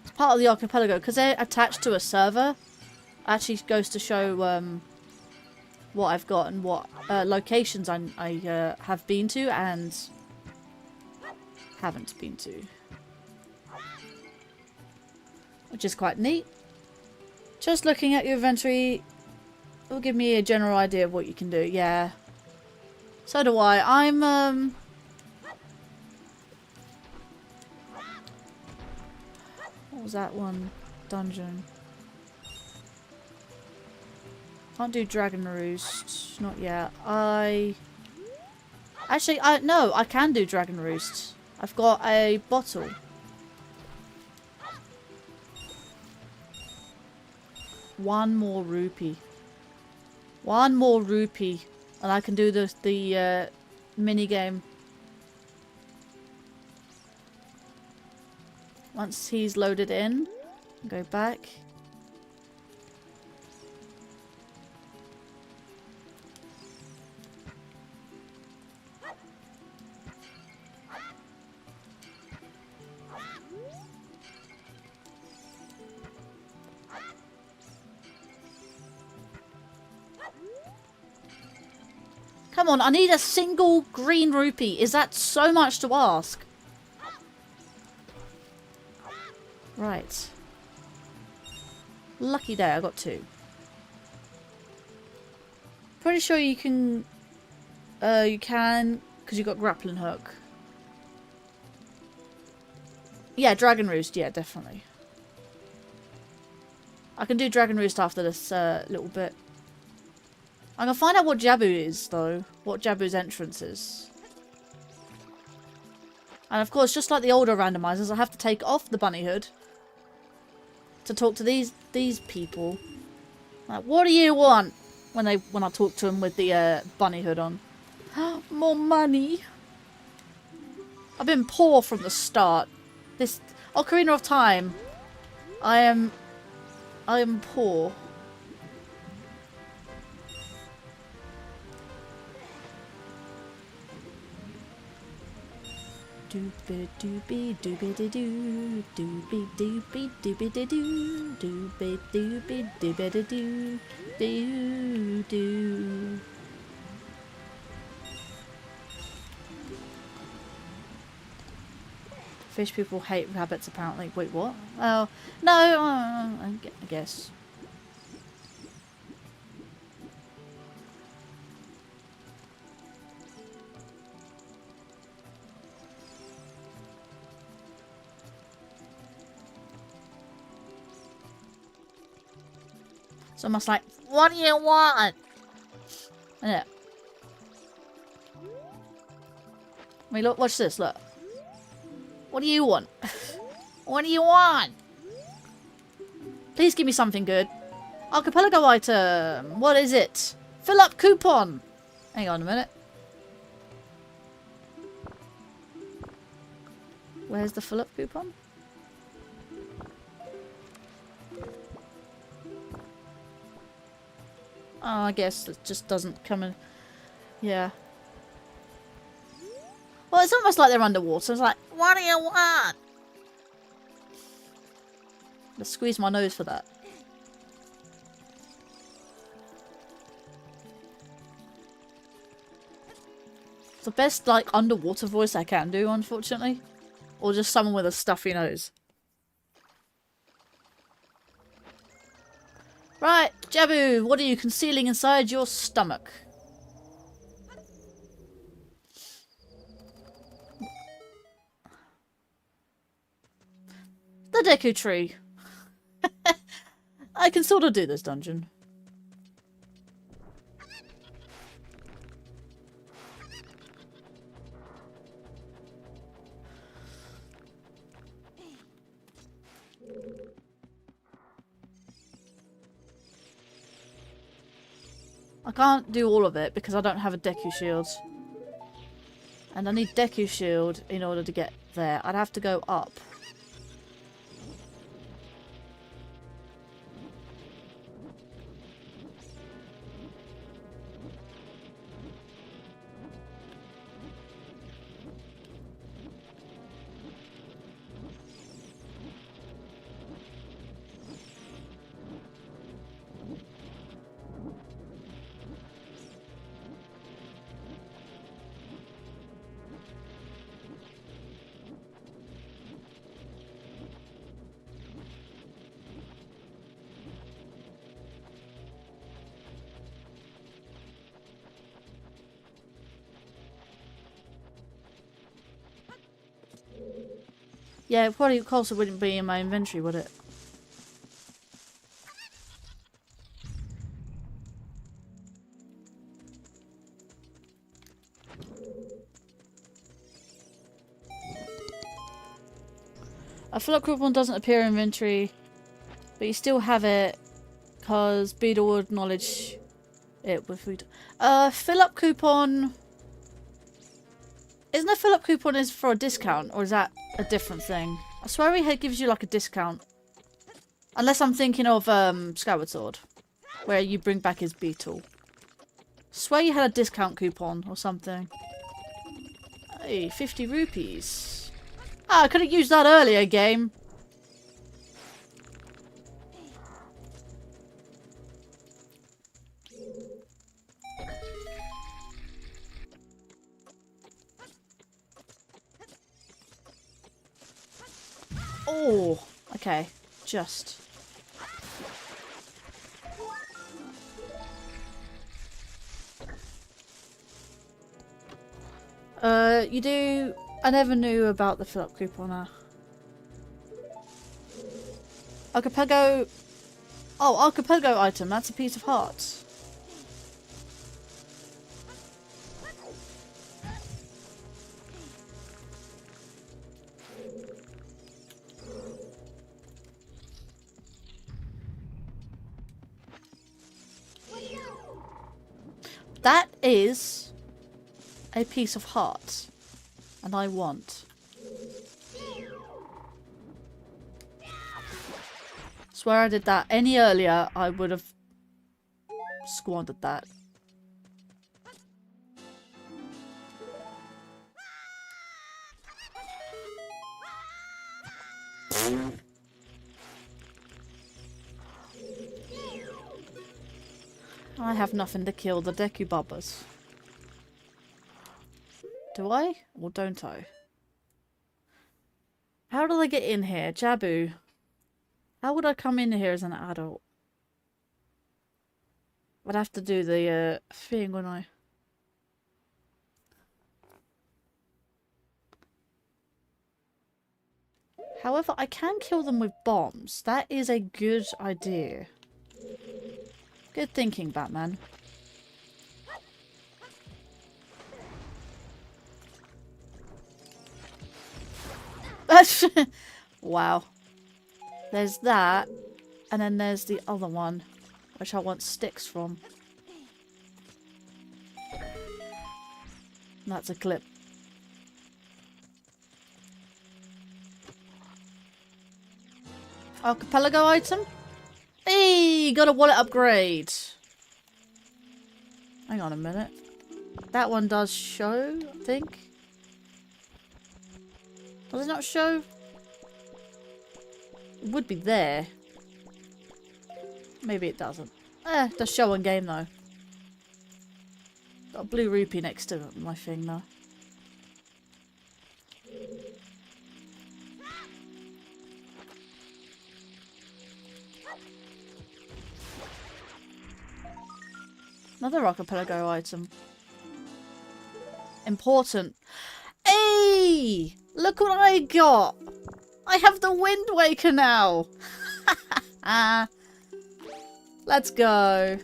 It's part of the archipelago because they're attached to a server. Actually goes to show what I've got and what locations I have been to and haven't been to, which is quite neat. Just looking at your inventory will give me a general idea of what you can do. Yeah, So do I. I'm, what was that one? Dungeon. Can't do Dragon Roost. Not yet. Actually, no, I can do Dragon Roost. I've got a bottle. One more rupee. One more rupee. And I can do the mini game. Once he's loaded in, go back. Come on, I need a single green rupee. Is that so much to ask? Right. Lucky day, I got 2. Pretty sure you can, because you got grappling hook. Yeah, Dragon Roost, yeah, definitely. I can do Dragon Roost after this little bit. I'm gonna find out what Jabu is, though. What Jabu's entrance is. And of course, just like the older randomizers, I have to take off the bunny hood to talk to these people. Like, what do you want? When I talk to them with the bunny hood on. More money. I've been poor from the start. This Ocarina of Time. I am poor. Doobie doobie doobie doo doobie doobie doobie doo doobie doobie doobie doo doo. Fish people hate rabbits apparently. Wait, what? Oh no, I guess. It's almost like, what do you want? Yeah. I mean, look, watch this, look. What do you want? What do you want? Please give me something good. Archipelago item. What is it? Fill up coupon. Hang on a minute. Where's the fill up coupon? Oh, I guess it just doesn't come in. Yeah. Well, it's almost like they're underwater. It's like, what do you want? Let's squeeze my nose for that. It's the best, like, underwater voice I can do, unfortunately. Or just someone with a stuffy nose. Right, Jabu, what are you concealing inside your stomach? The Deku Tree. I can sort of do this dungeon. I can't do all of it because I don't have a Deku Shield. And I need Deku Shield in order to get there. I'd have to go up. Yeah, it probably also wouldn't be in my inventory, would it? A fill-up coupon doesn't appear in inventory, but you still have it because Beedle will acknowledge it with food. Fill-up coupon... Isn't a fill-up coupon is for a discount, or is that a different thing? I swear it gives you like a discount. Unless I'm thinking of Skyward Sword, where you bring back his beetle. Swear you had a discount coupon or something. Hey, 50 rupees. Ah, I could have used that earlier, game. Oh, okay. Just. You do... I never knew about the fill-up couponer. Archipelago... Oh, Archipelago item. That's a piece of heart. That is a piece of heart. And I want. Swear I did that any earlier, I would have squandered that. I have nothing to kill the Deku Bubbas. Do I? Or don't I? How do I get in here? Jabu. How would I come in here as an adult? I'd have to do the thing, wouldn't I? However, I can kill them with bombs. That is a good idea. Good thinking, Batman. Wow. There's that. And then there's the other one, which I want sticks from. That's a clip. Archipelago item? Hey, got a wallet upgrade. Hang on a minute. That one does show, I think. Does it not show? It would be there. Maybe it doesn't. It does show on game though. Got a blue rupee next to my thing though. Another archipelago item. Important. Hey! Look what I got! I have the Wind Waker now! Let's go.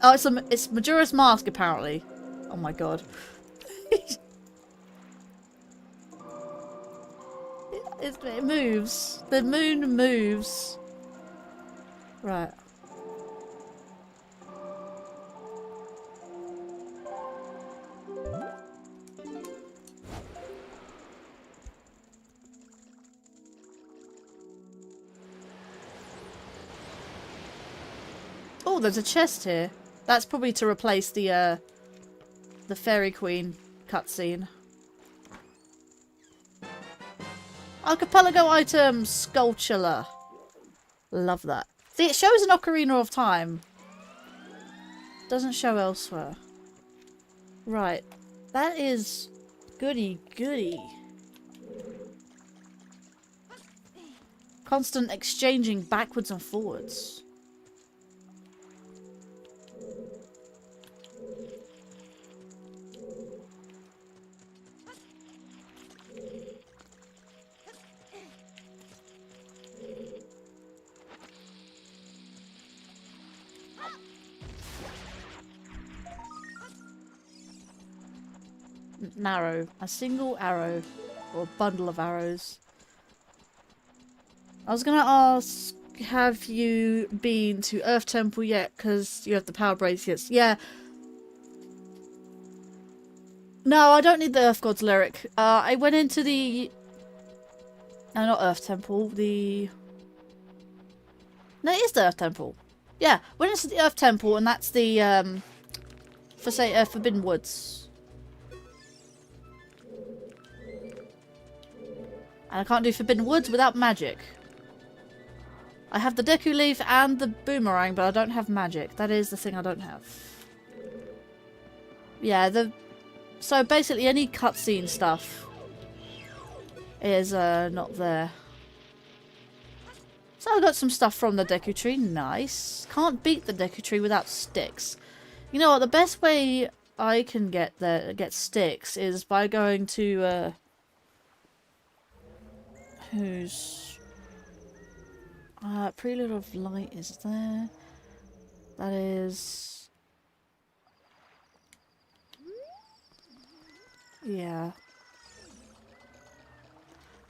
Oh, it's Majora's Mask apparently. Oh my god. It moves. The moon moves. Right. Oh, there's a chest here. That's probably to replace the Fairy Queen cutscene. Archipelago item, Sculpture. Love that. See, it shows an Ocarina of Time. Doesn't show elsewhere. Right. That is goody goody. Constant exchanging backwards and forwards. arrow. A single arrow. Or a bundle of arrows. I was gonna ask, have you been to Earth Temple yet? Because you have the power bracelets. Yeah. No, I don't need the Earth God's lyric. I went into the... No, not Earth Temple. The... No, it is the Earth Temple. Yeah, went into the Earth Temple, and that's the, Forbidden Woods. And I can't do Forbidden Woods without magic. I have the Deku Leaf and the Boomerang, but I don't have magic. That is the thing I don't have. Yeah, so basically any cutscene stuff is not there. So I got some stuff from the Deku Tree. Nice. Can't beat the Deku Tree without sticks. You know what? The best way I can get sticks is by going to who's Prelude of Light is there. That is, yeah.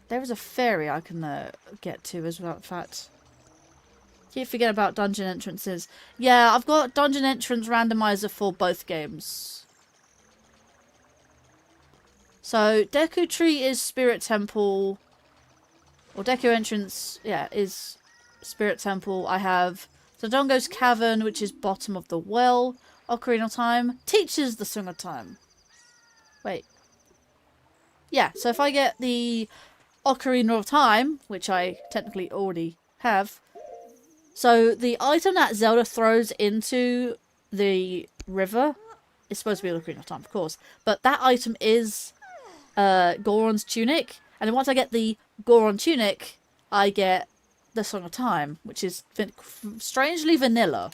There is a fairy I can get to as well, in fact. Keep forgetting about dungeon entrances. Yeah, I've got dungeon entrance randomiser for both games. So, Deku Tree is Spirit Temple. Or Deku Entrance, yeah, is Spirit Temple. I have Dodongo's Cavern, which is bottom of the well. Ocarina Time. Teaches the Song of Time. Wait. Yeah, so if I get the Ocarina of Time, which I technically already have. So the item that Zelda throws into the river is supposed to be Ocarina of Time, of course. But that item is Goron's Tunic. And then once I get the Goron Tunic, I get the Song of Time, which is strangely vanilla.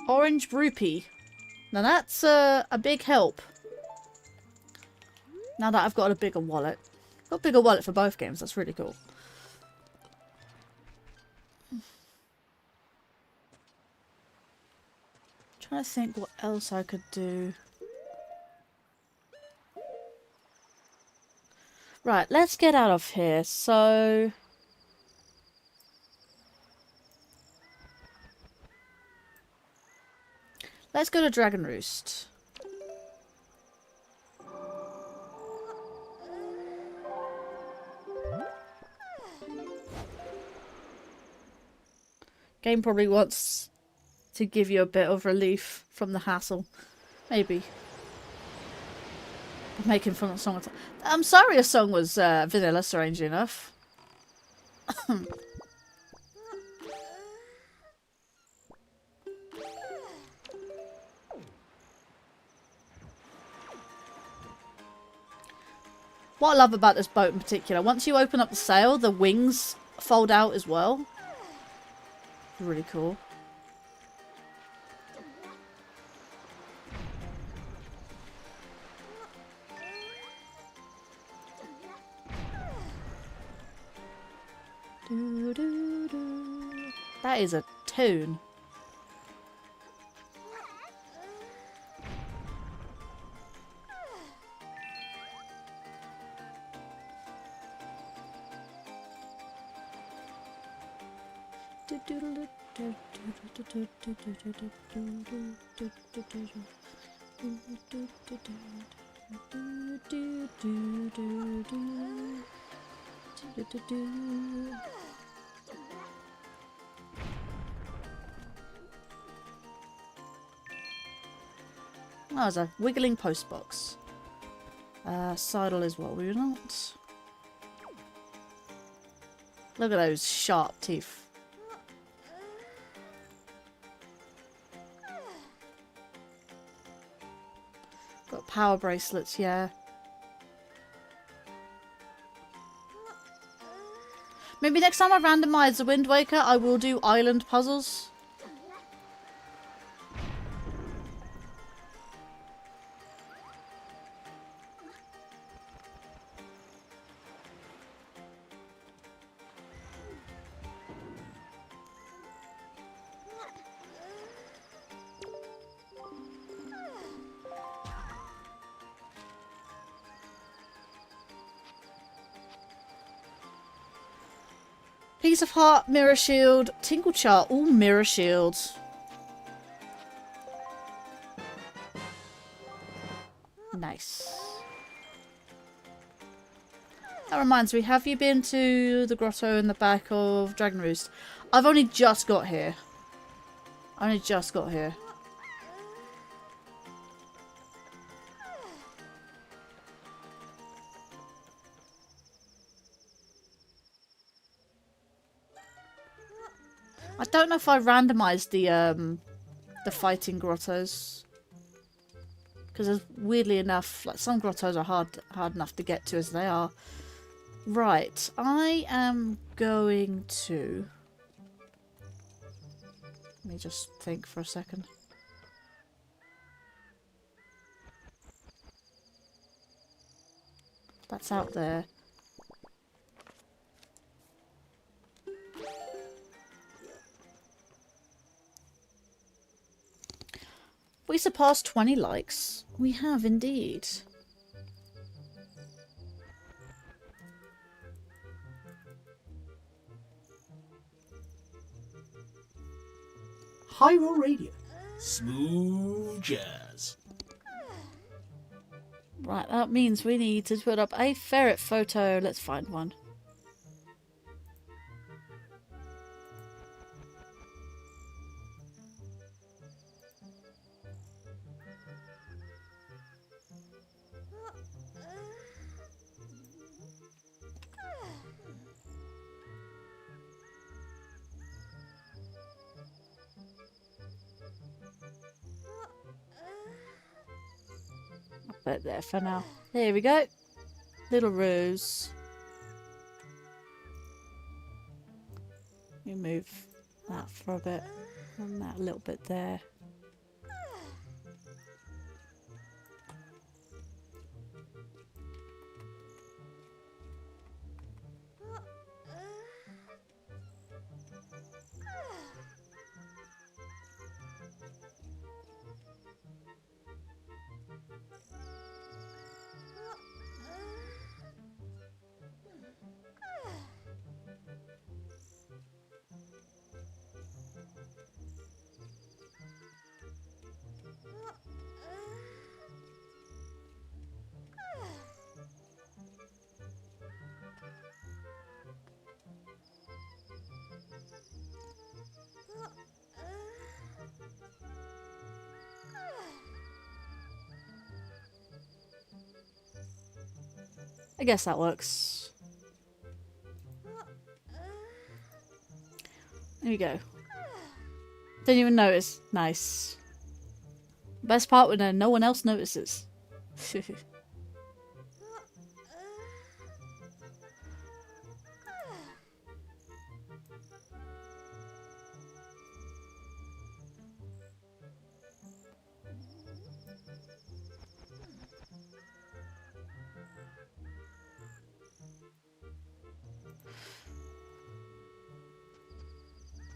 Orange Rupee. Now that's a big help. Now that I've got a bigger wallet. Got a bigger wallet for both games. That's really cool. Trying to think what else I could do. Right, let's get out of here. So... let's go to Dragon Roost. Game probably wants to give you a bit of relief from the hassle. Maybe. Making fun of the song. I'm sorry a song was vanilla, strangely enough. What I love about this boat in particular, once you open up the sail, the wings fold out as well. Really cool. That is a tune. Oh, there's a wiggling post box. Sidle as well, will you not? Look at those sharp teeth. Got power bracelets, yeah. Maybe next time I randomize the Wind Waker, I will do island puzzles. Piece of Heart, Mirror Shield, Tingle Chart, all Mirror Shields. Nice. That reminds me, have you been to the grotto in the back of Dragon Roost? I've only just got here. I don't know if I randomized the fighting grottos, because weirdly enough, like some grottos are hard enough to get to as they are. Right, I am going to... Let me just think for a second. That's out there. We surpassed 20 likes. We have indeed. Hyrule Radio. Smooth jazz. Right, that means we need to put up a ferret photo. Let's find one. Put it there for now. There we go. Little rose. We move that for a bit. And that a little bit there. I guess that works. There you go. Didn't even notice. Nice. Best part when no one else notices.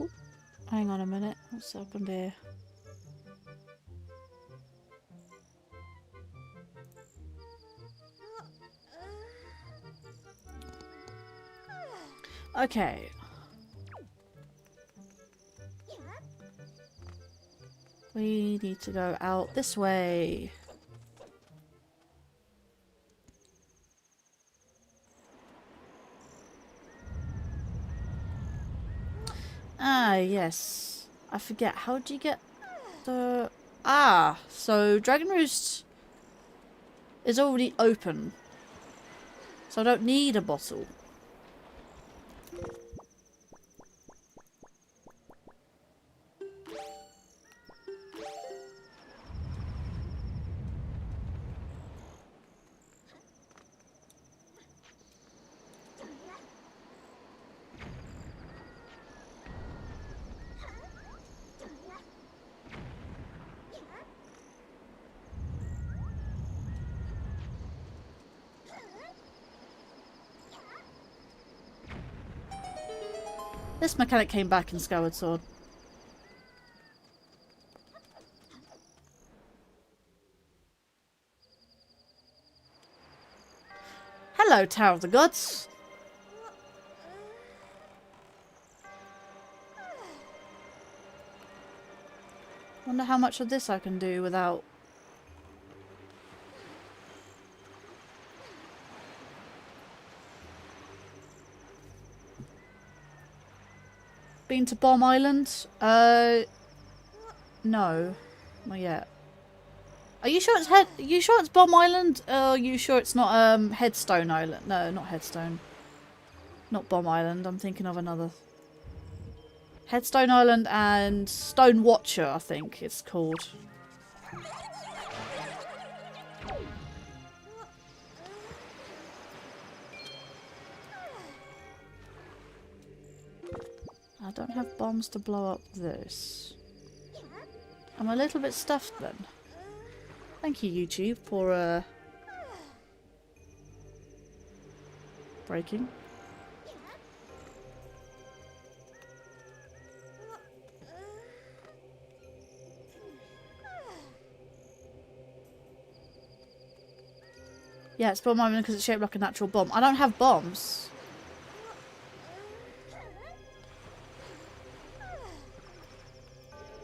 Ooh, hang on a minute. What's happened here? Okay. We need to go out this way. Ah, yes. I forget. How do you get the... Ah, so Dragon Roost is already open. So I don't need a bottle. This mechanic came back in Skyward Sword. Hello, Tower of the Gods. Wonder how much of this I can do without... Been to Bomb Island? No. Not yet. Are you sure it's Are you sure it's Bomb Island? Are you sure it's not Headstone Island? No, not Headstone. Not Bomb Island. I'm thinking of another. Headstone Island and Stone Watcher, I think it's called. I don't have bombs to blow up this. I'm a little bit stuffed then. Thank you, YouTube, for breaking. Yeah, it's Bomb Island because it's shaped like a natural bomb. I don't have bombs.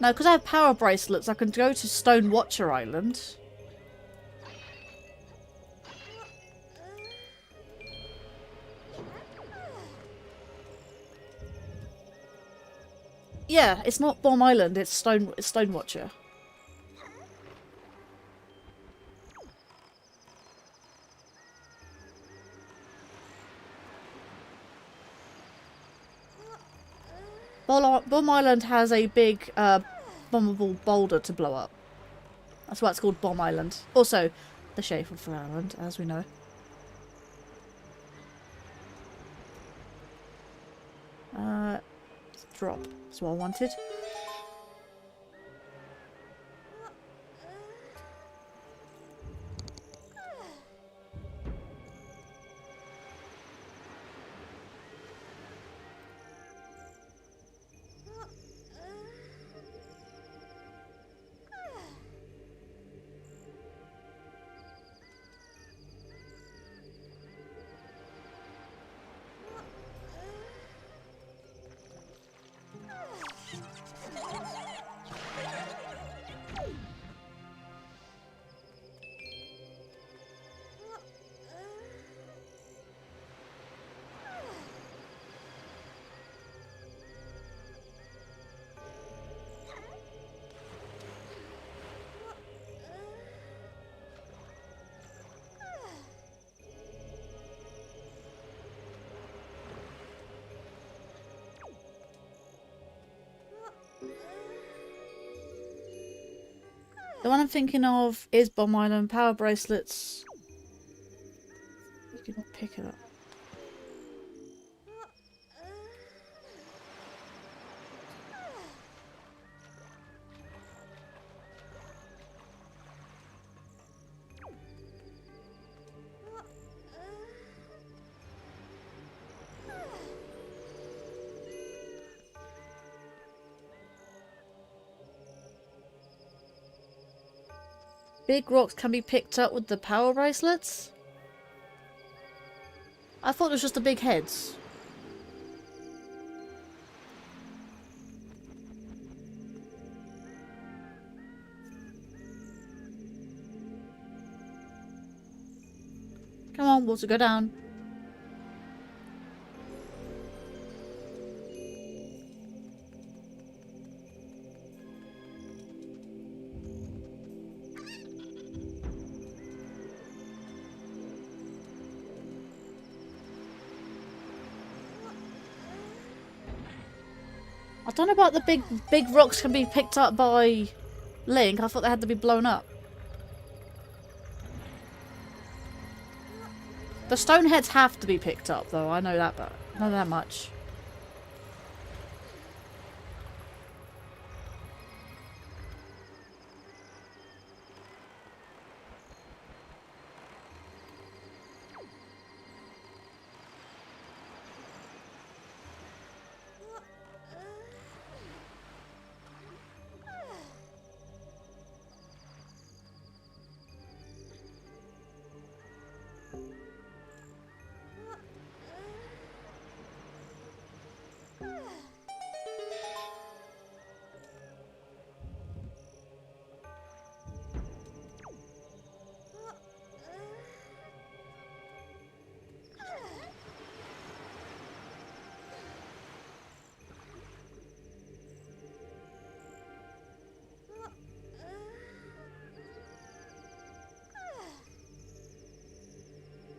No, because I have power bracelets, I can go to Stone Watcher Island. Yeah, it's not Bomb Island, it's Stone Watcher. Bomb Island has a big bombable boulder to blow up. That's why it's called Bomb Island. Also, the shape of the island, as we know. Drop. That's what I wanted. The one I'm thinking of is Bomb Island. Power bracelets. You can pick it up. Big rocks can be picked up with the power bracelets? I thought it was just the big heads. Come on, water, go down. I don't know about the big rocks can be picked up by Link. I thought they had to be blown up. The stone heads have to be picked up though, I know that, but not that much.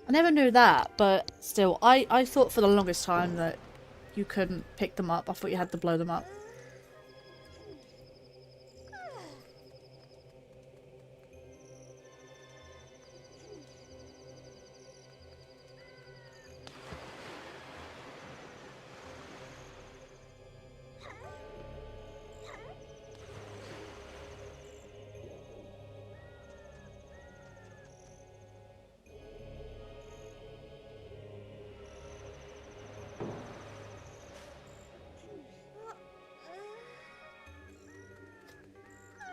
I never knew that, but still, I thought for the longest time that you couldn't pick them up. I thought you had to blow them up.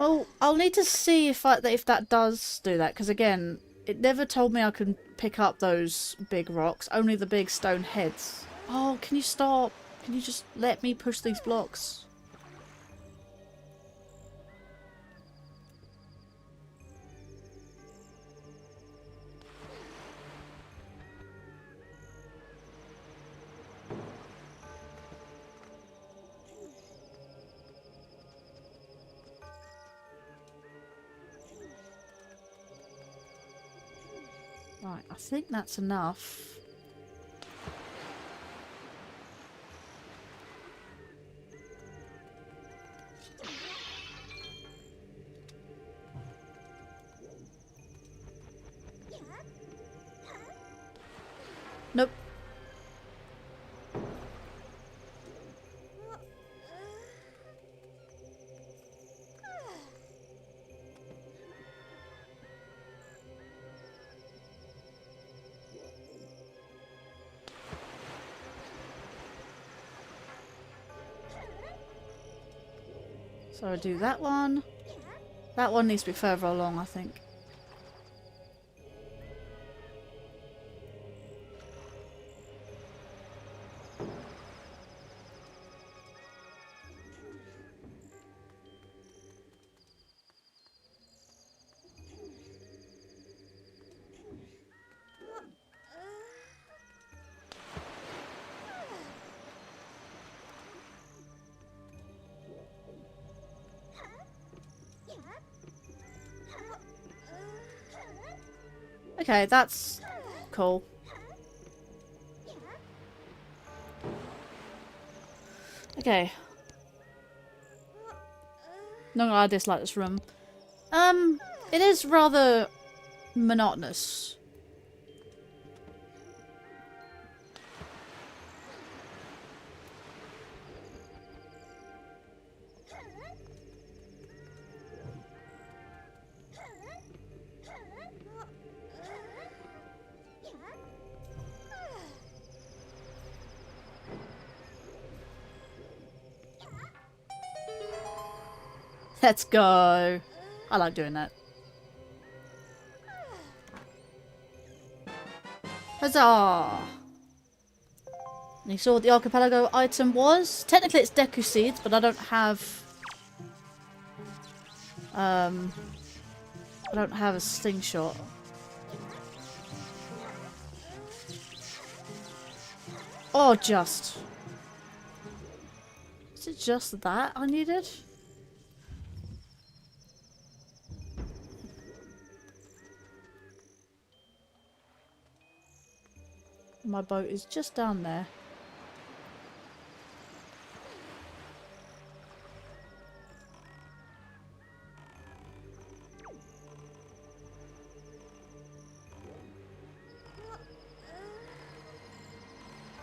Well, I'll need to see if that does do that, because again, it never told me I could pick up those big rocks, only the big stone heads. Oh, can you stop? Can you just let me push these blocks? Right, I think that's enough. Nope. So I do that one. That one needs to be further along, I think. Okay, that's cool. Okay. Not gonna lie, I dislike this room. It is rather monotonous. Let's go. I like doing that. Huzzah! And you saw what the Archipelago item was? Technically it's Deku Seeds, but I don't have... I don't have a sting shot. Oh, just. Is it just that I needed? My boat is just down there.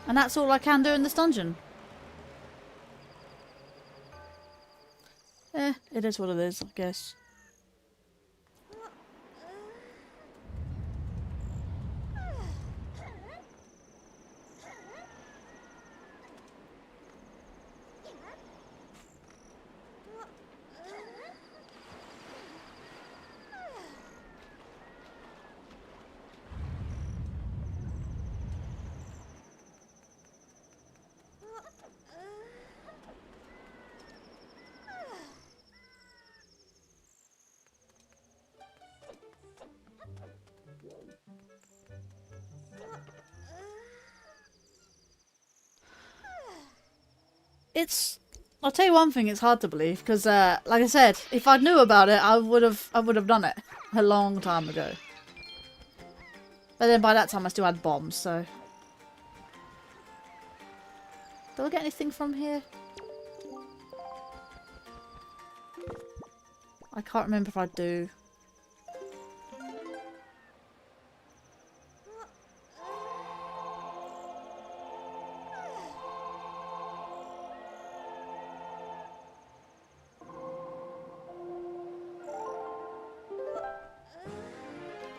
And that's all I can do in this dungeon. It is what it is, I guess. It's... I'll tell you one thing, it's hard to believe, because, like I said, if I knew about it, I would have done it a long time ago. But then by that time I still had bombs, so... Do I get anything from here? I can't remember if I do.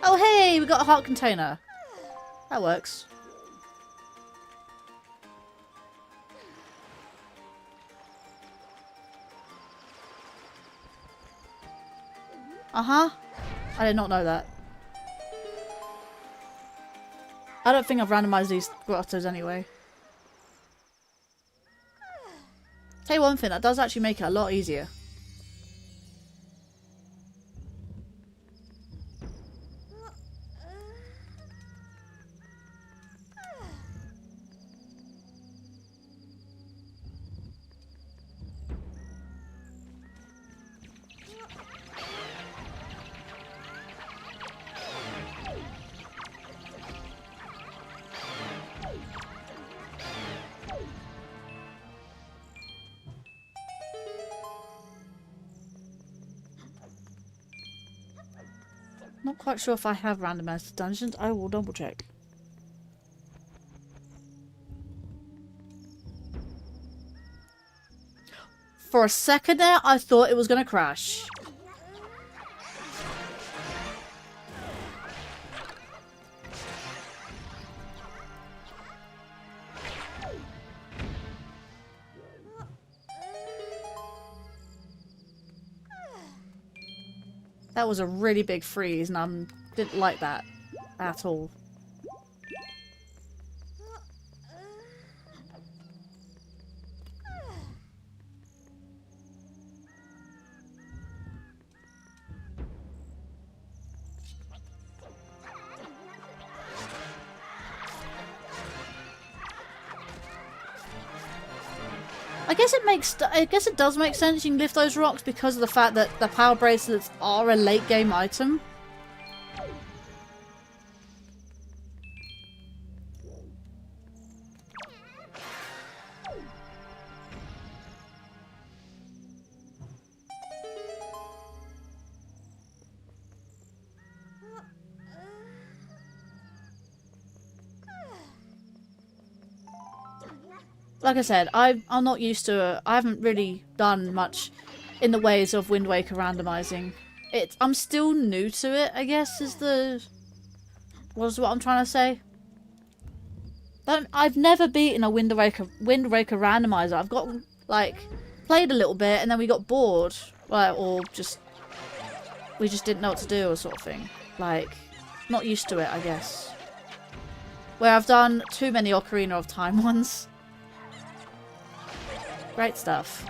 Oh hey, we got a heart container. That works. Uh-huh. I did not know that. I don't think I've randomized these grottos anyway. Tell you one thing, that does actually make it a lot easier. Not quite sure if I have randomized dungeons. I will double check. For a second there, I thought it was going to crash. That was a really big freeze, and I didn't like that at all. I guess it does make sense you can lift those rocks because of the fact that the power bracelets are a late game item. Like I said, I'm not used to it. I haven't really done much in the ways of Wind Waker randomizing. I'm still new to it, I guess, was what I'm trying to say. I've never beaten a Wind Waker randomizer. I've got, like, played a little bit and then we got bored. Like, or just, we just didn't know what to do or sort of thing. Like, not used to it, I guess. Where I've done too many Ocarina of Time ones. Great stuff.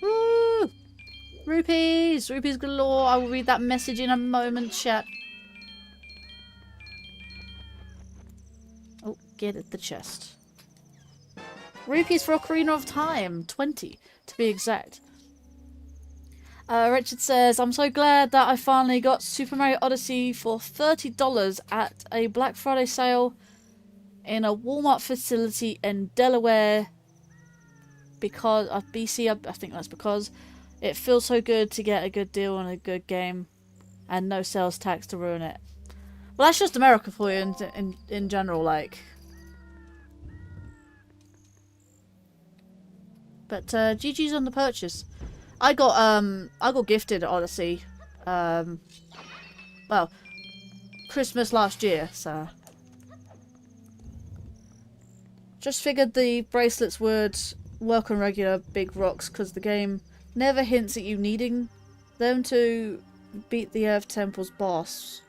Woo! Rupees! Rupees galore! I will read that message in a moment, chat. Get at the chest. Rupees for Ocarina of Time. 20, to be exact. Richard says, I'm so glad that I finally got Super Mario Odyssey for $30 at a Black Friday sale in a Walmart facility in Delaware. Because of BC, I think that's because it feels so good to get a good deal on a good game and no sales tax to ruin it. Well, that's just America for you in general, like. But GG's on the purchase. I got gifted Odyssey. Well, Christmas last year, so just figured the bracelets would work on regular big rocks because the game never hints at you needing them to beat the Earth Temple's boss.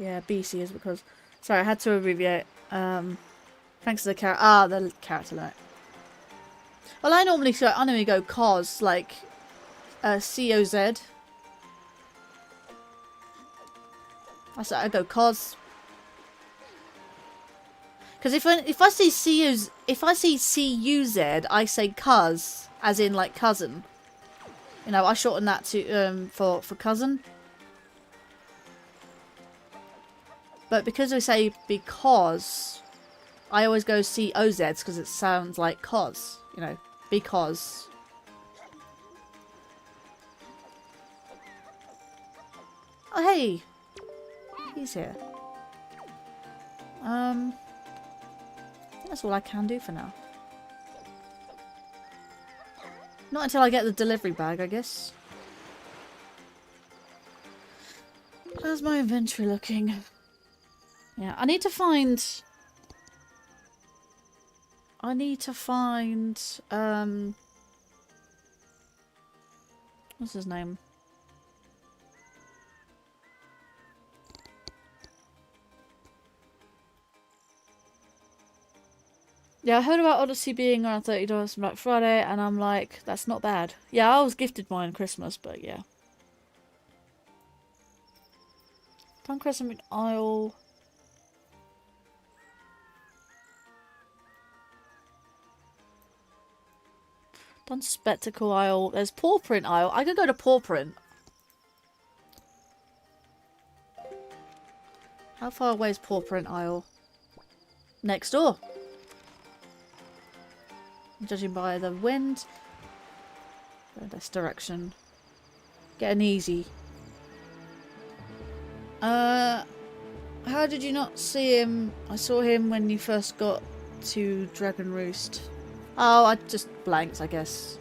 Yeah, BC is because... Sorry, I had to abbreviate. Thanks to the the character limit. Well, I normally go COS, like COZ. I go COS. Because if I see CUZ, I say cuz, as in like cousin. You know, I shorten that to for cousin. But because I say because, I always go COZ because it sounds like cos. You know, because. Oh hey, he's here. That's all I can do for now. Not until I get the delivery bag, I guess. How's my inventory looking? Yeah, I need to find... what's his name? Yeah, I heard about Odyssey being around $30 from Black Friday, and I'm like, that's not bad. Yeah, I was gifted mine Christmas, but yeah. Done Crescent Isle. Done Spectacle Isle. There's Paw Print Isle. I could go to Paw Print. How far away is Paw Print Isle? Next door. Judging by the wind. Go this direction. Getting easy. How did you not see him? I saw him when you first got to Dragon Roost. Oh, I just blanked, I guess.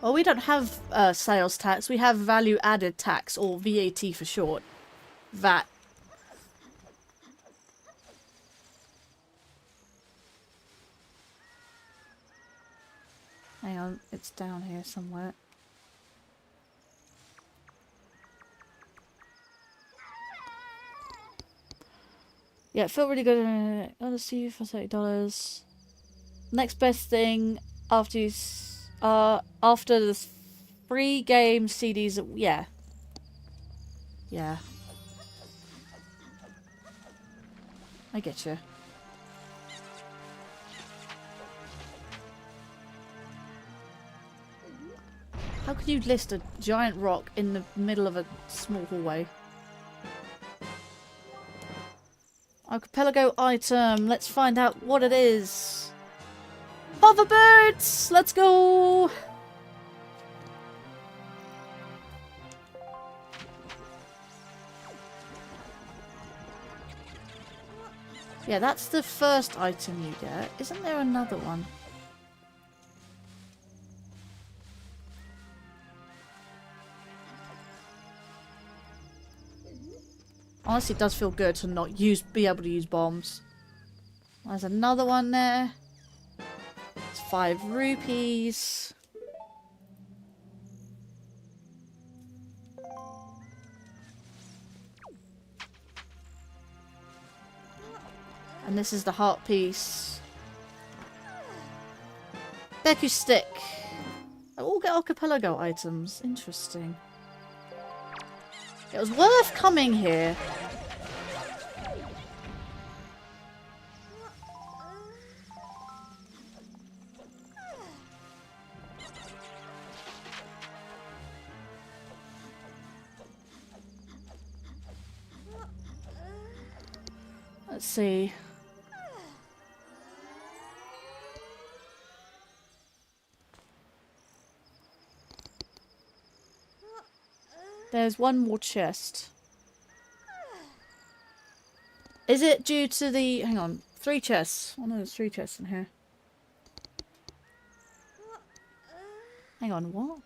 Well, we don't have sales tax. We have value added tax, or VAT for short. VAT. Hang on, it's down here somewhere. Yeah, it felt really good. I'll see you for $30. Next best thing after you... after the free game CDs, yeah. Yeah. I get you. How could you list a giant rock in the middle of a small hallway? Archipelago item. Let's find out what it is. Hoverbirds! Let's go! Yeah, that's the first item you get. Isn't there another one? Honestly, it does feel good to not be able to use bombs. There's another one there. It's 5 rupees. And this is the heart piece. Deku stick. I all get archipelago items. Interesting. It was worth coming here. Let's see. There's one more chest. Is it due to the... Hang on. 3 chests. Oh no, there's 3 chests in here. Hang on, what?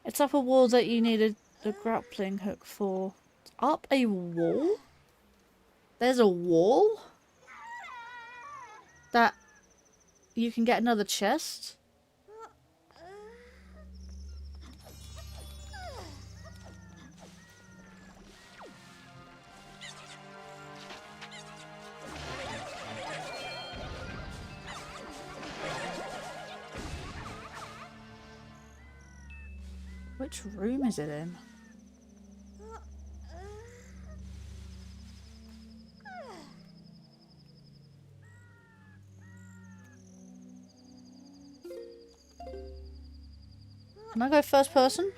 It's up a wall that you needed the grappling hook for. Up a wall? There's a wall? That you can get another chest? Which room is it in? Can I go first person?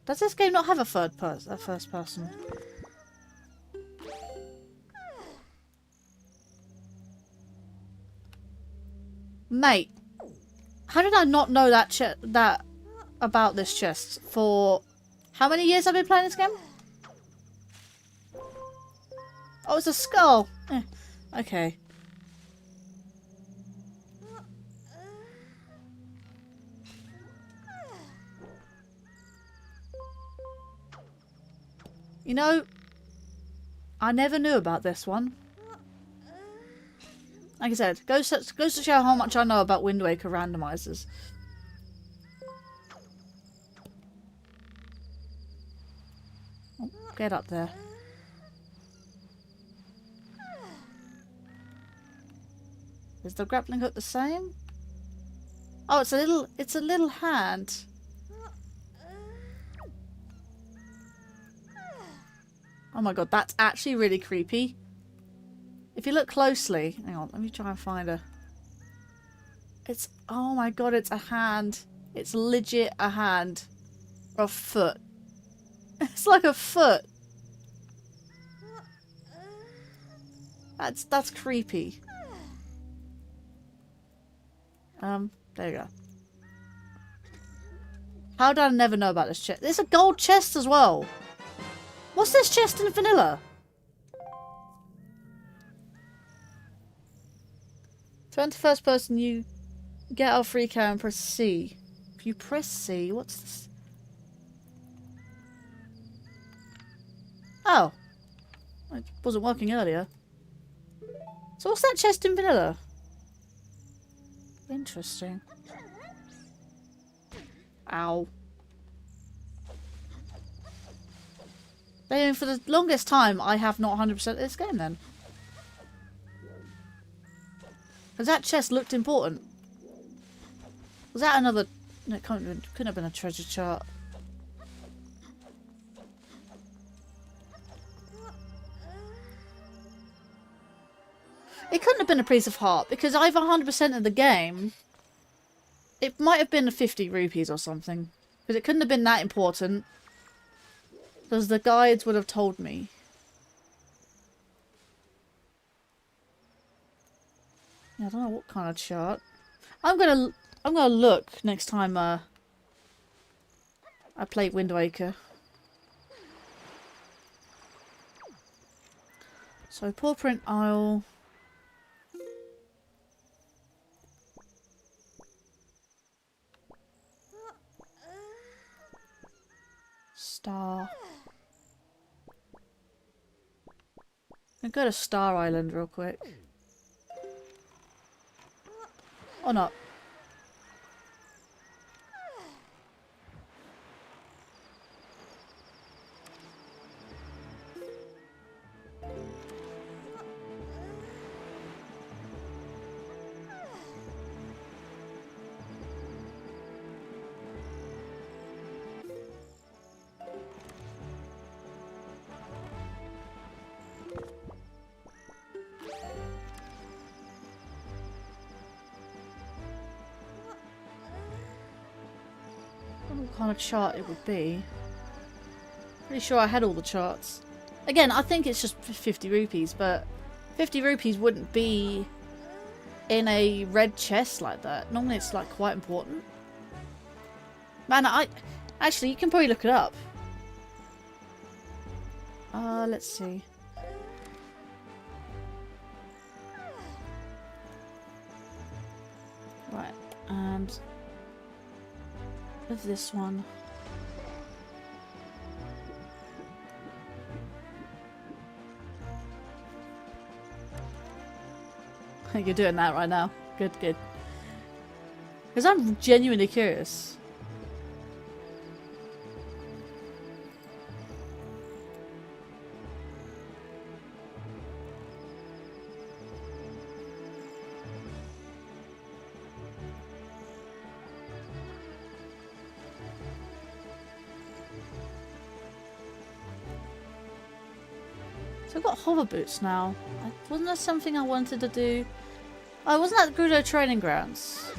Does this game not have a first person? Mate, how did I not know that about this chest for how many years I've been playing this game? Oh, it's a skull. Okay. You know, I never knew about this one. Like I said, goes to show how much I know about Wind Waker randomizers. Oh, get up there. Is the grappling hook the same? Oh, it's a little hand. Oh my god, that's actually really creepy. If you look closely, hang on, let me try and find her. It's, oh my god, it's a hand. It's legit a hand. Or a foot. It's like a foot. That's creepy. There you go. How did I never know about this chest? There's a gold chest as well. What's this chest in vanilla? To enter first person, you get out free carry and press C. If you press C, what's this? Oh. It wasn't working earlier. So what's that chest in vanilla? Interesting. Ow. Then for the longest time, I have not 100% this game then. Because that chest looked important. Was that another... No, it couldn't have been a treasure chart. It couldn't have been a piece of heart, because either 100% of the game... It might have been 50 rupees or something. Because it couldn't have been that important. Because the guides would have told me. Yeah, I don't know what kind of chart. I'm gonna look next time I play Wind Waker. So paw print Isle. Star. I'll go to Star Island real quick. Or not. What kind of chart it would be. Pretty sure I had all the charts. Again, I think it's just 50 rupees, but 50 rupees wouldn't be in a red chest like that. Normally it's like quite important. Man, actually, you can probably look it up. Let's see. Right, and with this one. You're doing that right now. Good, good. Because I'm genuinely curious. So I've got hover boots now. Wasn't that something I wanted to do? Oh, wasn't that Gerudo Training Grounds?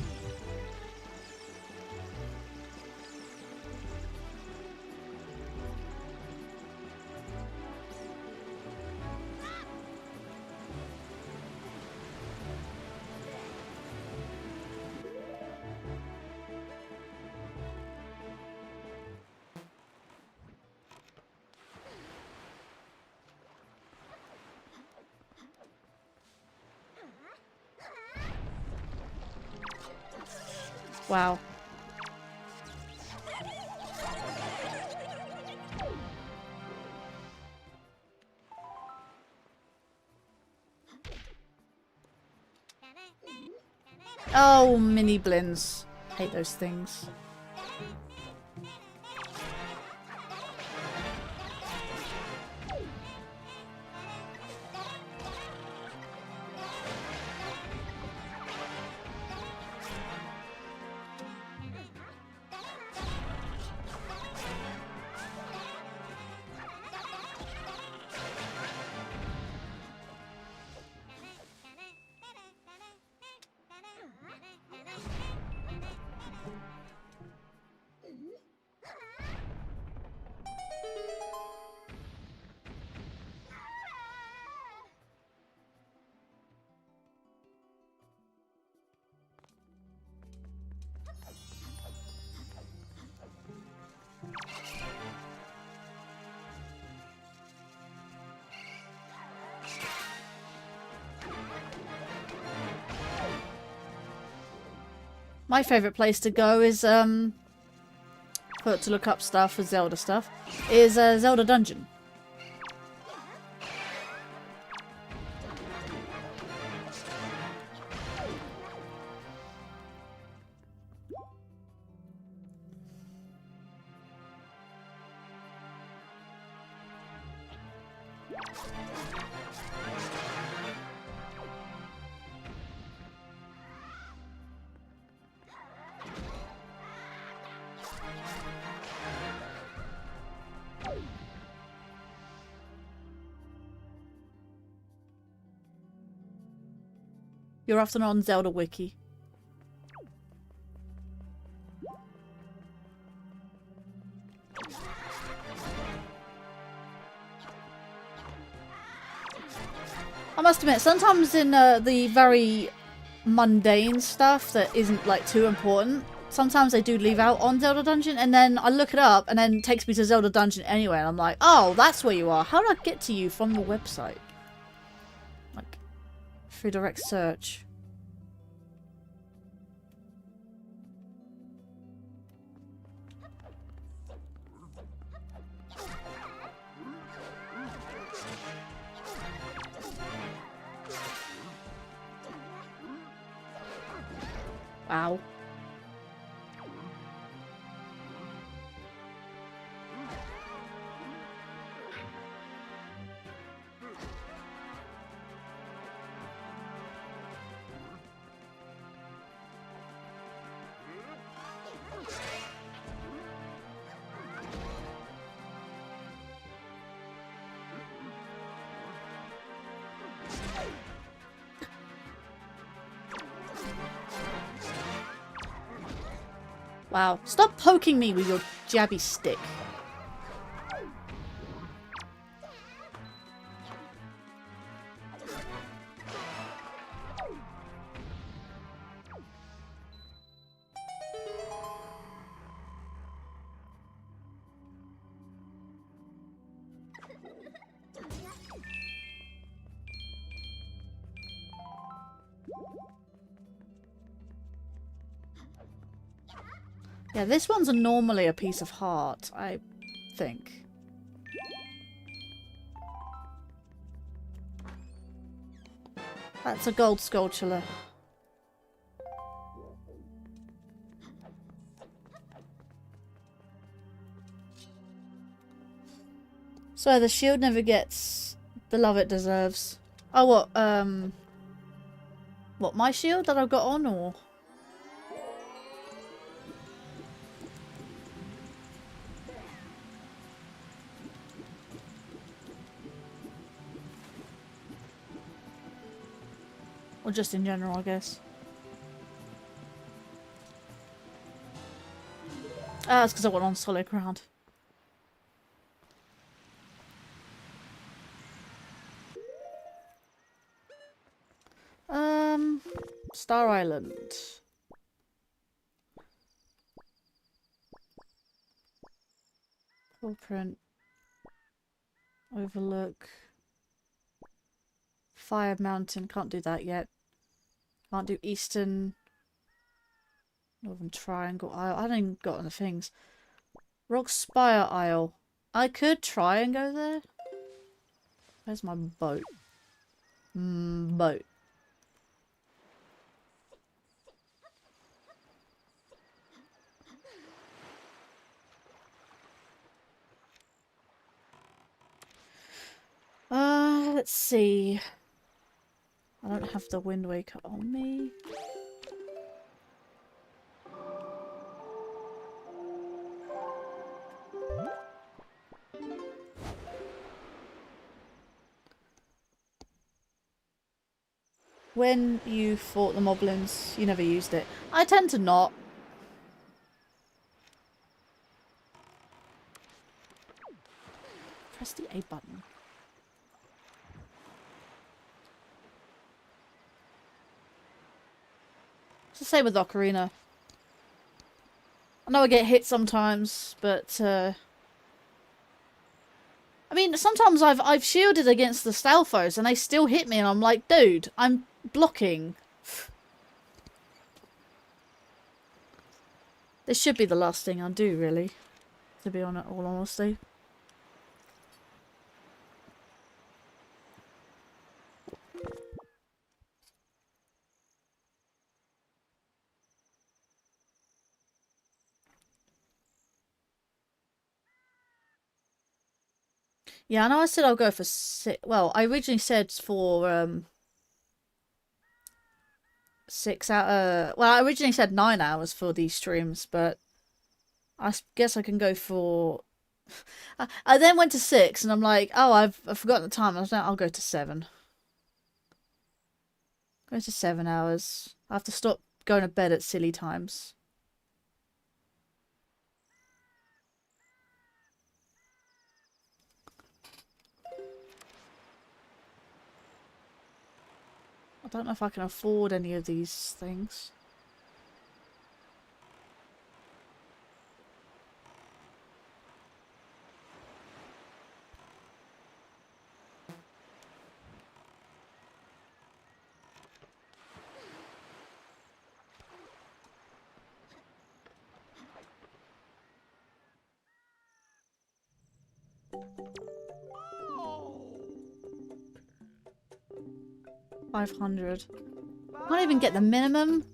Wow. Oh, mini blins. Hate those things. My favourite place to go is, to look up stuff for Zelda stuff, is Zelda Dungeon. You're often on Zelda Wiki. I must admit, sometimes in the very mundane stuff that isn't like too important, sometimes they do leave out on Zelda Dungeon, and then I look it up and then it takes me to Zelda Dungeon anyway, and I'm like, oh, that's where you are. How do I get to you from the website? Like, through direct search. Wow. Wow. Stop poking me with your jabby stick. Yeah, this one's normally a piece of heart, I think. That's a gold sculpture. So the shield never gets the love it deserves. Oh, what, my shield that I've got on, or? Or just in general, I guess. Ah, it's because I went on solid ground. Star Island. Footprint. Overlook. Fire Mountain. Can't do that yet. Can't do Eastern. Northern Triangle Isle. I haven't even got the things. Rock Spire Isle. I could try and go there. Where's my boat? Boat. Let's see. I don't have the Wind Waker on me. When you fought the moblins, you never used it. I tend to not. Press the A button. It's the same with Ocarina. I know I get hit sometimes, but I mean, sometimes I've shielded against the Stalfos and they still hit me, and I'm like, dude, I'm blocking. This should be the last thing I do, really, to be honest, all honesty. Yeah, I know I said I'll go for 6. Well, I originally said for 6 out. Well, I originally said 9 hours for these streams, but I guess I can go for. I then went to 6, and I'm like, oh, I've forgotten the time. I was like, I'll go to 7. Go to 7 hours. I have to stop going to bed at silly times. I don't know if I can afford any of these things. $500. Can't even get the minimum.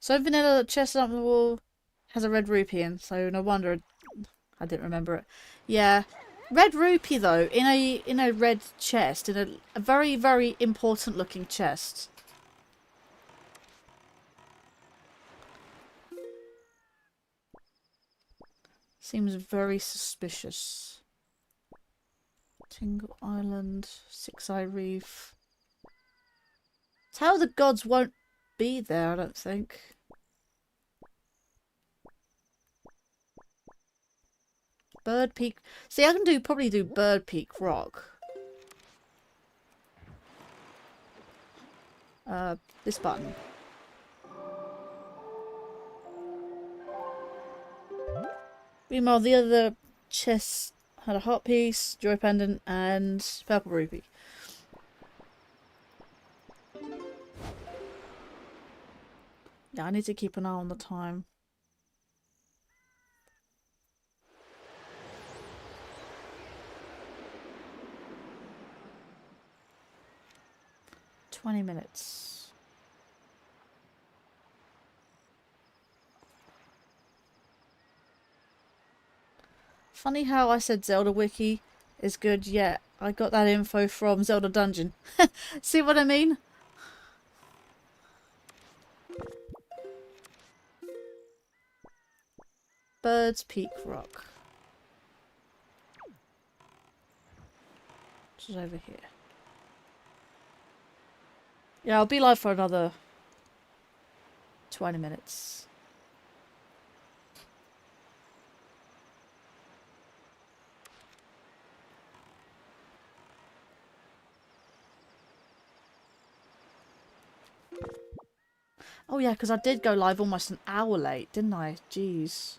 So vanilla chest up the wall has a red rupee in, so no wonder I didn't remember it. Yeah, red rupee though in a red chest, in a very, very important looking chest. Seems very suspicious. Tingle Island, Six Eye Reef. Tower of the Gods won't be there, I don't think. Bird Peak. See, I can probably do Bird Peak Rock. This button. Meanwhile, the other chest had a heart piece, joy pendant, and purple rupee. Yeah, I need to keep an eye on the time. $20. Funny how I said Zelda Wiki is good, yet I got that info from Zelda Dungeon. See what I mean? Bird's Peak Rock. Which is over here. Yeah, I'll be live for another 20 minutes. Oh yeah, because I did go live almost an hour late, didn't I? Jeez.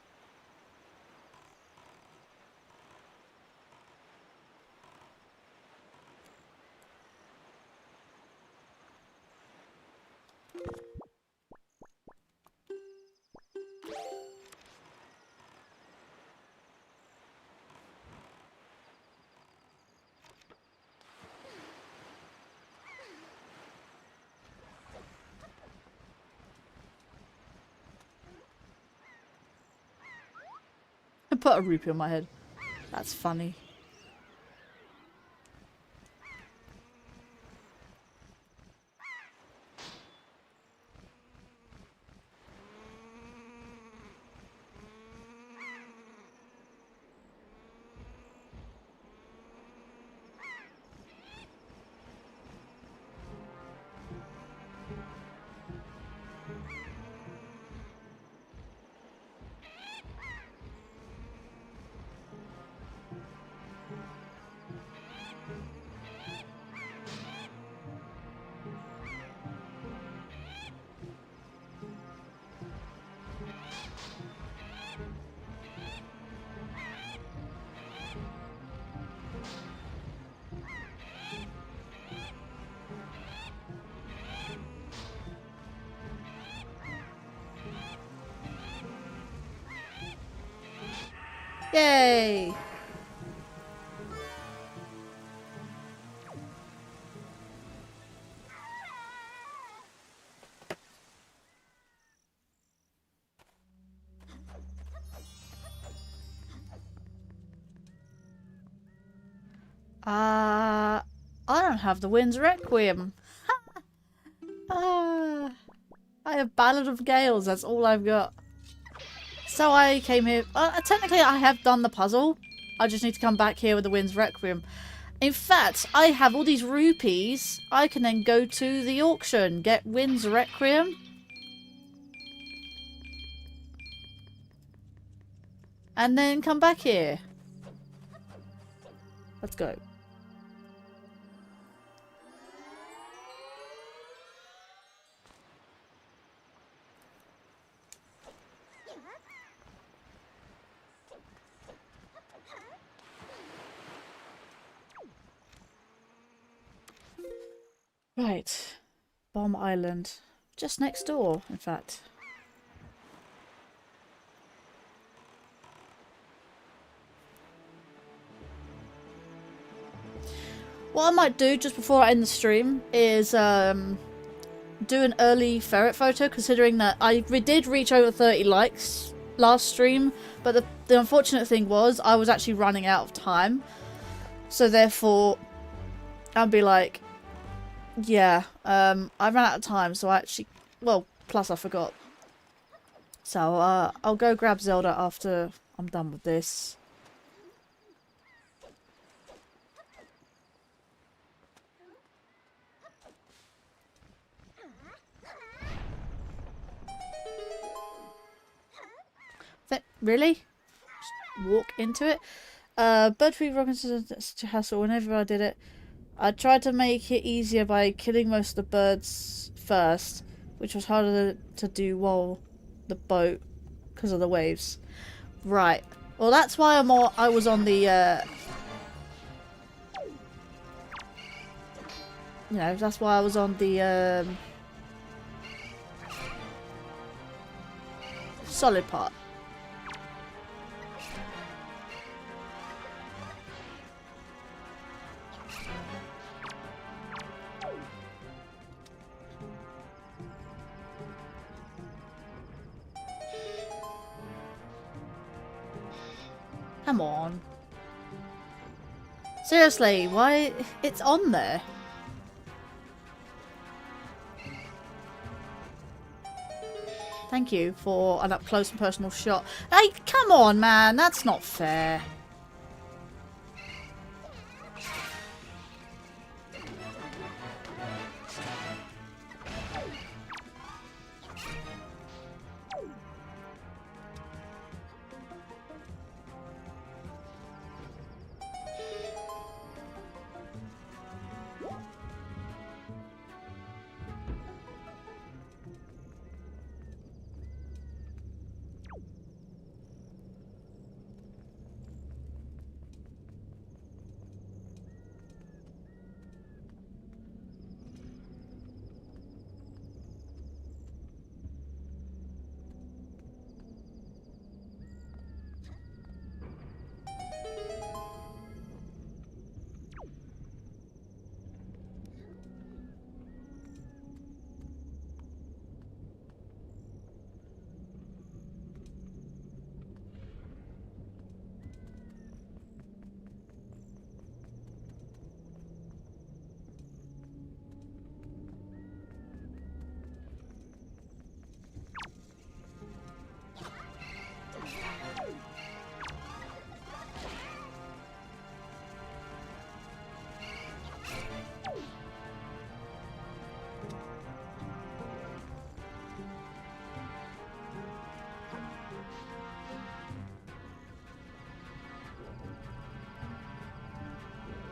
I put a rupee on my head. That's funny. Yay! I don't have the Wind's Requiem. I have Ballad of Gales, that's all I've got. So I came here. Technically, I have done the puzzle. I just need to come back here with the Wind's Requiem. In fact, I have all these rupees. I can then go to the auction, get Wind's Requiem. And then come back here. Let's go. Right. Bomb Island. Just next door, in fact. What I might do just before I end the stream is do an early ferret photo, considering that I did reach over 30 likes last stream, but the unfortunate thing was I was actually running out of time. So therefore, I'll be like, yeah, I ran out of time, so I actually, well, plus I forgot. So I'll go grab Zelda after I'm done with this. Really? Just walk into it? Bird Food Robinson to hassle. Whenever I did it, I tried to make it easier by killing most of the birds first, which was harder to do while the boat because of the waves. Right. Well, that's why I was on the you know, that's why I was on the solid part. Come on. Seriously, why? It's on there. Thank you for an up close and personal shot. Hey, come on, man. That's not fair.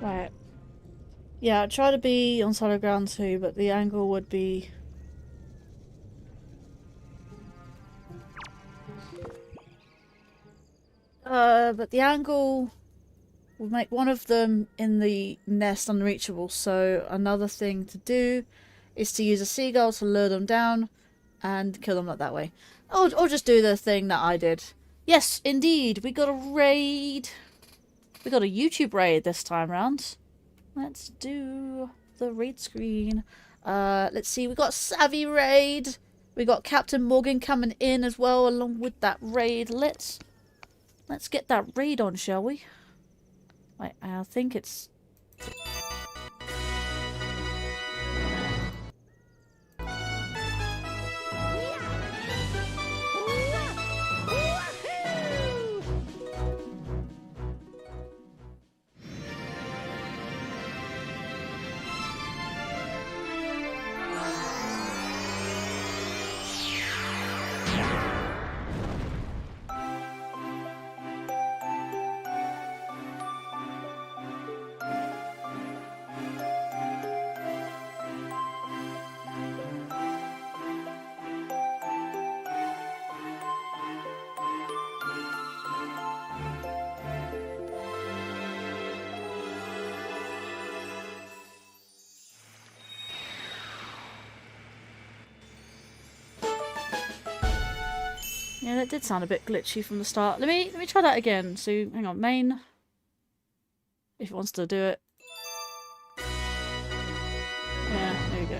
Right. Yeah, I'd try to be on solid ground too, but the angle would be... but the angle would make one of them in the nest unreachable, so another thing to do is to use a seagull to lure them down and kill them like that way. Or just do the thing that I did. Yes, indeed, we got a raid. We got a YouTube raid this time round. Let's do the raid screen. Let's see, we got Savvy raid. We got Captain Morgan coming in as well along with that raid. Let's get that raid on, shall we? Wait, I think it's... Yeah, that did sound a bit glitchy from the start. Let me try that again. So, hang on, main. If it wants to do it. Yeah, there you go.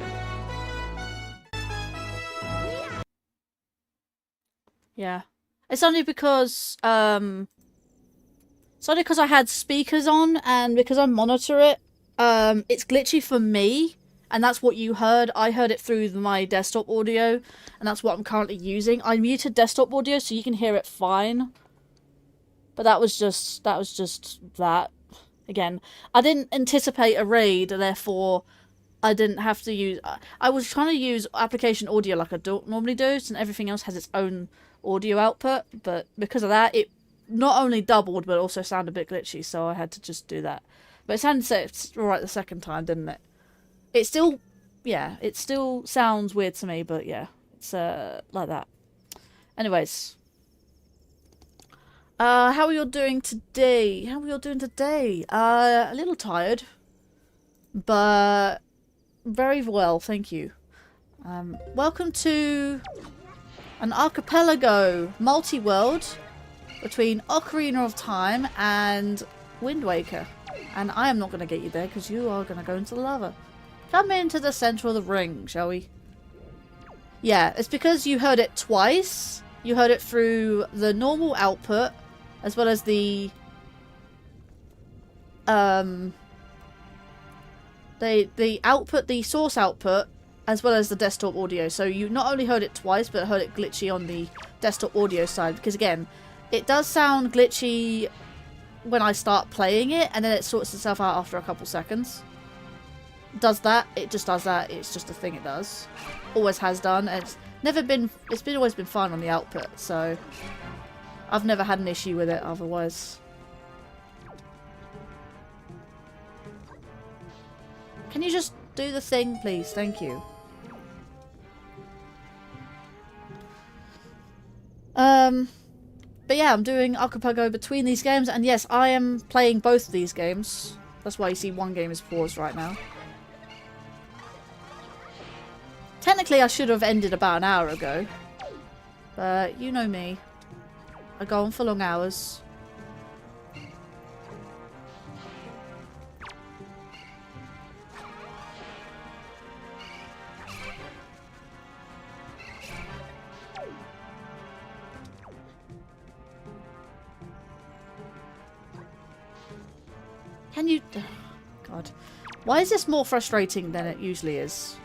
Yeah. It's only because I had speakers on and because I monitor it, it's glitchy for me. And that's what you heard. I heard it through my desktop audio, and that's what I'm currently using. I muted desktop audio so you can hear it fine. But that was just that. Again, I didn't anticipate a raid, therefore I didn't have to use... I was trying to use application audio like I normally do, and everything else has its own audio output. But because of that, it not only doubled, but also sounded a bit glitchy, so I had to just do that. But it sounded alright the second time, didn't it? It still, yeah, it still sounds weird to me, but yeah, it's like that. Anyways, how are you all doing today? A little tired, but very well, thank you. Welcome to An Archipelago Multi-World between Ocarina of Time and Wind Waker. And I am not going to get you there because you are going to go into the lava. Come into the center of the ring, shall we? Yeah, it's because you heard it twice. You heard it through the normal output as well as the output, the source output, as well as the desktop audio. So you not only heard it twice, but heard it glitchy on the desktop audio side. Because again, it does sound glitchy when I start playing it, and then it sorts itself out after a couple seconds. Does that? It just does that. It's just a thing it does. Always has done. And it's never been. It's been always been fine on the output. So I've never had an issue with it otherwise. Can you just do the thing, please? Thank you. But yeah, I'm doing Archipelago between these games, and yes, I am playing both of these games. That's why you see one game is paused right now. Technically, I should have ended about an hour ago. But you know me. I go on for long hours. Can you... Oh, God. Why is this more frustrating than it usually is?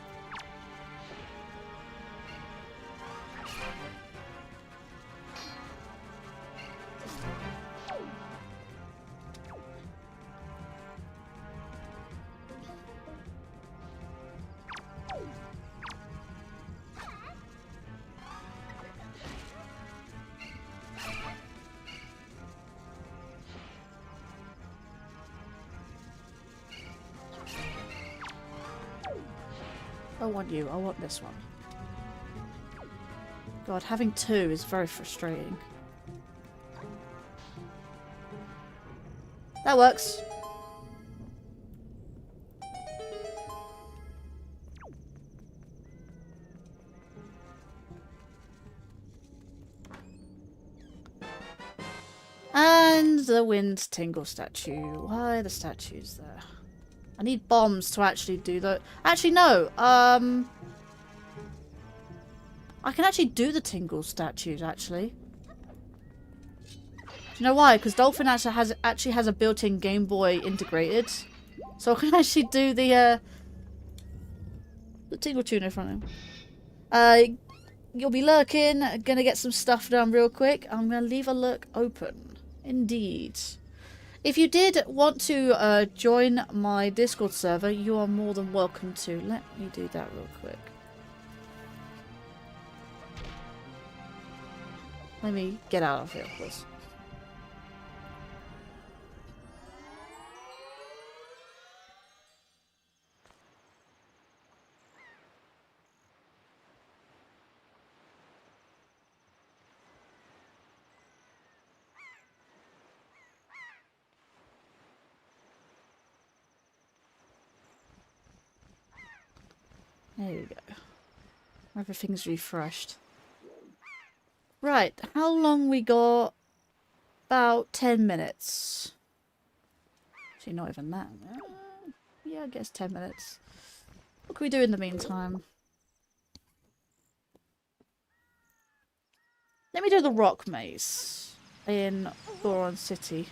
I want you. I want this one. God, having two is very frustrating. That works. And the wind tingle statue. Why are the statues there? I need bombs to actually do that. Actually, no. I can actually do the tingle statues, actually. Do you know why? Because Dolphin actually has a built-in Game Boy integrated. So I can actually do the tingle tune in front of him. You'll be lurking. Gonna get some stuff done real quick. I'm gonna leave a lurk open. Indeed. If you did want to join my Discord server, you are more than welcome to. Let me do that real quick. Let me get out of here, please. There you go. Everything's refreshed. Right, how long we got? About 10 minutes. Actually, not even that. Yeah, I guess 10 minutes. What can we do in the meantime? Let me do the rock maze in Goron City.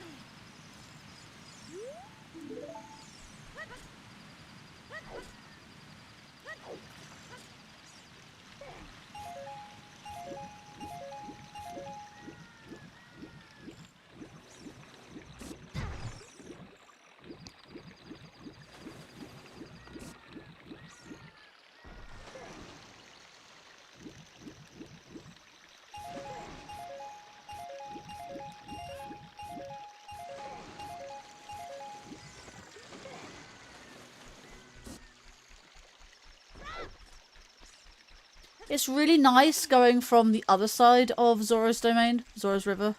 It's really nice going from the other side of Zora's domain, Zora's River.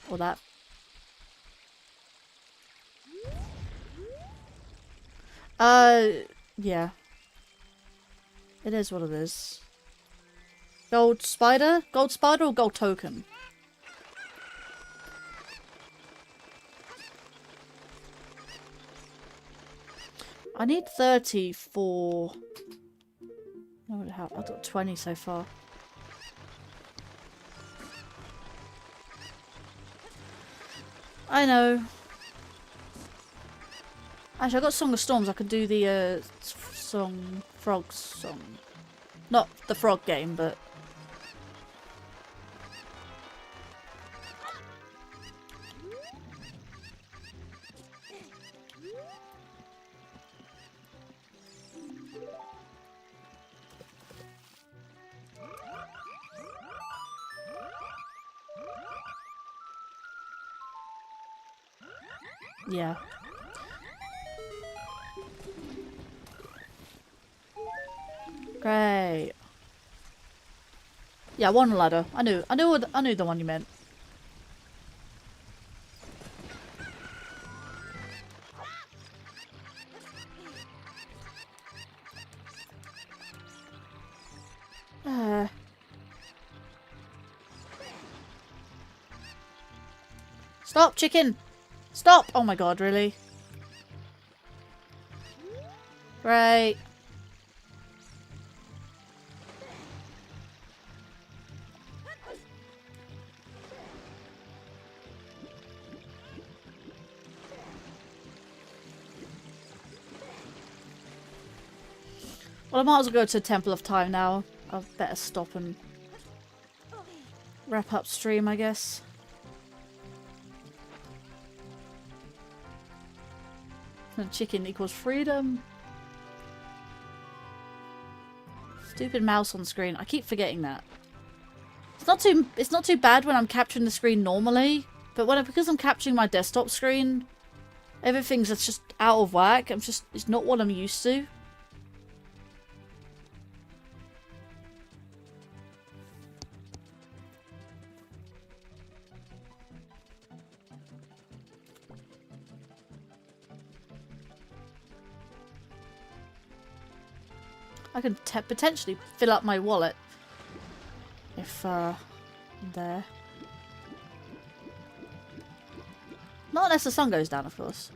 Or that. Yeah. It is what it is. Gold spider? Gold spider or gold token? I need 30 for... Oh, I've got 20 so far. I know. Actually, I got Song of Storms. I could do the frog song. Not the frog game, but... Yeah. Great. Yeah, one ladder. I knew the one you meant. Stop, chicken! Stop! Oh my god, really? Great. Well, I might as well go to Temple of Time now. I'll better stop and wrap up stream, I guess. And chicken equals freedom. Stupid mouse on screen. I keep forgetting that. It's not too bad when I'm capturing the screen normally, but because I'm capturing my desktop screen, everything's just out of whack. It's not what I'm used to. I can potentially fill up my wallet if I'm there. Not unless the sun goes down, of course.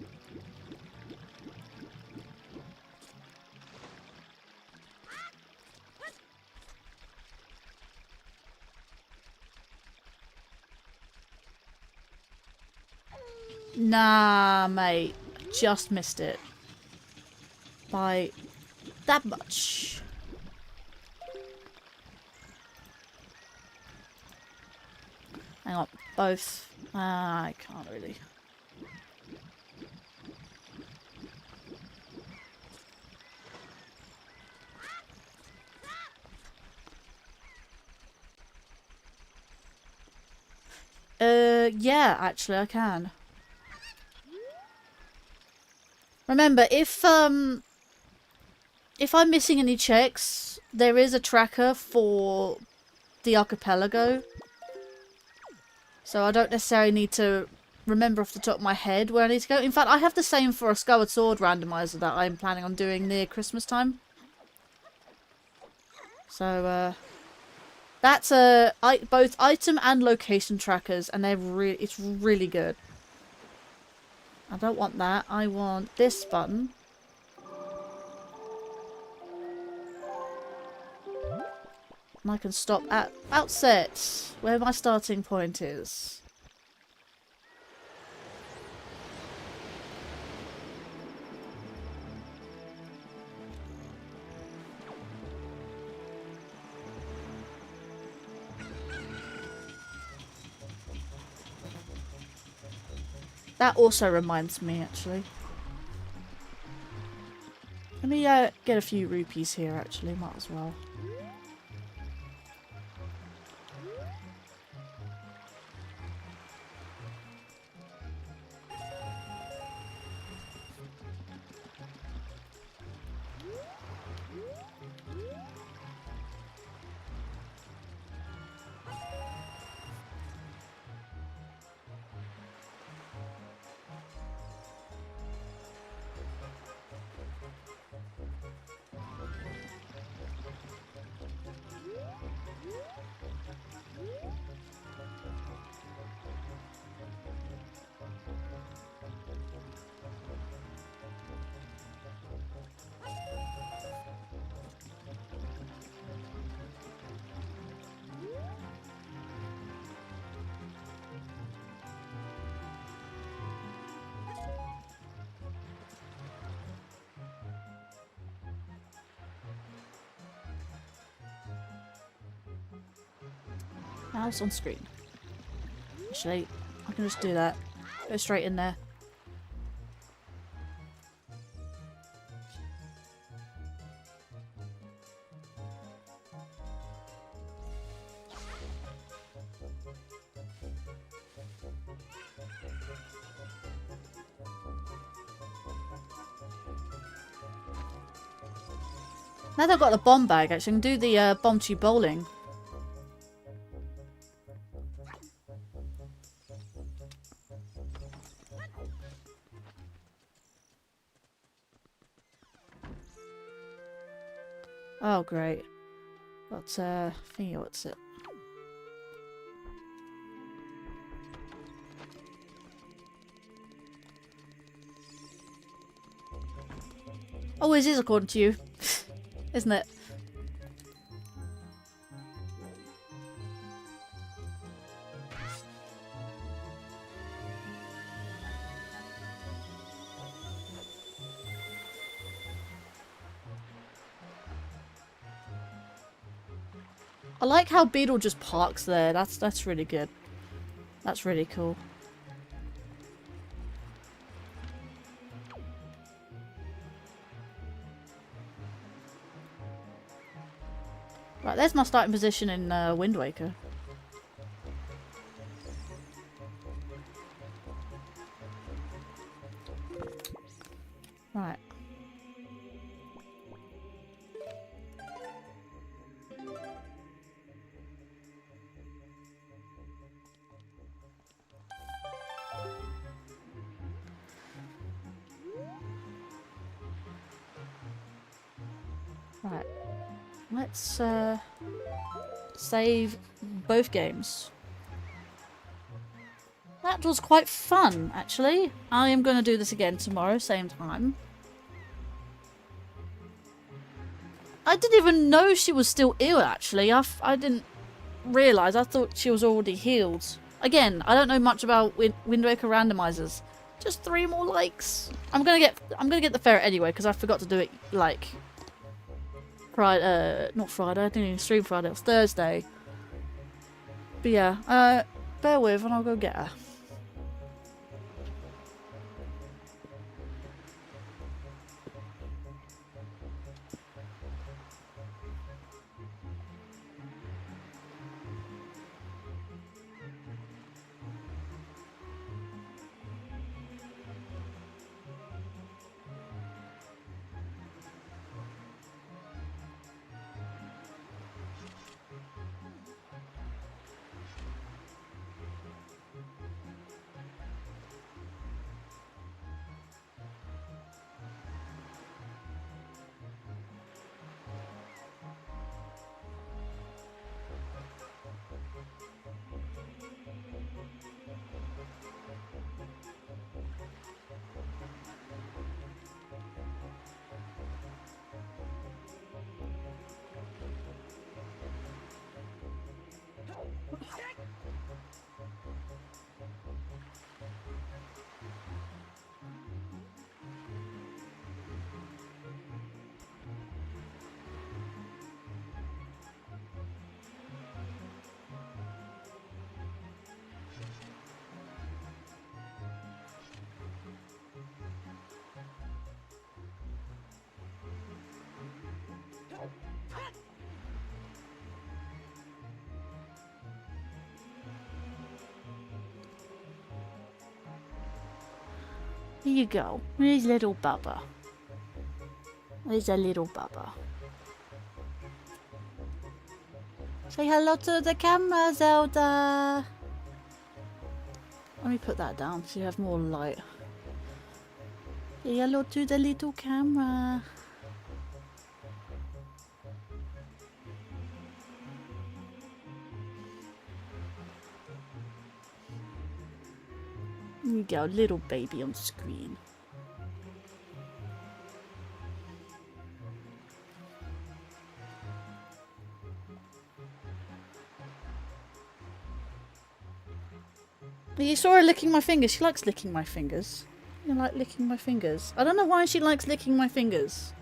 Nah, mate. Just missed it. By that much. Hang on, both. I can't really. Yeah, actually I can. Remember, if I'm missing any checks, there is a tracker for the archipelago. So I don't necessarily need to remember off the top of my head where I need to go. In fact, I have the same for a Skyward Sword randomiser that I'm planning on doing near Christmas time. So, that's both item and location trackers, and it's really good. I don't want that. I want this button. And I can stop at outset, where my starting point is. That also reminds me, actually. Let me get a few rupees here, actually. Might as well. Mouse on screen. Actually, I can just do that. Go straight in there. Now that I've got the bomb bag, actually, I can do the bomb tube bowling. Oh, great. Got, thingy, what's it? Always is according to you. Isn't it? I like how Beetle just parks there. That's really good. That's really cool. Right, there's my starting position in Wind Waker. Right. Right. Let's save both games. That was quite fun, actually. I am going to do this again tomorrow, same time. I didn't even know she was still ill, actually. I didn't realise. I thought she was already healed. Again, I don't know much about Wind Waker randomizers. Just 3 more likes. I'm gonna get the ferret anyway because I forgot to do it like Friday. Not Friday. I didn't even stream Friday. It was Thursday. But yeah, bear with, and I'll go get her. Here you go. Here's little Bubba. There's a little Bubba. Say hello to the camera, Zelda. Let me put that down so you have more light. Say hello to the little camera. There you go, little baby on screen. You saw her licking my fingers. She likes licking my fingers. You like licking my fingers. I don't know why she likes licking my fingers.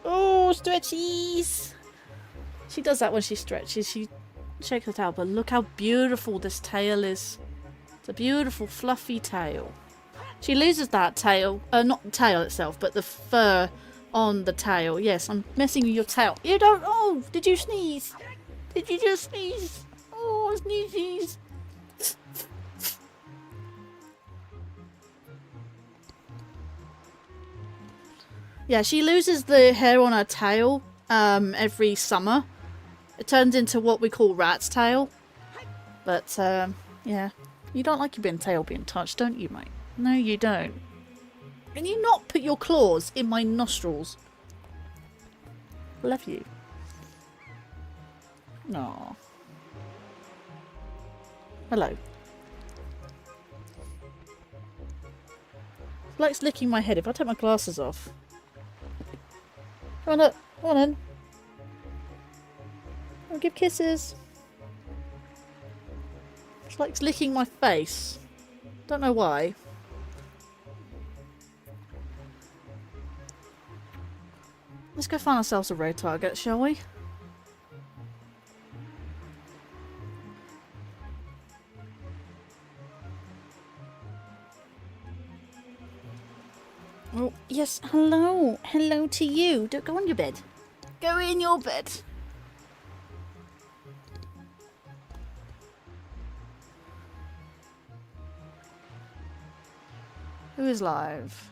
Oh, stretchies! She does that when she stretches. She shakes her tail, but look how beautiful this tail is. It's a beautiful fluffy tail. She loses that tail, not the tail itself, but the fur on the tail. Yes, I'm messing with your tail. You don't, oh, did you sneeze? Did you just sneeze? Oh, sneezes. Yeah, she loses the hair on her tail every summer. It turns into what we call rat's tail. But, yeah. You don't like your tail being touched, don't you, mate? No, you don't. Can you not put your claws in my nostrils? Love you. Aww. Hello. Likes licking my head if I take my glasses off. Come on up. Come on in. I'll give kisses. She likes licking my face. Don't know why. Let's go find ourselves a raid target, shall we? Oh, yes, hello. Hello to you. Don't go on your bed. Go in your bed. Who is live?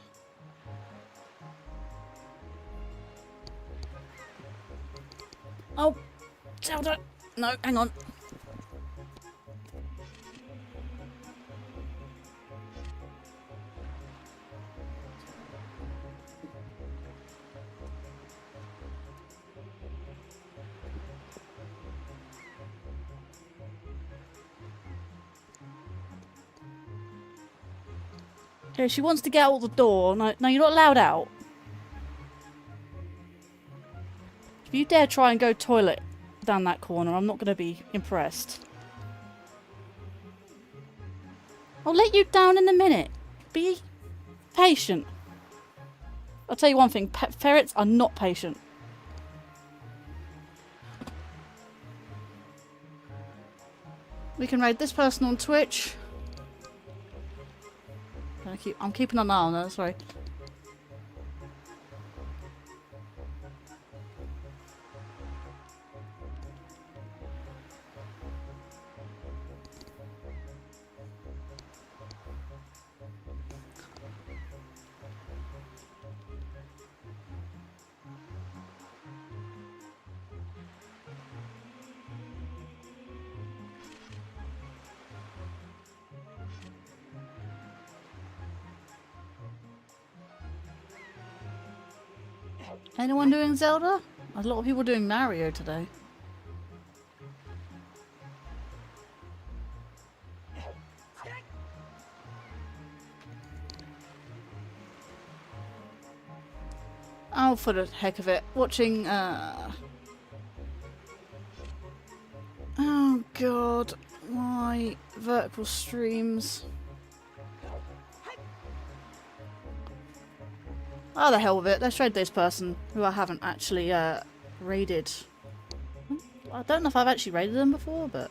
Oh, Zelda. No, hang on. Okay, she wants to get out the door. No, no, you're not allowed out. If you dare try and go toilet down that corner, I'm not going to be impressed. I'll let you down in a minute. Be patient. I'll tell you one thing. Ferrets are not patient. We can raid this person on Twitch. I'm keeping an eye on her, sorry. Anyone doing Zelda? There's a lot of people doing Mario today. Oh, for the heck of it. Watching, oh god. My vertical streams. Oh, the hell with it. Let's raid this person who I haven't actually raided. I don't know if I've actually raided them before, but...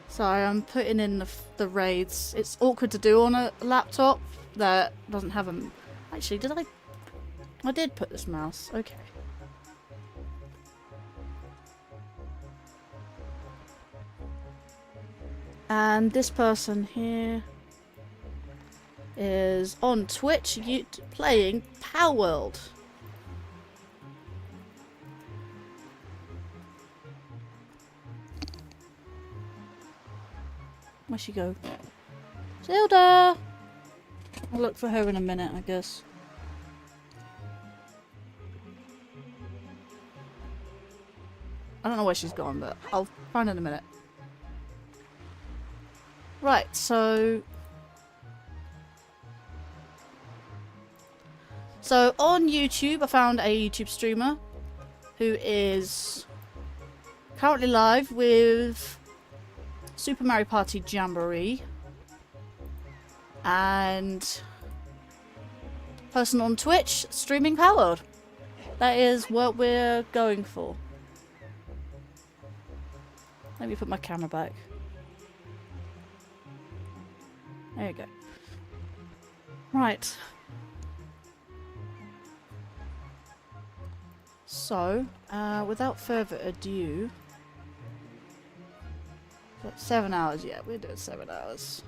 Sorry, I'm putting in the raids. It's awkward to do on a laptop that doesn't have a... Actually, did I... I did put this mouse. Okay. And this person here is on Twitch playing Power World. Where'd she go? Zelda! I'll look for her in a minute, I guess. I don't know where she's gone, but I'll find her in a minute. Right, so... So on YouTube, I found a YouTube streamer who is currently live with Super Mario Party Jamboree. And person on Twitch streaming Powered. That is what we're going for. Let me put my camera back. There you go. Right. So, without further ado... 7 hours, yeah, we're doing 7 hours.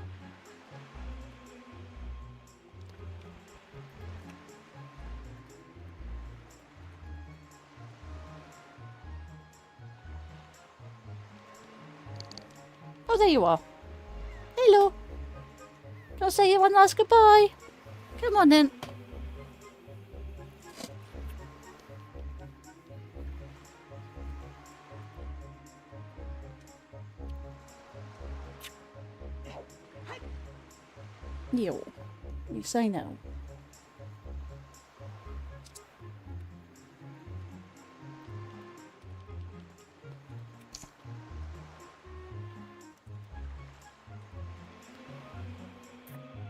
Oh, there you are. Hello. Can I say you one last goodbye? Come on then. Yo, you say no.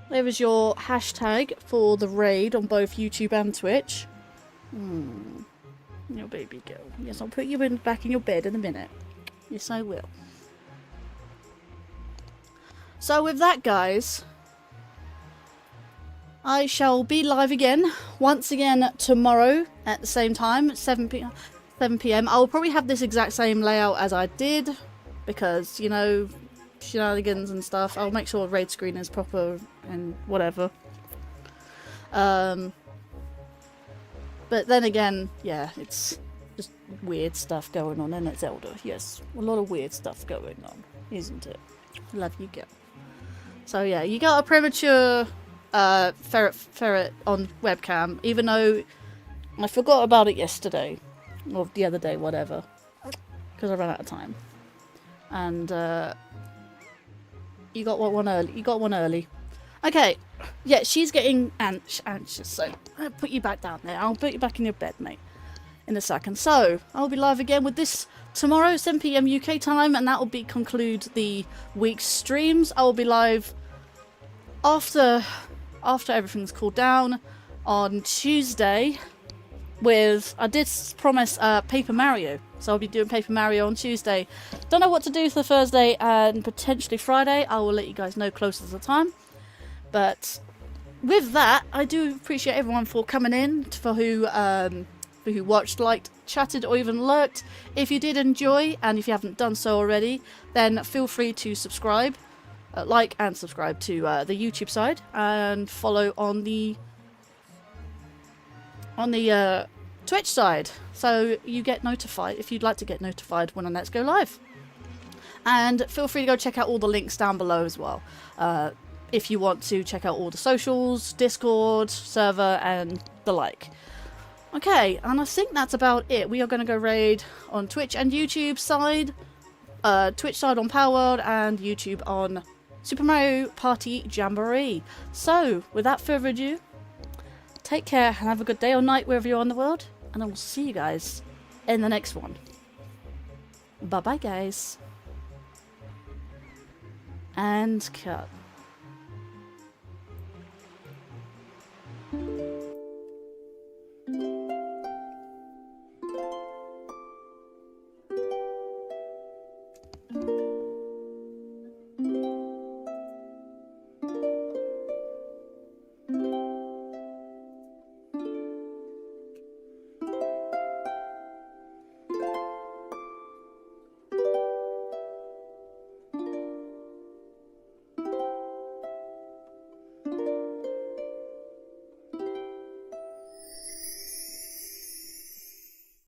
There is your hashtag for the raid on both YouTube and Twitch. Your baby girl. Yes, I'll put you back in your bed in a minute. Yes, I will. So with that, guys, I shall be live again, once again tomorrow at the same time, 7 p.m. I will probably have this exact same layout as I did, because, you know, shenanigans and stuff. I'll make sure the raid screen is proper and whatever. But then again, yeah, it's just weird stuff going on in Zelda. Yes, a lot of weird stuff going on, isn't it? Love you, girl. So yeah, you got a premature ferret on webcam, even though I forgot about it yesterday, or the other day, whatever, because I ran out of time. And you got one early. You got one early. Okay, yeah, she's getting anxious, so I'll put you back down there. I'll put you back in your bed, mate, in a second. So I'll be live again with this tomorrow, 7 p.m. UK time, and that will conclude the week's streams. I will be live after everything's cooled down on Tuesday with, I did promise, Paper Mario. So I'll be doing Paper Mario on Tuesday. Don't know what to do for Thursday and potentially Friday. I will let you guys know closer to the time. But with that, I do appreciate everyone for coming in, for who watched, liked, chatted, or even lurked. If you did enjoy, and if you haven't done so already, then feel free to subscribe, like and subscribe to the YouTube side, and follow on the Twitch side, so you get notified if you'd like to get notified when I next go live. And feel free to go check out all the links down below as well, if you want to check out all the socials, Discord, server, and the like. Okay, and I think that's about it. We are going to go raid on Twitch and YouTube side, Twitch side on Power World, and YouTube on Super Mario Party Jamboree. So, without further ado, take care and have a good day or night wherever you are in the world, and I will see you guys in the next one. Bye bye, guys. And cut.